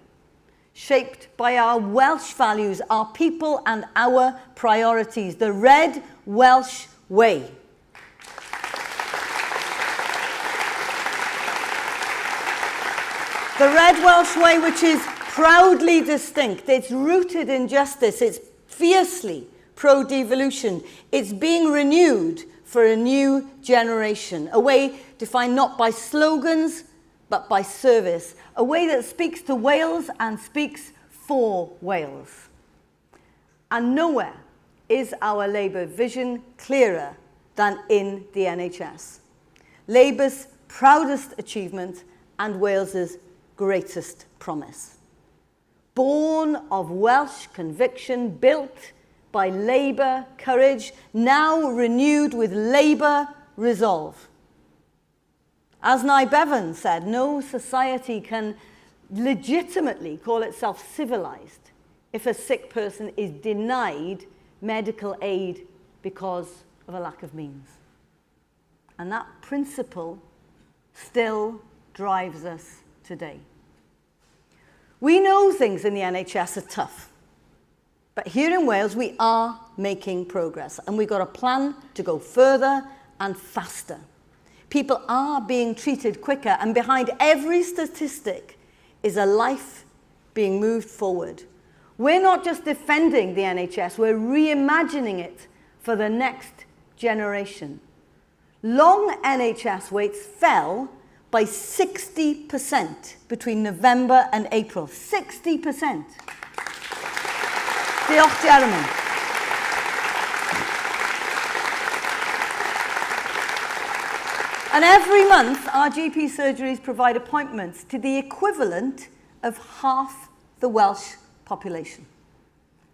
shaped by our Welsh values, our people and our priorities, the Red Welsh way. The Red Welsh way, which is proudly distinct, it's rooted in justice, it's fiercely pro-devolution, it's being renewed for a new generation, a way defined not by slogans, but by service, a way that speaks to Wales and speaks for Wales. And nowhere is our Labour vision clearer than in the NHS. Labour's proudest achievement and Wales's greatest promise. Born of Welsh conviction, built by Labour courage, now renewed with Labour resolve. As Nye Bevan said, no society can legitimately call itself civilised if a sick person is denied medical aid because of a lack of means. And that principle still drives us today. We know things in the NHS are tough, but here in Wales we are making progress and we've got a plan to go further and faster. People are being treated quicker, and behind every statistic is a life being moved forward. We're not just defending the NHS, we're reimagining it for the next generation. Long NHS waits fell by 60% between November and April. 60%. Diolch, Jeremy. And every month, our GP surgeries provide appointments to the equivalent of half the Welsh population.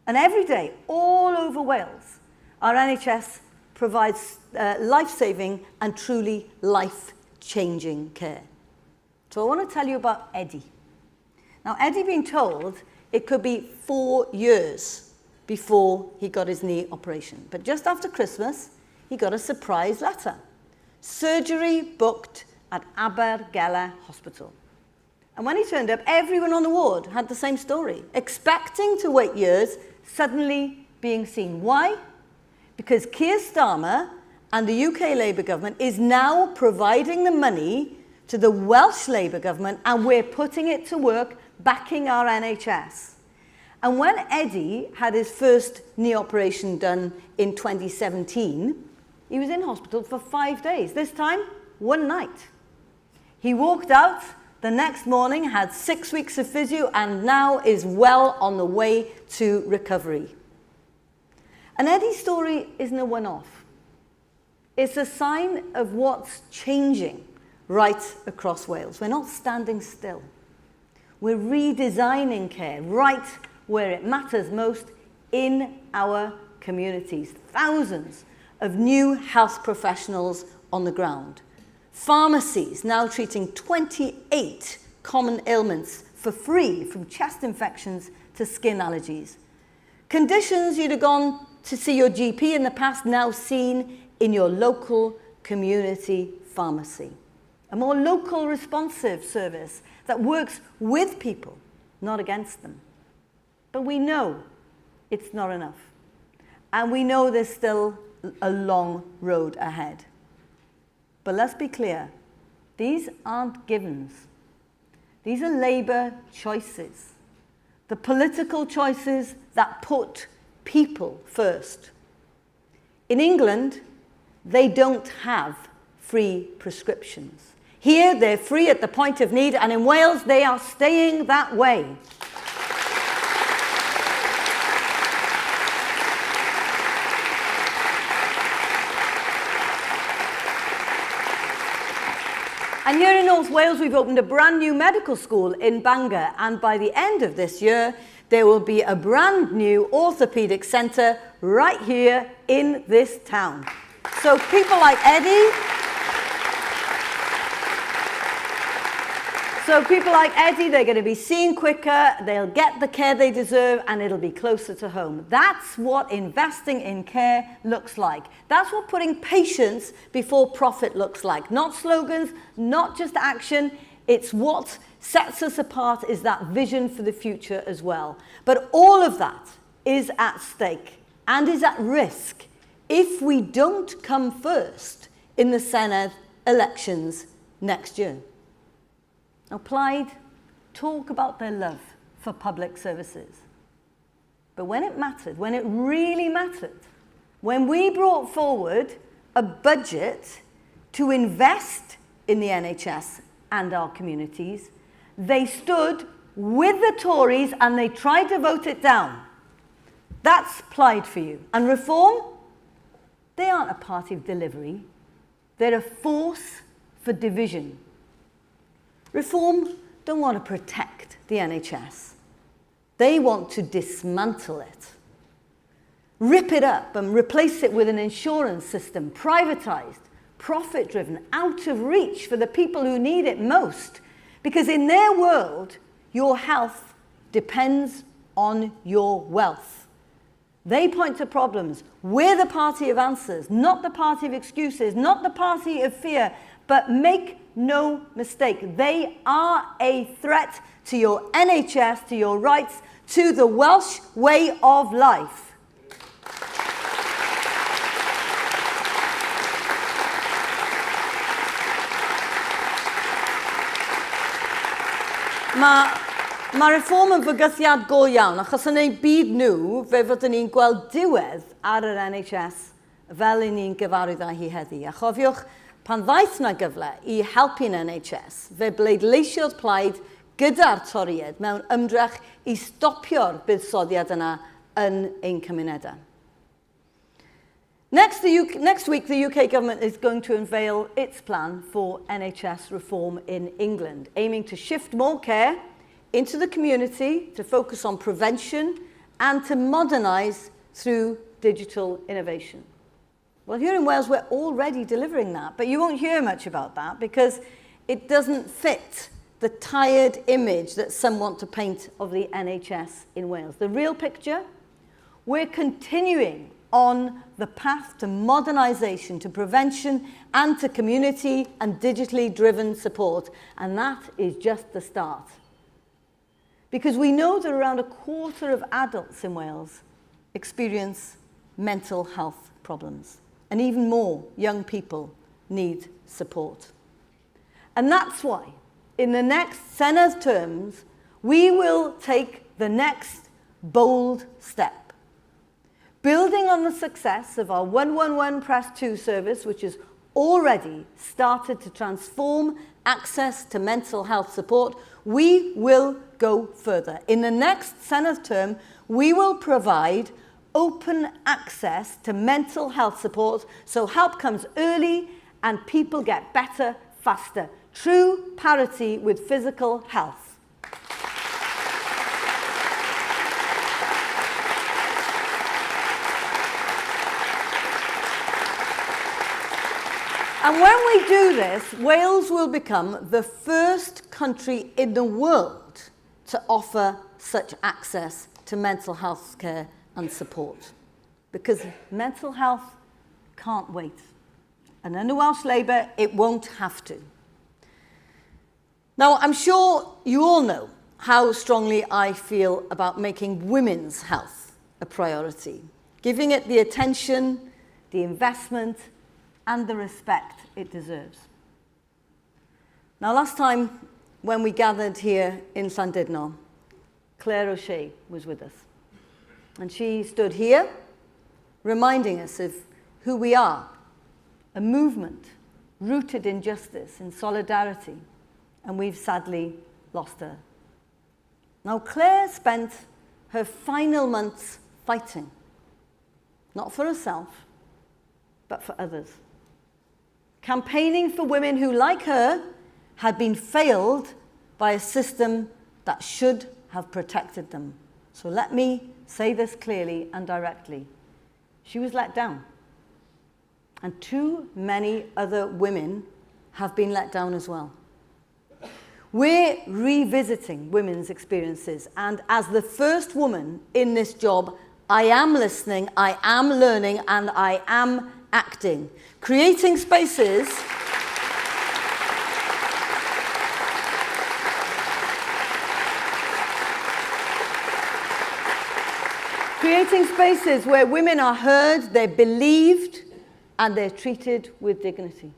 And every day, all over Wales, our NHS provides life-saving and truly life-changing care. So I want to tell you about Eddie. Now, Eddie been told it could be 4 years before he got his knee operation. But just after Christmas, he got a surprise letter. Surgery booked at Abergele Hospital. And when he turned up, everyone on the ward had the same story, expecting to wait years, suddenly being seen. Why? Because Keir Starmer and the UK Labour government is now providing the money to the Welsh Labour government, and we're putting it to work, backing our NHS. And when Eddie had his first knee operation done in 2017, he was in hospital for 5 days. This time, 1 night. He walked out the next morning, had 6 weeks of physio, and now is well on the way to recovery. And Eddie's story isn't a one-off. It's a sign of what's changing right across Wales. We're not standing still. We're redesigning care right where it matters most in our communities. Thousands of new health professionals on the ground. Pharmacies now treating 28 common ailments for free, from chest infections to skin allergies. Conditions you'd have gone to see your GP in the past, now seen in your local community pharmacy. A more local, responsive service that works with people, not against them. But we know it's not enough. And we know there's still a long road ahead. But let's be clear, these aren't givens. These are Labour choices. The political choices that put people first. In England, they don't have free prescriptions. Here, they're free at the point of need, and in Wales, they are staying that way. And here in North Wales, we've opened a brand new medical school in Bangor, and by the end of this year, there will be a brand new orthopaedic centre right here in this town. So people like Eddie, they're going to be seen quicker, they'll get the care they deserve, and it'll be closer to home. That's what investing in care looks like. That's what putting patients before profit looks like. Not slogans, not just action. It's what sets us apart, is that vision for the future as well. But all of that is at stake and is at risk if we don't come first in the Senedd elections next year. Now, Plaid talk about their love for public services. But when it mattered, when it really mattered, when we brought forward a budget to invest in the NHS and our communities, they stood with the Tories and they tried to vote it down. That's Plaid for you. And Reform, they aren't a party of delivery. They're a force for division. Reform don't want to protect the NHS. They want to dismantle it. Rip it up and replace it with an insurance system, privatised, profit-driven, out of reach for the people who need it most. Because in their world, your health depends on your wealth. They point to problems. We're the party of answers, not the party of excuses, not the party of fear, but make no mistake, they are a threat to your NHS, to your rights, to the Welsh way of life. Mae Reform yn fygythiad go iawn, achos yn ei byd nhw, fe fyddwn ni'n gweld diwedd ar yr NHS fel i ni'n gyfarwydd â hi heddi. A chofiwch, pan ddaeth na gyfle i helpu'n NHS, fe bleidleisiodd Plaid gyda'r toried mewn ymdrech i stopio'r buddsoddiad yna yn ein cymunedau. Next week, the UK government is going to unveil its plan for NHS reform in England, aiming to shift more care into the community, to focus on prevention, and to modernise through digital innovation. Well, here in Wales, we're already delivering that, but you won't hear much about that because it doesn't fit the tired image that some want to paint of the NHS in Wales. The real picture, we're continuing on the path to modernisation, to prevention and to community and digitally driven support. And that is just the start. Because we know that around a quarter of adults in Wales experience mental health problems. And even more young people need support. And that's why in the next Senedd terms, we will take the next bold step. Building on the success of our 111 Press 2 service, which has already started to transform access to mental health support, we will go further. In the next Senedd term, we will provide open access to mental health support so help comes early and people get better faster. True parity with physical health. And when we do this, Wales will become the first country in the world to offer such access to mental health care and support. Because mental health can't wait. And under Welsh Labour, it won't have to. Now, I'm sure you all know how strongly I feel about making women's health a priority, giving it the attention, the investment, and the respect it deserves. Now, last time when we gathered here in Llandudno, Claire O'Shea was with us. And she stood here reminding us of who we are, a movement rooted in justice, in solidarity, and we've sadly lost her. Now, Claire spent her final months fighting, not for herself, but for others. Campaigning for women who, like her, had been failed by a system that should have protected them. So let me say this clearly and directly. She was let down. And too many other women have been let down as well. We're revisiting women's experiences, and as the first woman in this job, I am listening, I am learning, and I am acting. Creating spaces where women are heard, they're believed, and they're treated with dignity.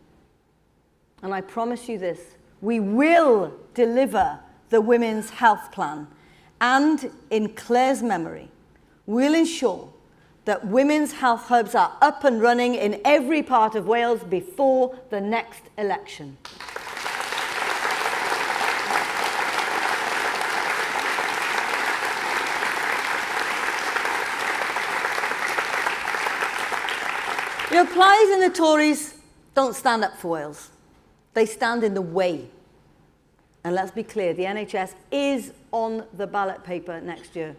And I promise you this, we will deliver the Women's Health Plan, and in Claire's memory, we'll ensure that women's health hubs are up and running in every part of Wales before the next election. The Plaid and the Tories don't stand up for Wales. They stand in the way. And let's be clear, the NHS is on the ballot paper next year.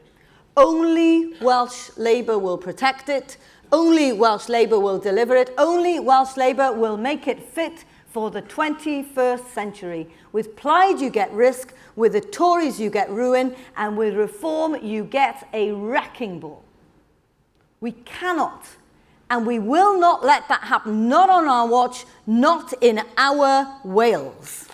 Only Welsh Labour will protect it. Only Welsh Labour will deliver it. Only Welsh Labour will make it fit for the 21st century. With Plaid, you get risk. With the Tories, you get ruin. And with reform, you get a wrecking ball. We cannot and we will not let that happen. Not on our watch, not in our Wales.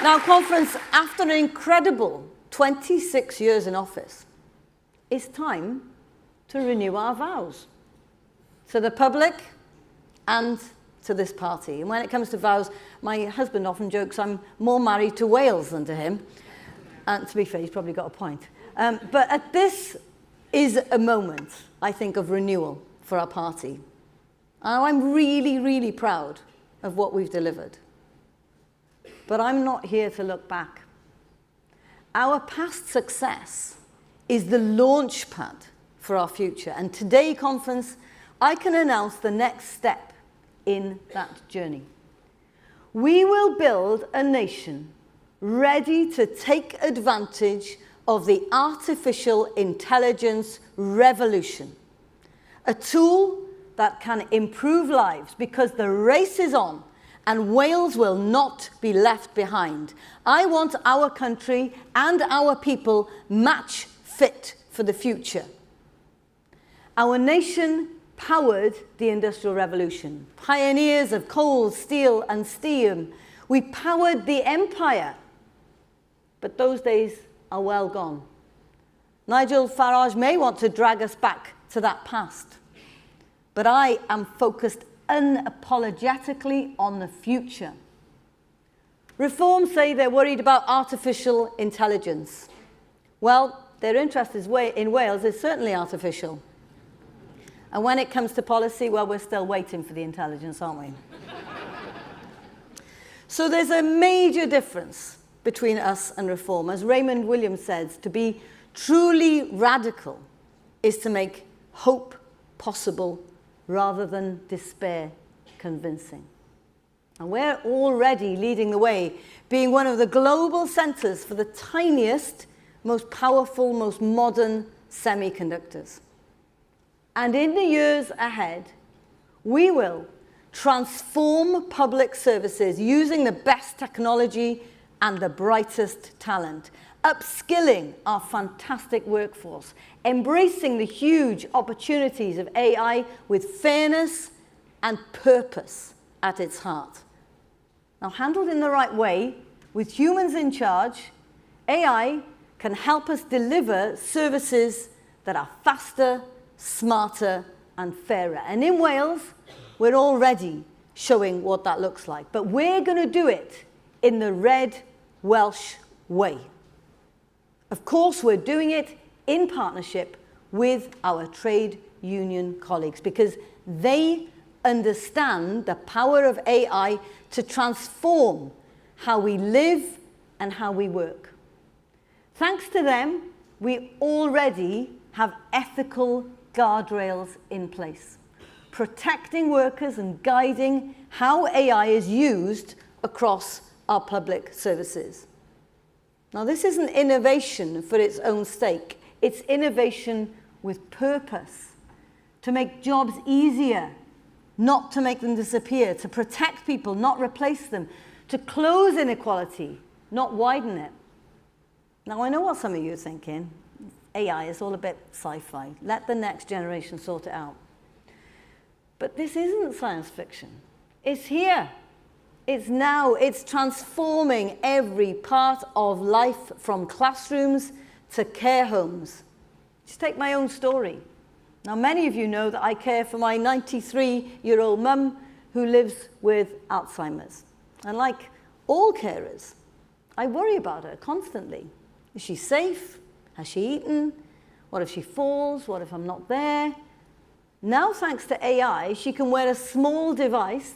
Now, conference, after an incredible 26 years in office, it's time to renew our vows to the public and to this party. And when it comes to vows, my husband often jokes I'm more married to Wales than to him. And to be fair, he's probably got a point. But this is a moment, I think, of renewal for our party. And I'm really, really proud of what we've delivered. But I'm not here to look back. Our past success is the launch pad for our future. And today, conference, I can announce the next step in that journey. We will build a nation ready to take advantage of the artificial intelligence revolution. A tool that can improve lives because the race is on and Wales will not be left behind. I want our country and our people match fit for the future. Our nation powered the Industrial Revolution. Pioneers of coal, steel, and steam. We powered the empire. But those days are well gone. Nigel Farage may want to drag us back to that past. But I am focused unapologetically on the future. Reform say they're worried about artificial intelligence. Well, their interest in Wales is certainly artificial. And when it comes to policy, well, we're still waiting for the intelligence, aren't we? So there's a major difference between us and Reform. As Raymond Williams says, to be truly radical is to make hope possible rather than despair convincing. And we're already leading the way, being one of the global centers for the tiniest, most powerful, most modern semiconductors. And in the years ahead, we will transform public services using the best technology and the brightest talent, upskilling our fantastic workforce, embracing the huge opportunities of AI with fairness and purpose at its heart. Now, handled in the right way, with humans in charge, AI can help us deliver services that are faster, smarter, and fairer. And in Wales, we're already showing what that looks like. But we're going to do it in the red Welsh way. Of course, we're doing it in partnership with our trade union colleagues because they understand the power of AI to transform how we live and how we work. Thanks to them, we already have ethical guardrails in place, protecting workers and guiding how AI is used across our public services. Now, this isn't innovation for its own sake. It's innovation with purpose, to make jobs easier, not to make them disappear, to protect people, not replace them, to close inequality, not widen it. Now, I know what some of you are thinking. AI is all a bit sci-fi. Let the next generation sort it out. But this isn't science fiction. It's here. It's now. It's transforming every part of life, from classrooms to care homes. Just take my own story. Now, many of you know that I care for my 93-year-old mum who lives with Alzheimer's. And like all carers, I worry about her constantly. Is she safe? Has she eaten? What if she falls? What if I'm not there? Now, thanks to AI, she can wear a small device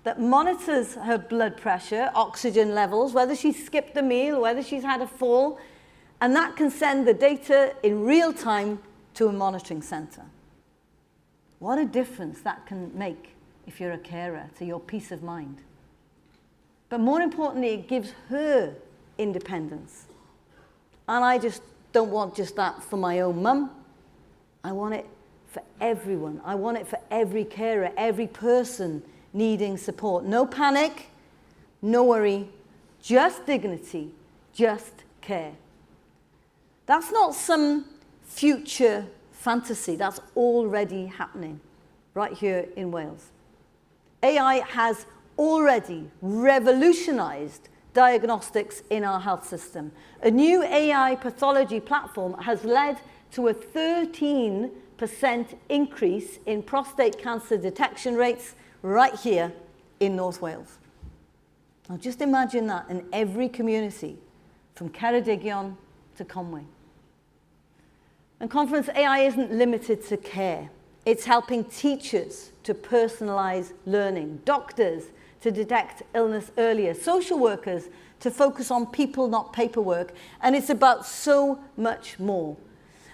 that monitors her blood pressure, oxygen levels, whether she's skipped a meal, whether she's had a fall, and that can send the data in real time to a monitoring center. What a difference that can make if you're a carer to your peace of mind. But more importantly, it gives her independence. And I just don't want just that for my own mum. I want it for everyone. I want it for every carer, every person needing support. No panic, no worry, just dignity, just care. That's not some future fantasy. That's already happening right here in Wales. AI has already revolutionized diagnostics in our health system. A new AI pathology platform has led to a 13% increase in prostate cancer detection rates right here in North Wales. Now just imagine that in every community, from Ceredigion to Conwy. And Conference AI isn't limited to care. It's helping teachers to personalize learning, doctors to detect illness earlier, social workers to focus on people, not paperwork, and it's about so much more.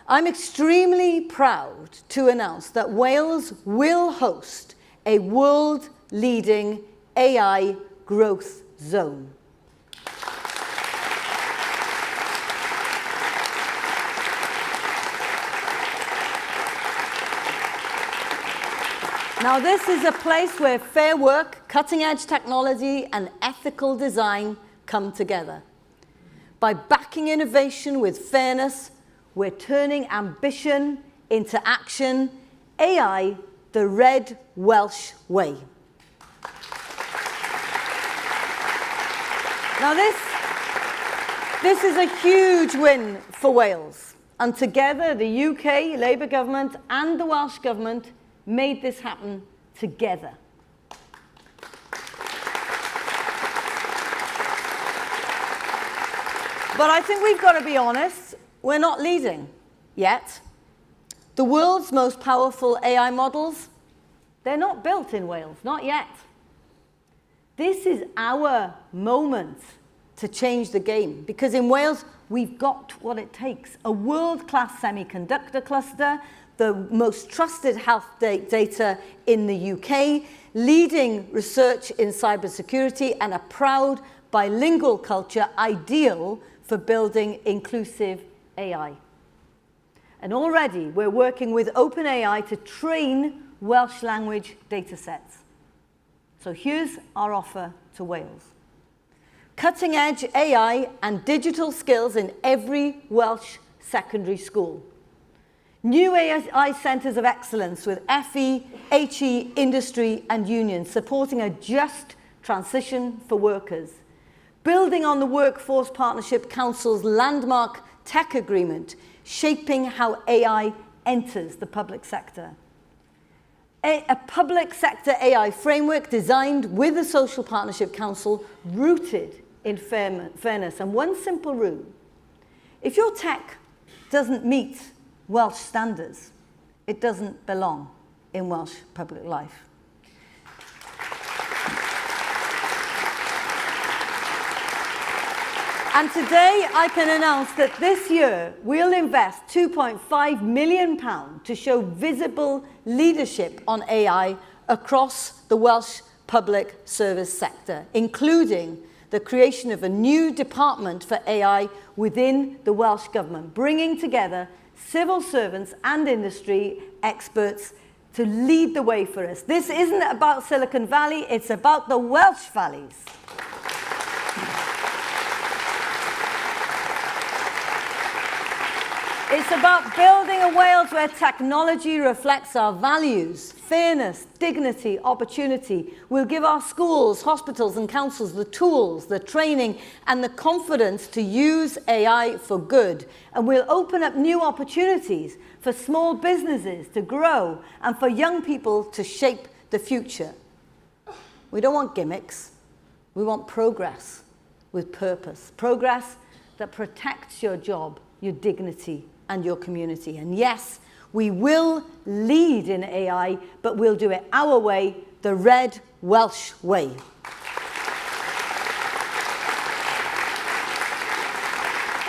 I'm extremely proud to announce that Wales will host a world-leading AI growth zone. Now, this is a place where fair work, cutting-edge technology, and ethical design come together. By backing innovation with fairness, we're turning ambition into action. AI, the red Welsh way. Now, this is a huge win for Wales. And together, the UK Labour government and the Welsh government made this happen together. But I think we've got to be honest, we're not leading yet. The world's most powerful AI models, they're not built in Wales, not yet. This is our moment to change the game, because in Wales, we've got what it takes. A world-class semiconductor cluster, the most trusted health data in the UK, leading research in cybersecurity, and a proud bilingual culture ideal for building inclusive AI. And already we're working with OpenAI to train Welsh language data sets. So here's our offer to Wales. Cutting-edge AI and digital skills in every Welsh secondary school. New AI centres of excellence with FE, HE, industry and unions, supporting a just transition for workers. Building on the Workforce Partnership Council's landmark tech agreement, shaping how AI enters the public sector. A public sector AI framework designed with the Social Partnership Council, rooted in fairness. And one simple rule: if your tech doesn't meet Welsh standards, it doesn't belong in Welsh public life. And today I can announce that this year we'll invest £2.5 million to show visible leadership on AI across the Welsh public service sector, including the creation of a new department for AI within the Welsh Government, bringing together civil servants and industry experts to lead the way for us. This isn't about Silicon Valley, it's about the Welsh valleys. It's about building a Wales where technology reflects our values, fairness, dignity, opportunity. We'll give our schools, hospitals and councils the tools, the training and the confidence to use AI for good. And we'll open up new opportunities for small businesses to grow and for young people to shape the future. We don't want gimmicks. We want progress with purpose. Progress that protects your job, your dignity, and your community. And yes, we will lead in AI, but we'll do it our way, the red Welsh way.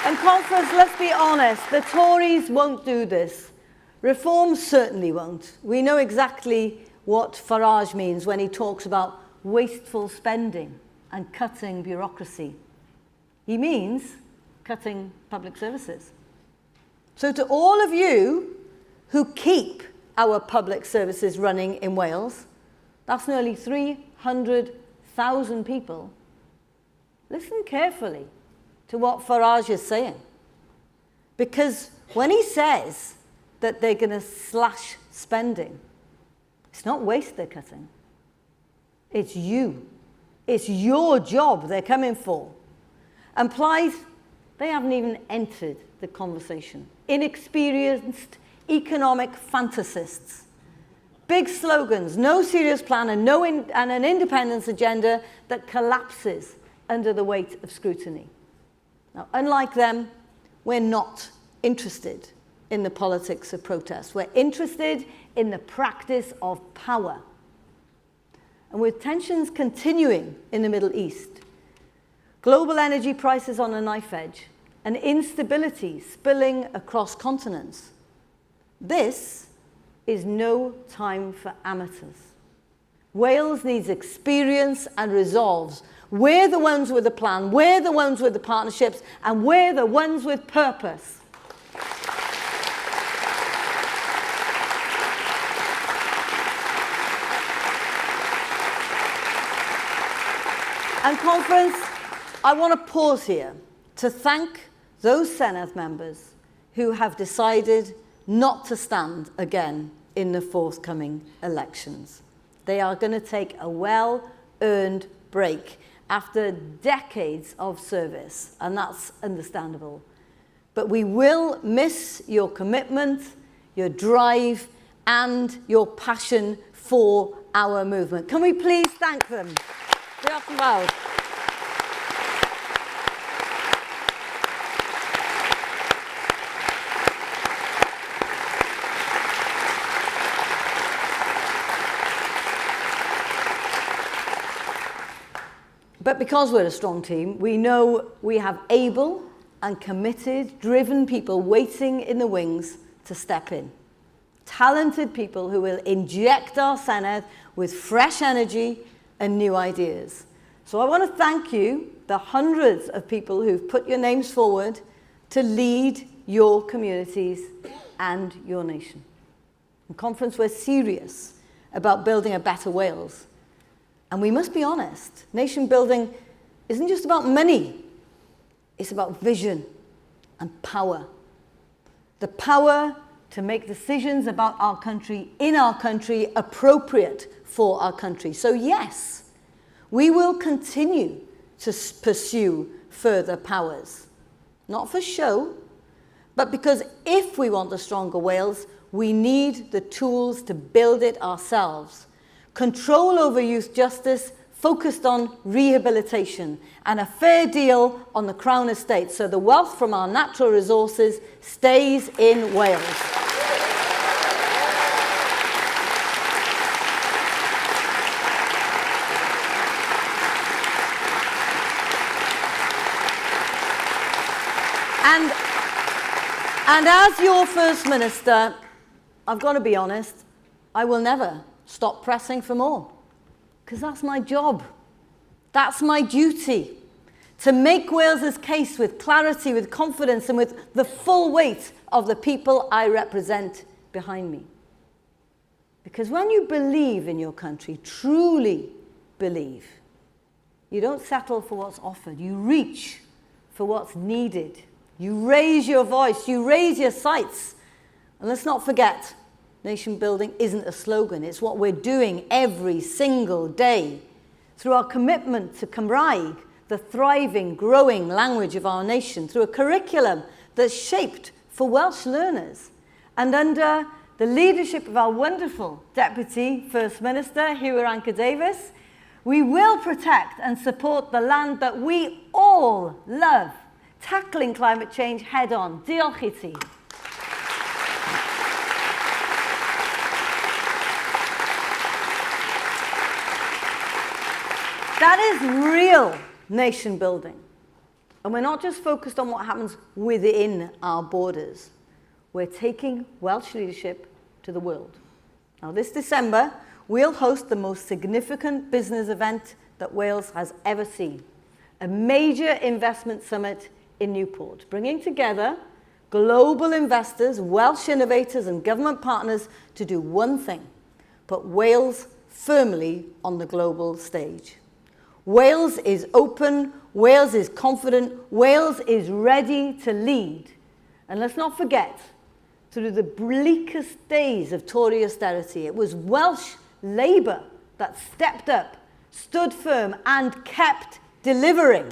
And conference, let's be honest, the Tories won't do this. Reform certainly won't. We know exactly what Farage means when he talks about wasteful spending and cutting bureaucracy. He means cutting public services. So to all of you who keep our public services running in Wales, that's nearly 300,000 people, listen carefully to what Farage is saying. Because when he says that they're going to slash spending, it's not waste they're cutting. It's you. It's your job they're coming for. And Plaid, they haven't even entered the conversation. Inexperienced economic fantasists. Big slogans, no serious plan, and an independence agenda that collapses under the weight of scrutiny. Now, unlike them, we're not interested in the politics of protest. We're interested in the practice of power. And with tensions continuing in the Middle East, global energy prices on a knife edge, and instability spilling across continents, this is no time for amateurs. Wales needs experience and resolve. We're the ones with the plan, we're the ones with the partnerships, and we're the ones with purpose. And conference, I want to pause here to thank those Senedd members who have decided not to stand again in the forthcoming elections. They are going to take a well-earned break after decades of service, and that's understandable. But we will miss your commitment, your drive, and your passion for our movement. Can we please thank them? Diolch yn fawr. But because we're a strong team, we know we have able and committed, driven people waiting in the wings to step in. Talented people who will inject our Senedd with fresh energy and new ideas. So I want to thank you, the hundreds of people who've put your names forward to lead your communities and your nation. In conference, we're serious about building a better Wales. And we must be honest, nation building isn't just about money, it's about vision and power. The power to make decisions about our country, in our country, appropriate for our country. So yes, we will continue to pursue further powers. Not for show, but because if we want a stronger Wales, we need the tools to build it ourselves. Control over youth justice focused on rehabilitation and a fair deal on the Crown Estate so the wealth from our natural resources stays in Wales. And as your First Minister, I've got to be honest, I will never stop pressing for more, because that's my job. That's my duty, to make Wales's case with clarity, with confidence, and with the full weight of the people I represent behind me. Because when you believe in your country, truly believe, you don't settle for what's offered. You reach for what's needed. You raise your voice. You raise your sights. And let's not forget, nation building isn't a slogan. It's what we're doing every single day through our commitment to Cymraeg, the thriving, growing language of our nation, through a curriculum that's shaped for Welsh learners. And under the leadership of our wonderful Deputy First Minister, Hugh Davis, we will protect and support the land that we all love, tackling climate change head on. Diolch I ti. That is real nation building. And we're not just focused on what happens within our borders. We're taking Welsh leadership to the world. Now, this December, we'll host the most significant business event that Wales has ever seen, a major investment summit in Newport, bringing together global investors, Welsh innovators, and government partners to do one thing, put Wales firmly on the global stage. Wales is open, Wales is confident, Wales is ready to lead. And let's not forget, through the bleakest days of Tory austerity, it was Welsh Labour that stepped up, stood firm, and kept delivering.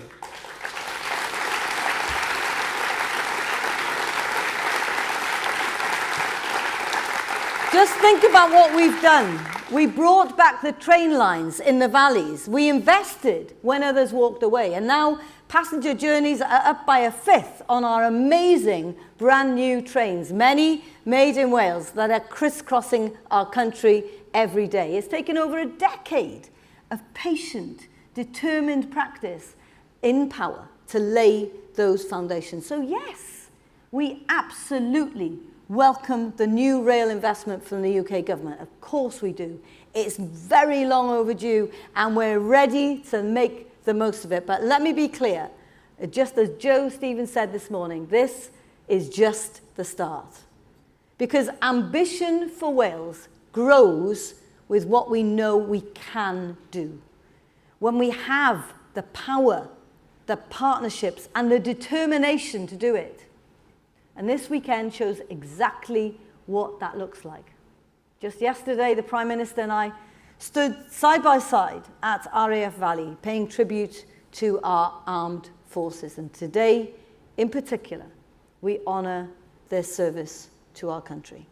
Just think about what we've done. We brought back the train lines in the valleys. We invested when others walked away. And now passenger journeys are up by a fifth on our amazing brand new trains, many made in Wales, that are crisscrossing our country every day. It's taken over a decade of patient, determined practice in power to lay those foundations. So yes, we absolutely welcome the new rail investment from the UK government. Of course we do. It's very long overdue and we're ready to make the most of it. But let me be clear, just as Joe Stevens said this morning, this is just the start. Because ambition for Wales grows with what we know we can do. When we have the power, the partnerships, and the determination to do it. And this weekend shows exactly what that looks like. Just yesterday, the Prime Minister and I stood side by side at RAF Valley, paying tribute to our armed forces. And today, in particular, we honour their service to our country.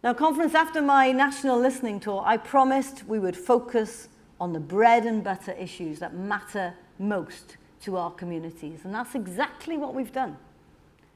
Now, conference, after my national listening tour, I promised we would focus on the bread and butter issues that matter most to our communities. And that's exactly what we've done.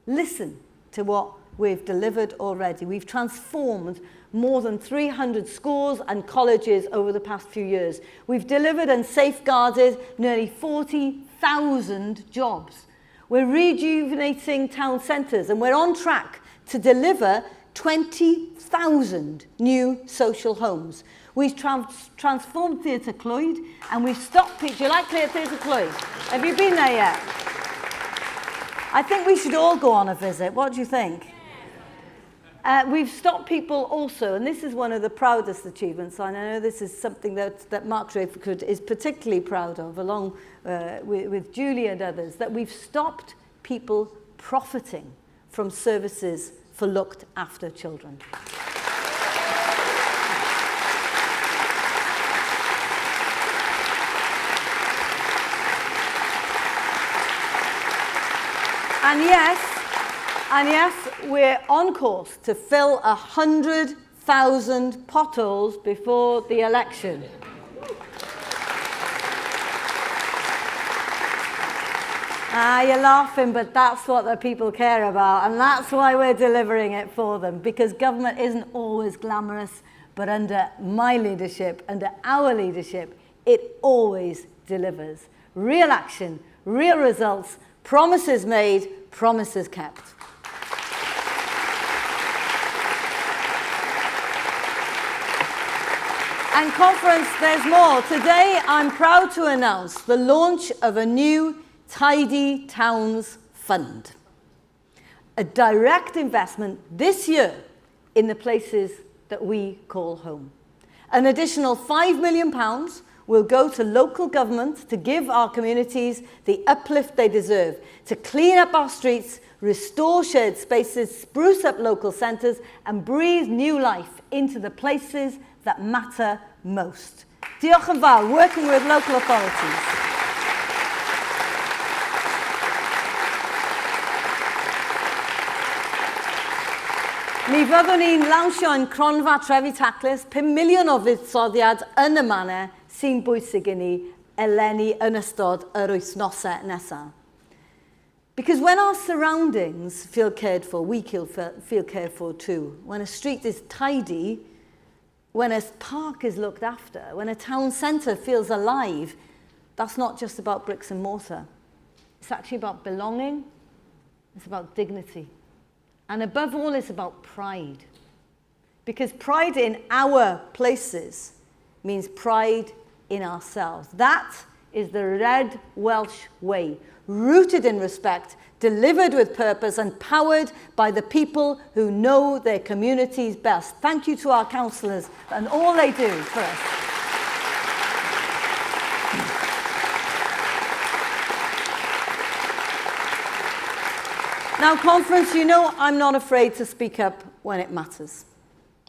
Listen to what we've delivered already. We've transformed more than 300 schools and colleges over the past few years. We've delivered and safeguarded nearly 40,000 jobs. We're rejuvenating town centres, and we're on track to deliver 20,000 new social homes. We've transformed Theatr Clwyd, and we've stopped people. Do you like Theatr Clwyd? Have you been there yet? I think we should all go on a visit. What do you think? We've stopped people also, and this is one of the proudest achievements, and I know this is something that Mark Dreyfus is particularly proud of, along with Julie and others, that we've stopped people profiting from services for looked after children. And yes, we're on course to fill 100,000 potholes before the election. You're laughing, but that's what the people care about, and that's why we're delivering it for them, because government isn't always glamorous, but under my leadership, under our leadership, it always delivers. Real action, real results, promises made, promises kept. And conference, there's more. Today, I'm proud to announce the launch of a new Tidy Towns Fund, a direct investment this year in the places that we call home. An additional £5 million will go to local government to give our communities the uplift they deserve, to clean up our streets, restore shared spaces, spruce up local centres, and breathe new life into the places that matter most. Diolch yn fawr, working with local authorities. Mi fyddwn ni'n lawnsio yn cronfa trefi taclus 5 miliwn o fuddsoddiad yn y manner sy'n bwysig i ni eleni yn ystod yr wythnosau nesaf. Because when our surroundings feel cared for, we feel cared for too. When a street is tidy, when a park is looked after, when a town centre feels alive, that's not just about bricks and mortar. It's actually about belonging, it's about dignity. And above all, it's about pride. Because pride in our places means pride in ourselves. That is the red Welsh way, rooted in respect, delivered with purpose, and powered by the people who know their communities best. Thank you to our councillors and all they do for us. Now, conference, you know I'm not afraid to speak up when it matters.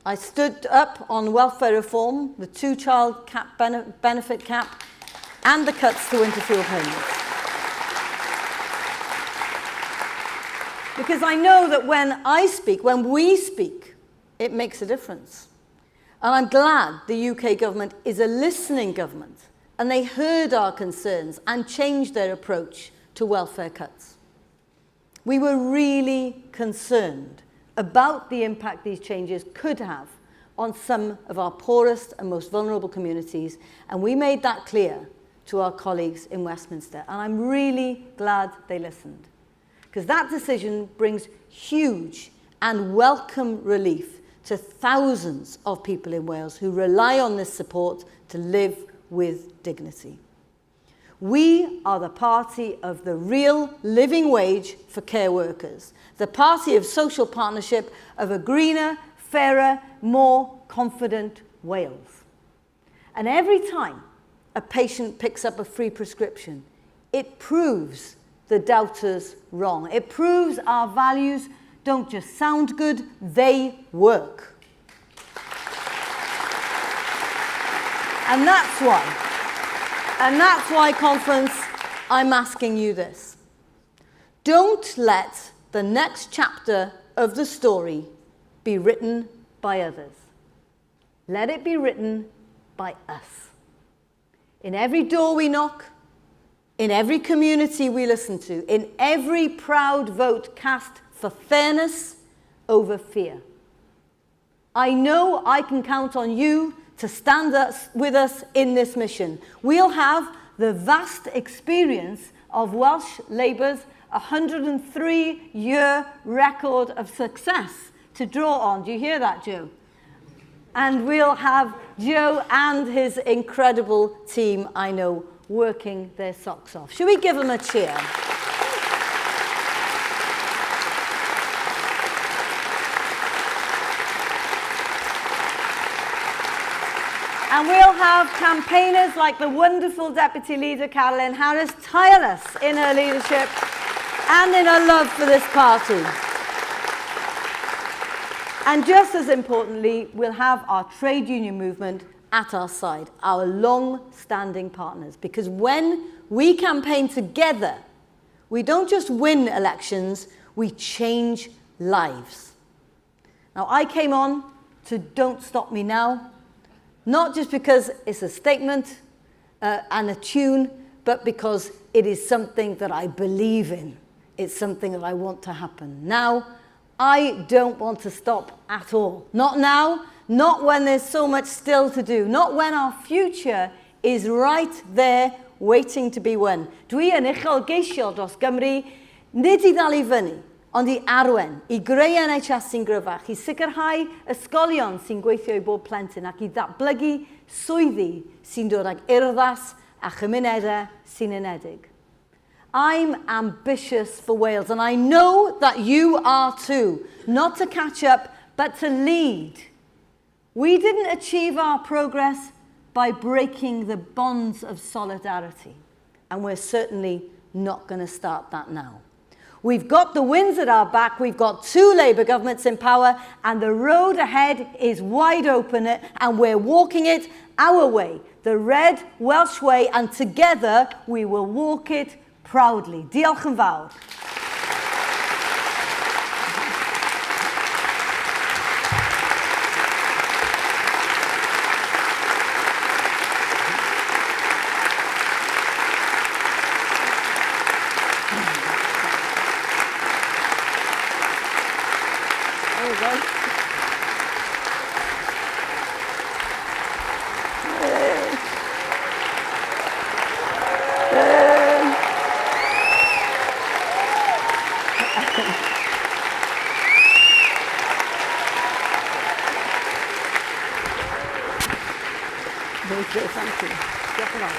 I stood up on welfare reform, the two-child cap benefit cap, and the cuts to winter fuel payments. Because I know that when I speak, when we speak, it makes a difference. And I'm glad the UK government is a listening government, and they heard our concerns and changed their approach to welfare cuts. We were really concerned about the impact these changes could have on some of our poorest and most vulnerable communities, and we made that clear to our colleagues in Westminster, and I'm really glad they listened, because that decision brings huge and welcome relief to thousands of people in Wales who rely on this support to live with dignity. We are the party of the real living wage for care workers, the party of social partnership, of a greener, fairer, more confident Wales. And every time a patient picks up a free prescription. It proves the doubters wrong. It proves our values don't just sound good, they work. And that's why, conference, I'm asking you this. Don't let the next chapter of the story be written by others. Let it be written by us. In every door we knock, in every community we listen to, in every proud vote cast for fairness over fear. I know I can count on you to stand with us in this mission. We'll have the vast experience of Welsh Labour's 103-year record of success to draw on. Do you hear that, Joe? And we'll have Joe and his incredible team, I know, working their socks off. Should we give them a cheer? And we'll have campaigners like the wonderful Deputy Leader, Carolyn Harris, tireless in her leadership and in her love for this party. And just as importantly, we'll have our trade union movement at our side, our long-standing partners. Because when we campaign together, we don't just win elections, we change lives. Now, I came on to Don't Stop Me Now, not just because it's a statement and a tune, but because it is something that I believe in. It's something that I want to happen. Now, I don't want to stop at all. Not now, not when there's so much still to do, not when our future is right there waiting to be won. Dwi yn uchelgeisio dros Gymru, nid I ddal I fyny, ond I arwen, I greu NHS sy'n gryfach, I sicrhau ysgolion sy'n gweithio I bob plentyn ac I ddatblygu swyddi sy'n dod ag urddas a chymunedau sy'n unedig. I'm ambitious for Wales, and I know that you are too. Not to catch up, but to lead. We didn't achieve our progress by breaking the bonds of solidarity, and we're certainly not going to start that now. We've got the winds at our back, we've got 2 Labour governments in power, and the road ahead is wide open, and we're walking it our way, the red Welsh way, and together we will walk it proudly. Diolch yn fawr. Thank you. Diolch yn fawr.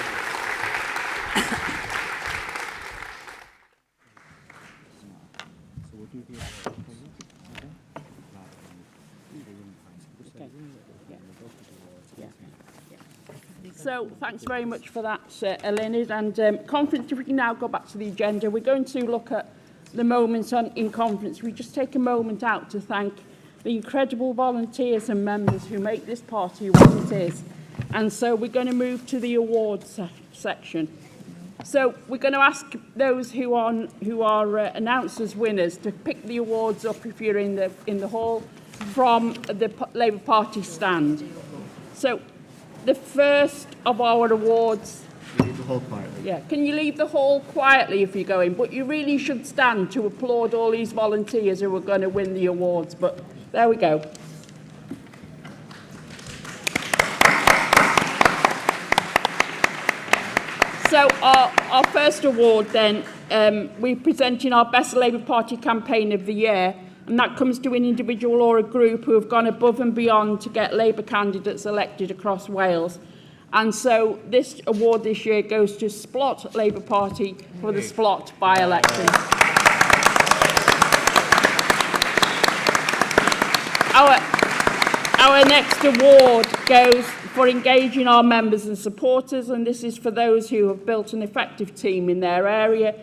So thanks very much for that, Eluned. And conference, if we can now go back to the agenda, we're going to look at the moments in conference. We just take a moment out to thank the incredible volunteers and members who make this party what it is. And so we're going to move to the awards section. So we're going to ask those who are announced as winners to pick the awards up if you're in the hall from the Labour Party stand. So the first of our awards. Leave the hall quietly. Yeah, can you leave the hall quietly if you're going? But you really should stand to applaud all these volunteers who are going to win the awards. But there we go. So our first award then, we're presenting our Best Labour Party Campaign of the Year, and that comes to an individual or a group who have gone above and beyond to get Labour candidates elected across Wales. And so this award this year goes to Splot Labour Party for the Splot by-election. Our next award goes for engaging our members and supporters, and this is for those who have built an effective team in their area.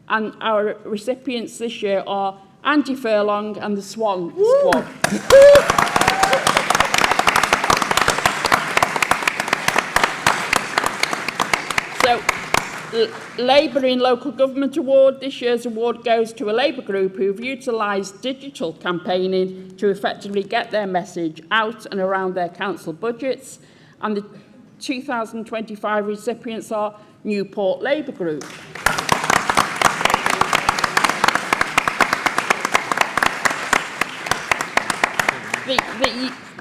And our recipients this year are Andy Furlong and the Swan Squad. So, Labour in Local Government Award. This year's award goes to a Labour group who've utilised digital campaigning to effectively get their message out and around their council budgets. And the 2025 recipients are Newport Labour Group.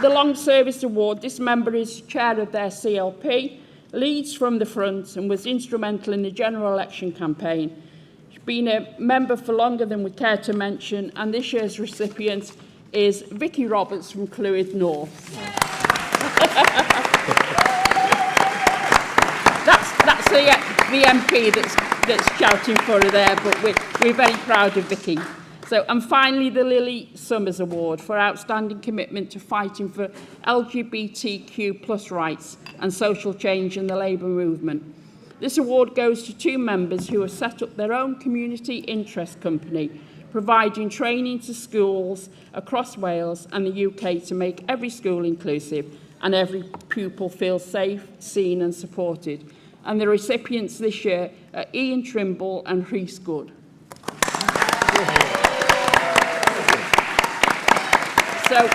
The Long Service Award, this member is chair of their CLP, leads from the front and was instrumental in the general election campaign. She's been a member for longer than we care to mention, and this year's recipient is Vicky Roberts from Clwyd North. that's the MP that's shouting for her there, but we're very proud of Vicky. So, and finally, the Lily Summers Award for outstanding commitment to fighting for LGBTQ+ rights and social change in the Labour movement. This award goes to two members who have set up their own community interest company, providing training to schools across Wales and the UK to make every school inclusive and every pupil feel safe, seen and supported. And the recipients this year are Ian Trimble and Rhys Good. So,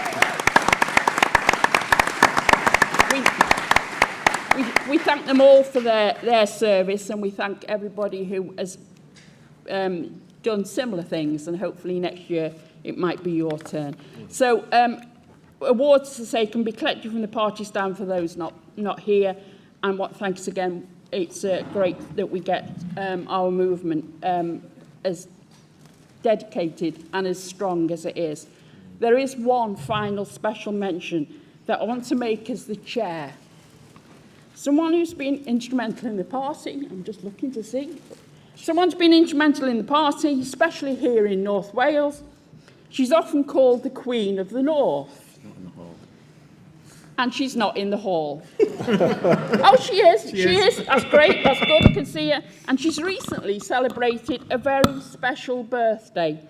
we thank them all for their service, and we thank everybody who has done similar things, and hopefully next year it might be your turn. So, awards, to say, can be collected from the party stand for those not here, and thanks again. It's great that we get our movement as dedicated and as strong as it is. There is one final special mention that I want to make as the chair. Someone who's been instrumental in the party, I'm just looking to see. Someone's been instrumental in the party, especially here in North Wales. She's often called the Queen of the North. And she's not in the hall. Oh, she is. She is. That's great. That's good. I can see her. And she's recently celebrated a very special birthday.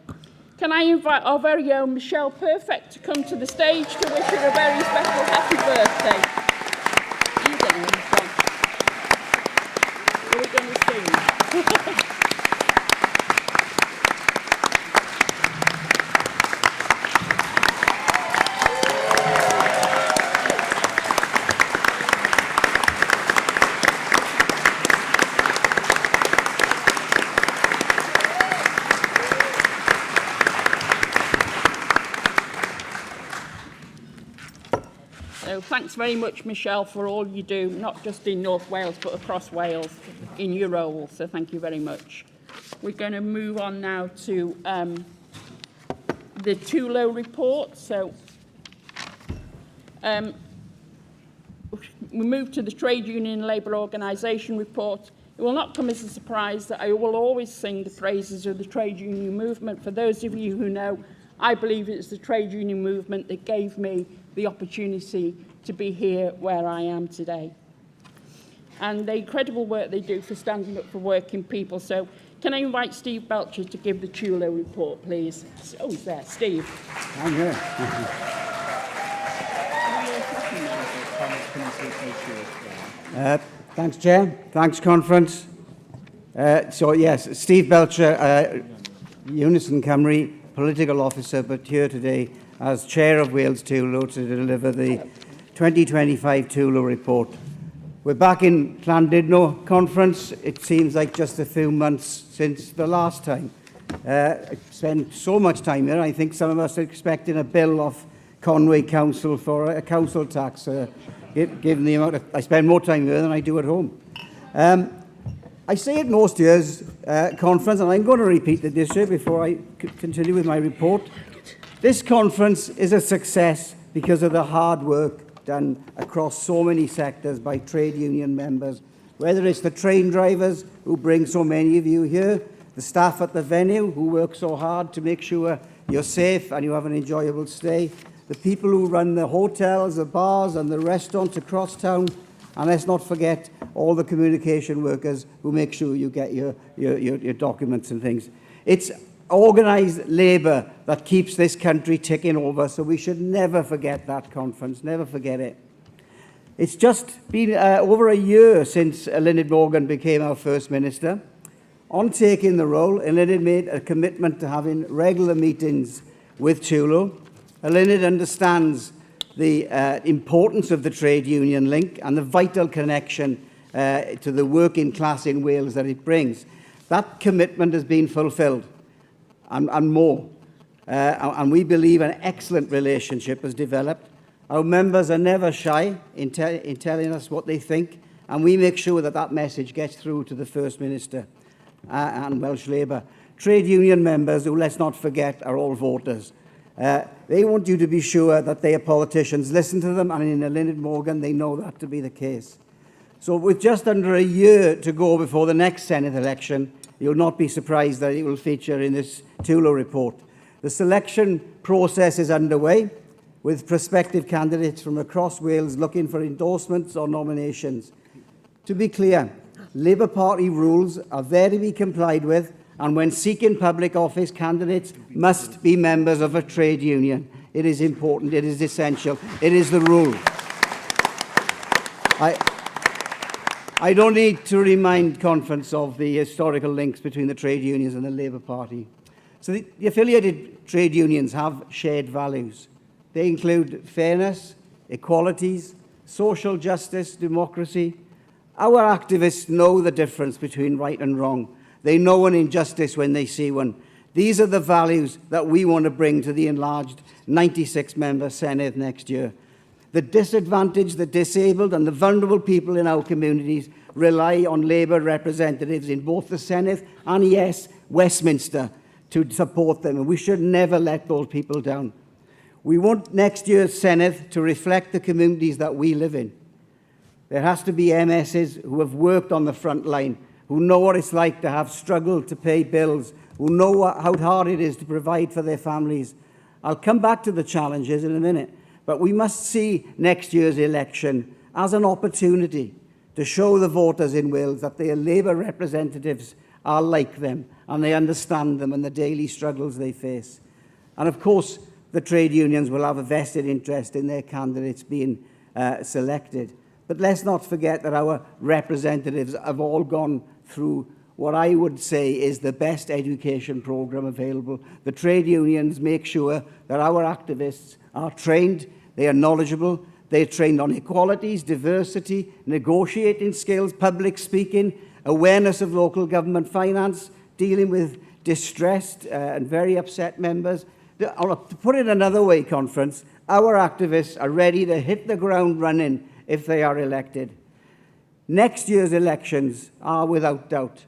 Can I invite our very own Michelle Perfect to come to the stage to wish her a very special happy birthday? You don't know who's gone. We're going to sing. Thanks very much, Michelle, for all you do, not just in North Wales, but across Wales in your role. So thank you very much. We're going to move on now to the TULO report. So we move to the Trade Union and Labour Organisation report. It will not come as a surprise that I will always sing the praises of the trade union movement. For those of you who know, I believe it's the trade union movement that gave me the opportunity to be here where I am today. And the incredible work they do for standing up for working people. So can I invite Steve Belcher to give the TULO report, please? Oh, he's there. Steve. I'm here. Thanks, Chair. Thanks, Conference. So, yes, Steve Belcher, Unison Cymru, Political Officer, but here today as Chair of Wales TULO to deliver the 2025 TULO report. We're back in Llandudno Conference. It seems like just a few months since the last time. I spent so much time here, I think some of us are expecting a bill off Conway Council for a council tax, given the amount of... I spend more time here than I do at home. I say it most years, conference, and I'm going to repeat it this year before I continue with my report. This conference is a success because of the hard work done across so many sectors by trade union members, whether it's the train drivers who bring so many of you here, the staff at the venue who work so hard to make sure you're safe and you have an enjoyable stay, the people who run the hotels, the bars and the restaurants across town, and let's not forget all the communication workers who make sure you get your documents and things. It's organised labour that keeps this country ticking over, so we should never forget that conference, never forget it. It's just been over a year since Lynette Morgan became our First Minister. On taking the role, Lynette made a commitment to having regular meetings with TULO. Lynette understands the importance of the trade union link and the vital connection to the working class in Wales that it brings. That commitment has been fulfilled and more. And we believe an excellent relationship has developed. Our members are never shy in telling us what they think, and we make sure that that message gets through to the First Minister and Welsh Labour. Trade union members, who let's not forget, are all voters. They want you to be sure that their politicians listen to them, and in Lynette Morgan, they know that to be the case. So with just under a year to go before the next Senate election, you'll not be surprised that it will feature in this TULO report. The selection process is underway, with prospective candidates from across Wales looking for endorsements or nominations. To be clear, Labour Party rules are there to be complied with, and when seeking public office, candidates must be members of a trade union. It is important, it is essential, it is the rule. I don't need to remind conference of the historical links between the trade unions and the Labour Party. So the affiliated trade unions have shared values. They include fairness, equalities, social justice, democracy. Our activists know the difference between right and wrong. They know an injustice when they see one. These are the values that we want to bring to the enlarged 96-member Senedd next year. The disadvantaged, the disabled and the vulnerable people in our communities rely on Labour representatives in both the Senedd and, yes, Westminster to support them, and we should never let those people down. We want next year's Senedd to reflect the communities that we live in. There has to be MSs who have worked on the front line, who know what it's like to have struggled to pay bills, who know how hard it is to provide for their families. I'll come back to the challenges in a minute, but we must see next year's election as an opportunity to show the voters in Wales that their Labour representatives are like them and they understand them and the daily struggles they face. And of course, the trade unions will have a vested interest in their candidates being selected. But let's not forget that our representatives have all gone through what I would say is the best education programme available. The trade unions make sure that our activists are trained, they are knowledgeable, they're trained on equalities, diversity, negotiating skills, public speaking, awareness of local government finance, dealing with distressed and very upset members. To put it another way, conference, our activists are ready to hit the ground running if they are elected. Next year's elections are, without doubt,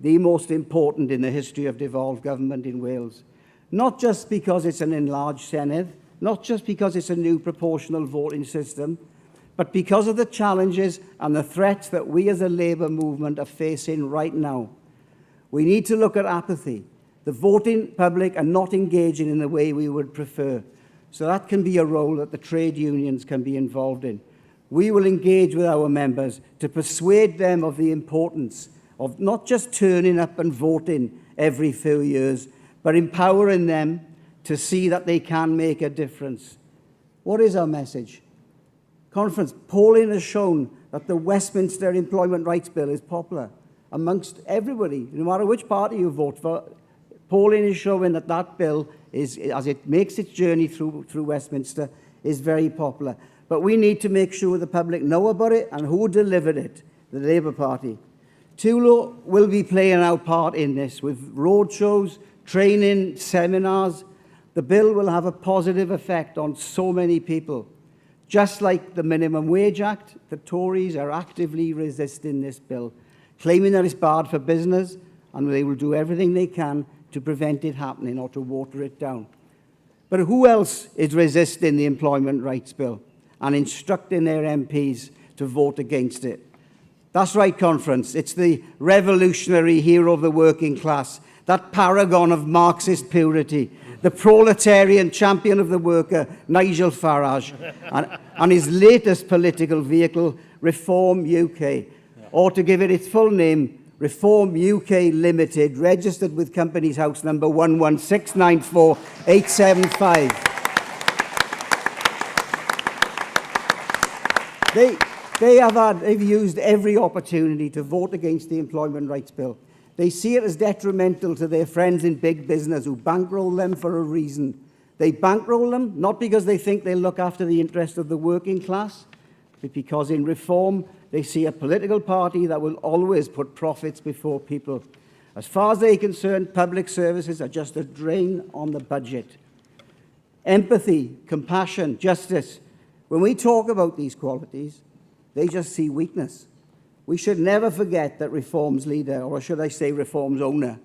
the most important in the history of devolved government in Wales. Not just because it's an enlarged Senedd, not just because it's a new proportional voting system, but because of the challenges and the threats that we as a Labour movement are facing right now. We need to look at apathy. The voting public are not engaging in the way we would prefer. So that can be a role that the trade unions can be involved in. We will engage with our members to persuade them of the importance of not just turning up and voting every few years, but empowering them to see that they can make a difference. What is our message? Conference, polling has shown that the Westminster Employment Rights Bill is popular amongst everybody, no matter which party you vote for. Polling is showing that that bill, is, as it makes its journey through Westminster, is very popular. But we need to make sure the public know about it and who delivered it, the Labour Party. TULO will be playing our part in this with roadshows, training, seminars. The bill will have a positive effect on so many people. Just like the Minimum Wage Act, the Tories are actively resisting this bill, claiming that it's bad for business, and they will do everything they can to prevent it happening or to water it down. But who else is resisting the Employment Rights Bill and instructing their MPs to vote against it? That's right, Conference. It's the revolutionary hero of the working class, that paragon of Marxist purity, the proletarian champion of the worker, Nigel Farage, and his latest political vehicle, Reform UK, or to give it its full name, Reform UK Limited, registered with Companies House number 11694875. They've used every opportunity to vote against the Employment Rights Bill. They see it as detrimental to their friends in big business who bankroll them for a reason. They bankroll them not because they think they look after the interest of the working class, but because in Reform they see a political party that will always put profits before people. As far as they're concerned, public services are just a drain on the budget. Empathy, compassion, justice. When we talk about these qualities, they just see weakness. We should never forget that Reform's leader, or should I say Reform's owner,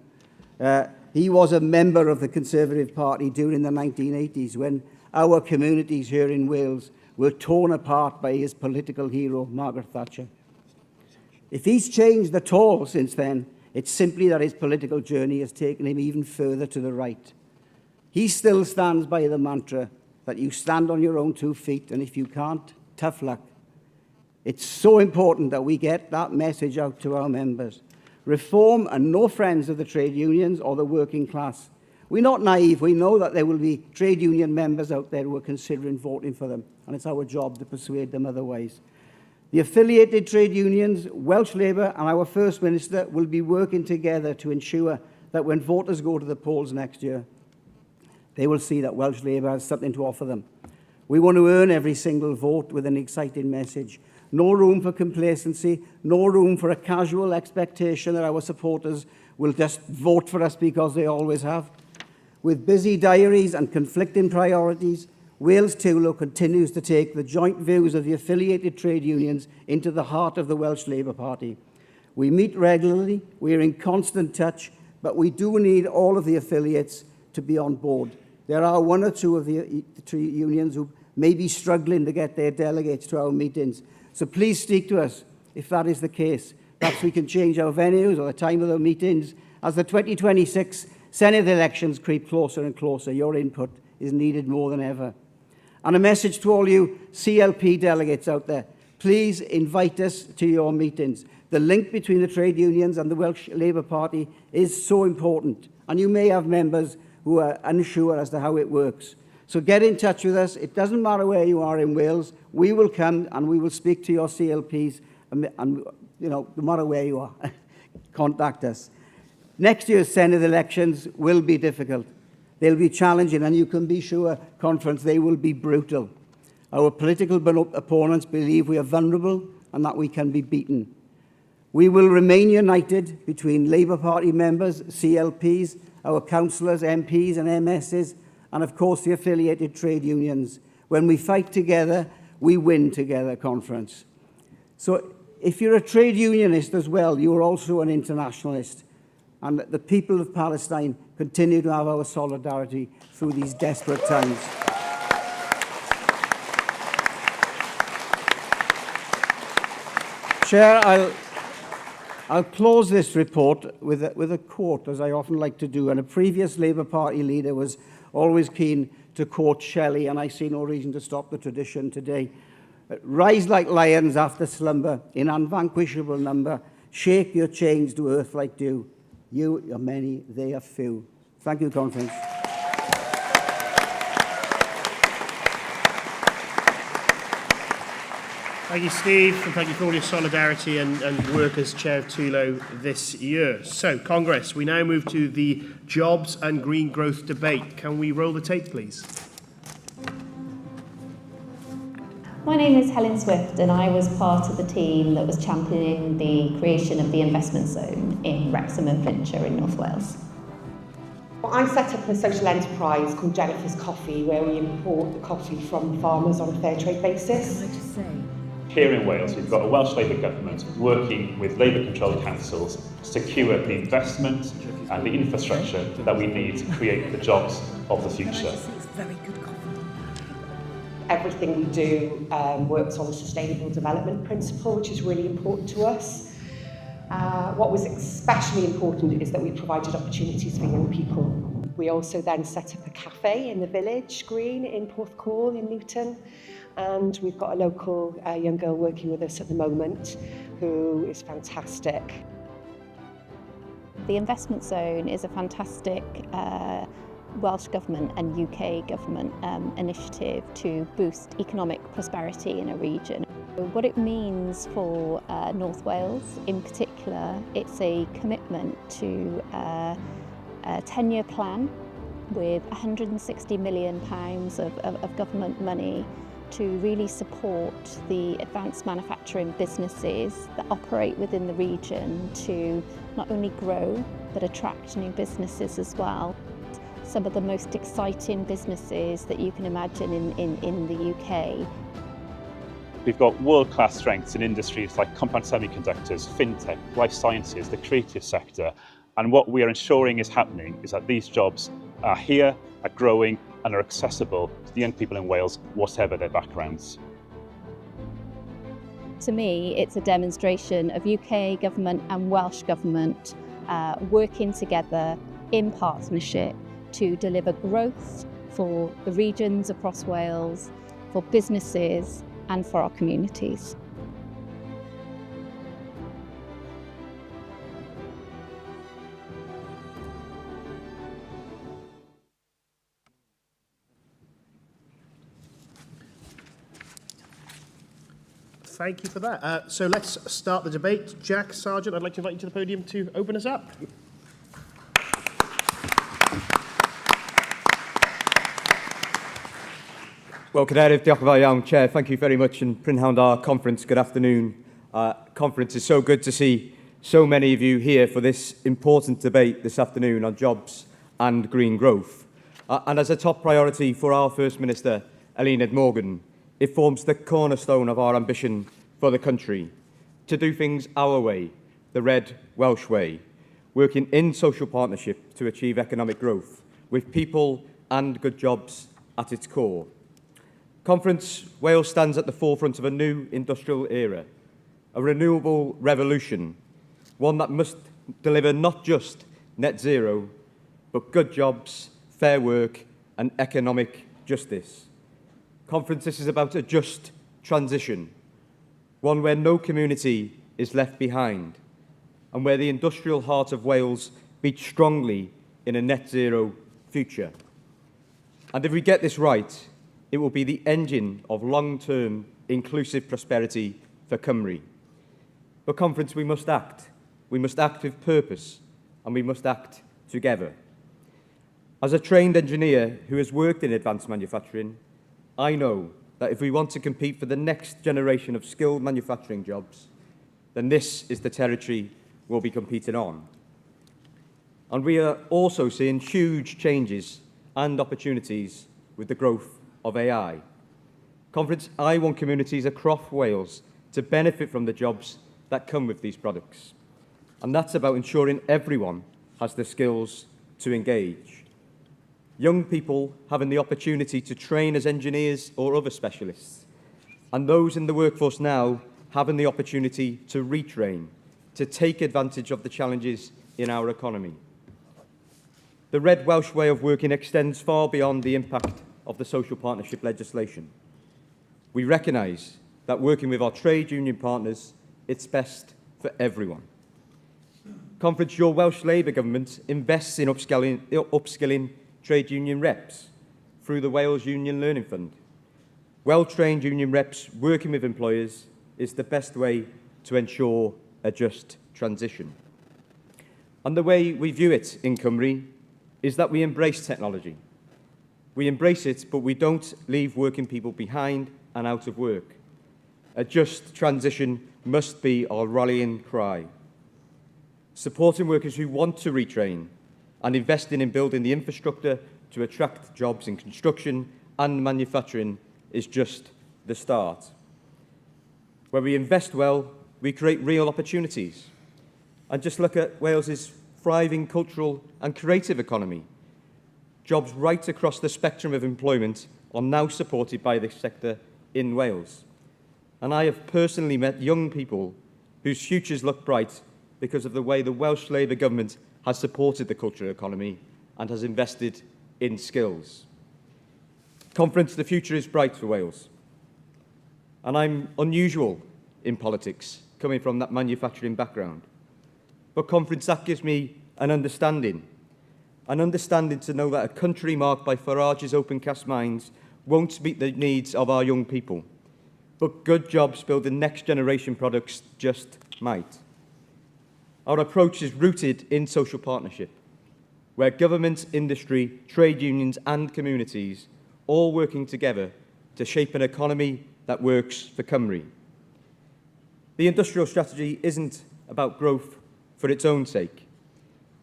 he was a member of the Conservative Party during the 1980s when our communities here in Wales were torn apart by his political hero, Margaret Thatcher. If he's changed at all since then, it's simply that his political journey has taken him even further to the right. He still stands by the mantra that you stand on your own 2 feet, and if you can't, tough luck. It's so important that we get that message out to our members. Reform are no friends of the trade unions or the working class. We're not naive. We know that there will be trade union members out there who are considering voting for them, and it's our job to persuade them otherwise. The affiliated trade unions, Welsh Labour and our First Minister will be working together to ensure that when voters go to the polls next year, they will see that Welsh Labour has something to offer them. We want to earn every single vote with an exciting message. No room for complacency, no room for a casual expectation that our supporters will just vote for us because they always have. With busy diaries and conflicting priorities, Wales TULO continues to take the joint views of the affiliated trade unions into the heart of the Welsh Labour Party. We meet regularly, we're in constant touch, but we do need all of the affiliates to be on board. There are 1 or 2 of the trade unions who may be struggling to get their delegates to our meetings. So please speak to us if that is the case. Perhaps we can change our venues or the time of our meetings. As the 2026 Senate elections creep closer and closer, your input is needed more than ever. And a message to all you CLP delegates out there. Please invite us to your meetings. The link between the trade unions and the Welsh Labour Party is so important. And you may have members who are unsure as to how it works. So get in touch with us. It doesn't matter where you are in Wales. We will come and we will speak to your CLPs. And you know, no matter where you are, contact us. Next year's Senate elections will be difficult. They'll be challenging, and you can be sure, Conference, they will be brutal. Our political opponents believe we are vulnerable and that we can be beaten. We will remain united between Labour Party members, CLPs, our councillors, MPs and MSs, and of course the affiliated trade unions. When we fight together, we win together, Conference. So if you're a trade unionist as well, you're also an internationalist. And the people of Palestine continue to have our solidarity through these desperate times. Chair, I'll close this report with a quote, as I often like to do. And a previous Labour Party leader was always keen to quote Shelley, and I see no reason to stop the tradition today. Rise like lions after slumber, in unvanquishable number. Shake your chains to earth like dew. You are many, they are few. Thank you, Conference. Thank you, Steve, and thank you for all your solidarity and work as Chair of TULO this year. So, Congress, we now move to the Jobs and Green Growth debate. Can we roll the tape, please? My name is Helen Swift, and I was part of the team that was championing the creation of the investment zone in Wrexham and Flintshire in North Wales. I set up a social enterprise called Jennifer's Coffee, where we import the coffee from farmers on a fair trade basis. Here in Wales, we've got a Welsh Labour government working with Labour-controlled councils to secure the investment and the infrastructure that we need to create the jobs of the future. Everything we do works on a sustainable development principle, which is really important to us. What was especially important is that we provided opportunities for young people. We also then set up a cafe in the village green in Porthcawl in Newton, and we've got a local young girl working with us at the moment who is fantastic. The investment zone is a fantastic Welsh Government and UK Government initiative to boost economic prosperity in a region. What it means for North Wales in particular, it's a commitment to a 10-year plan with £160 million of government money to really support the advanced manufacturing businesses that operate within the region to not only grow but attract new businesses as well. Some of the most exciting businesses that you can imagine in the UK. We've got world-class strengths in industries like compound semiconductors, fintech, life sciences, the creative sector, and what we are ensuring is happening is that these jobs are here, are growing, and are accessible to the young people in Wales, whatever their backgrounds. To me, it's a demonstration of UK Government and Welsh Government working together in partnership to deliver growth for the regions across Wales, for businesses and for our communities. Thank you for that. So let's start the debate. Jack Sargent, I'd like to invite you to the podium to open us up. Wel, Cadeirydd, diolch yn fawr iawn, Chair. Thank you very much. And Prynhawn Conference, good afternoon. Conference, is so good to see so many of you here for this important debate this afternoon on jobs and green growth. And as a top priority for our First Minister, Eluned Morgan, it forms the cornerstone of our ambition for the country to do things our way, the Red Welsh way, working in social partnership to achieve economic growth, with people and good jobs at its core. Conference, Wales stands at the forefront of a new industrial era, a renewable revolution, one that must deliver not just net zero, but good jobs, fair work and economic justice. Conference, this is about a just transition, one where no community is left behind, and where the industrial heart of Wales beats strongly in a net zero future. And if we get this right, it will be the engine of long-term inclusive prosperity for Cymru. For Conference, we must act. We must act with purpose, and we must act together. As a trained engineer who has worked in advanced manufacturing, I know that if we want to compete for the next generation of skilled manufacturing jobs, then this is the territory we'll be competing on. And we are also seeing huge changes and opportunities with the growth of AI. Conference, I want communities across Wales to benefit from the jobs that come with these products. And that's about ensuring everyone has the skills to engage. Young people having the opportunity to train as engineers or other specialists, and those in the workforce now having the opportunity to retrain, to take advantage of the challenges in our economy. The Red Welsh way of working extends far beyond the impact of the social partnership legislation. We recognise that working with our trade union partners, it's best for everyone. Conference, your Welsh Labour Government invests in upskilling trade union reps through the Wales Union Learning Fund. Well-trained union reps working with employers is the best way to ensure a just transition. And the way we view it in Cymru is that we embrace technology. We embrace it, but we don't leave working people behind and out of work. A just transition must be our rallying cry. Supporting workers who want to retrain and investing in building the infrastructure to attract jobs in construction and manufacturing is just the start. Where we invest well, we create real opportunities. And just look at Wales's thriving cultural and creative economy. Jobs right across the spectrum of employment are now supported by this sector in Wales. And I have personally met young people whose futures look bright because of the way the Welsh Labour Government has supported the cultural economy and has invested in skills. Conference, the future is bright for Wales. And I'm unusual in politics, coming from that manufacturing background. But Conference, that gives me an understanding to know that a country marked by Farage's open cast minds won't meet the needs of our young people. But good jobs building next generation products just might. Our approach is rooted in social partnership, where government, industry, trade unions and communities all working together to shape an economy that works for Cymru. The industrial strategy isn't about growth for its own sake.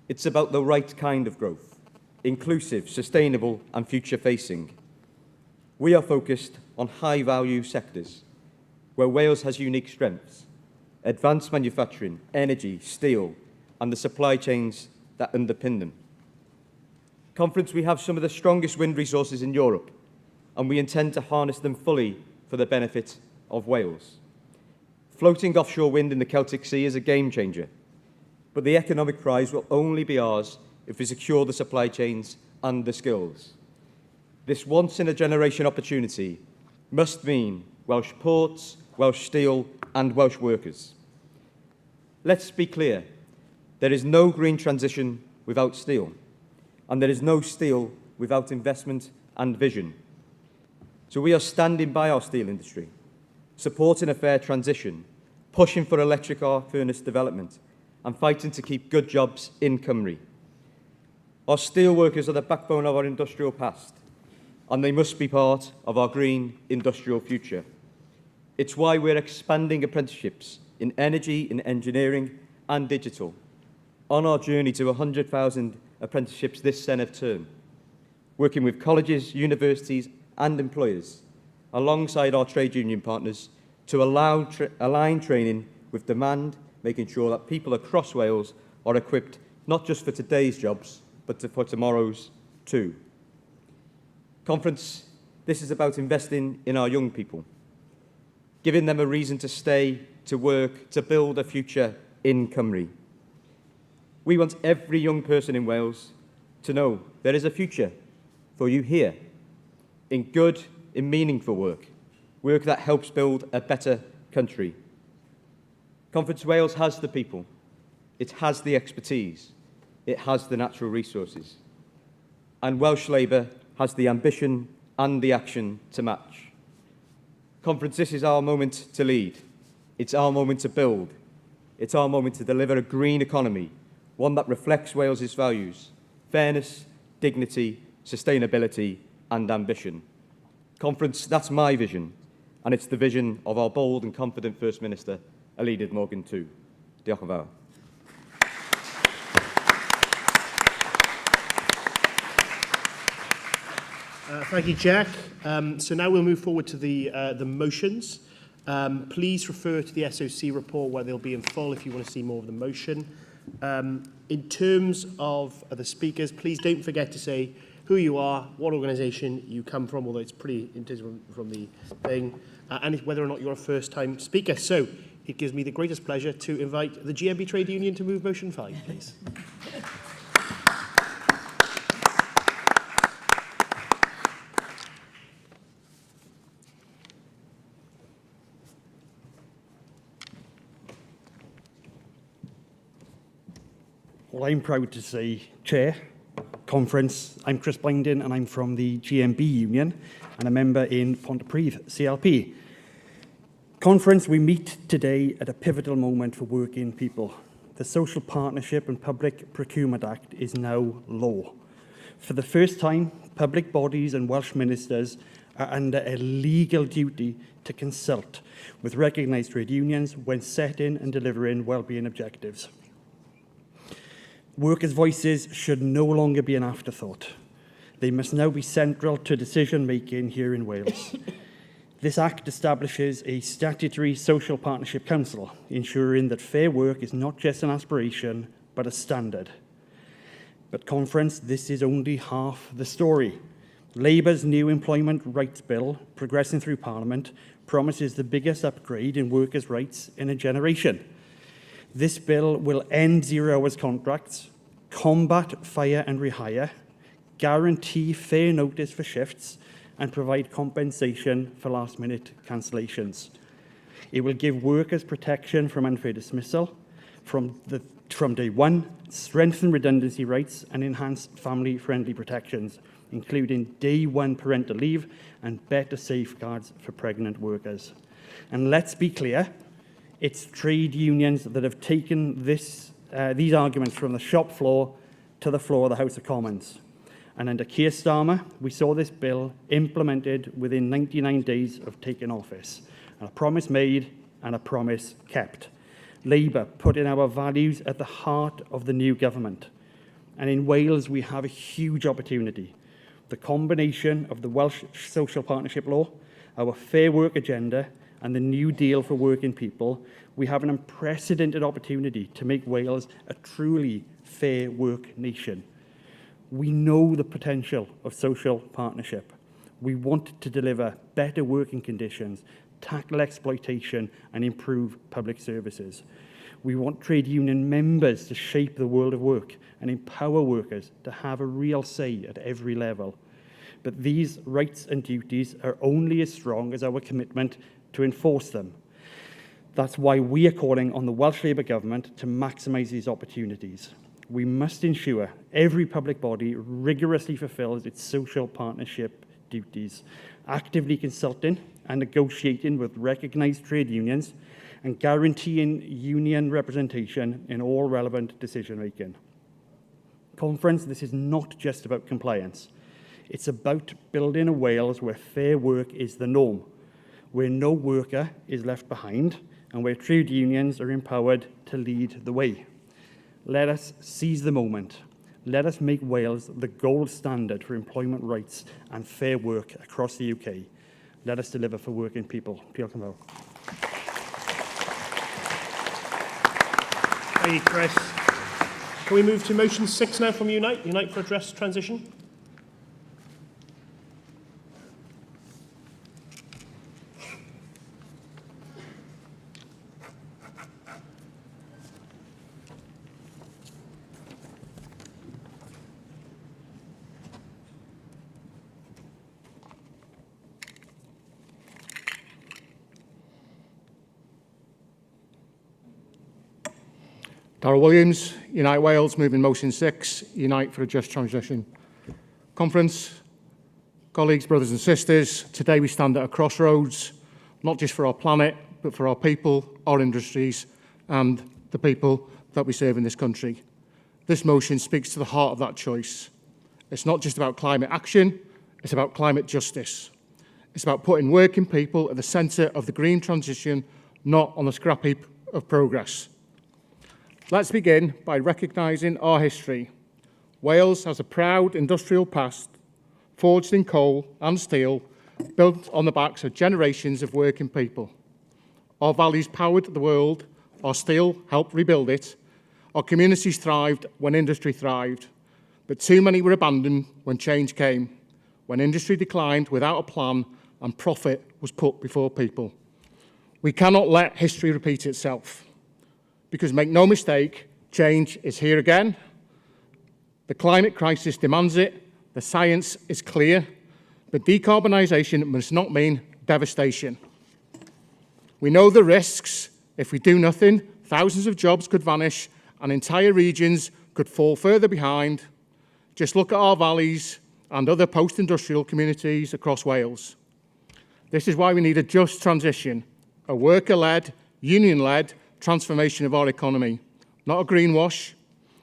It's about the right kind of growth, inclusive, sustainable and future-facing. We are focused on high-value sectors where Wales has unique strengths: advanced manufacturing, energy, steel, and the supply chains that underpin them. Conference, we have some of the strongest wind resources in Europe, and we intend to harness them fully for the benefit of Wales. Floating offshore wind in the Celtic Sea is a game changer, but the economic prize will only be ours if we secure the supply chains and the skills. This once-in-a-generation opportunity must mean Welsh ports, Welsh steel and Welsh workers. Let's be clear, there is no green transition without steel, and there is no steel without investment and vision. So we are standing by our steel industry, supporting a fair transition, pushing for electric arc furnace development, and fighting to keep good jobs in Cymru. Our steel workers are the backbone of our industrial past, and they must be part of our green industrial future. It's why we're expanding apprenticeships in energy, in engineering and digital, on our journey to 100,000 apprenticeships this Senedd term, working with colleges, universities and employers, alongside our trade union partners, to align training with demand, making sure that people across Wales are equipped not just for today's jobs, but for tomorrow's too. Conference, this is about investing in our young people, giving them a reason to stay, to work, to build a future in Cymru. We want every young person in Wales to know there is a future for you here, in good, in meaningful work, work that helps build a better country. Conference, Wales has the people, it has the expertise, it has the natural resources, and Welsh Labour has the ambition and the action to match. Conference, this is our moment to lead. It's our moment to build. It's our moment to deliver a green economy, one that reflects Wales's values: fairness, dignity, sustainability and ambition. Conference, that's my vision, and it's the vision of our bold and confident First Minister, Nghynhadledd Morgan too. Diolch yn fawr. Thank you, Jack. So now we'll move forward to the motions. Please refer to the SOC report where they'll be in full if you want to see more of the motion. In terms of the speakers, please don't forget to say who you are, what organisation you come from, although it's pretty integral from the thing, and whether or not you're a first-time speaker. So it gives me the greatest pleasure to invite the GMB Trade Union to move motion 5, please. Well, I'm proud to say, Chair, Conference, I'm Chris Blindin and I'm from the GMB Union and a member in Pontypridd CLP. Conference, we meet today at a pivotal moment for working people. The Social Partnership and Public Procurement Act is now law. For the first time, public bodies and Welsh ministers are under a legal duty to consult with recognised trade unions when setting and delivering wellbeing objectives. Workers' voices should no longer be an afterthought. They must now be central to decision-making here in Wales. This Act establishes a statutory social partnership council, ensuring that fair work is not just an aspiration, but a standard. But Conference, this is only half the story. Labour's new employment rights bill, progressing through Parliament, promises the biggest upgrade in workers' rights in a generation. This bill will end 0 hours contracts, combat fire and rehire, guarantee fair notice for shifts, and provide compensation for last-minute cancellations. It will give workers protection from unfair dismissal from day one, strengthen redundancy rights, and enhance family-friendly protections, including day one parental leave and better safeguards for pregnant workers. And let's be clear, it's trade unions that have taken these arguments from the shop floor to the floor of the House of Commons. And under Keir Starmer, we saw this bill implemented within 99 days of taking office. A promise made and a promise kept. Labour putting our values at the heart of the new government. And in Wales, we have a huge opportunity. The combination of the Welsh Social Partnership Law, our Fair Work agenda, and the New Deal for working people, we have an unprecedented opportunity to make Wales a truly fair work nation. We know the potential of social partnership. We want to deliver better working conditions, tackle exploitation, and improve public services. We want trade union members to shape the world of work and empower workers to have a real say at every level. But these rights and duties are only as strong as our commitment to enforce them. That's why we are calling on the Welsh Labour Government to maximise these opportunities. We must ensure every public body rigorously fulfills its social partnership duties, actively consulting and negotiating with recognised trade unions and guaranteeing union representation in all relevant decision-making. Conference, this is not just about compliance. It's about building a Wales where fair work is the norm, where no worker is left behind, and where trade unions are empowered to lead the way. Let us seize the moment. Let us make Wales the gold standard for employment rights and fair work across the UK. Let us deliver for working people. Diolch yn fawr. Thank you, Chris. Can we move to motion 6 now from Unite? Unite for Address Transition. Darrell Williams, Unite Wales, moving motion 6, Unite for a Just Transition. Conference, colleagues, brothers and sisters, today we stand at a crossroads, not just for our planet, but for our people, our industries, and the people that we serve in this country. This motion speaks to the heart of that choice. It's not just about climate action, it's about climate justice. It's about putting working people at the centre of the green transition, not on the scrap heap of progress. Let's begin by recognising our history. Wales has a proud industrial past, forged in coal and steel, built on the backs of generations of working people. Our values powered the world, our steel helped rebuild it, our communities thrived when industry thrived, but too many were abandoned when change came, when industry declined without a plan and profit was put before people. We cannot let history repeat itself. Because make no mistake, change is here again. The climate crisis demands it. The science is clear. But decarbonisation must not mean devastation. We know the risks. If we do nothing, thousands of jobs could vanish and entire regions could fall further behind. Just look at our valleys and other post-industrial communities across Wales. This is why we need a just transition, a worker-led, union-led transformation of our economy. Not a greenwash,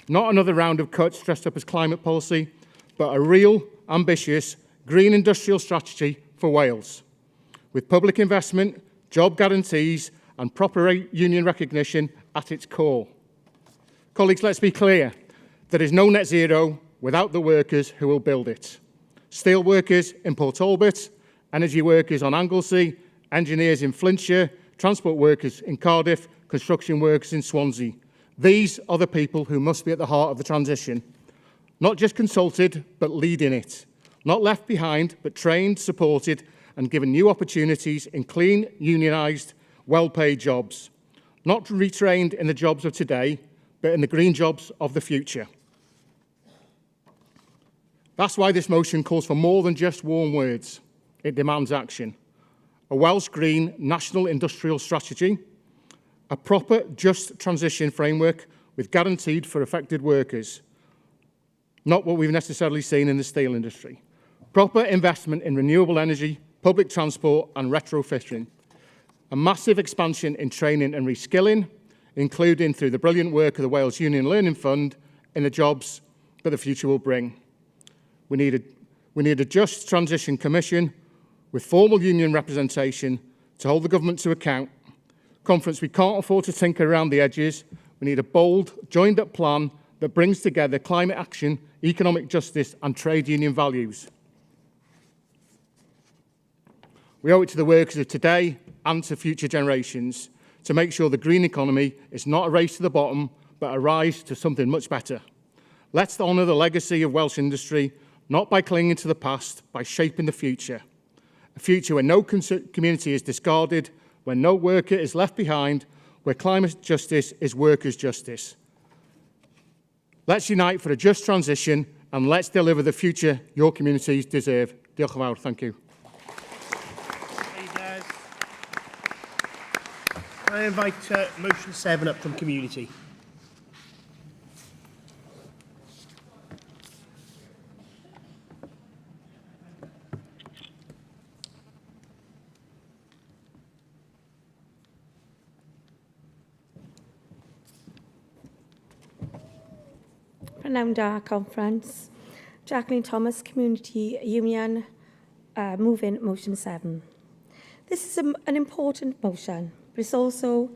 not another round of cuts dressed up as climate policy, but a real, ambitious, green industrial strategy for Wales, with public investment, job guarantees, and proper union recognition at its core. Colleagues, let's be clear. There is no net zero without the workers who will build it. Steel workers in Port Talbot, energy workers on Anglesey, engineers in Flintshire, transport workers in Cardiff, construction workers in Swansea. These are the people who must be at the heart of the transition. Not just consulted, but leading it. Not left behind, but trained, supported, and given new opportunities in clean, unionised, well-paid jobs. Not retrained in the jobs of today, but in the green jobs of the future. That's why this motion calls for more than just warm words. It demands action. A Welsh Green National Industrial Strategy, a proper just transition framework with guaranteed for affected workers, not what we've necessarily seen in the steel industry. Proper investment in renewable energy, public transport and retrofitting. A massive expansion in training and reskilling, including through the brilliant work of the Wales Union Learning Fund in the jobs that the future will bring. We need a Just Transition Commission with formal union representation to hold the government to account. Conference, we can't afford to tinker around the edges. We need a bold, joined-up plan that brings together climate action, economic justice and trade union values. We owe it to the workers of today and to future generations to make sure the green economy is not a race to the bottom, but a rise to something much better. Let's honour the legacy of Welsh industry, not by clinging to the past, by shaping the future. A future where no community is discarded, where no worker is left behind, where climate justice is workers' justice. Let's unite for a just transition and let's deliver the future your communities deserve. Diolch yn fawr. Thank you. I invite motion 7 up from community. Prynawn da conference. Jacqueline Thomas, Community Union, moving motion 7. This is an important motion, but it's also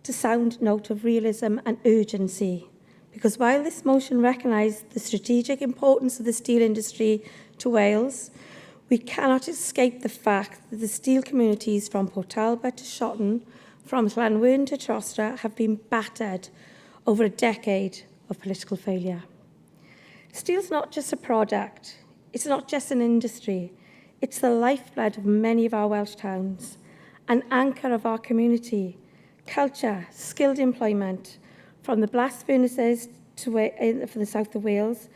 to sound note of realism and urgency, because while this motion recognises the strategic importance of the steel industry to Wales, we cannot escape the fact that the steel communities from Port Talbot to Shotton, from Llandudno to Trostre, have been battered over a decade of political failure. Steel's not just a product, it's not just an industry, it's the lifeblood of many of our Welsh towns, an anchor of our community, culture, skilled employment, from the blast furnaces for the south of Wales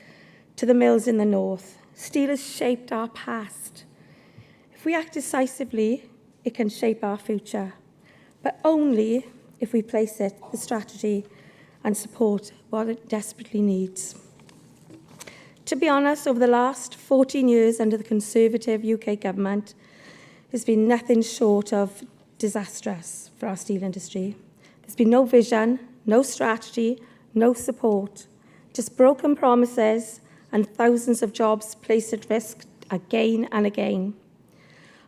to the mills in the north. Steel has shaped our past. If we act decisively, it can shape our future, but only if we place it, the strategy and support what it desperately needs. To be honest, over the last 14 years under the Conservative UK government, has been nothing short of disastrous for our steel industry. There's been no vision, no strategy, no support, just broken promises and thousands of jobs placed at risk again and again.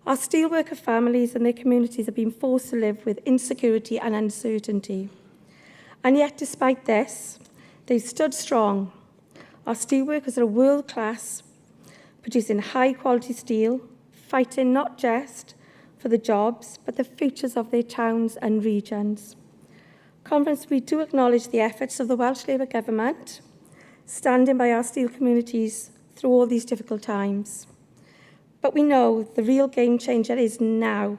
Our steelworker families and their communities have been forced to live with insecurity and uncertainty. And yet, despite this, they've stood strong. Our steelworkers are world-class, producing high-quality steel, fighting not just for the jobs, but the futures of their towns and regions. Conference, we do acknowledge the efforts of the Welsh Labour Government, standing by our steel communities through all these difficult times. But we know the real game changer is now,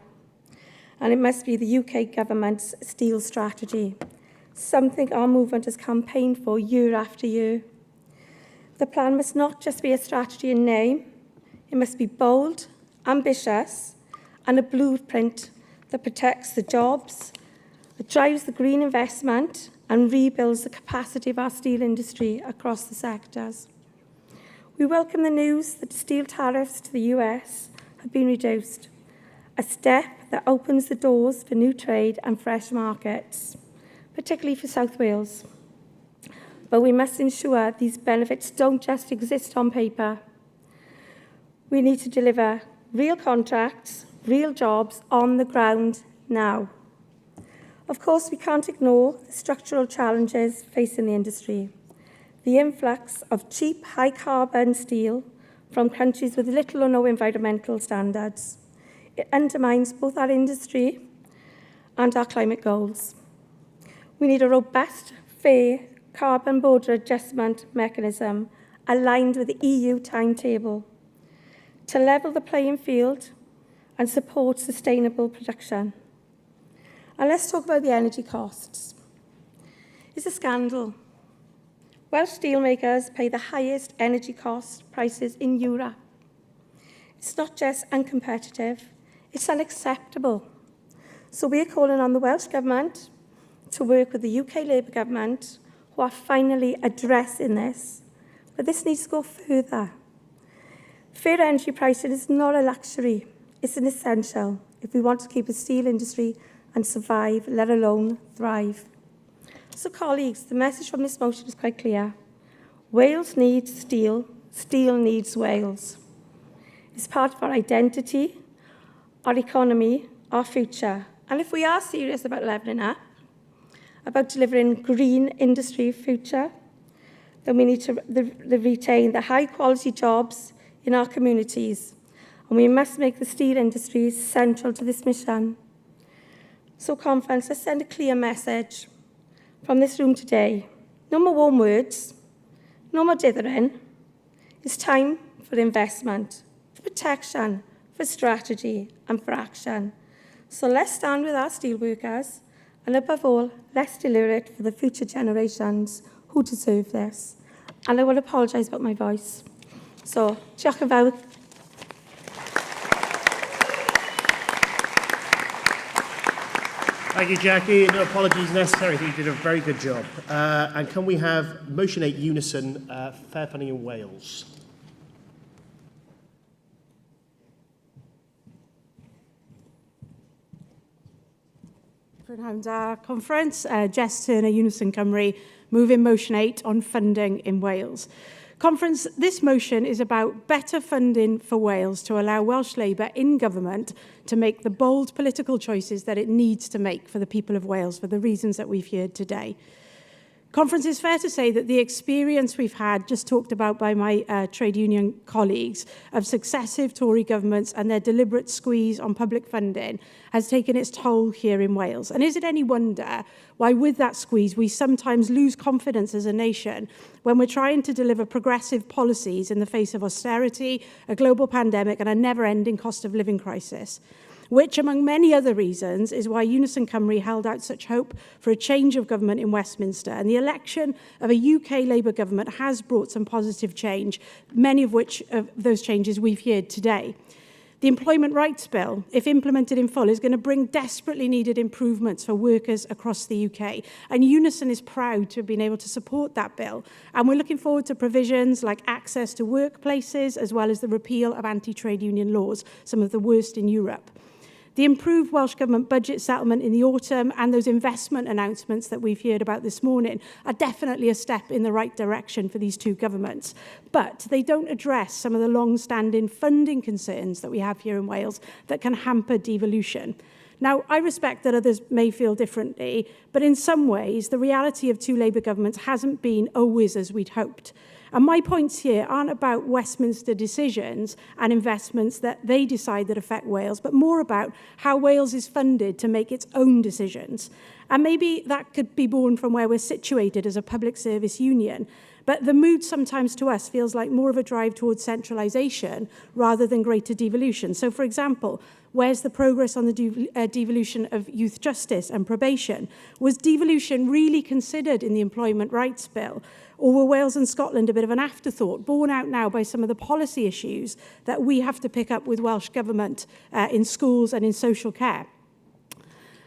and it must be the UK government's steel strategy, something our movement has campaigned for year after year. The plan must not just be a strategy in name, it must be bold, ambitious, and a blueprint that protects the jobs, that drives the green investment, and rebuilds the capacity of our steel industry across the sectors. We welcome the news that steel tariffs to the US have been reduced, a step that opens the doors for new trade and fresh markets, particularly for South Wales. But we must ensure these benefits don't just exist on paper. We need to deliver real contracts, real jobs on the ground now. Of course, we can't ignore the structural challenges facing the industry. The influx of cheap, high-carbon steel from countries with little or no environmental standards. It undermines both our industry and our climate goals. We need a robust, fair, carbon border adjustment mechanism aligned with the EU timetable to level the playing field and support sustainable production. And let's talk about the energy costs. It's a scandal. Welsh steelmakers pay the highest energy cost prices in Europe. It's not just uncompetitive, it's unacceptable. So we're calling on the Welsh Government to work with the UK Labour Government, who are finally addressing this. But this needs to go further. Fair energy pricing is not a luxury, it's an essential if we want to keep the steel industry and survive, let alone thrive. So colleagues, the message from this motion is quite clear. Wales needs steel, steel needs Wales. It's part of our identity, our economy, our future. And if we are serious about levelling up, about delivering green industry future, then we need to retain the high-quality jobs in our communities, and we must make the steel industry central to this mission. So, conference, let's send a clear message from this room today. No more warm words, no more dithering. It's time for investment, for protection, for strategy, and for action. So let's stand with our steelworkers, and above all, let's deliver it for the future generations who deserve this. And I will apologise about my voice. So, diolch yn fawr. Thank you, Jackie. No apologies necessary. I think you did a very good job. And can we have motion 8 unison, fair funding in Wales? Prynhawn Conference, Jess Turner, Unison Cymru, moving motion 8 on funding in Wales. Conference, this motion is about better funding for Wales to allow Welsh Labour in government to make the bold political choices that it needs to make for the people of Wales for the reasons that we've heard today. Conference, is fair to say that the experience we've had, just talked about by my trade union colleagues, of successive Tory governments and their deliberate squeeze on public funding has taken its toll here in Wales. And is it any wonder why with that squeeze we sometimes lose confidence as a nation when we're trying to deliver progressive policies in the face of austerity, a global pandemic and a never-ending cost of living crisis? Which, among many other reasons, is why Unison Cymru held out such hope for a change of government in Westminster. And the election of a UK Labour government has brought some positive change, many of which of those changes we've heard today. The Employment Rights Bill, if implemented in full, is going to bring desperately needed improvements for workers across the UK. And Unison is proud to have been able to support that bill. And we're looking forward to provisions like access to workplaces, as well as the repeal of anti-trade union laws, some of the worst in Europe. The improved Welsh Government budget settlement in the autumn and those investment announcements that we've heard about this morning are definitely a step in the right direction for these two governments. But they don't address some of the long-standing funding concerns that we have here in Wales that can hamper devolution. Now, I respect that others may feel differently, but in some ways, the reality of two Labour governments hasn't been always as we'd hoped. And my points here aren't about Westminster decisions and investments that they decide that affect Wales, but more about how Wales is funded to make its own decisions. And maybe that could be born from where we're situated as a public service union. But the mood sometimes to us feels like more of a drive towards centralisation rather than greater devolution. So, for example, where's the progress on the devolution of youth justice and probation? Was devolution really considered in the Employment Rights Bill? Or were Wales and Scotland a bit of an afterthought, borne out now by some of the policy issues that we have to pick up with Welsh Government in schools and in social care?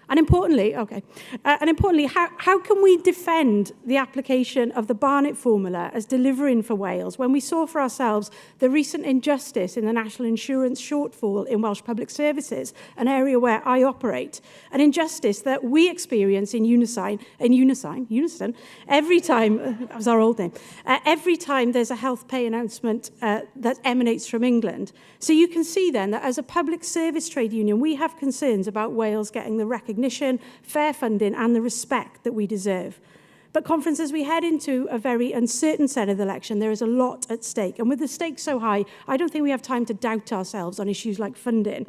And importantly, how can we defend the application of the Barnett formula as delivering for Wales when we saw for ourselves the recent injustice in the national insurance shortfall in Welsh public services, an area where I operate, an injustice that we experience in Unison, every time, that was our old name, every time there's a health pay announcement that emanates from England. So you can see then that as a public service trade union, we have concerns about Wales getting the recognition, fair funding and the respect that we deserve. But conference, as we head into a very uncertain Senedd election, there is a lot at stake. And with the stakes so high, I don't think we have time to doubt ourselves on issues like funding.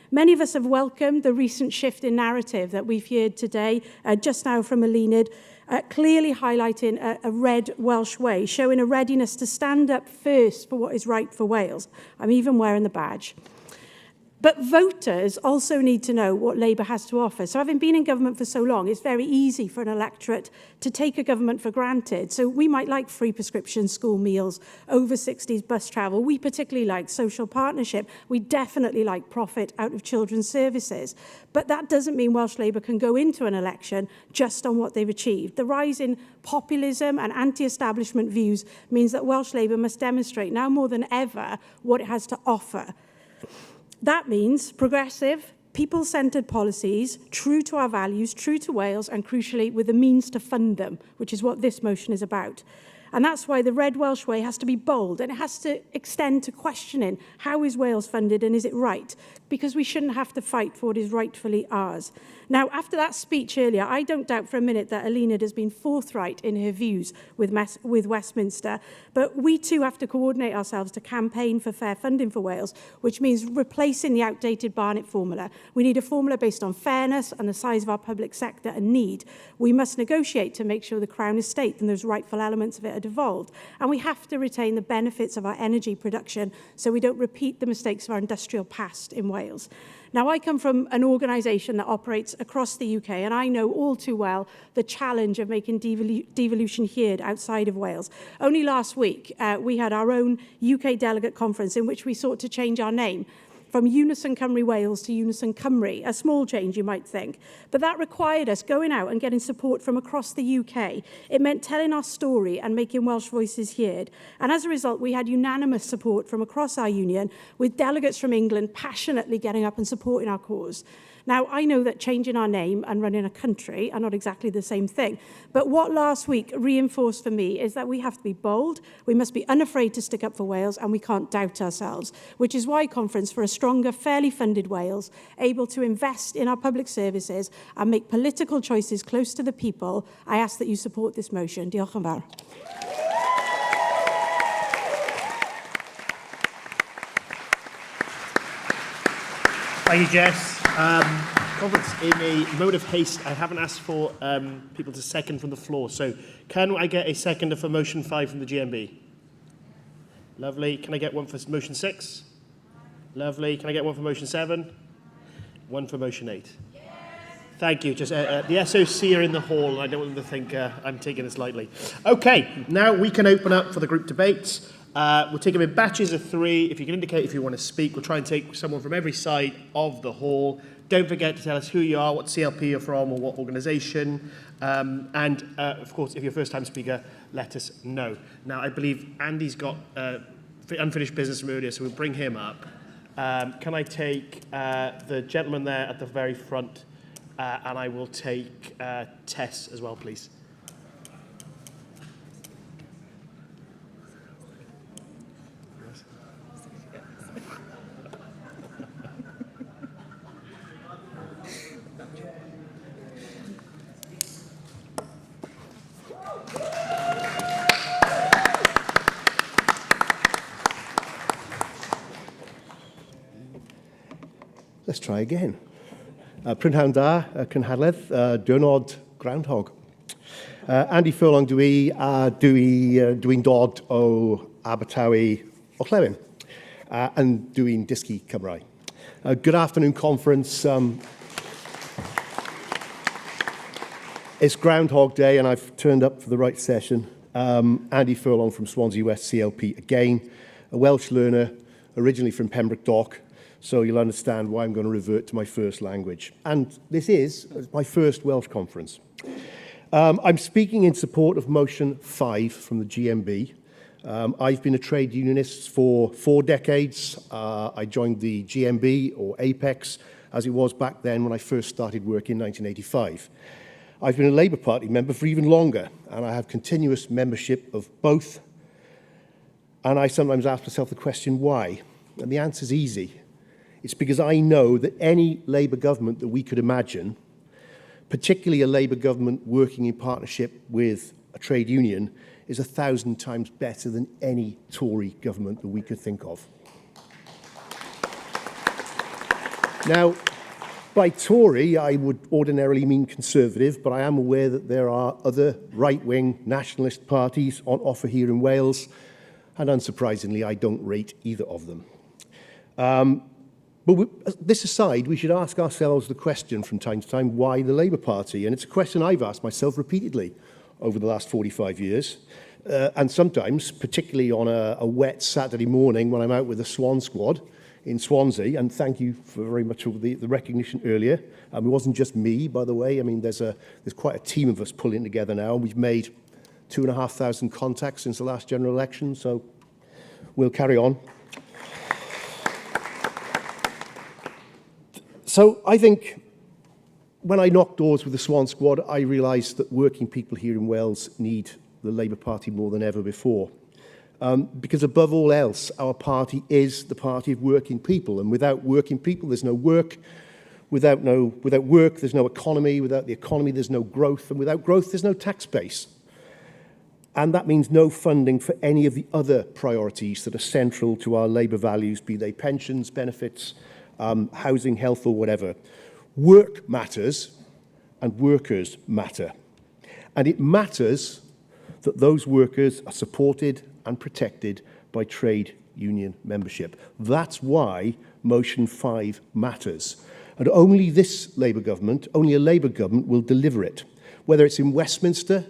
Many of us have welcomed the recent shift in narrative that we've heard today, just now from Nghynhadledd, clearly highlighting a red Welsh way, showing a readiness to stand up first for what is right for Wales. I'm even wearing the badge. But voters also need to know what Labour has to offer. So having been in government for so long, it's very easy for an electorate to take a government for granted. So we might like free prescription school meals, over 60s bus travel. We particularly like social partnership. We definitely like profit out of children's services. But that doesn't mean Welsh Labour can go into an election just on what they've achieved. The rise in populism and anti-establishment views means that Welsh Labour must demonstrate now more than ever what it has to offer. That means progressive, people-centred policies, true to our values, true to Wales, and crucially, with the means to fund them, which is what this motion is about. And that's why the Red Welsh Way has to be bold, and it has to extend to questioning how is Wales funded and is it right? Because we shouldn't have to fight for what is rightfully ours. Now, after that speech earlier, I don't doubt for a minute that Alina has been forthright in her views with Westminster, but we too have to coordinate ourselves to campaign for fair funding for Wales, which means replacing the outdated Barnett formula. We need a formula based on fairness and the size of our public sector and need. We must negotiate to make sure the Crown Estate and those rightful elements of it are devolved. And we have to retain the benefits of our energy production so we don't repeat the mistakes of our industrial past in Wales. Now, I come from an organisation that operates across the UK, and I know all too well the challenge of making devolution heard outside of Wales. Only last week, we had our own UK Delegate Conference in which we sought to change our name from Unison Cymru Wales to Unison Cymru, a small change you might think. But that required us going out and getting support from across the UK. It meant telling our story and making Welsh voices heard. And as a result, we had unanimous support from across our union, with delegates from England passionately getting up and supporting our cause. Now, I know that changing our name and running a country are not exactly the same thing, but what last week reinforced for me is that we have to be bold, we must be unafraid to stick up for Wales, and we can't doubt ourselves, which is why Conference for a Stronger, Fairly Funded Wales, able to invest in our public services and make political choices close to the people, I ask that you support this motion. Diolch yn fawr. Thank you, Jess. Conference, in a mode of haste, I haven't asked for people to second from the floor. So can I get a seconder for motion 5 from the GMB? Lovely. Can I get one for motion 6? Lovely. Can I get one for motion 7? One for motion 8. Yes. Thank you. Just the SOC are in the hall, and I don't want them to think I'm taking this lightly. Okay, now we can open up for the group debates. We'll take them in batches of 3. If you can indicate if you want to speak, we'll try and take someone from every side of the hall. Don't forget to tell us who you are, what CLP you're from, or what organisation. Of course, if you're a first-time speaker, let us know. Now, I believe Andy's got unfinished business from earlier, so we'll bring him up. Can I take the gentleman there at the very front, and I will take Tess as well, please. Let's try again. Prynhawn da, Nghynhadledd, diwrnod groundhog. Andy Furlong dwi'n dod o Abertawe Orllewin, and dwi'n dysgu Cymraeg. Good afternoon, conference. It's Groundhog Day, and I've turned up for the right session. Andy Furlong from Swansea West CLP again, a Welsh learner, originally from Pembroke Dock, so you'll understand why I'm going to revert to my first language. And this is my first Welsh conference. I'm speaking in support of motion 5 from the GMB. I've been a trade unionist for 4 decades. I joined the GMB, or Apex, as it was back then when I first started work in 1985. I've been a Labour Party member for even longer, and I have continuous membership of both. And I sometimes ask myself the question, why? And the answer is easy. It's because I know that any Labour government that we could imagine, particularly a Labour government working in partnership with a trade union, is 1,000 times better than any Tory government that we could think of. Now, by Tory, I would ordinarily mean Conservative, but I am aware that there are other right-wing nationalist parties on offer here in Wales, and unsurprisingly, I don't rate either of them. This aside, we should ask ourselves the question from time to time, why the Labour Party? And it's a question I've asked myself repeatedly over the last 45 years. And sometimes, particularly on a wet Saturday morning when I'm out with the Swan Squad in Swansea, and thank you for very much for the recognition earlier. It wasn't just me, by the way. I mean, there's quite a team of us pulling together now, and we've made 2,500 contacts since the last general election, so we'll carry on. So I think when I knocked doors with the Swan Squad, I realised that working people here in Wales need the Labour Party more than ever before. Because above all else, our party is the party of working people. And without working people, there's no work. Without work, there's no economy. Without the economy, there's no growth. And without growth, there's no tax base. And that means no funding for any of the other priorities that are central to our Labour values, be they pensions, benefits, housing, health, or whatever. Work matters, and workers matter. And it matters that those workers are supported and protected by trade union membership. That's why Motion 5 matters. And only this Labour government, only a Labour government will deliver it, whether it's in Westminster,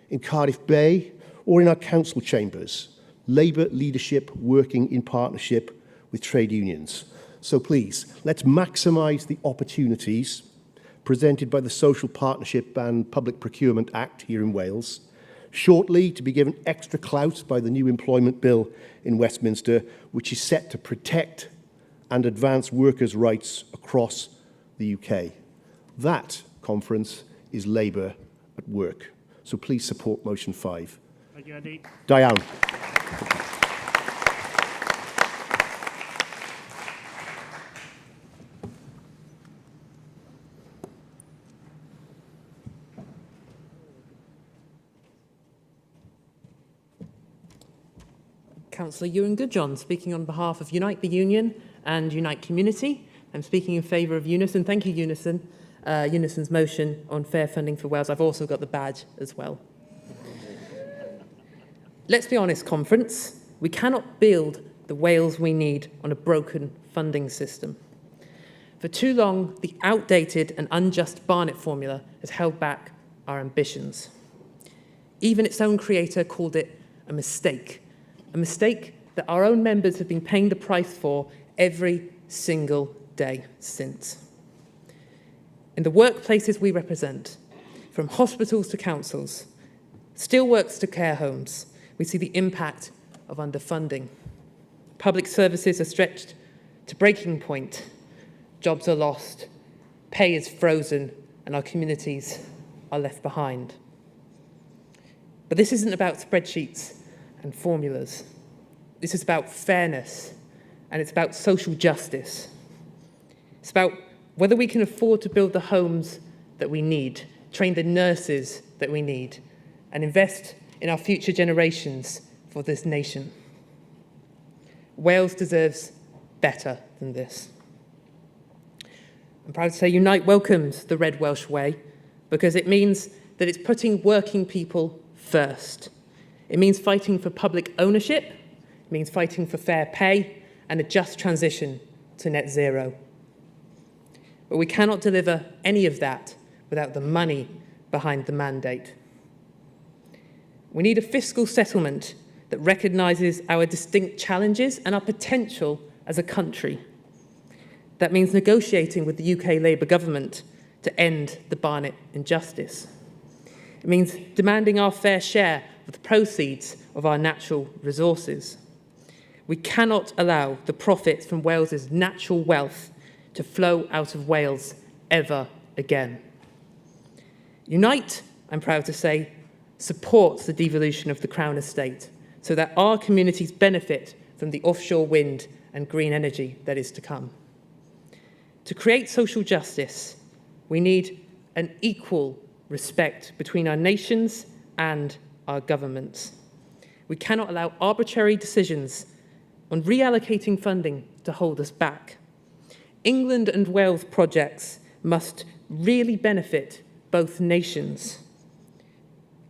in Cardiff Bay, or in our council chambers. Labour leadership working in partnership with trade unions. So please, let's maximise the opportunities presented by the Social Partnership and Public Procurement Act here in Wales, shortly to be given extra clout by the new employment bill in Westminster, which is set to protect and advance workers' rights across the UK. That, conference, is Labour at work. So please support Motion 5. Thank you, Andy. Diane. Councillor Ewan Goodjohn, speaking on behalf of Unite the Union and Unite Community. I'm speaking in favour of Unison. Thank you, Unison. Unison's motion on fair funding for Wales. I've also got the badge as well. Let's be honest, conference. We cannot build the Wales we need on a broken funding system. For too long, the outdated and unjust Barnett formula has held back our ambitions. Even its own creator called it a mistake that our own members have been paying the price for every single day since. In the workplaces we represent, from hospitals to councils, steelworks to care homes, we see the impact of underfunding. Public services are stretched to breaking point, jobs are lost, pay is frozen, and our communities are left behind. But this isn't about spreadsheets and formulas. This is about fairness, and it's about social justice. It's about whether we can afford to build the homes that we need, train the nurses that we need, and invest in our future generations for this nation. Wales deserves better than this. I'm proud to say Unite welcomes the Red Welsh Way because it means that it's putting working people first. It means fighting for public ownership, it means fighting for fair pay and a just transition to net zero. But we cannot deliver any of that without the money behind the mandate. We need a fiscal settlement that recognises our distinct challenges and our potential as a country. That means negotiating with the UK Labour government to end the Barnett injustice. It means demanding our fair share of the proceeds of our natural resources. We cannot allow the profits from Wales's natural wealth to flow out of Wales ever again. Unite, I'm proud to say, supports the devolution of the Crown estate so that our communities benefit from the offshore wind and green energy that is to come. To create social justice, we need an equal respect between our nations and our governments. We cannot allow arbitrary decisions on reallocating funding to hold us back. England and Wales projects must really benefit both nations.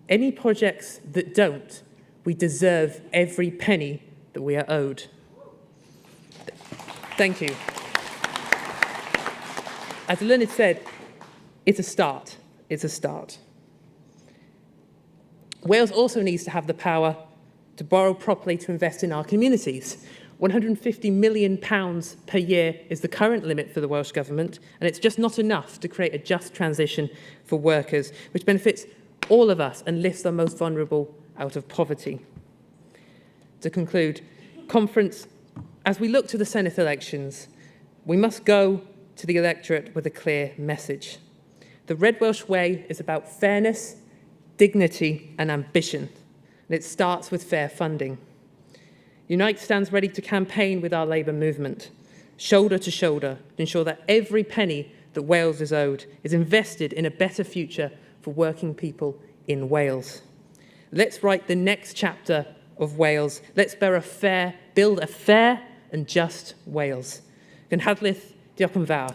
Any projects that don't, we deserve every penny that we are owed. Thank you. as Leonard said, it's a start. It's a start. Wales also needs to have the power to borrow properly to invest in our communities. £150 million per year is the current limit for the Welsh Government, and it's just not enough to create a just transition for workers, which benefits all of us and lifts the most vulnerable out of poverty. To conclude, conference, as we look to the Senate elections, we must go to the electorate with a clear message. The Red Welsh Way is about fairness, dignity and ambition, and it starts with fair funding. Unite stands ready to campaign with our Labour movement, shoulder to shoulder, to ensure that every penny that Wales is owed is invested in a better future for working people in Wales. Let's write the next chapter of Wales. Let's build a fair and just Wales. Nghynhadledd Llafur Cymru.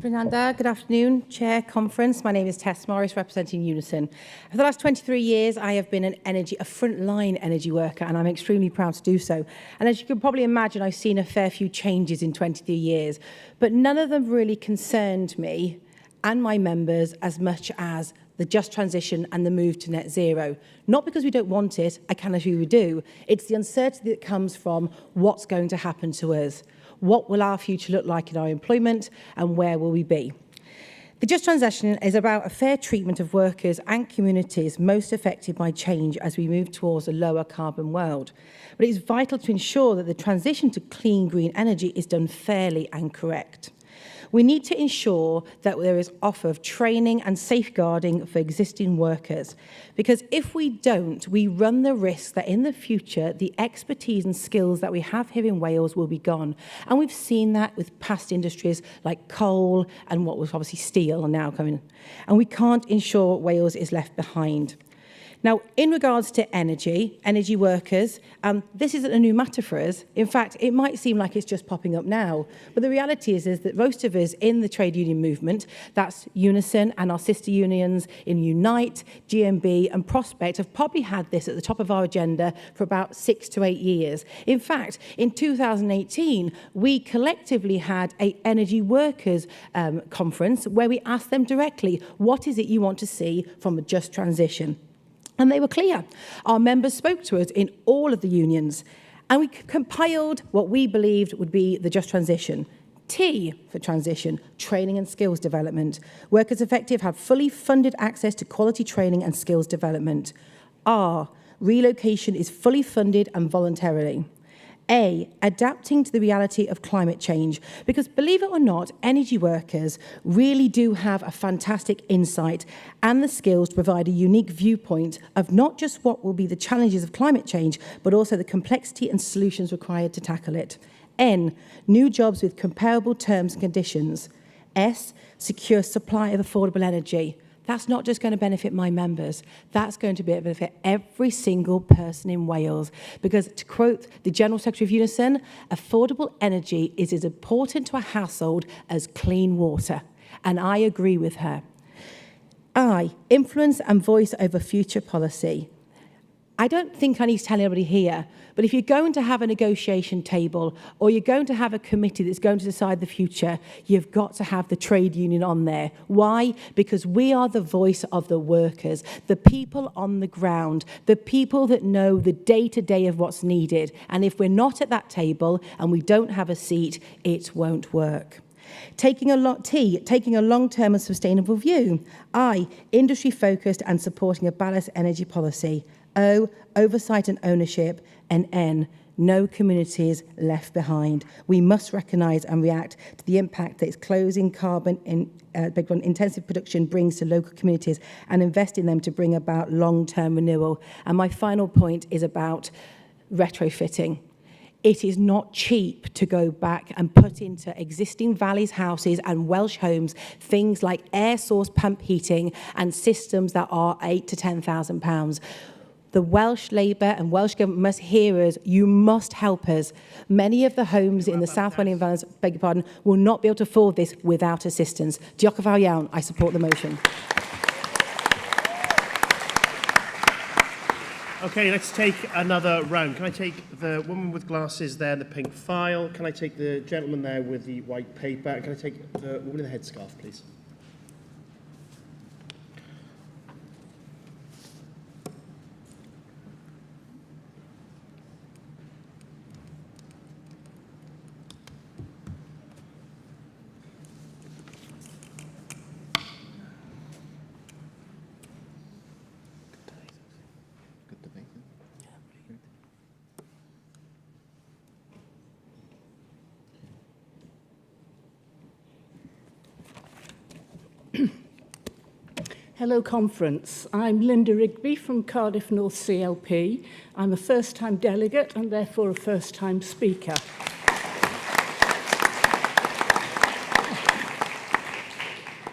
Fernanda, good afternoon. Chair, conference. My name is Tess Morris, representing Unison. For the last 23 years, I have been a frontline energy worker, and I'm extremely proud to do so. And as you can probably imagine, I've seen a fair few changes in 23 years, but none of them really concerned me and my members as much as the just transition and the move to net zero. Not because we don't want it, I can assure you we do. It's the uncertainty that comes from what's going to happen to us. What will our future look like in our employment, and where will we be? The Just Transition is about a fair treatment of workers and communities most affected by change as we move towards a lower carbon world. But it is vital to ensure that the transition to clean green energy is done fairly and correct. We need to ensure that there is offer of training and safeguarding for existing workers, because if we don't, we run the risk that in the future, the expertise and skills that we have here in Wales will be gone. And we've seen that with past industries like coal and what was obviously steel and now coming. And we can't ensure Wales is left behind. Now, in regards to energy workers, this isn't a new matter for us. In fact, it might seem like it's just popping up now, but the reality is that most of us in the trade union movement, that's Unison and our sister unions in Unite, GMB and Prospect, have probably had this at the top of our agenda for about 6 to 8 years. In fact, in 2018, we collectively had an energy workers conference where we asked them directly, what is it you want to see from a just transition? And they were clear. Our members spoke to us in all of the unions, and we compiled what we believed would be the just transition. T for transition, training and skills development. Workers affected have fully funded access to quality training and skills development. R, relocation is fully funded and voluntarily. A, adapting to the reality of climate change, because believe it or not, energy workers really do have a fantastic insight and the skills to provide a unique viewpoint of not just what will be the challenges of climate change, but also the complexity and solutions required to tackle it. N, new jobs with comparable terms and conditions. S, secure supply of affordable energy. That's not just going to benefit my members. That's going to benefit every single person in Wales. Because to quote the General Secretary of Unison, affordable energy is as important to a household as clean water. And I agree with her. I, influence and voice over future policy. I don't think I need to tell anybody here, but if you're going to have a negotiation table or you're going to have a committee that's going to decide the future, you've got to have the trade union on there. Why? Because we are the voice of the workers, the people on the ground, the people that know the day-to-day of what's needed. And if we're not at that table and we don't have a seat, it won't work. Taking a long-term and sustainable view. I, industry-focused and supporting a balanced energy policy. O, oversight and ownership. And N, no communities left behind. We must recognise and react to the impact that closing carbon intensive production brings to local communities and invest in them to bring about long-term renewal. And my final point is about retrofitting. It is not cheap to go back and put into existing valleys, houses and Welsh homes things like air source pump heating and systems that are £8,000 to £10,000. The Welsh Labour and Welsh Government must hear us. You must help us. Many of the homes in the South Wales Valleys, beg your pardon, will not be able to afford this without assistance. Diolch yn fawr iawn. I support the motion. Okay, let's take another round. Can I take the woman with glasses there in the pink file? Can I take the gentleman there with the white paper? And can I take the woman in the headscarf, please? Hello Conference, I'm Linda Rigby from Cardiff North CLP. I'm a first-time delegate and therefore a first-time speaker.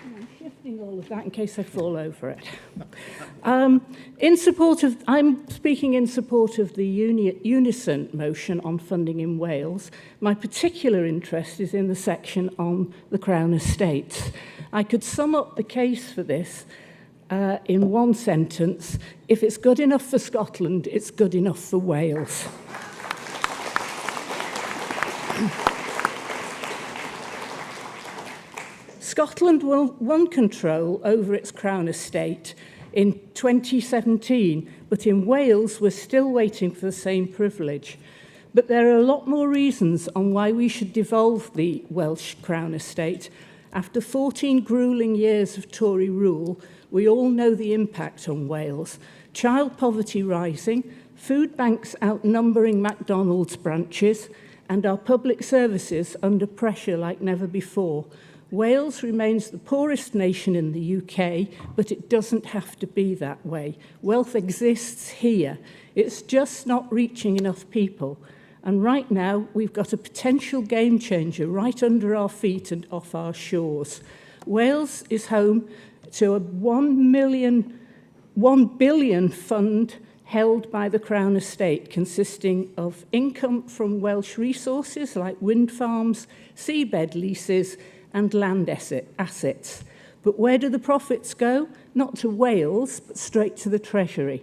I'm shifting all of that in case I fall over it. I'm speaking in support of the Unison motion on funding in Wales. My particular interest is in the section on the Crown Estates. I could sum up the case for this in one sentence: if it's good enough for Scotland, it's good enough for Wales. Scotland won control over its Crown Estate in 2017, but in Wales we're still waiting for the same privilege. But there are a lot more reasons on why we should devolve the Welsh Crown Estate. After 14 gruelling years of Tory rule, we all know the impact on Wales. Child poverty rising, food banks outnumbering McDonald's branches, and our public services under pressure like never before. Wales remains the poorest nation in the UK, but it doesn't have to be that way. Wealth exists here. It's just not reaching enough people. And right now, we've got a potential game changer right under our feet and off our shores. Wales is home to a £1 billion fund held by the Crown Estate, consisting of income from Welsh resources like wind farms, seabed leases, and land assets. But where do the profits go? Not to Wales, but straight to the Treasury.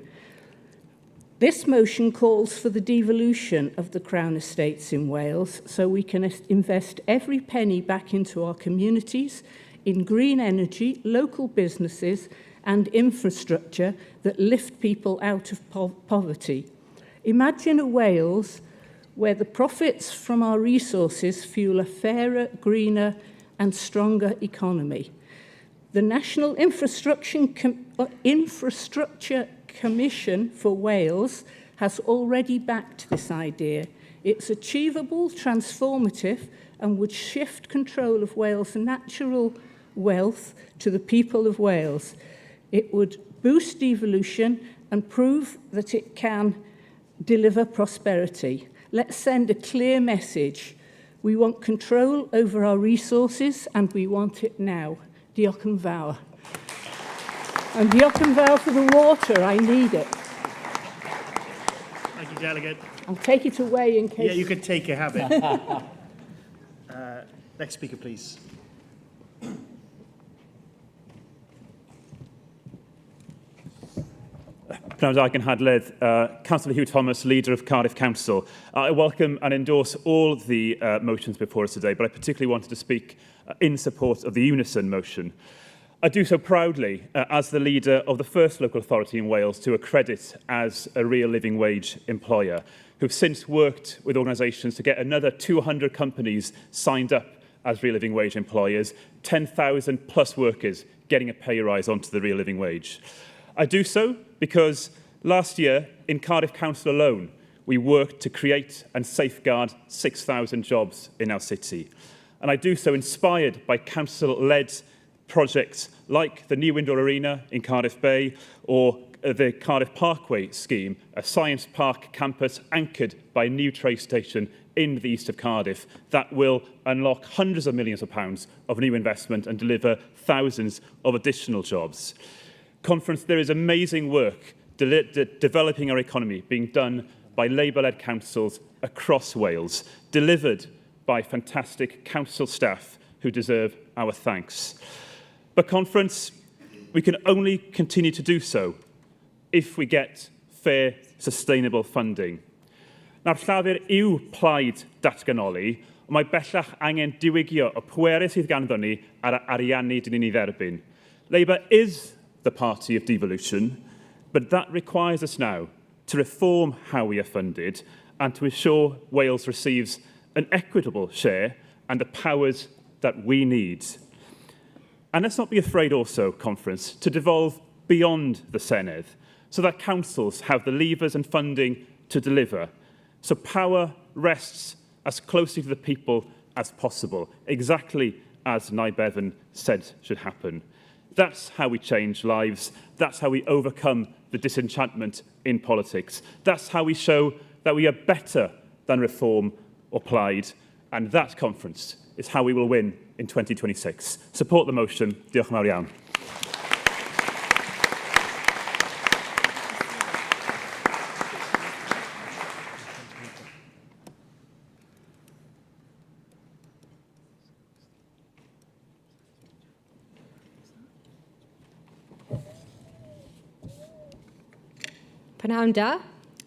This motion calls for the devolution of the Crown Estates in Wales so we can invest every penny back into our communities, in green energy, local businesses, and infrastructure that lift people out of poverty. Imagine a Wales where the profits from our resources fuel a fairer, greener, and stronger economy. The National Infrastructure Commission for Wales has already backed this idea. It's achievable, transformative, and would shift control of Wales' natural wealth to the people of Wales. It would boost devolution and prove that it can deliver prosperity. Let's send a clear message. We want control over our resources and we want it now. Diolch yn fawr. And diolch yn fawr for the water, I need it. Thank you, Delegate. I'll take it away in case... Yeah, you can take it, have it. Next speaker, please. Pnawn da, Nghynhadledd, Councillor Hugh Thomas, leader of Cardiff Council. I welcome and endorse all the motions before us today, but I particularly wanted to speak in support of the Unison motion. I do so proudly as the leader of the first local authority in Wales to accredit as a real living wage employer, who've since worked with organisations to get another 200 companies signed up as real living wage employers, 10,000 plus workers getting a pay rise onto the real living wage. I do so because last year, in Cardiff Council alone, we worked to create and safeguard 6,000 jobs in our city. And I do so inspired by council-led projects like the new indoor arena in Cardiff Bay or the Cardiff Parkway scheme, a science park campus anchored by a new train station in the east of Cardiff that will unlock hundreds of millions of pounds of new investment and deliver thousands of additional jobs. Conference, there is amazing work developing our economy, being done by Labour-led councils across Wales, delivered by fantastic council staff who deserve our thanks. But conference, we can only continue to do so if we get fair, sustainable funding. Nawr llafur yw plaid datganoli, ond mae bellach angen diwygio y pwerau sydd ganddo ni ar ariannu dyn ni'n ei dderbyn. Labour is the party of devolution, but that requires us now to reform how we are funded and to ensure Wales receives an equitable share and the powers that we need. And let's not be afraid also, conference, to devolve beyond the Senedd so that councils have the levers and funding to deliver. So power rests as closely to the people as possible, exactly as Nye Bevan said should happen. That's how we change lives. That's how we overcome the disenchantment in politics. That's how we show that we are better than reform or plaid. And that, conference, is how we will win in 2026. Support the motion. Diolch yn fawr iawn. Pnawn da.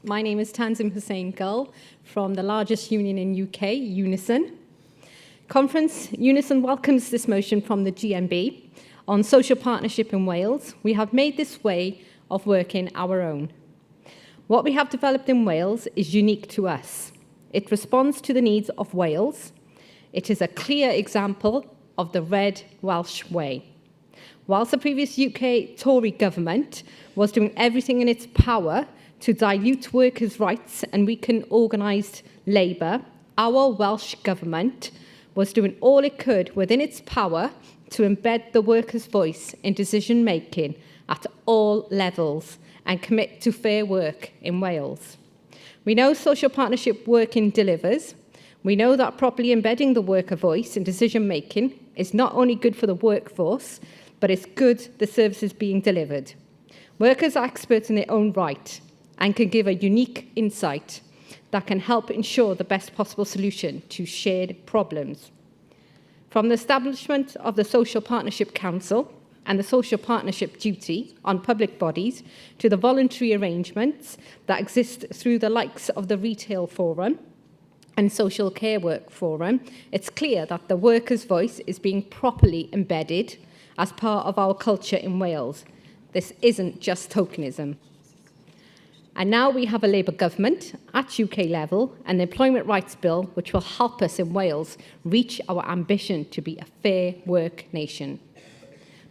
My name is Tanzim Hussain Gull from the largest union in UK, Unison. Conference, Unison welcomes this motion from the GMB on social partnership in Wales. We have made this way of working our own. What we have developed in Wales is unique to us. It responds to the needs of Wales. It is a clear example of the Red Welsh way. Whilst the previous UK Tory government was doing everything in its power to dilute workers' rights and weaken organised labour, our Welsh government was doing all it could within its power to embed the workers' voice in decision-making at all levels and commit to fair work in Wales. We know social partnership working delivers. We know that properly embedding the worker voice in decision-making is not only good for the workforce, but it's good the services being delivered. Workers are experts in their own right and can give a unique insight that can help ensure the best possible solution to shared problems. From the establishment of the Social Partnership Council and the social partnership duty on public bodies to the voluntary arrangements that exist through the likes of the Retail Forum and Social Care Work Forum, it's clear that the workers' voice is being properly embedded as part of our culture in Wales. This isn't just tokenism. And now we have a Labour government at UK level and the Employment Rights Bill, which will help us in Wales reach our ambition to be a fair work nation.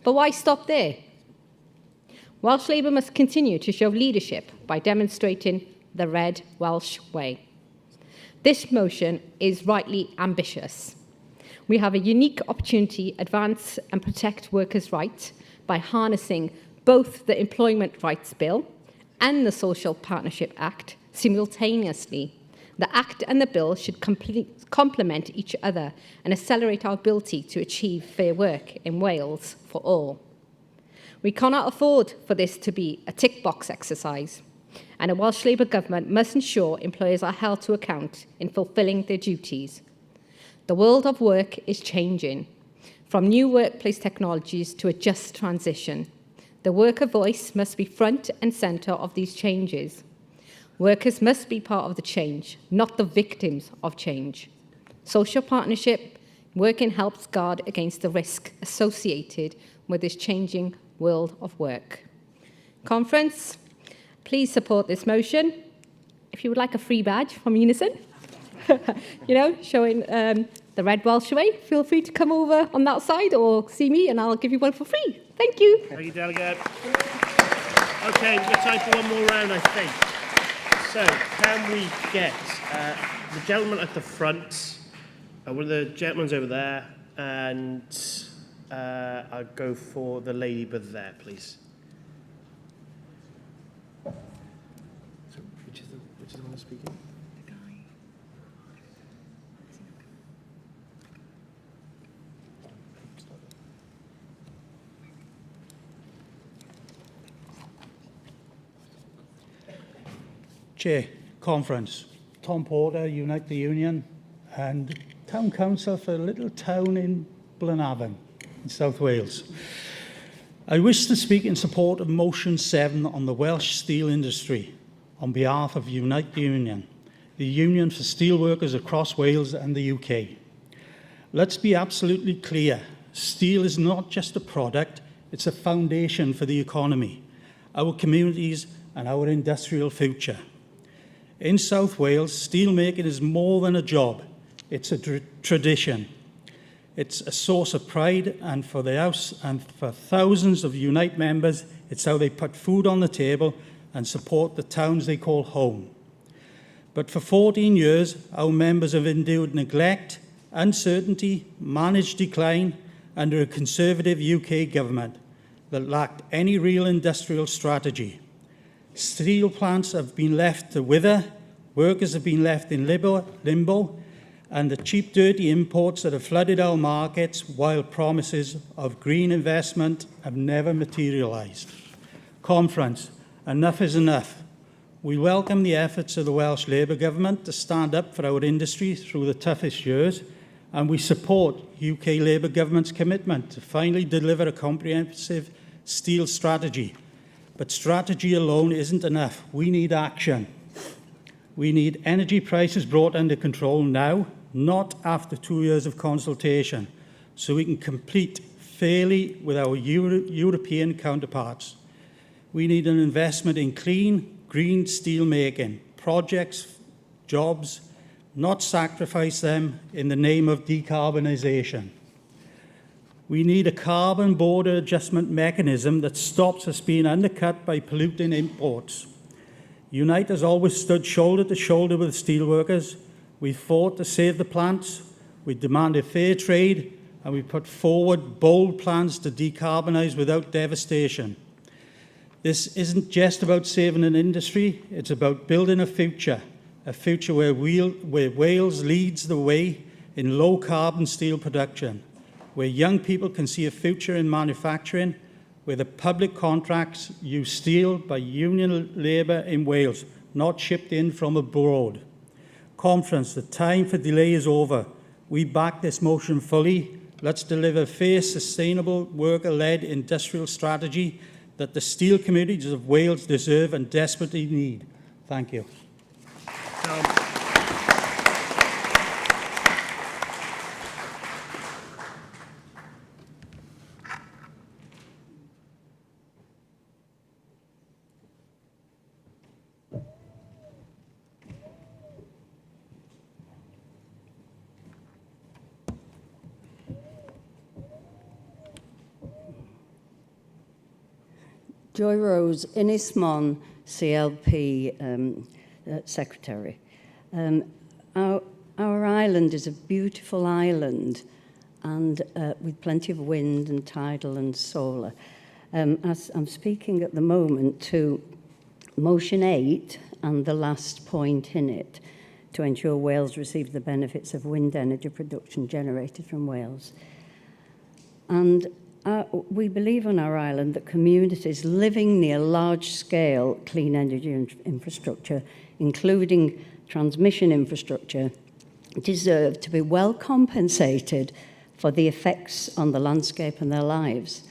But why stop there? Welsh Labour must continue to show leadership by demonstrating the Red Welsh way. This motion is rightly ambitious. We have a unique opportunity to advance and protect workers' rights by harnessing both the Employment Rights Bill and the Social Partnership Act simultaneously. The Act and the Bill should complement each other and accelerate our ability to achieve fair work in Wales for all. We cannot afford for this to be a tick-box exercise, and a Welsh Labour government must ensure employers are held to account in fulfilling their duties. The world of work is changing, from new workplace technologies to a just transition. The worker voice must be front and centre of these changes. Workers must be part of the change, not the victims of change. Social partnership working helps guard against the risk associated with this changing world of work. Conference, please support this motion. If you would like a free badge from Unison, showing the Red Welsh way, feel free to come over on that side or see me and I'll give you one for free. Thank you. Thank you, Delegate. Okay, we've got time for one more round, I think. So, can we get the gentleman at the front, one of the gentlemen's over there, and I'll go for the lady there, please. So, which is the one speaking? Chair, Conference. Tom Porter, Unite the Union, and Town Council for a little town in Blenavon, in South Wales. I wish to speak in support of Motion 7 on the Welsh steel industry on behalf of Unite the Union, the union for steelworkers across Wales and the UK. Let's be absolutely clear. Steel is not just a product, it's a foundation for the economy, our communities and our industrial future. In South Wales, steelmaking is more than a job, it's a tradition. It's a source of pride, and for the House and for thousands of Unite members, it's how they put food on the table and support the towns they call home. But for 14 years, our members have endured neglect, uncertainty, managed decline under a Conservative UK government that lacked any real industrial strategy. Steel plants have been left to wither, workers have been left in limbo, and the cheap, dirty imports that have flooded our markets while promises of green investment have never materialised. Conference, enough is enough. We welcome the efforts of the Welsh Labour Government to stand up for our industry through the toughest years, and we support UK Labour Government's commitment to finally deliver a comprehensive steel strategy. But strategy alone isn't enough. We need action. We need energy prices brought under control now, not after 2 years of consultation, so we can compete fairly with our European counterparts. We need an investment in clean, green steel making, projects, jobs, not sacrifice them in the name of decarbonisation. We need a carbon border adjustment mechanism that stops us being undercut by polluting imports. Unite has always stood shoulder to shoulder with steelworkers. We fought to save the plants, we demanded fair trade, and we put forward bold plans to decarbonise without devastation. This isn't just about saving an industry, it's about building a future where Wales leads the way in low-carbon steel production, where young people can see a future in manufacturing, where the public contracts use steel by union labour in Wales, not shipped in from abroad. Conference, the time for delay is over. We back this motion fully. Let's deliver a fair, sustainable, worker-led industrial strategy that the steel communities of Wales deserve and desperately need. Thank you. Joy Rose, Inismon, CLP Secretary. Our island is a beautiful island, and with plenty of wind and tidal and solar. As I'm speaking at the moment to Motion 8 and the last point in it, to ensure Wales receive the benefits of wind energy production generated from Wales. And we believe on our island that communities living near large-scale clean energy infrastructure, including transmission infrastructure, deserve to be well compensated for the effects on the landscape and their lives.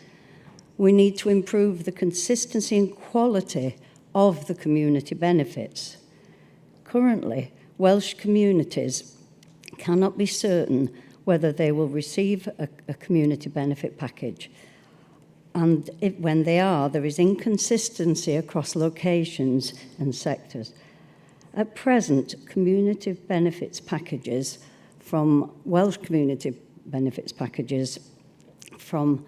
We need to improve the consistency and quality of the community benefits. Currently, Welsh communities cannot be certain whether they will receive a community benefit package. And when they are, there is inconsistency across locations and sectors. At present, community benefits packages from Welsh community benefits packages from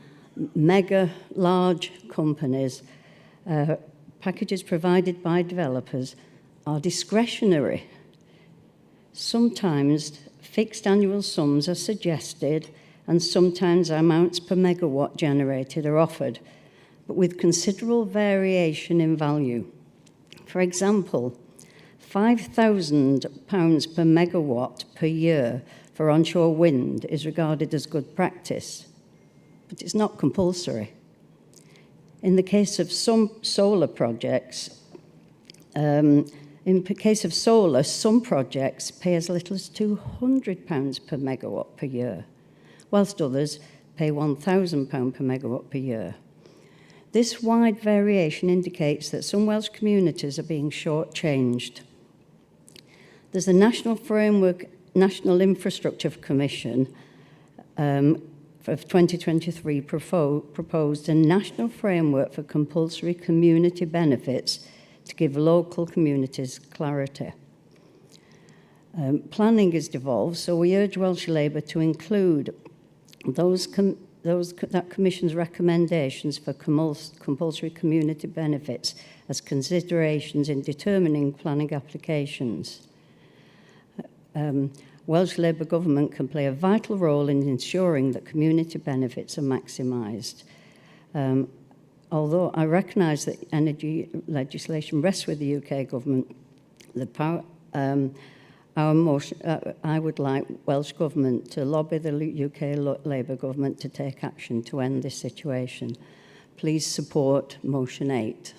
mega large companies, packages provided by developers, are discretionary. Sometimes fixed annual sums are suggested, and sometimes amounts per megawatt generated are offered, but with considerable variation in value. For example, £5,000 per megawatt per year for onshore wind is regarded as good practice, but it's not compulsory. In the case of some solar projects, In the case of solar, some projects pay as little as £200 per megawatt per year, whilst others pay £1,000 per megawatt per year. This wide variation indicates that some Welsh communities are being shortchanged. There's a National Infrastructure Commission of 2023 proposed a national framework for compulsory community benefits to give local communities clarity. Planning is devolved, so we urge Welsh Labour to include that Commission's recommendations for compulsory community benefits as considerations in determining planning applications. Welsh Labour Government can play a vital role in ensuring that community benefits are maximised. Although I recognise that energy legislation rests with the UK Government, I would like Welsh Government to lobby the UK Labour Government to take action to end this situation. Please support motion 8.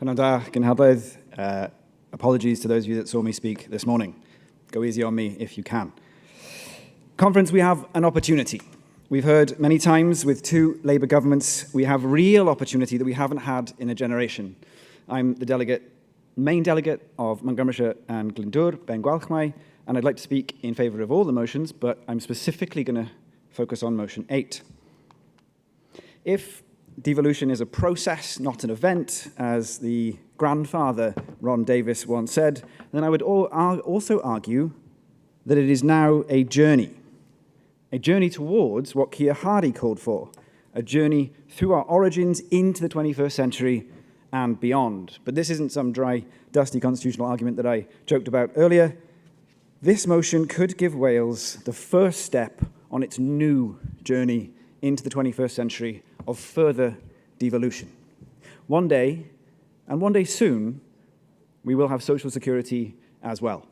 Nghynhadledd, apologies to those of you that saw me speak this morning. Go easy on me if you can. Conference, we have an opportunity. We've heard many times with two Labour governments, we have real opportunity that we haven't had in a generation. I'm the main delegate of Montgomeryshire and Glyndŵr, Ben Gwalchmai, and I'd like to speak in favour of all the motions, but I'm specifically going to focus on motion 8. If devolution is a process, not an event, as the grandfather Ron Davis once said, then I would also argue that it is now a journey towards what Kier Hardy called for, a journey through our origins into the 21st century and beyond. But this isn't some dry, dusty constitutional argument that I joked about earlier. This motion could give Wales the first step on its new journey into the 21st century of further devolution. One day, and one day soon, we will have social security as well.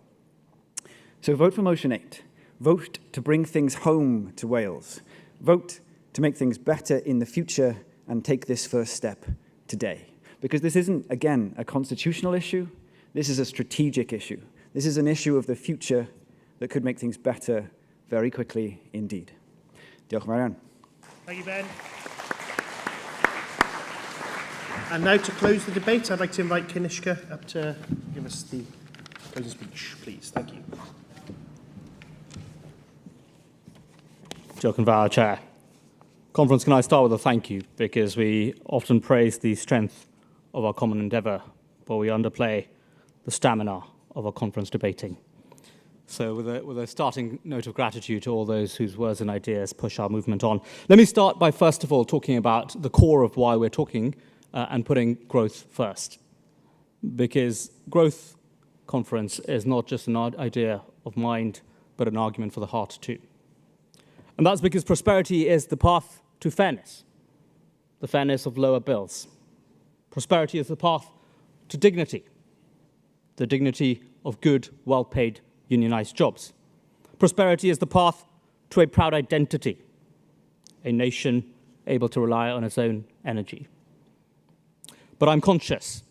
So vote for motion 8. Vote to bring things home to Wales. Vote to make things better in the future and take this first step today. Because this isn't, again, a constitutional issue. This is a strategic issue. This is an issue of the future that could make things better very quickly indeed. Diolch yn fawr iawn. Thank you, Ben. And now to close the debate, I'd like to invite Kinishka up to give us the closing speech, please. Thank you. Diolch yn fawr, Chair. Conference, can I start with a thank you, because we often praise the strength of our common endeavour, but we underplay the stamina of our conference debating. So with a starting note of gratitude to all those whose words and ideas push our movement on. Let me start by, first of all, talking about the core of why we're talking and putting growth first. Because growth, Conference, is not just an idea of mind, but an argument for the heart too. And that's because prosperity is the path to fairness, the fairness of lower bills. Prosperity is the path to dignity, the dignity of good, well-paid, unionised jobs. Prosperity is the path to a proud identity, a nation able to rely on its own energy. But I'm conscious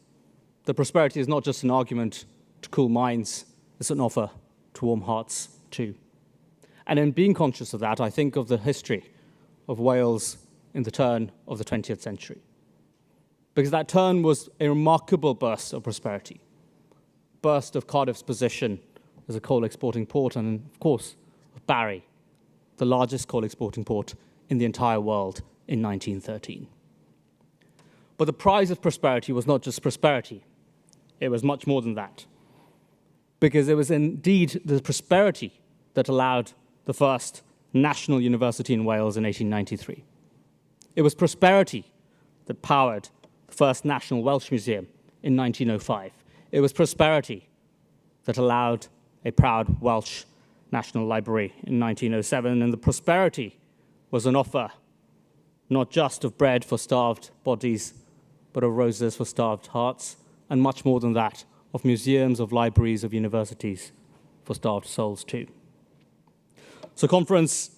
that prosperity is not just an argument to cool minds, it's an offer to warm hearts too. And in being conscious of that, I think of the history of Wales in the turn of the 20th century. Because that turn was a remarkable burst of prosperity, burst of Cardiff's position as a coal exporting port, and of course, of Barry, the largest coal exporting port in the entire world in 1913. But the prize of prosperity was not just prosperity, it was much more than that. Because it was indeed the prosperity that allowed the first national university in Wales in 1893. It was prosperity that powered the first National Welsh Museum in 1905. It was prosperity that allowed a proud Welsh National Library in 1907, and the prosperity was an offer not just of bread for starved bodies, but of roses for starved hearts, and much more than that, of museums, of libraries, of universities for starved souls too. So, conference,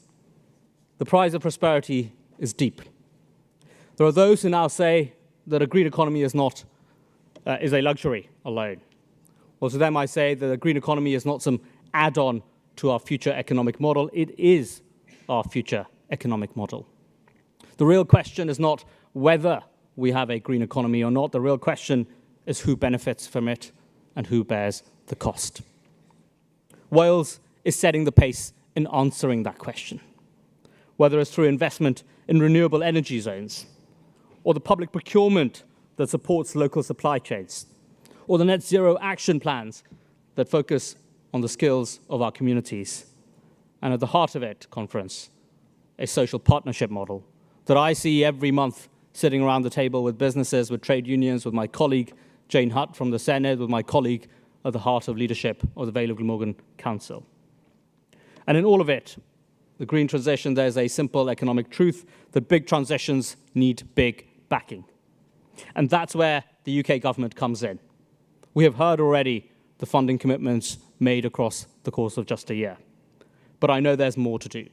the prize of prosperity is deep. There are those who now say that a green economy is a luxury alone. Well, to them I say that a green economy is not some add-on to our future economic model. It is our future economic model. The real question is not whether we have a green economy or not. The real question is who benefits from it and who bears the cost. Wales is setting the pace in answering that question, whether it's through investment in renewable energy zones, or the public procurement that supports local supply chains, or the net zero action plans that focus on the skills of our communities. And at the heart of it, conference, a social partnership model that I see every month sitting around the table with businesses, with trade unions, with my colleague Jane Hutt from the Senedd, with my colleague at the heart of leadership of the Vale of Glamorgan Council. And in all of it, the green transition, there's a simple economic truth that big transitions need big backing. And that's where the UK government comes in. We have heard already the funding commitments made across the course of just a year. But I know there's more to do.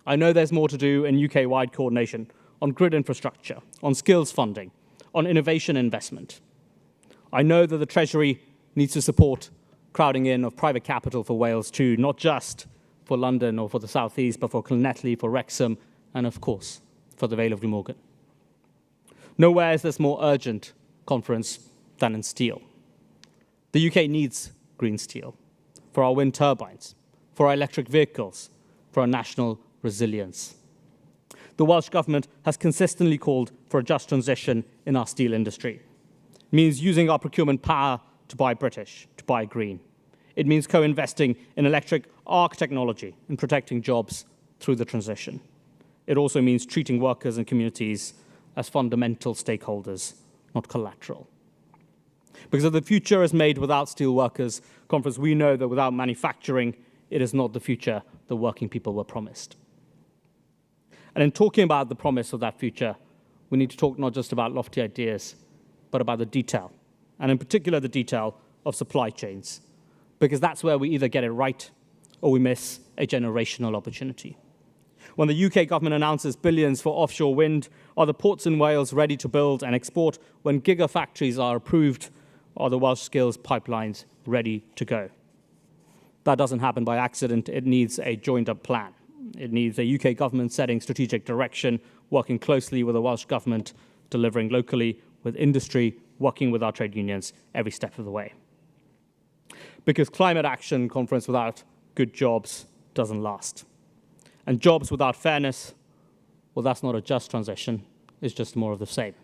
I know there's more to do in UK-wide coordination on grid infrastructure, on skills funding, on innovation investment. I know that the Treasury needs to support crowding in of private capital for Wales too, not just for London or for the South East, but for Llanelli, for Wrexham, and of course, for the Vale of Glamorgan. Nowhere is this more urgent, conference, than in steel. The UK needs green steel for our wind turbines, for our electric vehicles, for our national resilience. The Welsh Government has consistently called for a just transition in our steel industry. It means using our procurement power to buy British, to buy green. It means co-investing in electric arc technology and protecting jobs through the transition. It also means treating workers and communities as fundamental stakeholders, not collateral. Because if the future is made without steel workers, conference, we know that without manufacturing, it is not the future the working people were promised. And in talking about the promise of that future, we need to talk not just about lofty ideas, but about the detail, and in particular the detail of supply chains, because that's where we either get it right or we miss a generational opportunity. When the UK government announces billions for offshore wind, are the ports in Wales ready to build and export? When gigafactories are approved, are the Welsh skills pipelines ready to go? That doesn't happen by accident. It needs a joined-up plan. It needs a UK government setting strategic direction, working closely with the Welsh government, delivering locally with industry, working with our trade unions every step of the way. Because climate action, conference, without good jobs doesn't last. And jobs without fairness, well, that's not a just transition. It's just more of the same.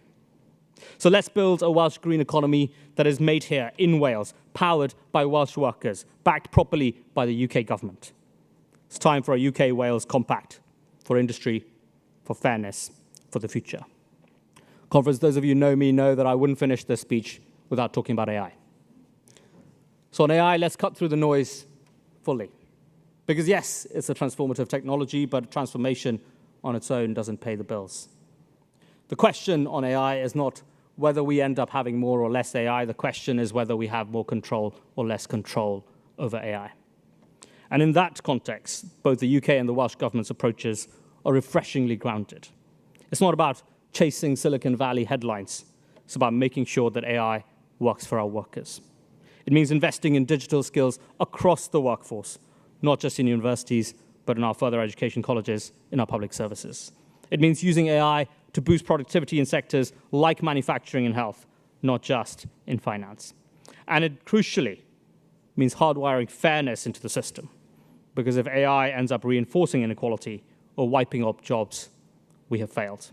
So let's build a Welsh green economy that is made here in Wales, powered by Welsh workers, backed properly by the UK government. It's time for a UK-Wales compact for industry, for fairness, for the future. Conference, those of you who know me know that I wouldn't finish this speech without talking about AI. So on AI, let's cut through the noise fully. Because yes, it's a transformative technology, but transformation on its own doesn't pay the bills. The question on AI is not whether we end up having more or less AI. The question is whether we have more control or less control over AI. And in that context, both the UK and the Welsh government's approaches are refreshingly grounded. It's not about chasing Silicon Valley headlines. It's about making sure that AI works for our workers. It means investing in digital skills across the workforce, not just in universities, but in our further education colleges, in our public services. It means using AI to boost productivity in sectors like manufacturing and health, not just in finance. And it crucially means hardwiring fairness into the system, because if AI ends up reinforcing inequality or wiping out jobs, we have failed.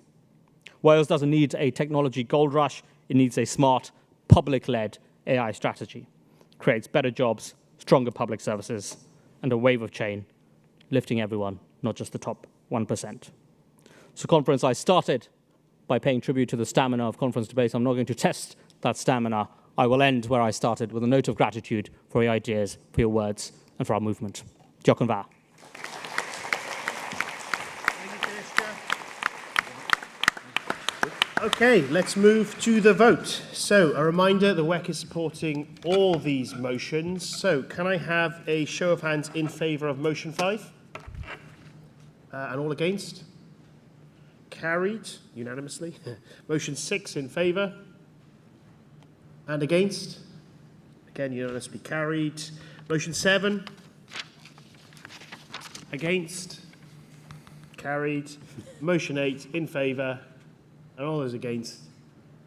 Wales doesn't need a technology gold rush. It needs a smart, public-led AI strategy. It creates better jobs, stronger public services, and a wave of change, lifting everyone, not just the top 1%. So conference, I started by paying tribute to the stamina of conference debates. I'm not going to test that stamina. I will end where I started, with a note of gratitude for your ideas, for your words, and for our movement. Diolch yn fawr. Okay, let's move to the vote. So, a reminder, the WEC is supporting all these motions. So, can I have a show of hands in favour of motion 5? And all against? Carried unanimously. Motion 6 in favour. And against? Again, unanimously carried. Motion 7. Against? Carried. Motion 8 in favour. And all those against,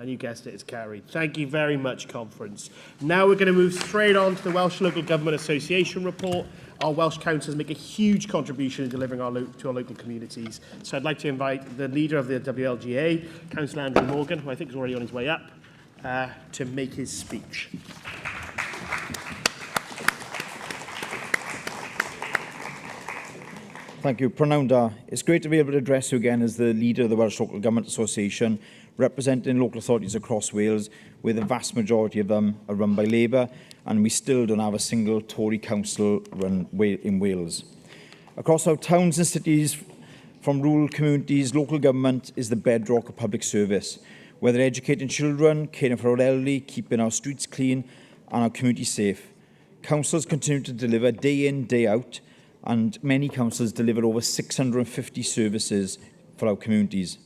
and you guessed it, it's carried. Thank you very much, Conference. Now we're going to move straight on to the Welsh Local Government Association report. Our Welsh councillors make a huge contribution in delivering to our local communities. So I'd like to invite the leader of the WLGA, Councillor Andrew Morgan, who I think is already on his way up, to make his speech. Thank you. Prynawn da. It's great to be able to address you again as the leader of the Welsh Local Government Association, representing local authorities across Wales, where the vast majority of them are run by Labour, and we still don't have a single Tory council run in Wales. Across our towns and cities, from rural communities, local government is the bedrock of public service, whether educating children, caring for our elderly, keeping our streets clean and our communities safe. Councils continue to deliver day in, day out, and many councils deliver over 650 services for our communities.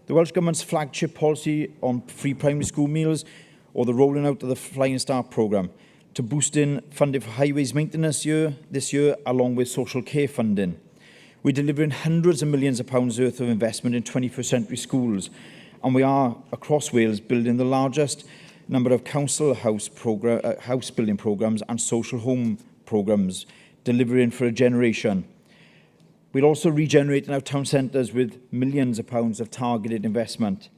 The Welsh Government's flagship policy on free primary school meals, or the rolling out of the Flying Start programme, to boost in funding for highways maintenance this year, along with social care funding. We're delivering hundreds of millions of pounds worth of investment in 21st century schools, and we are, across Wales, building the largest number of council house building programmes and social home programmes, delivering for a generation. We're also regenerating our town centres with millions of pounds of targeted investment.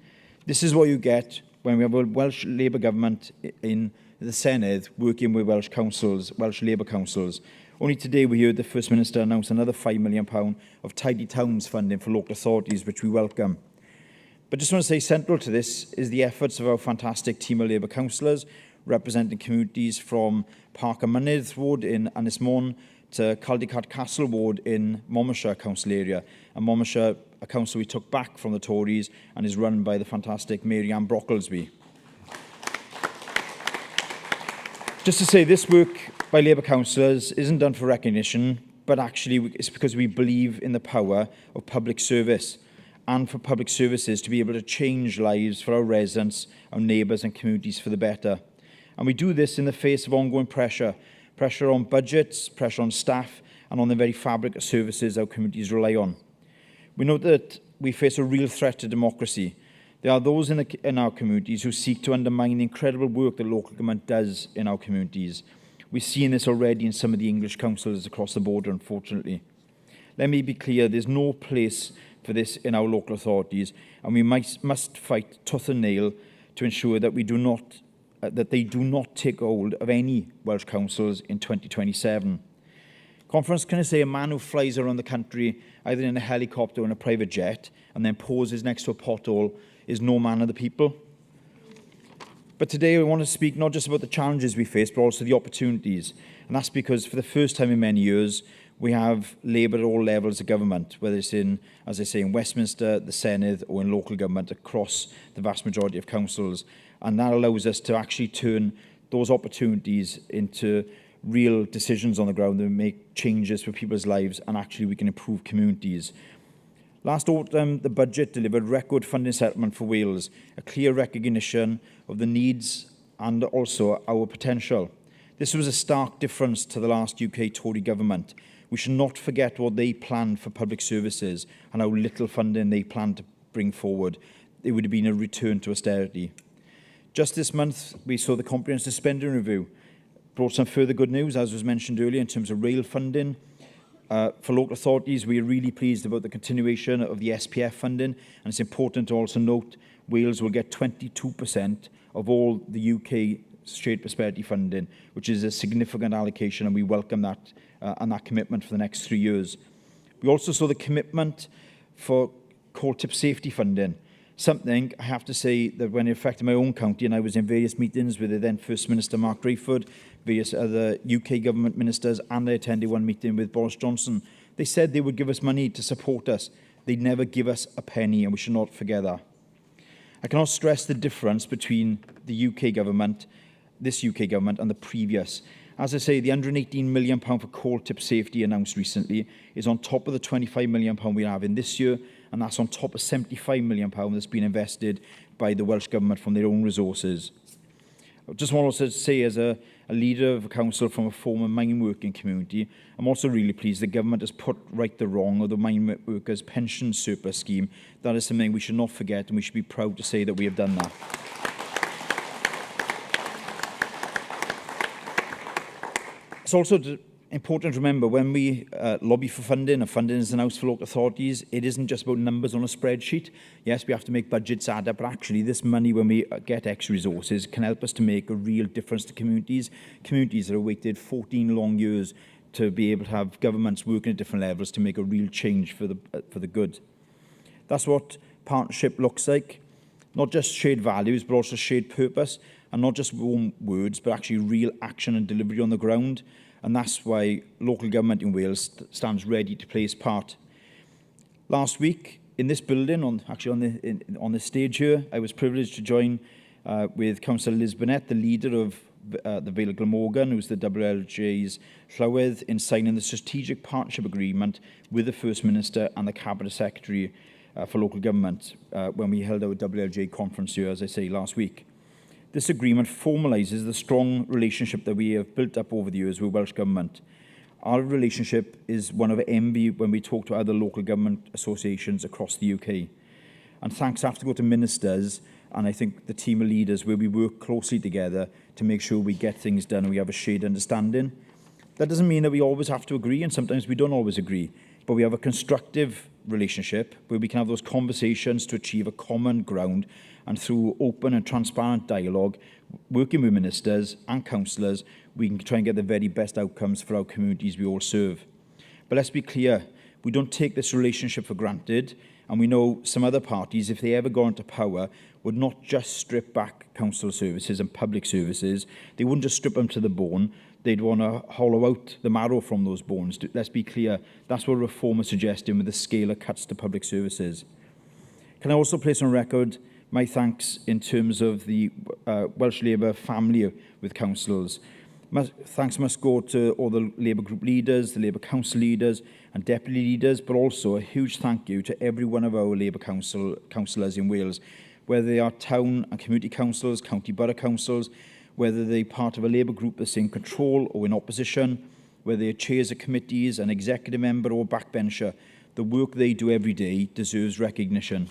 This is what you get when we have a Welsh Labour government in the Senedd working with Welsh councils, Welsh Labour councils. Only today we heard the First Minister announce another £5 million of tidy towns funding for local authorities, which we welcome. But just want to say central to this is the efforts of our fantastic team of Labour councillors representing communities from Park and Mynydd Ward in Ynys Môn to Caldicot Castle Ward in Monmouthshire council area. And Monmouthshire, a council we took back from the Tories and is run by the fantastic Mary Ann Brocklesby. Just to say, this work by Labour councillors isn't done for recognition, but actually it's because we believe in the power of public service and for public services to be able to change lives for our residents, our neighbours and communities for the better. And we do this in the face of ongoing pressure on budgets, pressure on staff, and on the very fabric of services our communities rely on. We know that we face a real threat to democracy. There are those in our communities who seek to undermine the incredible work that local government does in our communities. We've seen this already in some of the English councils across the border, unfortunately. Let me be clear, there's no place for this in our local authorities, and we must fight tooth and nail to ensure that they do not take hold of any Welsh councils in 2027. Conference, can I say, a man who flies around the country either in a helicopter or in a private jet and then pauses next to a pothole is no man of the people. But today I want to speak not just about the challenges we face, but also the opportunities. And that's because for the first time in many years, we have Labour at all levels of government, whether it's in, as I say, in Westminster, the Senedd, or in local government across the vast majority of councils. And that allows us to actually turn those opportunities into real decisions on the ground that make changes for people's lives, and actually we can improve communities. Last autumn, the budget delivered record funding settlement for Wales, a clear recognition of the needs and also our potential. This was a stark difference to the last UK Tory government. We should not forget what they planned for public services and how little funding they planned to bring forward. It would have been a return to austerity. Just this month, we saw the comprehensive spending review. Brought some further good news, as was mentioned earlier, in terms of rail funding. For local authorities, we are really pleased about the continuation of the SPF funding, and it's important to also note Wales will get 22% of all the UK state prosperity funding, which is a significant allocation, and we welcome that and that commitment for the next 3 years. We also saw the commitment for core tip safety funding. Something, I have to say, that when it affected my own county, and I was in various meetings with the then First Minister Mark Drayford, various other UK government ministers, and I attended one meeting with Boris Johnson, they said they would give us money to support us. They'd never give us a penny, and we should not forget that. I cannot stress the difference between the UK government, this UK government, and the previous. As I say, the £118 million for coal tip safety announced recently is on top of the £25 million we have in this year, and that's on top of £75 million that's been invested by the Welsh Government from their own resources. I just want to say, as a leader of a council from a former mine working community, I'm also really pleased the government has put right the wrong of the mine workers' pension surplus scheme. That is something we should not forget, and we should be proud to say that we have done that. It's also important to remember when we lobby for funding, and funding is announced for local authorities, it isn't just about numbers on a spreadsheet. Yes, we have to make budgets add up, but actually this money, when we get extra resources, can help us to make a real difference to communities. Communities that have waited 14 long years to be able to have governments working at different levels to make a real change for the good. That's what partnership looks like. Not just shared values, but also shared purpose, and not just warm words, but actually real action and delivery on the ground. And that's why local government in Wales stands ready to play its part. Last week, in this building, on the stage here, I was privileged to join with Councillor Liz Burnett, the leader of the Vale of Glamorgan, who's the WLGA's llywydd, in signing the strategic partnership agreement with the First Minister and the Cabinet Secretary for local government when we held our WLGA conference here, as I say, last week. This agreement formalises the strong relationship that we have built up over the years with Welsh Government. Our relationship is one of envy when we talk to other local government associations across the UK. And thanks have to go to ministers and I think the team of leaders where we work closely together to make sure we get things done and we have a shared understanding. That doesn't mean that we always have to agree, and sometimes we don't always agree, but we have a constructive relationship where we can have those conversations to achieve a common ground, and through open and transparent dialogue, working with ministers and councillors, we can try and get the very best outcomes for our communities we all serve. But let's be clear, we don't take this relationship for granted, and we know some other parties, if they ever got into power, would not just strip back council services and public services, they wouldn't just strip them to the bone, they'd want to hollow out the marrow from those bones. Let's be clear, that's what Reform is suggesting with the scale of cuts to public services. Can I also place on record my thanks in terms of the Welsh Labour family with councils. Thanks must go to all the Labour group leaders, the Labour council leaders and deputy leaders, but also a huge thank you to every one of our Labour councillors in Wales, whether they are town and community councils, county borough councils, whether they're part of a Labour group that's in control or in opposition, whether they're chairs of committees, an executive member or backbencher. The work they do every day deserves recognition.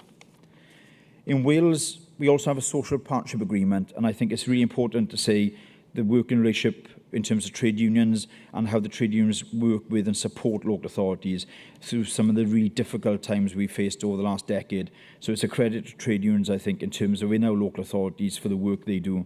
In Wales, we also have a social partnership agreement, and I think it's really important to say the working relationship in terms of trade unions and how the trade unions work with and support local authorities through some of the really difficult times we faced over the last decade. So it's a credit to trade unions, I think, in terms of in our local authorities for the work they do.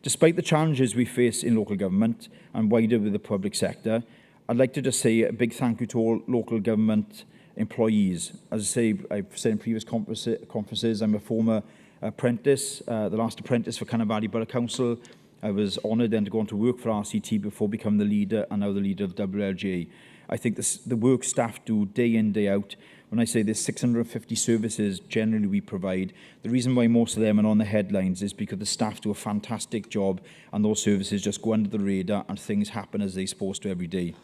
Despite the challenges we face in local government and wider with the public sector, I'd like to just say a big thank you to all local government employees. As I say, I've said in previous conferences, I'm a former apprentice, the last apprentice for Nghynhadledd Borough Council. I was honoured then to go on to work for RCT before becoming the leader and now the leader of WLGA. I think the work staff do day in, day out. When I say there's 650 services generally we provide, the reason why most of them are on the headlines is because the staff do a fantastic job and those services just go under the radar and things happen as they're supposed to every day.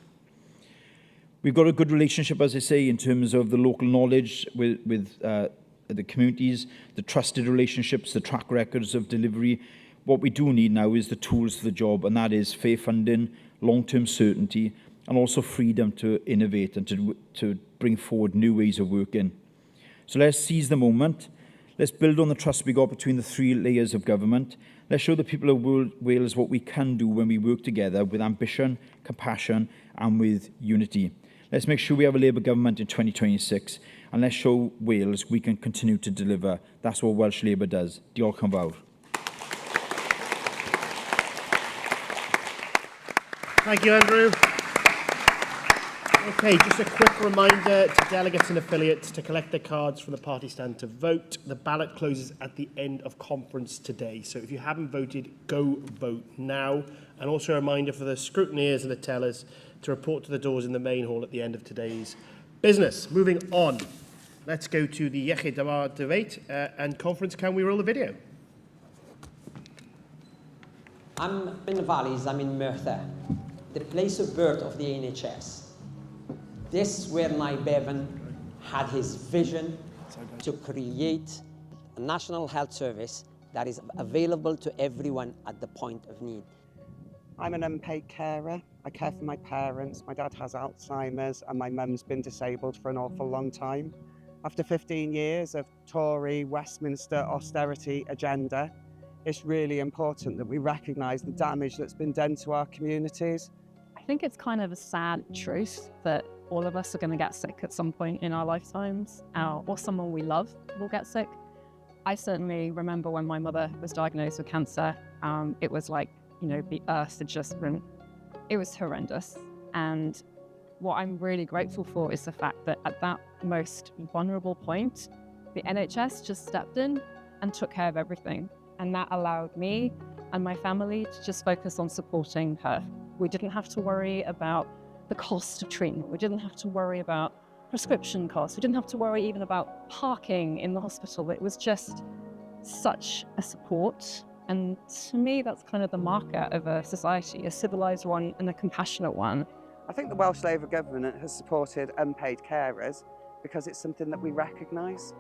We've got a good relationship, as I say, in terms of the local knowledge with the communities, the trusted relationships, the track records of delivery. What we do need now is the tools for the job, and that is fair funding, long-term certainty, and also freedom to innovate and to bring forward new ways of working. So let's seize the moment. Let's build on the trust we got between the three layers of government. Let's show the people of Wales what we can do when we work together with ambition, compassion, and with unity. Let's make sure we have a Labour government in 2026, and let's show Wales we can continue to deliver. That's what Welsh Labour does. Diolch yn fawr. Thank you, Andrew. Okay, just a quick reminder to delegates and affiliates to collect their cards from the party stand to vote. The ballot closes at the end of conference today, so if you haven't voted, go vote now. And also a reminder for the scrutineers and the tellers to report to the doors in the main hall at the end of today's business. Moving on. let's go to the Nghynhadledd debate and conference. Can we roll the video? I'm in the valleys, I'm in Merthyr, the place of birth of the NHS. This is where my Bevan had his vision to create a national health service that is available to everyone at the point of need. I'm an unpaid carer. I care for my parents. My dad has Alzheimer's and my mum's been disabled for an awful long time. After 15 years of Tory Westminster austerity agenda, it's really important that we recognise the damage that's been done to our communities. I think it's kind of a sad truth that all of us are going to get sick at some point in our lifetimes, or someone we love will get sick. I certainly remember when my mother was diagnosed with cancer, it was like, you know, the earth had just been, it was horrendous. And what I'm really grateful for is the fact that at that most vulnerable point, the NHS just stepped in and took care of everything. And that allowed me and my family to just focus on supporting her. We didn't have to worry about the cost of treatment. We didn't have to worry about prescription costs. We didn't have to worry even about parking in the hospital. It was just such a support. And to me, that's kind of the marker of a society, a civilised one and a compassionate one. I think the Welsh Labour Government has supported unpaid carers because it's something that we recognise.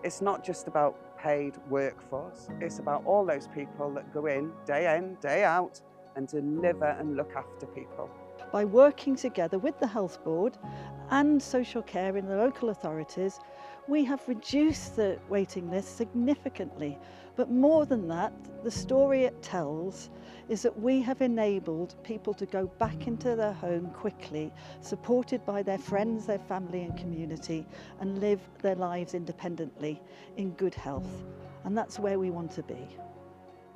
It's not just about paid workforce, it's about all those people that go in, day out, and deliver and look after people. By working together with the Health Board and social care in the local authorities, we have reduced the waiting list significantly. But more than that, the story it tells is that we have enabled people to go back into their home quickly, supported by their friends, their family and community, and live their lives independently in good health. And that's where we want to be.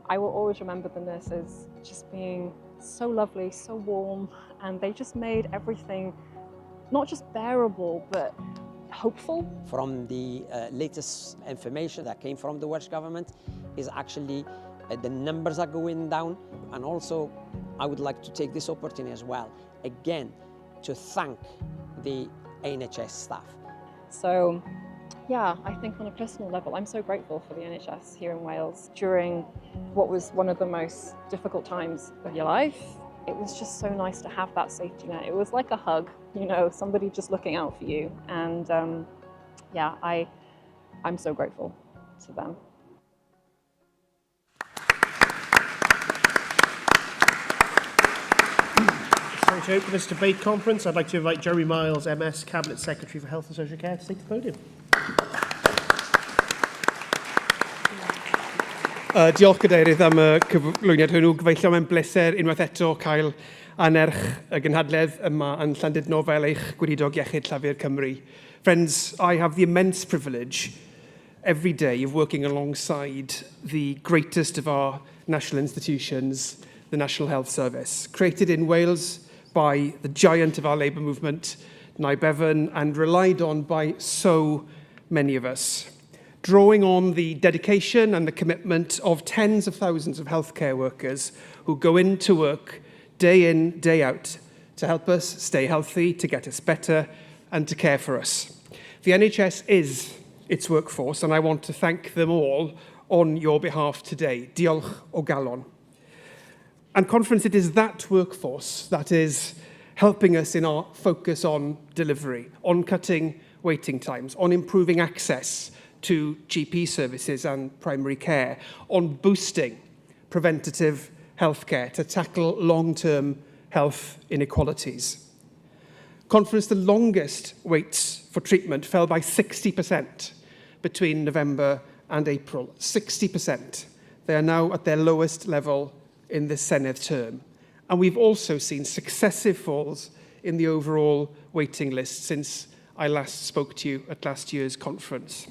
I will always remember the nurses just being so lovely, so warm, and they just made everything not just bearable, but hopeful. From the latest information that came from the Welsh Government is actually the numbers are going down. And also, I would like to take this opportunity as well, again, to thank the NHS staff. So, yeah, I think on a personal level, I'm so grateful for the NHS here in Wales during what was one of the most difficult times of your life. It was just so nice to have that safety net. It was like a hug, you know, somebody just looking out for you. And yeah, I'm so grateful to them. So to open this debate conference, I'd like to invite Jeremy Miles, MS, Cabinet Secretary for Health and Social Care, to take the podium. Diolch Cadeirydd am y cyflwyniad hwnnw. Gyfeillion mae'n bleser unwaith eto cael anerch y gynhadledd yma yn Llandudno fel eich gweinidog iechyd Llafur Cymru. Friends, I have the immense privilege every day of working alongside the greatest of our national institutions, the National Health Service, created in Wales by the giant of our labour movement, Nye Bevan, and relied on by so many of us. Drawing on the dedication and the commitment of tens of thousands of healthcare workers who go into work day in, day out to help us stay healthy, to get us better, and to care for us. The NHS is its workforce, and I want to thank them all on your behalf today. Diolch o galon. And conference, it is that workforce that is helping us in our focus on delivery, on cutting waiting times, on improving access to GP services and primary care, on boosting preventative healthcare to tackle long-term health inequalities. Conference, the longest waits for treatment fell by 60% between November and April. 60%. They are now at their lowest level in this Senedd term. And we've also seen successive falls in the overall waiting list since I last spoke to you at last year's conference.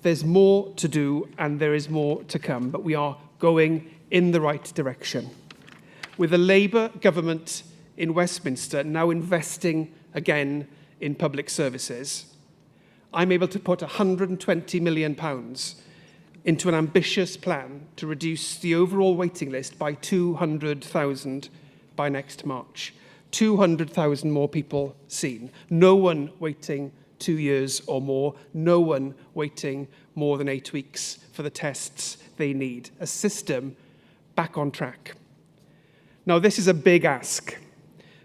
There's more to do and there is more to come, but we are going in the right direction. With a Labour government in Westminster now investing again in public services, I'm able to put £120 million into an ambitious plan to reduce the overall waiting list by 200,000 by next March. 200,000 more people seen. No one waiting 2 years or more, no one waiting more than 8 weeks for the tests they need. A system back on track. Now, this is a big ask,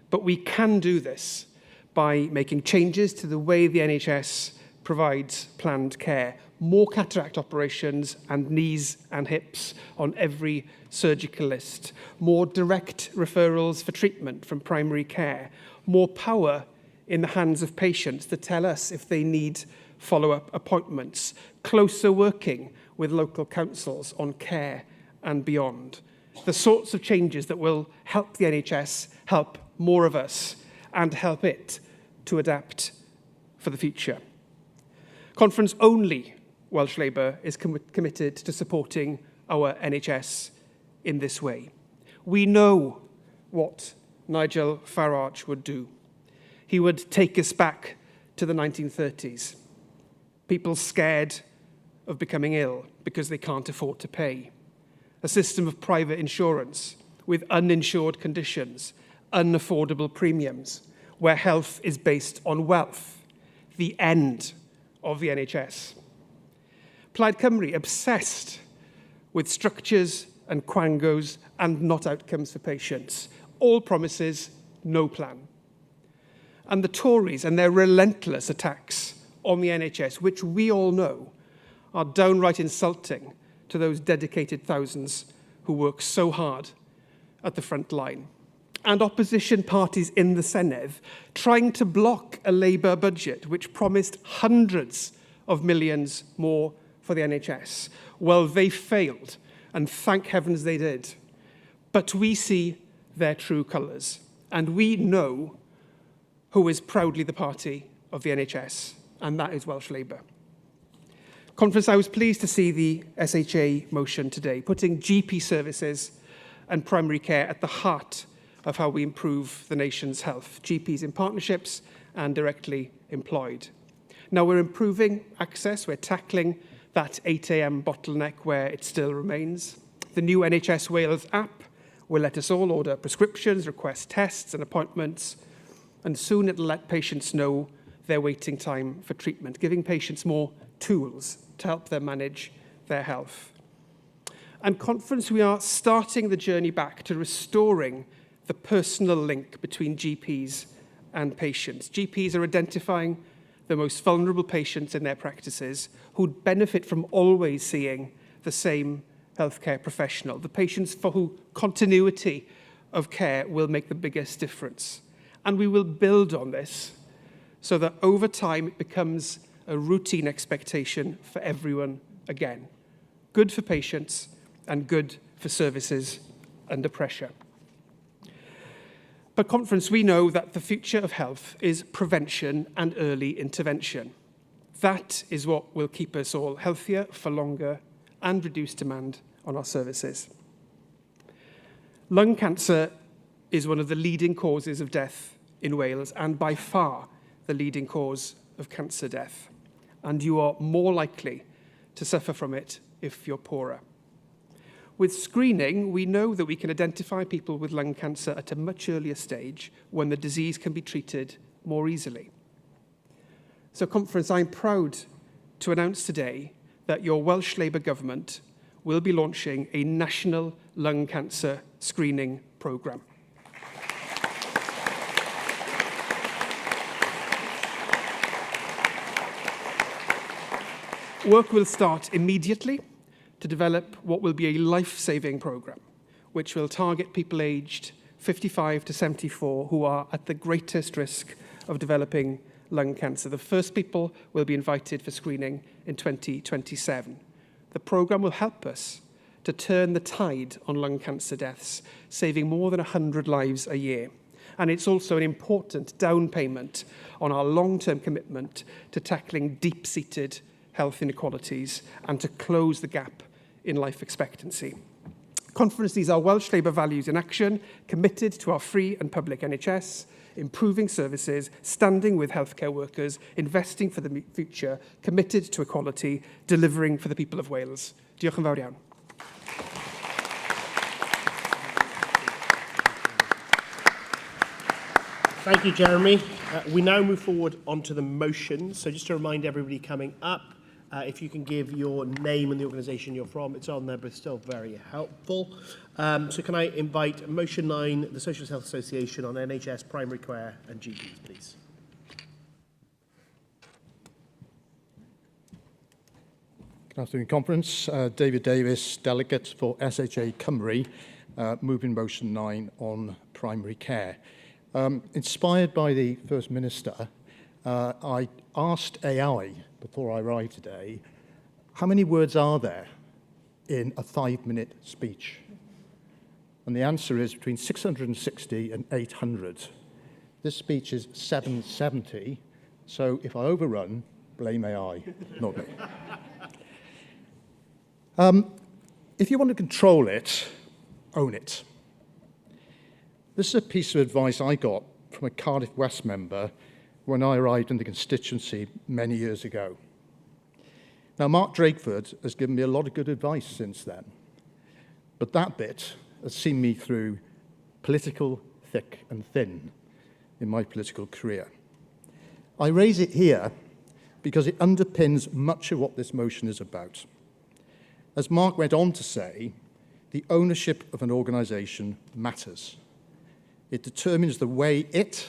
but we can do this by making changes to the way the NHS provides planned care. More cataract operations and knees and hips on every surgical list. More direct referrals for treatment from primary care. More power in the hands of patients to tell us if they need follow-up appointments. Closer working with local councils on care and beyond. The sorts of changes that will help the NHS, help more of us, and help it to adapt for the future. Conference only Welsh Labour is committed to supporting our NHS in this way. We know what Nigel Farage would do. He would take us back to the 1930s. People scared of becoming ill because they can't afford to pay. A system of private insurance with uninsured conditions, unaffordable premiums, where health is based on wealth. The end of the NHS. Plaid Cymru obsessed with structures and quangos and not outcomes for patients. All promises, no plan. And the Tories and their relentless attacks on the NHS, which we all know are downright insulting to those dedicated thousands who work so hard at the front line. And opposition parties in the Senedd trying to block a Labour budget which promised hundreds of millions more for the NHS. Well, they failed, and thank heavens they did. But we see their true colours, and we know who is proudly the party of the NHS, and that is Welsh Labour. Conference, I was pleased to see the SHA motion today, putting GP services and primary care at the heart of how we improve the nation's health. GPs in partnerships and directly employed. Now we're improving access, we're tackling that 8 a.m. bottleneck where it still remains. The new NHS Wales app will let us all order prescriptions, request tests and appointments, and soon it'll let patients know their waiting time for treatment, giving patients more tools to help them manage their health. And Conference, we are starting the journey back to restoring the personal link between GPs and patients. GPs are identifying the most vulnerable patients in their practices who'd benefit from always seeing the same healthcare professional, the patients for who continuity of care will make the biggest difference. And we will build on this so that over time it becomes a routine expectation for everyone again. Good for patients and good for services under pressure. But Conference, we know that the future of health is prevention and early intervention. That is what will keep us all healthier for longer and reduce demand on our services. Lung cancer is one of the leading causes of death in Wales and by far the leading cause of cancer death. And you are more likely to suffer from it if you're poorer. With screening, we know that we can identify people with lung cancer at a much earlier stage when the disease can be treated more easily. So, Conference, I'm proud to announce today that your Welsh Labour government will be launching a national lung cancer screening programme. Work will start immediately to develop what will be a life-saving programme, which will target people aged 55 to 74 who are at the greatest risk of developing lung cancer. The first people will be invited for screening in 2027. The programme will help us to turn the tide on lung cancer deaths, saving more than 100 lives a year. And it's also an important down payment on our long-term commitment to tackling deep-seated health inequalities and to close the gap in life expectancy. Conference, these are Welsh Labour values in action, committed to our free and public NHS, improving services, standing with healthcare workers, investing for the future, committed to equality, delivering for the people of Wales. Diolch yn fawr iawn. Thank you, Jeremy. We now move forward onto the motion. So just to remind everybody coming up, if you can give your name and the organisation you're from, it's on there, but it's still very helpful. So can I invite motion 9, the Social Health Association on NHS primary care and GPs, please. Good afternoon, Conference. David Davis, Delegate for SHA Cymru, moving motion 9 on primary care. Inspired by the First Minister, I asked AI before I arrived today, how many words are there in a 5-minute speech? And the answer is between 660 and 800. This speech is 770, so if I overrun, blame AI, not me. If you want to control it, own it. This is a piece of advice I got from a Cardiff West member when I arrived in the constituency many years ago. Now, Mark Drakeford has given me a lot of good advice since then, but that bit has seen me through political thick and thin in my political career. I raise it here because it underpins much of what this motion is about. As Mark went on to say, the ownership of an organisation matters. It determines the way it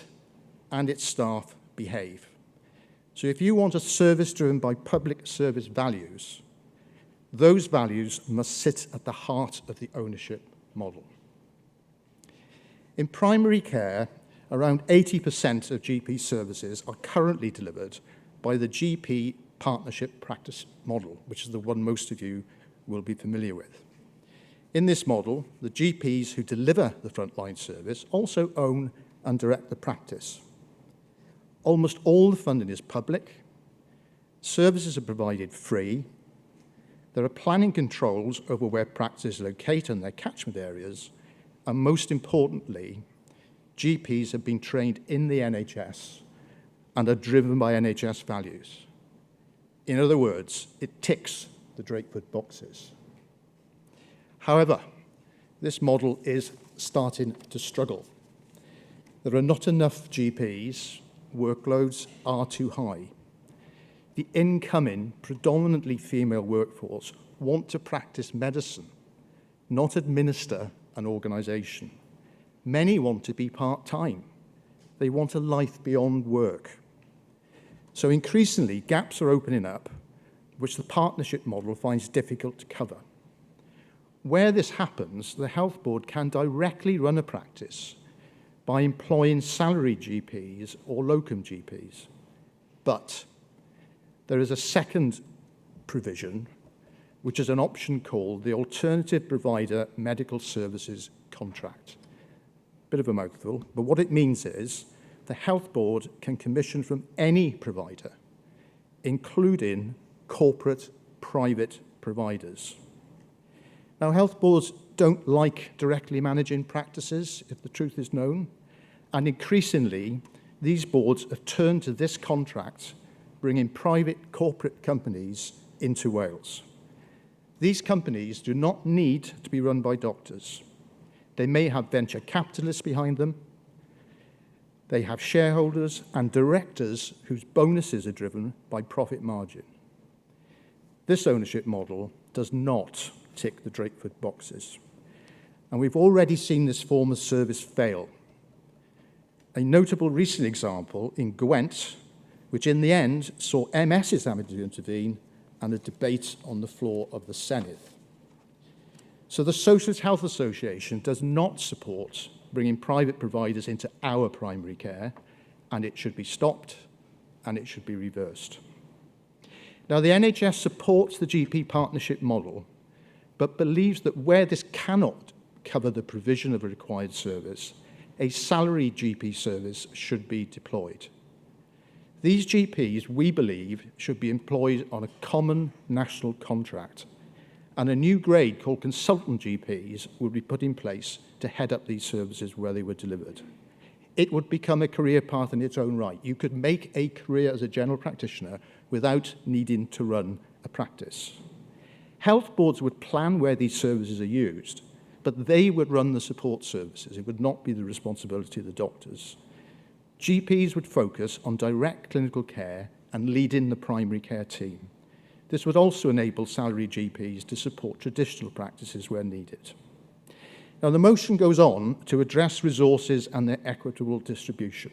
and its staff behave. So if you want a service driven by public service values, those values must sit at the heart of the ownership model. In primary care, around 80% of GP services are currently delivered by the GP partnership practice model, which is the one most of you will be familiar with. In this model, the GPs who deliver the frontline service also own and direct the practice. Almost all the funding is public, services are provided free, there are planning controls over where practices locate and their catchment areas, and most importantly, GPs have been trained in the NHS and are driven by NHS values. In other words, it ticks the Drakeford boxes. However, this model is starting to struggle. There are not enough GPs, workloads are too high. The incoming, predominantly female workforce want to practice medicine, not administer an organisation. Many want to be part-time. They want a life beyond work. So increasingly, gaps are opening up, which the partnership model finds difficult to cover. Where this happens, the Health Board can directly run a practice by employing salaried GPs or locum GPs. But there is a second provision, which is an option called the Alternative Provider Medical Services Contract. Bit of a mouthful, but what it means is the Health Board can commission from any provider, including corporate private providers. Now, health boards don't like directly managing practices, if the truth is known, and increasingly, these boards have turned to this contract, bringing private corporate companies into Wales. These companies do not need to be run by doctors. They may have venture capitalists behind them. They have shareholders and directors whose bonuses are driven by profit margin. This ownership model does not tick the Drakeford boxes. And we've already seen this form of service fail. A notable recent example in Gwent, which in the end saw MSs having to intervene and a debate on the floor of the Senedd. So the Social Health Association does not support bringing private providers into our primary care, and it should be stopped and it should be reversed. Now, the NHS supports the GP partnership model, but believes that where this cannot cover the provision of a required service, a salaried GP service should be deployed. These GPs, we believe, should be employed on a common national contract, and a new grade called consultant GPs would be put in place to head up these services where they were delivered. It would become a career path in its own right. You could make a career as a general practitioner without needing to run a practice. Health boards would plan where these services are used, but they would run the support services. It would not be the responsibility of the doctors. GPs would focus on direct clinical care and lead in the primary care team. This would also enable salaried GPs to support traditional practices where needed. Now, the motion goes on to address resources and their equitable distribution.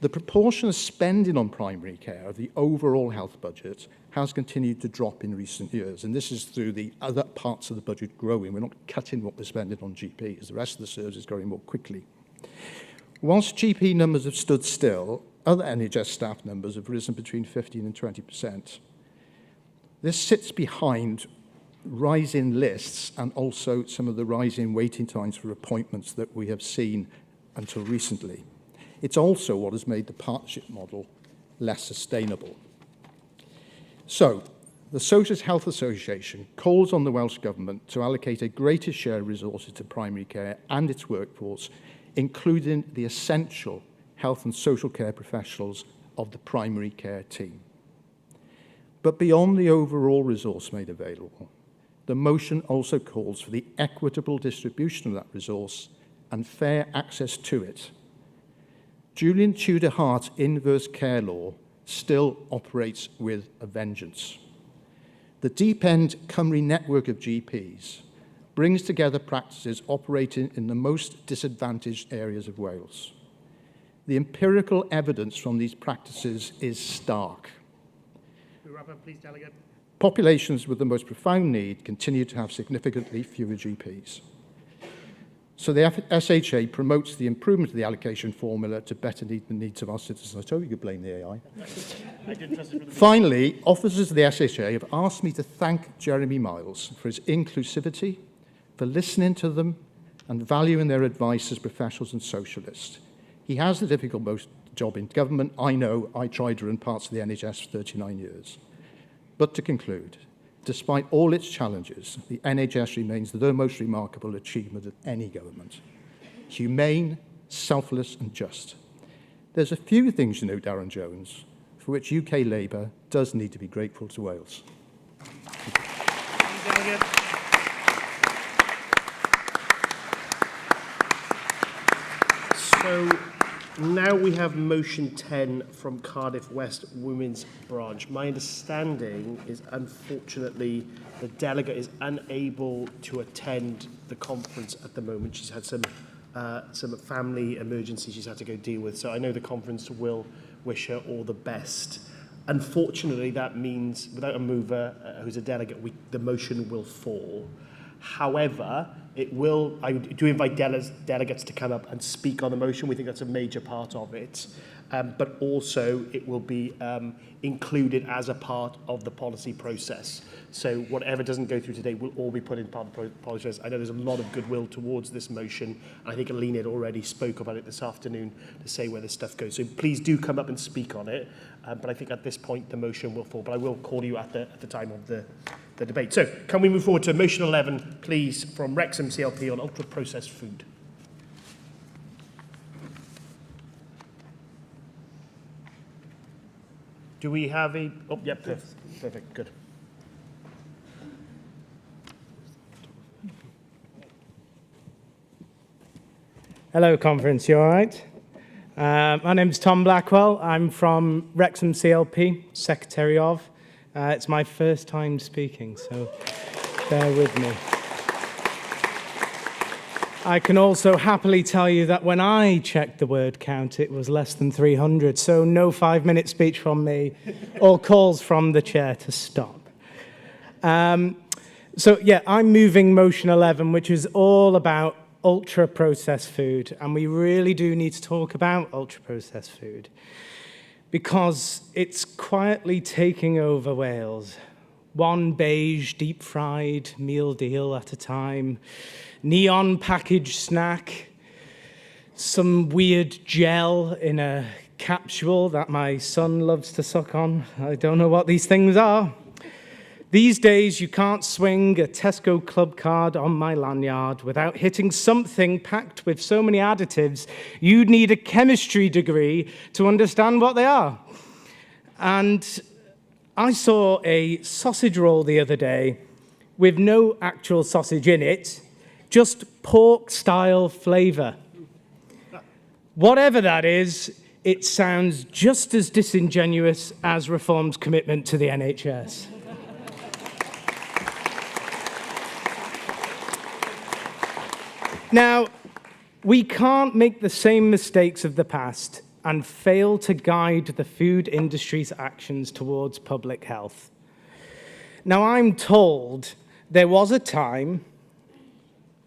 The proportion of spending on primary care of the overall health budget has continued to drop in recent years, and this is through the other parts of the budget growing. We're not cutting what we're spending on GPs. The rest of the service is growing more quickly. Whilst GP numbers have stood still, other NHS staff numbers have risen between 15 and 20%. This sits behind rising lists and also some of the rising waiting times for appointments that we have seen until recently. It's also what has made the partnership model less sustainable. So, the Socialist Health Association calls on the Welsh Government to allocate a greater share of resources to primary care and its workforce, including the essential health and social care professionals of the primary care team. But beyond the overall resource made available, the motion also calls for the equitable distribution of that resource and fair access to it. Julian Tudor Hart's inverse care law still operates with a vengeance. The Deep End Cymru network of GPs brings together practices operating in the most disadvantaged areas of Wales. The empirical evidence from these practices is stark. Wrap up, please, Delegate. Populations with the most profound need continue to have significantly fewer GPs. So the SHA promotes the improvement of the allocation formula to better meet the needs of our citizens. I told you could blame the AI. Finally, officers of the SHA have asked me to thank Jeremy Miles for his inclusivity, for listening to them and valuing their advice as professionals and socialists. He has the difficult job in government. I know. I tried to run parts of the NHS for 39 years. But to conclude, despite all its challenges, the NHS remains the most remarkable achievement of any government. Humane, selfless and just. There's a few things you know, Darren Jones, for which UK Labour does need to be grateful to Wales. So now we have motion 10 from Cardiff West Women's Branch. My understanding is, unfortunately, the delegate is unable to attend the conference at the moment. She's had some family emergency she's had to go deal with. So I know the conference will wish her all the best. Unfortunately, that means without a mover who's a delegate, the motion will fall. However, I do invite delegates to come up and speak on the motion. We think that's a major part of it. But also it will be included as a part of the policy process. So whatever doesn't go through today will all be put in part of the policy process. I know there's a lot of goodwill towards this motion. And I think Alina had already spoke about it this afternoon to say where this stuff goes. So please do come up and speak on it. But I think at this point the motion will fall. But I will call you at the time of the debate. So can we move forward to motion 11, please, from Wrexham CLP on ultra-processed food. Do we have a... Oh, yeah, perfect, good. Hello, conference, you all right? My name's Tom Blackwell. I'm from Wrexham CLP, Secretary of. It's my first time speaking, so bear with me. I can also happily tell you that when I checked the word count, it was less than 300, so no 5-minute speech from me, or calls from the chair to stop. So yeah, I'm moving motion 11, which is all about ultra-processed food, and we really do need to talk about ultra-processed food, because it's quietly taking over Wales. One beige, deep-fried meal deal at a time, neon packaged snack, some weird gel in a capsule that my son loves to suck on. I don't know what these things are. These days, you can't swing a Tesco club card on my lanyard without hitting something packed with so many additives, you'd need a chemistry degree to understand what they are. And I saw a sausage roll the other day with no actual sausage in it, just pork-style flavour. Whatever that is, it sounds just as disingenuous as Reform's commitment to the NHS. Now, we can't make the same mistakes of the past and fail to guide the food industry's actions towards public health. Now, I'm told there was a time,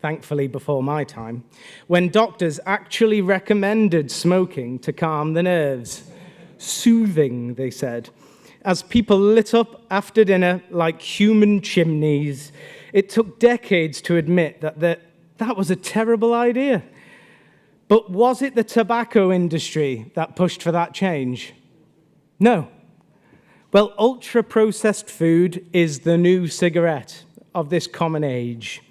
thankfully before my time, when doctors actually recommended smoking to calm the nerves. Soothing, they said. As people lit up after dinner like human chimneys, it took decades to admit that was a terrible idea. But was it the tobacco industry that pushed for that change? No. Well, ultra-processed food is the new cigarette of this common age.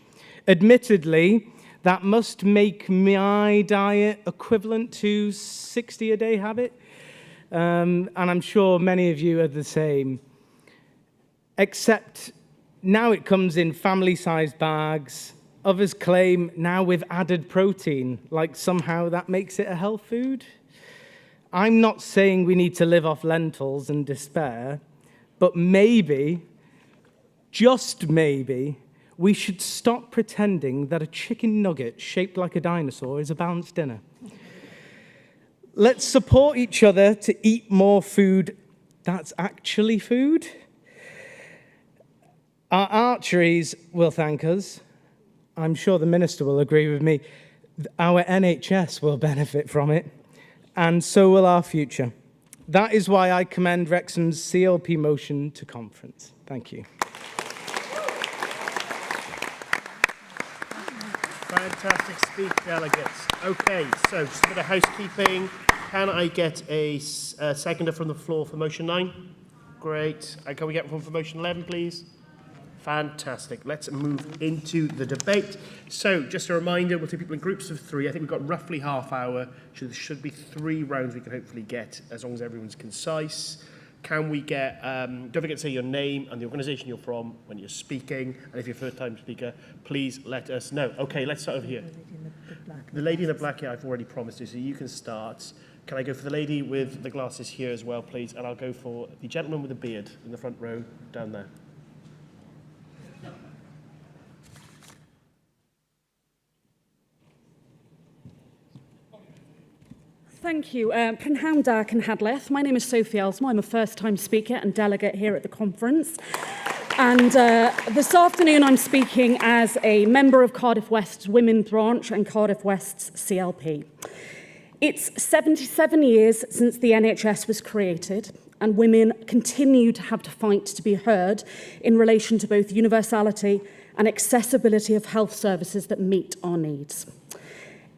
Admittedly, that must make my diet equivalent to 60 a day habit. And I'm sure many of you are the same. Except now it comes in family-sized bags. Others claim now with added protein, like somehow that makes it a health food. I'm not saying we need to live off lentils and despair, but maybe, just maybe, we should stop pretending that a chicken nugget shaped like a dinosaur is a balanced dinner. Let's support each other to eat more food that's actually food. Our archeries will thank us. I'm sure the minister will agree with me. Our NHS will benefit from it, and so will our future. That is why I commend Wrexham's CLP motion to conference. Thank you. Fantastic speech, delegates. Okay, so just a bit of housekeeping. Can I get a seconder from the floor for motion 9? Great. And can we get one for motion 11, please? Fantastic. Let's move into the debate. So, just a reminder, we'll take people in groups of 3. I think we've got roughly half hour. So there should be 3 rounds we can hopefully get, as long as everyone's concise. Can we get, don't forget to say your name and the organisation you're from when you're speaking. And if you're a first-time speaker, please let us know. Okay, let's start over here. The lady in the black here, I've already promised you, so you can start. Can I go for the lady with the glasses here as well, please? And I'll go for the gentleman with the beard in the front row down there. Thank you. Prynhawn da Nghynhadledd. My name is Sophie Elsmo. I'm a first-time speaker and delegate here at the conference. And this afternoon I'm speaking as a member of Cardiff West's Women's Branch and Cardiff West's CLP. It's 77 years since the NHS was created, and women continue to have to fight to be heard in relation to both universality and accessibility of health services that meet our needs.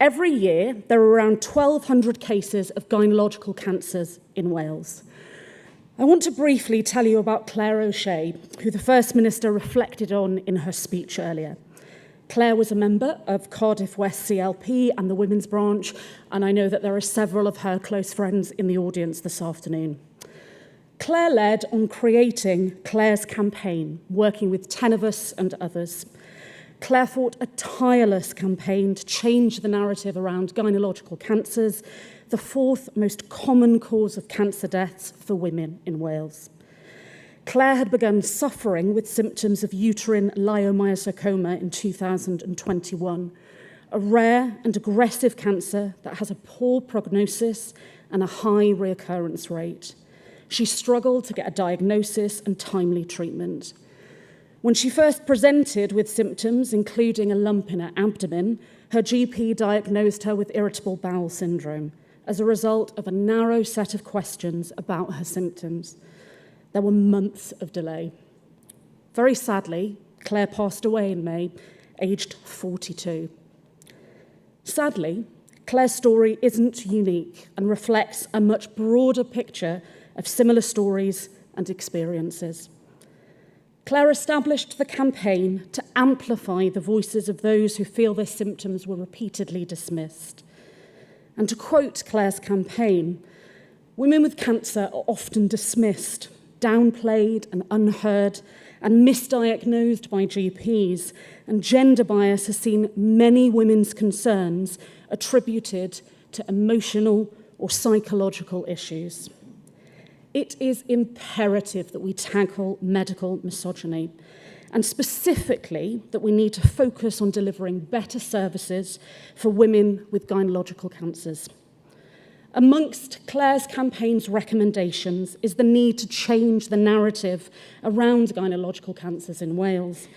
Every year, there are around 1,200 cases of gynecological cancers in Wales. I want to briefly tell you about Claire O'Shea, who the First Minister reflected on in her speech earlier. Claire was a member of Cardiff West CLP and the Women's Branch, and I know that there are several of her close friends in the audience this afternoon. Claire led on creating Claire's campaign, working with 10 of us and others. Claire fought a tireless campaign to change the narrative around gynecological cancers, the 4th most common cause of cancer deaths for women in Wales. Claire had begun suffering with symptoms of uterine leiomyosarcoma in 2021, a rare and aggressive cancer that has a poor prognosis and a high reoccurrence rate. She struggled to get a diagnosis and timely treatment. When she first presented with symptoms, including a lump in her abdomen, her GP diagnosed her with irritable bowel syndrome as a result of a narrow set of questions about her symptoms. There were months of delay. Very sadly, Claire passed away in May, aged 42. Sadly, Claire's story isn't unique and reflects a much broader picture of similar stories and experiences. Claire established the campaign to amplify the voices of those who feel their symptoms were repeatedly dismissed. And to quote Claire's campaign, women with cancer are often dismissed, downplayed and unheard, and misdiagnosed by GPs, and gender bias has seen many women's concerns attributed to emotional or psychological issues. It is imperative that we tackle medical misogyny, and specifically that we need to focus on delivering better services for women with gynecological cancers. Amongst Clare's campaign's recommendations is the need to change the narrative around gynecological cancers in Wales,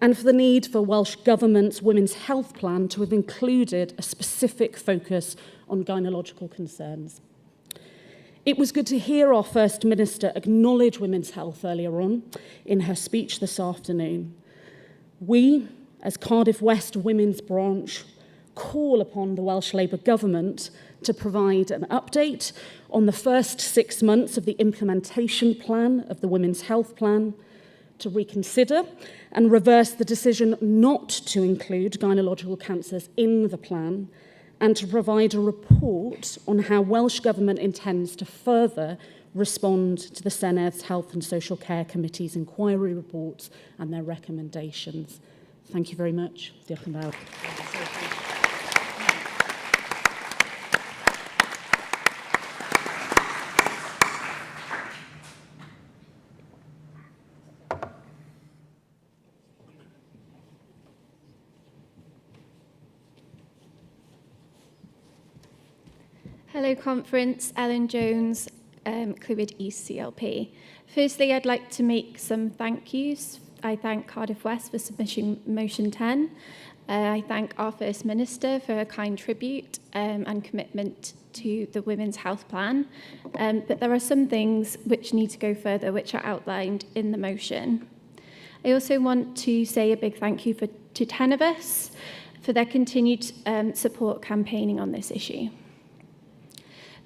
and for the need for Welsh Government's Women's Health Plan to have included a specific focus on gynecological concerns. It was good to hear our First Minister acknowledge women's health earlier on in her speech this afternoon. We, as Cardiff West Women's Branch, call upon the Welsh Labour Government to provide an update on the first 6 months of the implementation plan of the Women's Health Plan, to reconsider and reverse the decision not to include gynecological cancers in the plan, and to provide a report on how Welsh Government intends to further respond to the Senedd's Health and Social Care Committee's inquiry reports and their recommendations. Thank you very much. Diolch yn fawr. Hello Conference, Ellen Jones, Clwyd East CLP. Firstly, I'd like to make some thank yous. I thank Cardiff West for submitting motion 10. I thank our First Minister for a kind tribute and commitment to the Women's Health Plan. But there are some things which need to go further, which are outlined in the motion. I also want to say a big thank you to 10 of us for their continued support campaigning on this issue.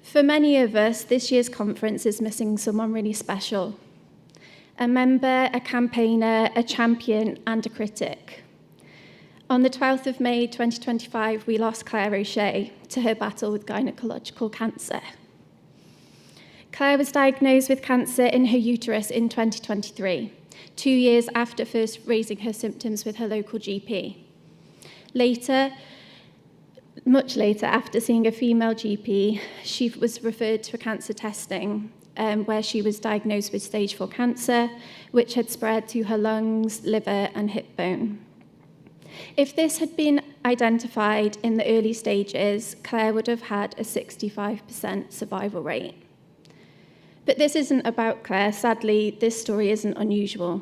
For many of us, this year's conference is missing someone really special. A member, a campaigner, a champion, and a critic. On the 12th of May 2025, we lost Claire O'Shea to her battle with gynecological cancer. Claire was diagnosed with cancer in her uterus in 2023, 2 years after first raising her symptoms with her local GP. Much later, after seeing a female GP, she was referred to a cancer testing where she was diagnosed with stage 4 cancer, which had spread to her lungs, liver, and hip bone. If this had been identified in the early stages, Claire would have had a 65% survival rate. But this isn't about Claire. Sadly, this story isn't unusual.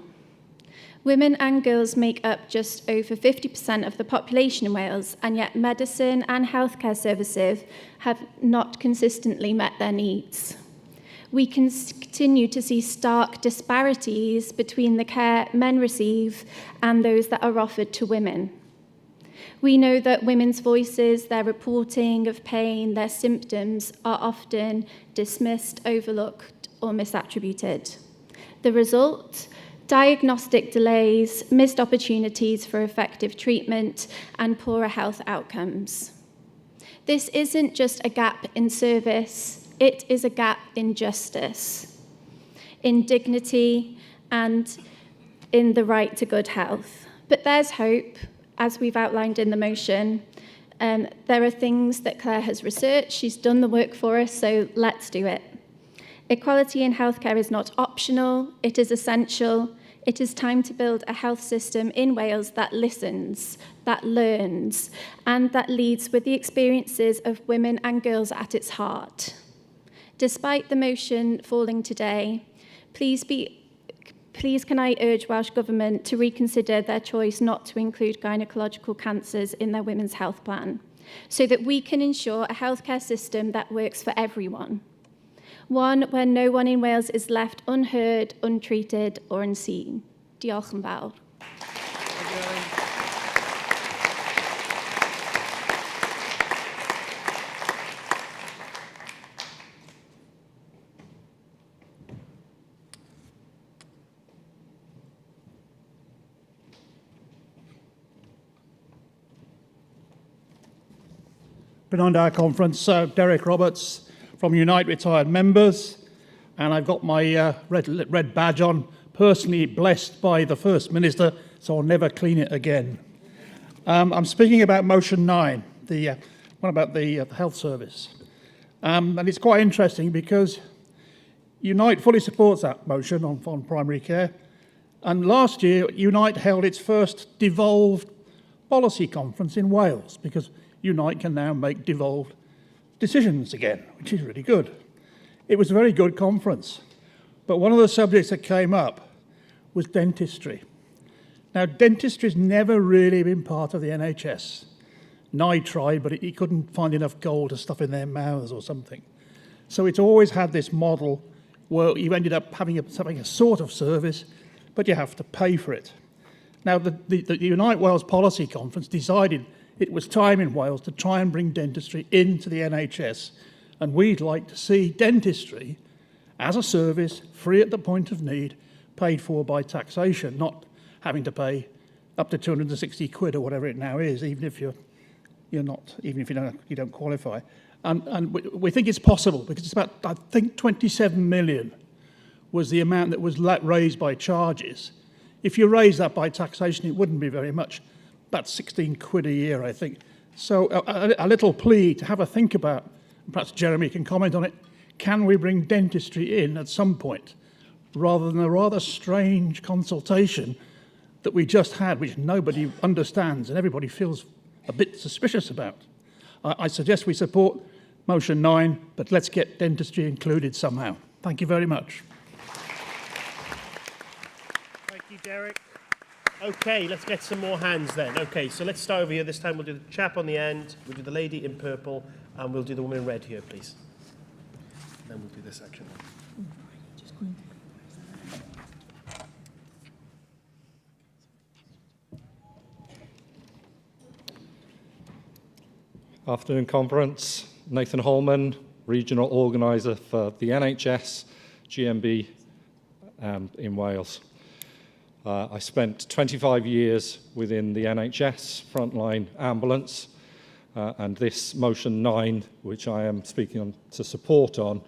Women and girls make up just over 50% of the population in Wales, and yet medicine and healthcare services have not consistently met their needs. We continue to see stark disparities between the care men receive and those that are offered to women. We know that women's voices, their reporting of pain, their symptoms are often dismissed, overlooked, or misattributed. The result? Diagnostic delays, missed opportunities for effective treatment, and poorer health outcomes. This isn't just a gap in service, it is a gap in justice, in dignity, and in the right to good health. But there's hope, as we've outlined in the motion. There are things that Claire has researched, she's done the work for us, so let's do it. Equality in healthcare is not optional, it is essential. It is time to build a health system in Wales that listens, that learns, and that leads with the experiences of women and girls at its heart. Despite the motion falling today, please can I urge Welsh Government to reconsider their choice not to include gynecological cancers in their Women's Health Plan, so that we can ensure a healthcare system that works for everyone. One where no one in Wales is left unheard, untreated, or unseen. Diolch yn fawr. Prynawn da Conference, Derek Roberts from Unite Retired Members, and I've got my red badge on, personally blessed by the First Minister, so I'll never clean it again. I'm speaking about Motion 9, the What about the health service? And it's quite interesting because Unite fully supports that motion on primary care. And last year, Unite held its first devolved policy conference in Wales because Unite can now make devolved decisions again, which is really good. It was a very good conference. But one of the subjects that came up was dentistry. Now, dentistry has never really been part of the NHS. Nye tried, but he couldn't find enough gold to stuff in their mouths or something. So it's always had this model where you ended up having a sort of service, but you have to pay for it. Now, the Unite Wales Policy Conference decided it was time in Wales to try and bring dentistry into the NHS, and we'd like to see dentistry as a service, free at the point of need, paid for by taxation, not having to pay up to 260 quid or whatever it now is, even if you don't qualify. And we think it's possible because it's about, I think, 27 million was the amount that was raised by charges. If you raise that by taxation, it wouldn't be very much. About 16 quid a year, I think. So a little plea to have a think about, perhaps Jeremy can comment on it, can we bring dentistry in at some point, rather than a rather strange consultation that we just had, which nobody understands and everybody feels a bit suspicious about. I suggest we support motion 9, but let's get dentistry included somehow. Thank you very much. Thank you, Derek. Okay, let's get some more hands then. Okay, so let's start over here. This time we'll do the chap on the end, we'll do the lady in purple, and we'll do the woman in red here, please. And then we'll do this section. Afternoon conference. Nathan Holman, regional organiser for the NHS GMB in Wales. I spent 25 years within the NHS frontline ambulance, and this motion 9, which I am speaking on to support on,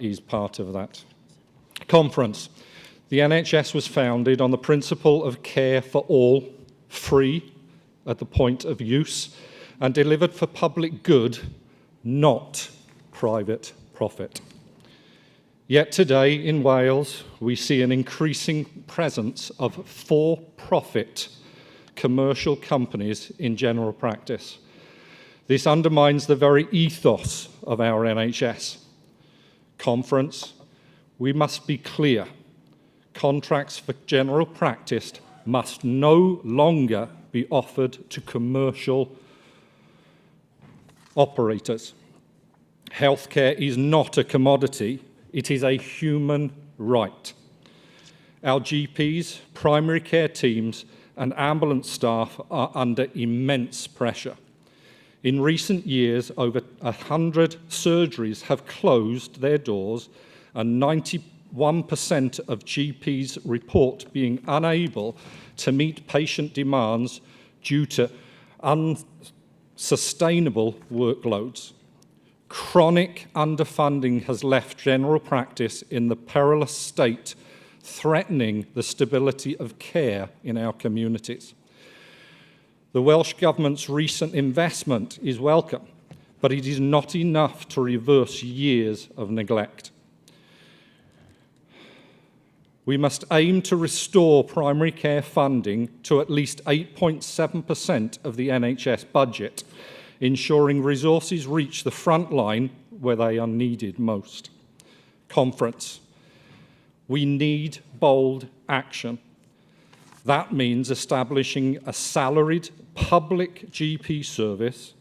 is part of that conference. The NHS was founded on the principle of care for all, free at the point of use, and delivered for public good, not private profit. Yet today in Wales, we see an increasing presence of for-profit commercial companies in general practice. This undermines the very ethos of our NHS. Conference, we must be clear. Contracts for general practice must no longer be offered to commercial operators. Healthcare is not a commodity, it is a human right. Our GPs, primary care teams, and ambulance staff are under immense pressure. In recent years, over 100 surgeries have closed their doors, and 91% of GPs report being unable to meet patient demands due to unsustainable workloads. Chronic underfunding has left general practice in the perilous state, threatening the stability of care in our communities. The Welsh Government's recent investment is welcome, but it is not enough to reverse years of neglect. We must aim to restore primary care funding to at least 8.7% of the NHS budget, ensuring resources reach the front line where they are needed most. Conference. We need bold action. That means establishing a salaried public GP service,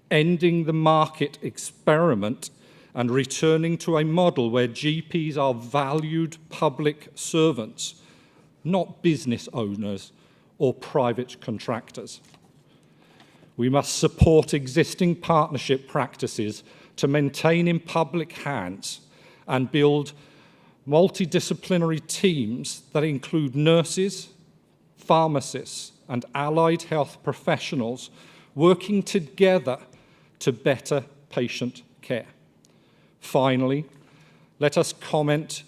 ending the market experiment, and returning to a model where GPs are valued public servants, not business owners or private contractors. We must support existing partnership practices to maintain in public hands and build multidisciplinary teams that include nurses, pharmacists, and allied health professionals working together to better patient care. Finally, let us comment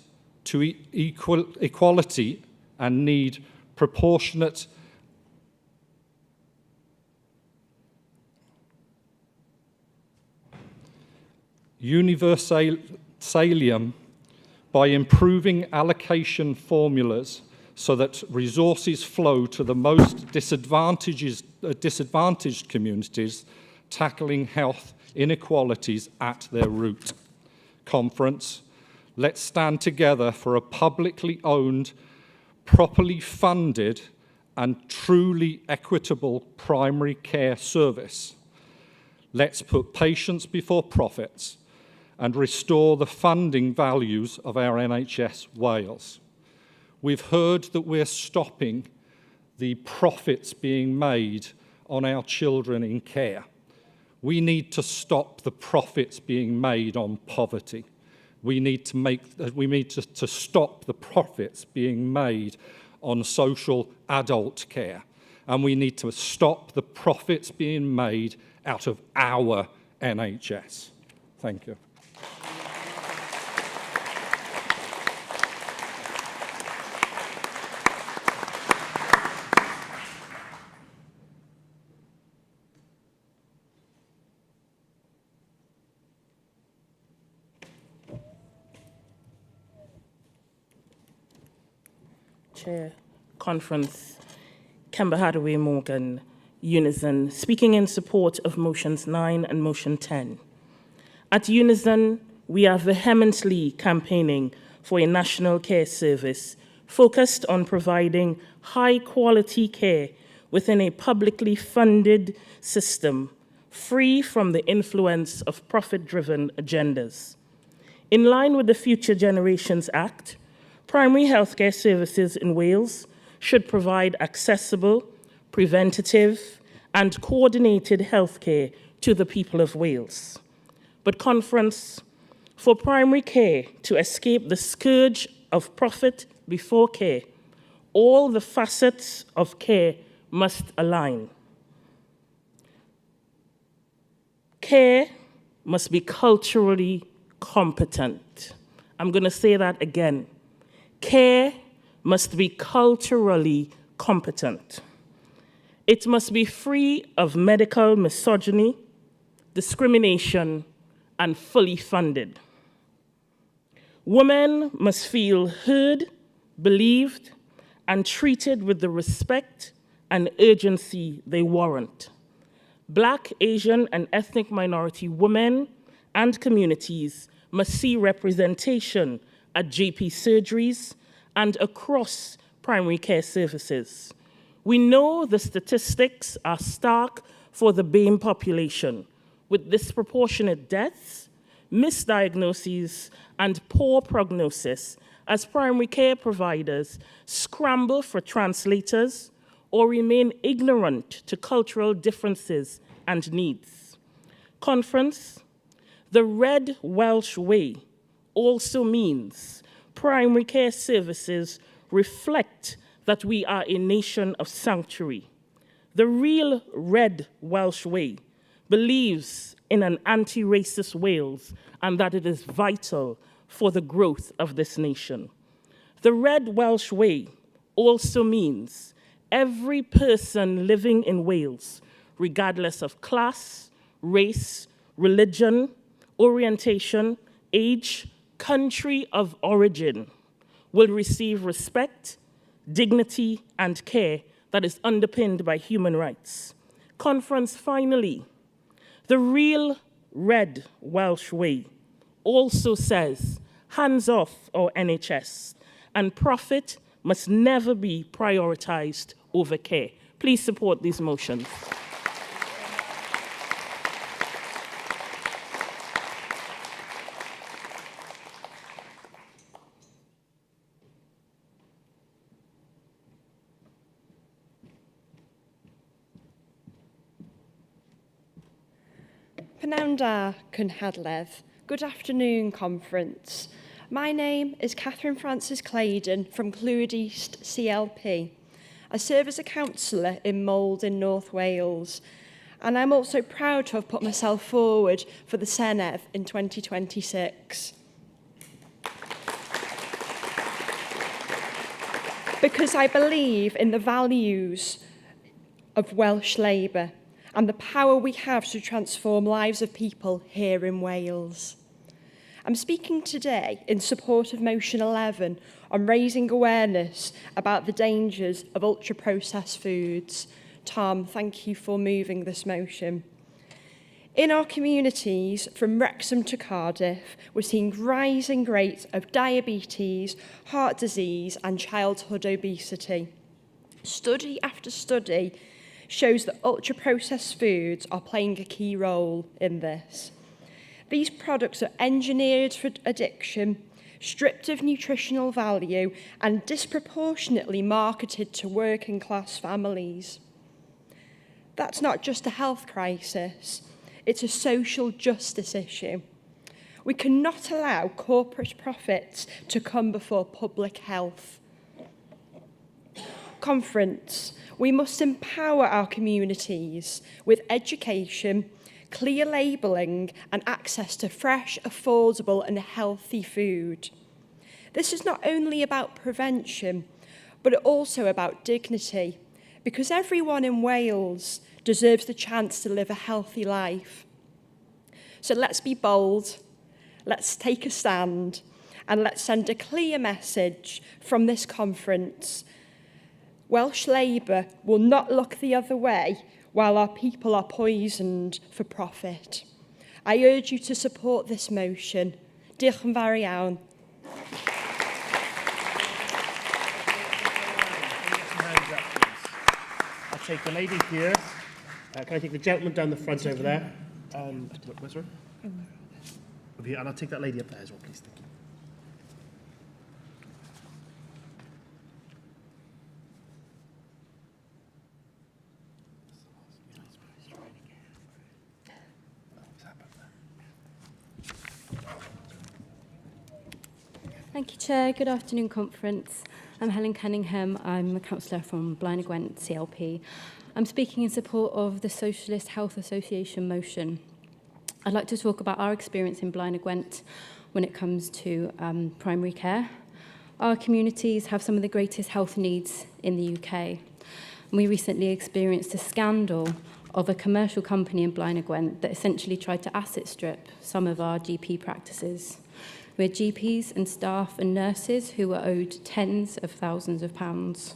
to equality and need proportionate universalium by improving allocation formulas so that resources flow to the most disadvantaged communities, tackling health inequalities at their root. Conference, let's stand together for a publicly owned, properly funded and truly equitable primary care service. Let's put patients before profits and restore the funding values of our NHS Wales. We've heard that we're stopping the profits being made on our children in care. We need to stop the profits being made on poverty. We need to stop the profits being made on social adult care. And we need to stop the profits being made out of our NHS. Thank you. Chair, Conference, Kemba Hadaway Morgan, Unison, speaking in support of motions 9 and motion 10. At Unison, we are vehemently campaigning for a national care service focused on providing high-quality care within a publicly funded system, free from the influence of profit-driven agendas. In line with the Future Generations Act, primary healthcare services in Wales should provide accessible, preventative, and coordinated healthcare to the people of Wales. But Conference, for primary care to escape the scourge of profit before care, all the facets of care must align. Care must be culturally competent. I'm going to say that again. Care must be culturally competent. It must be free of medical misogyny, discrimination, and fully funded. Women must feel heard, believed, and treated with the respect and urgency they warrant. Black, Asian, and ethnic minority women and communities must see representation at GP surgeries and across primary care services. We know the statistics are stark for the BAME population, with disproportionate deaths, misdiagnoses, and poor prognosis as primary care providers scramble for translators or remain ignorant to cultural differences and needs. Conference, the Red Welsh Way also means primary care services reflect that we are a nation of sanctuary. The real Red Welsh Way believes in an anti-racist Wales and that it is vital for the growth of this nation. The Red Welsh Way also means every person living in Wales, regardless of class, race, religion, orientation, age, country of origin, will receive respect, dignity, and care that is underpinned by human rights. Conference, finally, the real Red Welsh Way also says hands off our NHS, and profit must never be prioritized over care. Please support these motions. Penawda Nghynhadledd. Good afternoon, Conference. My name is Catherine Francis Claydon from Clwyd East CLP. I serve as a councillor in Mold in North Wales, and I'm also proud to have put myself forward for the Senedd in 2026. Because I believe in the values of Welsh Labour and the power we have to transform lives of people here in Wales. I'm speaking today in support of Motion 11 on raising awareness about the dangers of ultra-processed foods. Tom, thank you for moving this motion. In our communities, from Wrexham to Cardiff, we're seeing rising rates of diabetes, heart disease and childhood obesity. Study after study shows that ultra-processed foods are playing a key role in this. These products are engineered for addiction, stripped of nutritional value and disproportionately marketed to working class families. That's not just a health crisis, it's a social justice issue. We cannot allow corporate profits to come before public health. Conference, we must empower our communities with education, clear labelling and access to fresh, affordable and healthy food. This is not only about prevention, but also about dignity, because everyone in Wales deserves the chance to live a healthy life. So let's be bold, let's take a stand, and let's send a clear message from this conference. Welsh Labour will not look the other way while our people are poisoned for profit. I urge you to support this motion. Diolch yn fawr iawn. I'll take the lady here. Can I take the gentleman down the front over there? And where's her? Over here, and I'll take that lady up there as well, please. Thank you. Thank you, Chair. Good afternoon, Conference. I'm Helen Cunningham. I'm a councillor from Blaenau Gwent CLP. I'm speaking in support of the Socialist Health Association motion. I'd like to talk about our experience in Blaenau Gwent when it comes to primary care. Our communities have some of the greatest health needs in the UK. We recently experienced a scandal of a commercial company in Blaenau Gwent that essentially tried to asset strip some of our GP practices. We had GPs and staff and nurses who were owed tens of thousands of pounds.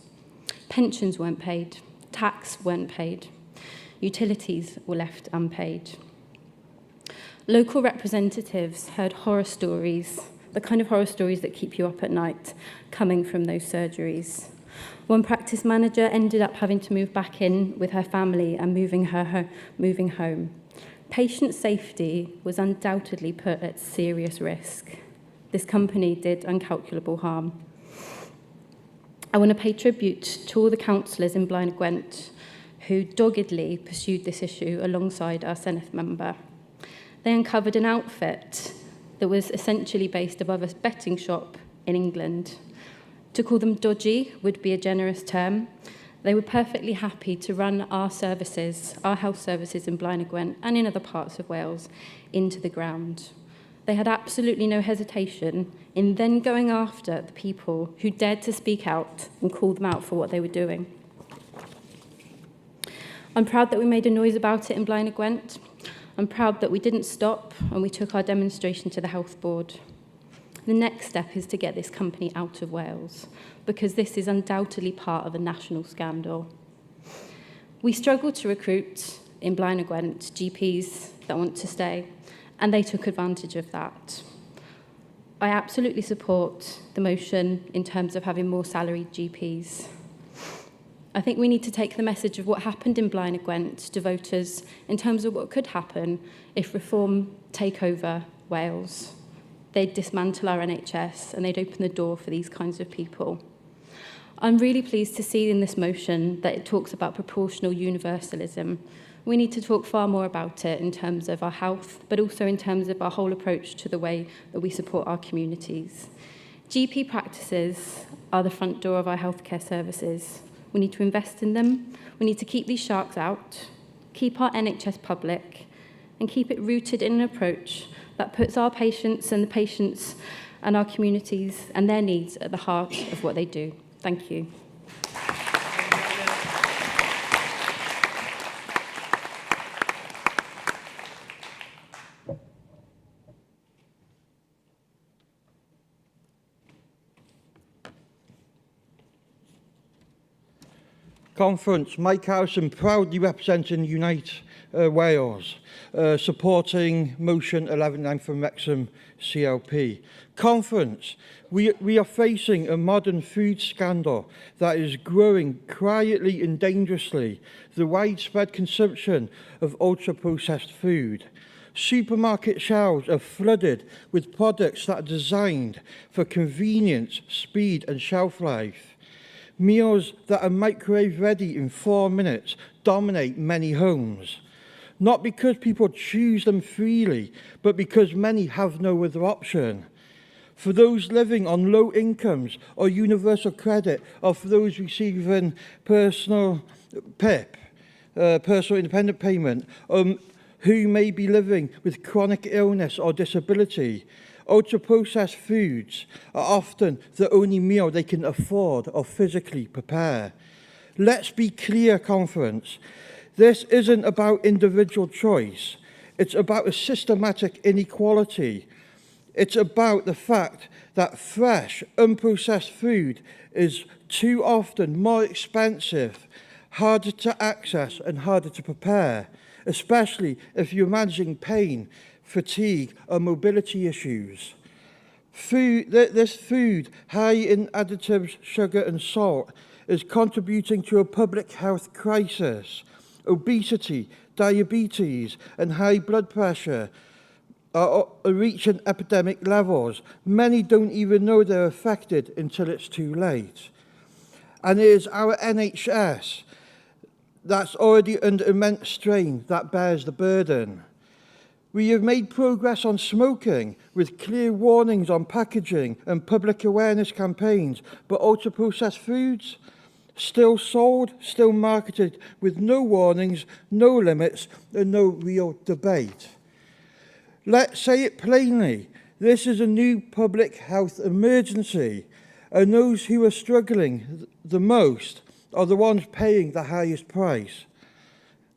Pensions weren't paid, tax weren't paid, utilities were left unpaid. Local representatives heard horror stories, the kind of horror stories that keep you up at night, coming from those surgeries. One practice manager ended up having to move back in with her family and moving home. Patient safety was undoubtedly put at serious risk. This company did incalculable harm. I want to pay tribute to all the councillors in Blaenau Gwent who doggedly pursued this issue alongside our Senedd member. They uncovered an outfit that was essentially based above a betting shop in England. To call them dodgy would be a generous term. They were perfectly happy to run our services, our health services in Blaenau Gwent and in other parts of Wales, into the ground. They had absolutely no hesitation in then going after the people who dared to speak out and call them out for what they were doing. I'm proud that we made a noise about it in Blaenau Gwent. I'm proud that we didn't stop and we took our demonstration to the Health Board. The next step is to get this company out of Wales, because this is undoubtedly part of a national scandal. We struggle to recruit in Blaenau Gwent GPs that want to stay, and they took advantage of that. I absolutely support the motion in terms of having more salaried GPs. I think we need to take the message of what happened in Blaenau Gwent to voters in terms of what could happen if Reform take over Wales. They'd dismantle our NHS and they'd open the door for these kinds of people. I'm really pleased to see in this motion that it talks about proportional universalism. We need to talk far more about it in terms of our health, but also in terms of our whole approach to the way that we support our communities. GP practices are the front door of our healthcare services. We need to invest in them. We need to keep these sharks out, keep our NHS public, and keep it rooted in an approach that puts our patients and the patients and our communities and their needs at the heart of what they do. Thank you. Conference, Mike Harrison proudly representing Unite Wales, supporting motion 11.9 from Wrexham CLP. Conference, we are facing a modern food scandal that is growing quietly and dangerously, the widespread consumption of ultra-processed food. Supermarket shelves are flooded with products that are designed for convenience, speed and shelf life. Meals that are microwave ready in 4 minutes dominate many homes. Not because people choose them freely, but because many have no other option. For those living on low incomes or universal credit, or for those receiving personal PIP, personal independent payment, who may be living with chronic illness or disability, ultra-processed foods are often the only meal they can afford or physically prepare. Let's be clear, Conference. This isn't about individual choice. It's about a systematic inequality. It's about the fact that fresh, unprocessed food is too often more expensive, harder to access and harder to prepare, especially if you're managing pain, fatigue or mobility issues. This food, high in additives, sugar and salt, is contributing to a public health crisis. Obesity, diabetes and high blood pressure are reaching epidemic levels. Many don't even know they're affected until it's too late. And it is our NHS that's already under immense strain that bears the burden. We have made progress on smoking with clear warnings on packaging and public awareness campaigns, but ultra-processed foods, still sold, still marketed with no warnings, no limits and no real debate. Let's say it plainly, this is a new public health emergency, and those who are struggling the most are the ones paying the highest price.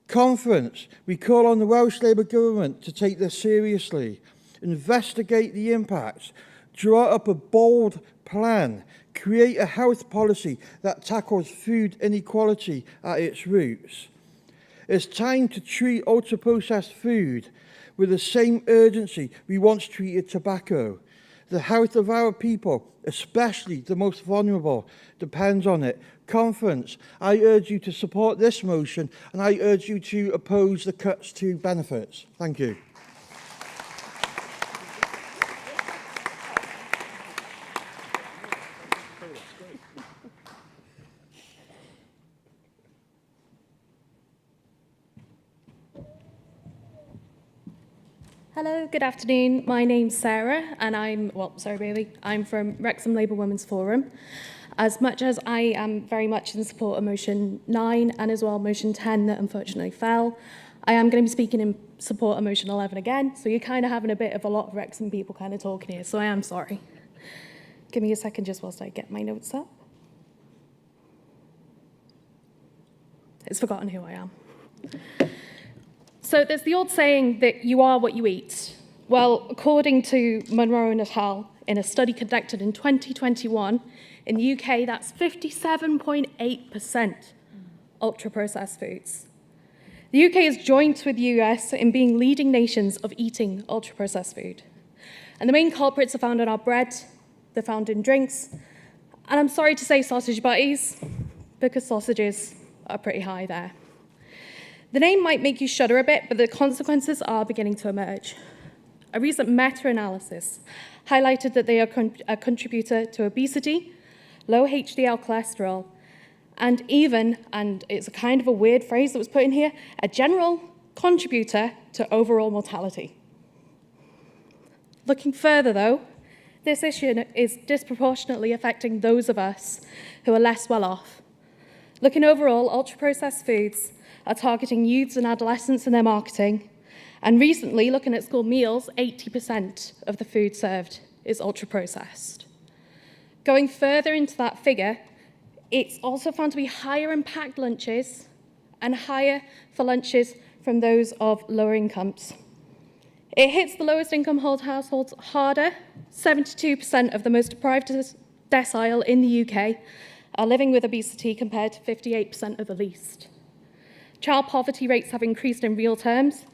Conference, we call on the Welsh Labour Government to take this seriously, investigate the impacts, draw up a bold plan, create a health policy that tackles food inequality at its roots. It's time to treat ultra-processed food with the same urgency we once treated tobacco. The health of our people, especially the most vulnerable, depends on it. Conference, I urge you to support this motion and I urge you to oppose the cuts to benefits. Thank you. Hello, good afternoon. My name's Sarah and I'm from Wrexham Labour Women's Forum. As much as I am very much in support of motion 9 and as well motion 10 that unfortunately fell, I am going to be speaking in support of motion 11 again, so you're kind of having a bit of a lot of Wrexham people kind of talking here, so I am sorry. Give me a second just whilst I get my notes up. It's forgotten who I am. So there's the old saying that you are what you eat. Well, according to Monroe and al. In a study conducted in 2021, in the UK, that's 57.8% ultra-processed foods. The UK is joint with the US in being leading nations of eating ultra-processed food. And the main culprits are found in our bread, they're found in drinks, and I'm sorry to say sausage butties, because sausages are pretty high there. The name might make you shudder a bit, but the consequences are beginning to emerge. A recent meta-analysis highlighted that they are a contributor to obesity, low HDL cholesterol, and even, and it's a kind of a weird phrase that was put in here, a general contributor to overall mortality. Looking further though, this issue is disproportionately affecting those of us who are less well off. Looking overall, ultra-processed foods are targeting youths and adolescents in their marketing. And recently, looking at school meals, 80% of the food served is ultra-processed. Going further into that figure, it's also found to be higher in packed lunches and higher for lunches from those of lower incomes. It hits the lowest income households harder. 72% of the most deprived decile in the UK are living with obesity compared to 58% of the least. Child poverty rates have increased in real terms,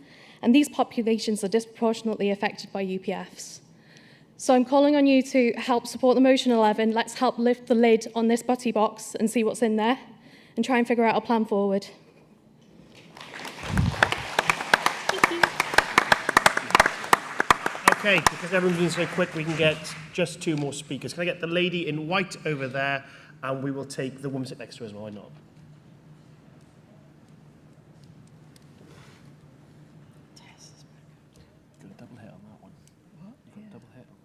and these populations are disproportionately affected by UPFs. So I'm calling on you to help support the motion 11. Let's help lift the lid on this butty box and see what's in there and try and figure out a plan forward. Okay, because everyone's been so quick, we can get just 2 more speakers. Can I get the lady in white over there, and we will take the woman sit next to her as well, why not? Got a double hit on that one. What? You've got a double hit on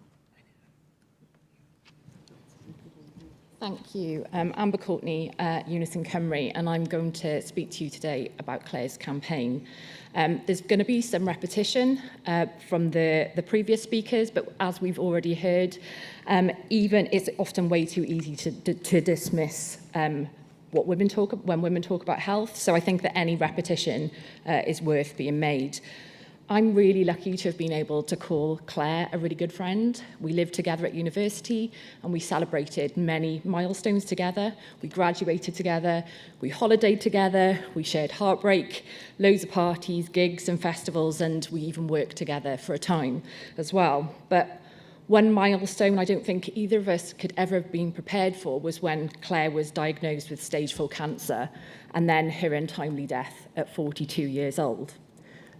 that. Thank you. Amber Courtney, Yng Cymru, and I'm going to speak to you today about Claire's campaign. There's going to be some repetition from the previous speakers, but as we've already heard, even it's often way too easy to dismiss what when women talk about health. So I think that any repetition is worth being made. I'm really lucky to have been able to call Claire a really good friend. We lived together at university and we celebrated many milestones together. We graduated together, we holidayed together, we shared heartbreak, loads of parties, gigs and festivals, and we even worked together for a time as well. But one milestone I don't think either of us could ever have been prepared for was when Claire was diagnosed with stage 4 cancer and then her untimely death at 42 years old.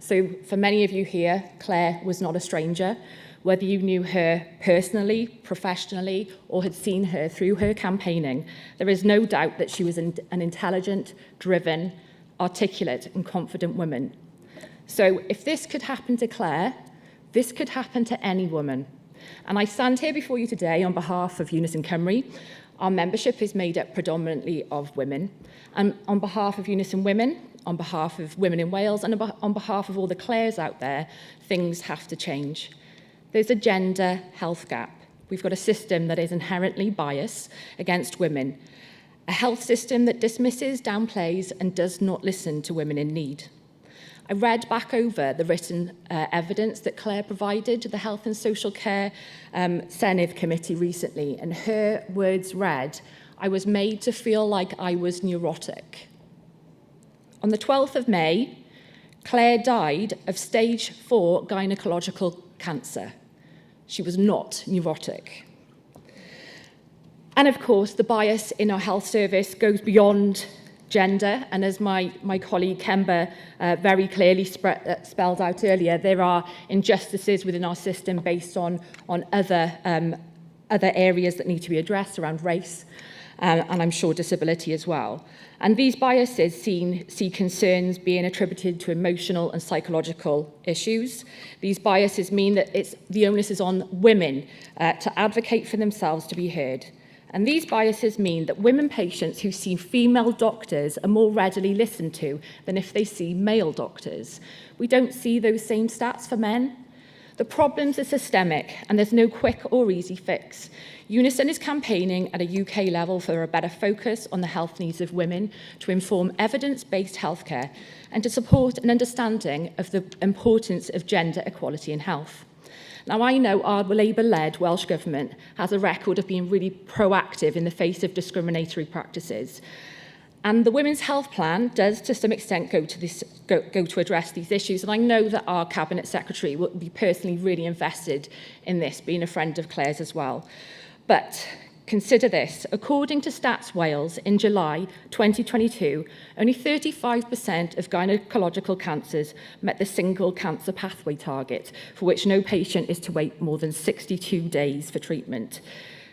So for many of you here, Claire was not a stranger. Whether you knew her personally, professionally, or had seen her through her campaigning, there is no doubt that she was an intelligent, driven, articulate, and confident woman. So if this could happen to Claire, this could happen to any woman. And I stand here before you today on behalf of Yng Cymru. Our membership is made up predominantly of women. And on behalf of Unison Women, on behalf of women in Wales, and on behalf of all the Claires out there, things have to change. There's a gender health gap. We've got a system that is inherently biased against women, a health system that dismisses, downplays, and does not listen to women in need. I read back over the written evidence that Claire provided to the Health and Social Care Senedd Committee recently, and her words read, "I was made to feel like I was neurotic." On the 12th of May, Claire died of stage 4 gynecological cancer. She was not neurotic. And of course, the bias in our health service goes beyond gender, and as my colleague Kemba very clearly spelled out earlier, there are injustices within our system based on other areas that need to be addressed around race, and I'm sure disability as well. And these biases see concerns being attributed to emotional and psychological issues. These biases mean that the onus is on women to advocate for themselves to be heard. And these biases mean that women patients who see female doctors are more readily listened to than if they see male doctors. We don't see those same stats for men. The problems are systemic, and there's no quick or easy fix. Unison is campaigning at a UK level for a better focus on the health needs of women, to inform evidence-based healthcare, and to support an understanding of the importance of gender equality in health. Now, I know our Labour-led Welsh Government has a record of being really proactive in the face of discriminatory practices. And the Women's Health Plan does, to some extent, go to address these issues. And I know that our Cabinet Secretary will be personally really invested in this, being a friend of Claire's as well. But consider this. According to Stats Wales, in July 2022, only 35% of gynecological cancers met the single cancer pathway target, for which no patient is to wait more than 62 days for treatment.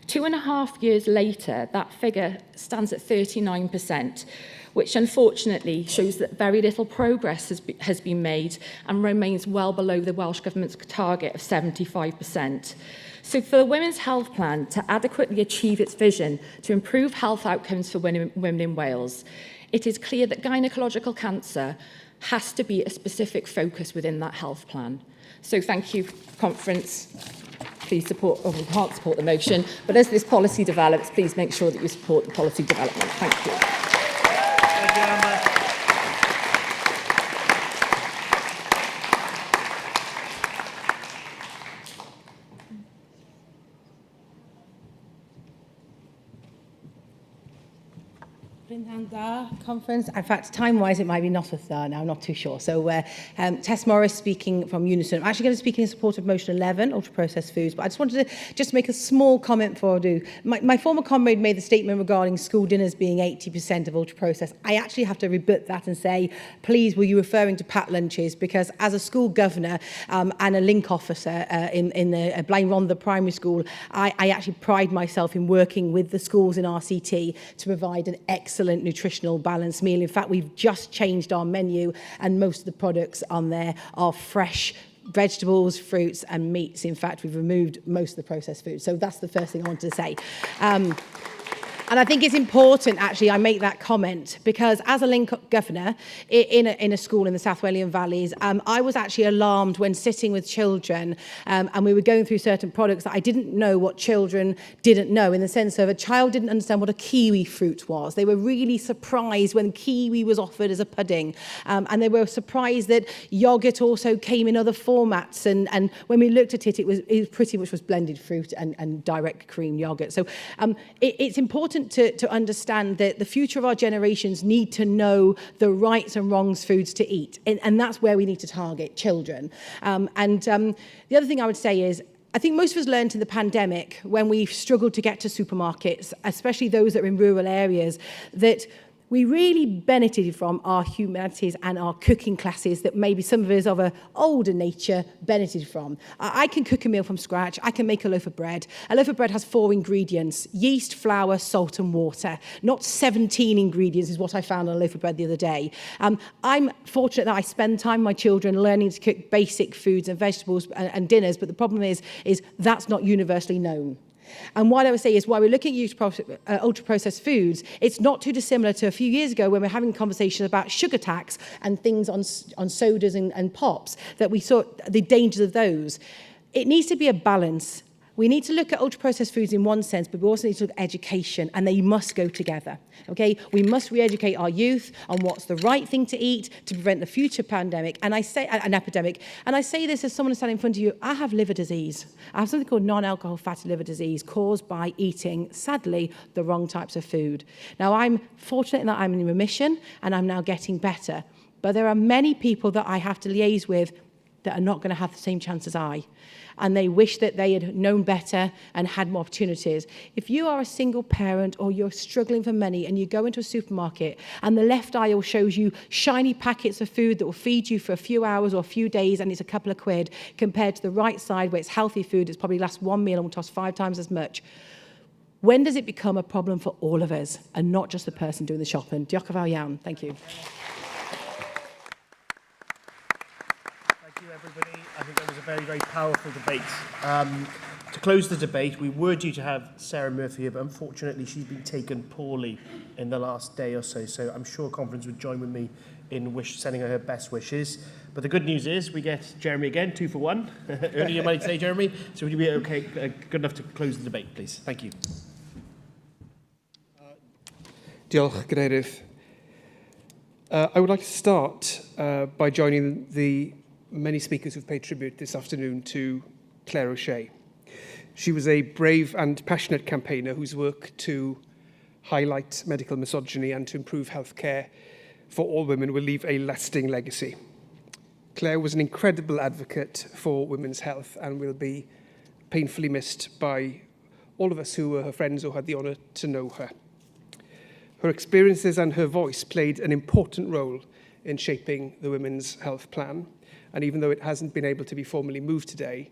2.5 years later, that figure stands at 39%, which unfortunately shows that very little progress has been made and remains well below the Welsh Government's target of 75%. So for the Women's Health Plan to adequately achieve its vision to improve health outcomes for women in Wales, it is clear that gynecological cancer has to be a specific focus within that health plan. So thank you, conference. Please support, or we can't support the motion, but as this policy develops, please make sure that you support the policy development. Thank you. Thank you, Amber. Nghynhadledd Conference. In fact, time-wise, it might be not a third now, I'm not too sure. So Tess Morris speaking from Unison. I'm actually going to speak in support of motion 11, ultra-processed foods, but I just wanted to just make a small comment before I do. My former comrade made the statement regarding school dinners being 80% of ultra-processed. I actually have to rebut that and say, please, were you referring to packed lunches? Because as a school governor and a link officer in the Blaen Rhondda Primary School, I actually pride myself in working with the schools in RCT to provide an excellent nutritional balanced meal. In fact, we've just changed our menu and most of the products on there are fresh vegetables, fruits and meats. In fact, we've removed most of the processed foods. So that's the first thing I wanted to say. And I think it's important, actually, I make that comment, because as a link governor in a school in the South Walian Valleys, I was actually alarmed when sitting with children and we were going through certain products that I didn't know what children didn't know, in the sense of a child didn't understand what a kiwi fruit was. They were really surprised when kiwi was offered as a pudding. And they were surprised that yoghurt also came in other formats. And when we looked at it, it was pretty much was blended fruit and direct cream yoghurt. So it's important to understand that the future of our generations need to know the rights and wrongs foods to eat. And that's where we need to target children. The other thing I would say is, I think most of us learned in the pandemic when we struggled to get to supermarkets, especially those that are in rural areas, that we really benefited from our humanities and our cooking classes that maybe some of us of an older nature benefited from. I can cook a meal from scratch. I can make a loaf of bread. A loaf of bread has 4 ingredients: yeast, flour, salt and water. Not 17 ingredients is what I found on a loaf of bread the other day. I'm fortunate that I spend time with my children learning to cook basic foods and vegetables and dinners, but the problem is that's not universally known. And what I would say is, while we're looking at ultra-processed foods, it's not too dissimilar to a few years ago when we were having conversations about sugar tax and things on sodas and pops, that we saw the dangers of those. It needs to be a balance. We need to look at ultra-processed foods in one sense, but we also need to look at education, and they must go together. Okay, we must re-educate our youth on what's the right thing to eat to prevent the future pandemic, and I say an epidemic. And I say this as someone standing in front of you. I have liver disease. I have something called non-alcohol fatty liver disease caused by eating, sadly, the wrong types of food. Now, I'm fortunate in that I'm in remission and I'm now getting better. But there are many people that I have to liaise with that are not going to have the same chance as I. And they wish that they had known better and had more opportunities. If you are a single parent or you're struggling for money and you go into a supermarket and the left aisle shows you shiny packets of food that will feed you for a few hours or a few days and it's a couple of quid, compared to the right side where it's healthy food, it's probably lasts 1 meal and will cost 5 times as much. When does it become a problem for all of us and not just the person doing the shopping? Diolch yn fawr iawn. Thank you. Everybody, I think that was a very, very powerful debate. To close the debate, we were due to have Sarah Murphy here, but unfortunately she's been taken poorly in the last day or so, so I'm sure conference would join with me in sending her best wishes. But the good news is we get Jeremy again, 2 for 1. Earlier money today, Jeremy. So would you be okay, good enough to close the debate, please? Thank you. Diolch, Cadeirydd. I would like to start by joining the many speakers who've paid tribute this afternoon to Claire O'Shea. She was a brave and passionate campaigner whose work to highlight medical misogyny and to improve healthcare for all women will leave a lasting legacy. Claire was an incredible advocate for women's health and will be painfully missed by all of us who were her friends or had the honour to know her. Her experiences and her voice played an important role in shaping the Women's Health Plan. And even though it hasn't been able to be formally moved today,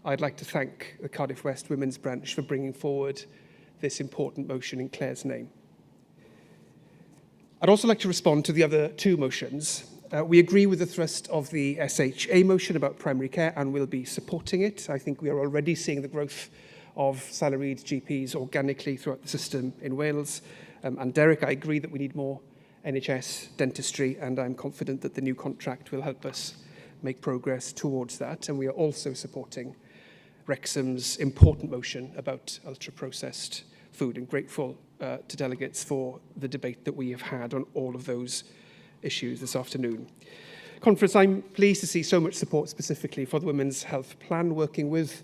I'd like to thank the Cardiff West Women's Branch for bringing forward this important motion in Claire's name. I'd also like to respond to the other 2 motions. We agree with the thrust of the SHA motion about primary care and will be supporting it. I think we are already seeing the growth of salaried GPs organically throughout the system in Wales. And Derek, I agree that we need more NHS dentistry, and I'm confident that the new contract will help us make progress towards that. And we are also supporting Wrexham's important motion about ultra-processed food, and grateful to delegates for the debate that we have had on all of those issues this afternoon. Conference, I'm pleased to see so much support specifically for the Women's Health Plan, working with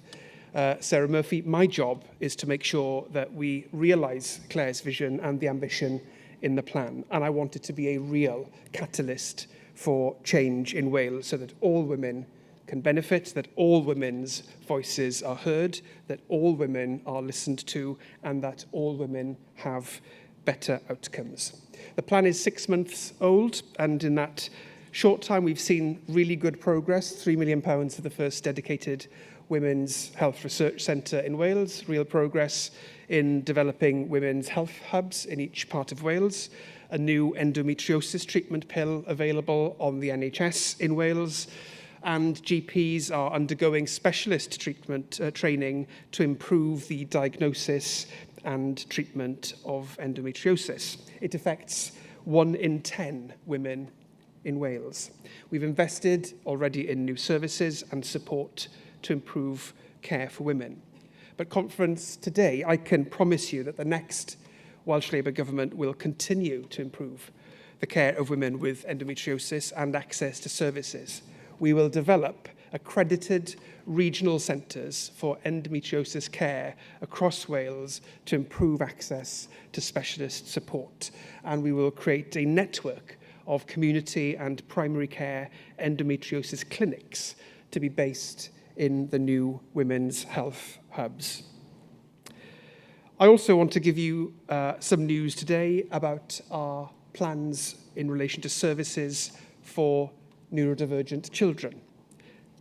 Sarah Murphy. My job is to make sure that we realise Claire's vision and the ambition in the plan, and I want it to be a real catalyst for change in Wales so that all women can benefit, that all women's voices are heard, that all women are listened to, and that all women have better outcomes. The plan is 6 months old, and in that short time we've seen really good progress. £3 million for the first dedicated Women's Health Research Centre in Wales, real progress in developing women's health hubs in each part of Wales, a new endometriosis treatment pill available on the NHS in Wales, and GPs are undergoing specialist treatment training to improve the diagnosis and treatment of endometriosis. It affects 1 in 10 women in Wales. We've invested already in new services and support to improve care for women. But conference today, I can promise you that the next Welsh Labour government will continue to improve the care of women with endometriosis and access to services. We will develop accredited regional centres for endometriosis care across Wales to improve access to specialist support. And we will create a network of community and primary care endometriosis clinics to be based in the new women's health hubs. I also want to give you some news today about our plans in relation to services for neurodivergent children.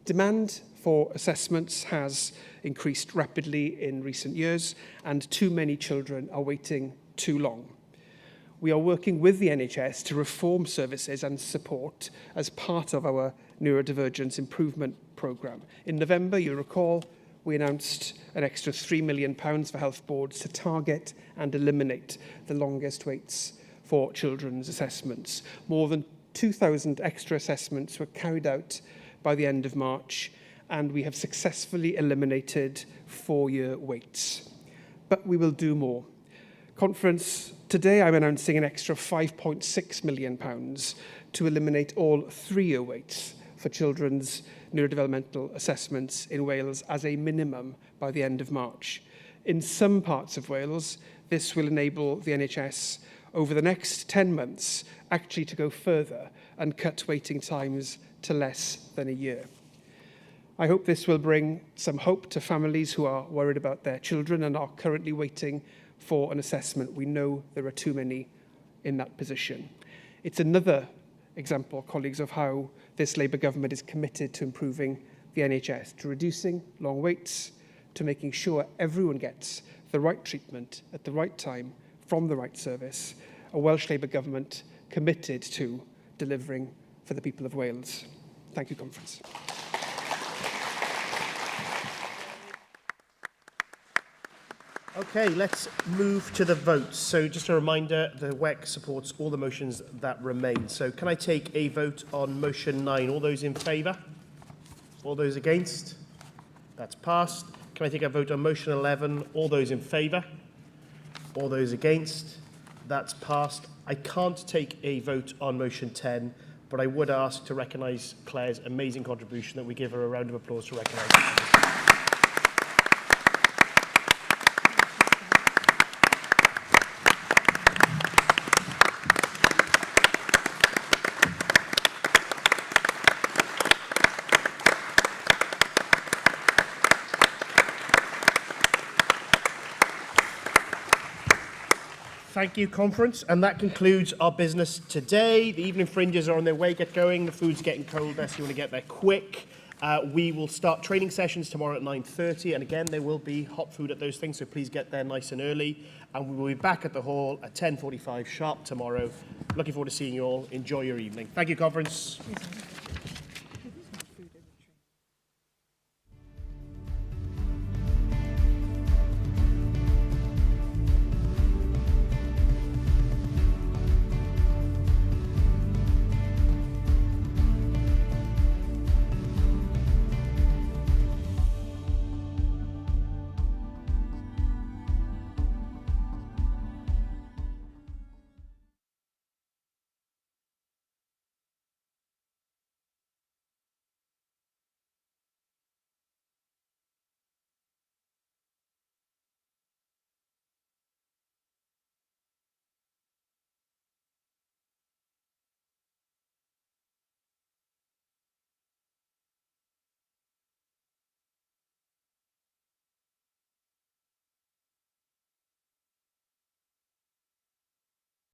Demand for assessments has increased rapidly in recent years, and too many children are waiting too long. We are working with the NHS to reform services and support as part of our neurodivergence improvement programme. In November, you recall, we announced an extra £3 million for health boards to target and eliminate the longest waits for children's assessments. More than 2,000 extra assessments were carried out by the end of March, and we have successfully eliminated 4-year waits. But we will do more. Conference today, I'm announcing an extra £5.6 million to eliminate all 3-year waits for children's neurodevelopmental assessments in Wales as a minimum by the end of March. In some parts of Wales, this will enable the NHS over the next 10 months actually to go further and cut waiting times to less than a year. I hope this will bring some hope to families who are worried about their children and are currently waiting for an assessment. We know there are too many in that position. It's another example, colleagues, of how this Labour government is committed to improving the NHS, to reducing long waits, to making sure everyone gets the right treatment at the right time from the right service. A Welsh Labour government committed to delivering for the people of Wales. Thank you, Conference. Okay, let's move to the votes. So just a reminder, the WEC supports all the motions that remain. So can I take a vote on motion 9? All those in favour? All those against? That's passed. Can I take a vote on motion 11? All those in favour? All those against? That's passed. I can't take a vote on motion 10, but I would ask to recognise Claire's amazing contribution, that we give her a round of applause to recognise her. Thank you, Conference. And that concludes our business today. The evening fringes are on their way. Get going. The food's getting colder, so you want to get there quick. We will start training sessions tomorrow at 9:30. And again, there will be hot food at those things, so please get there nice and early. And we will be back at the hall at 10:45 sharp tomorrow. Looking forward to seeing you all. Enjoy your evening. Thank you, Conference.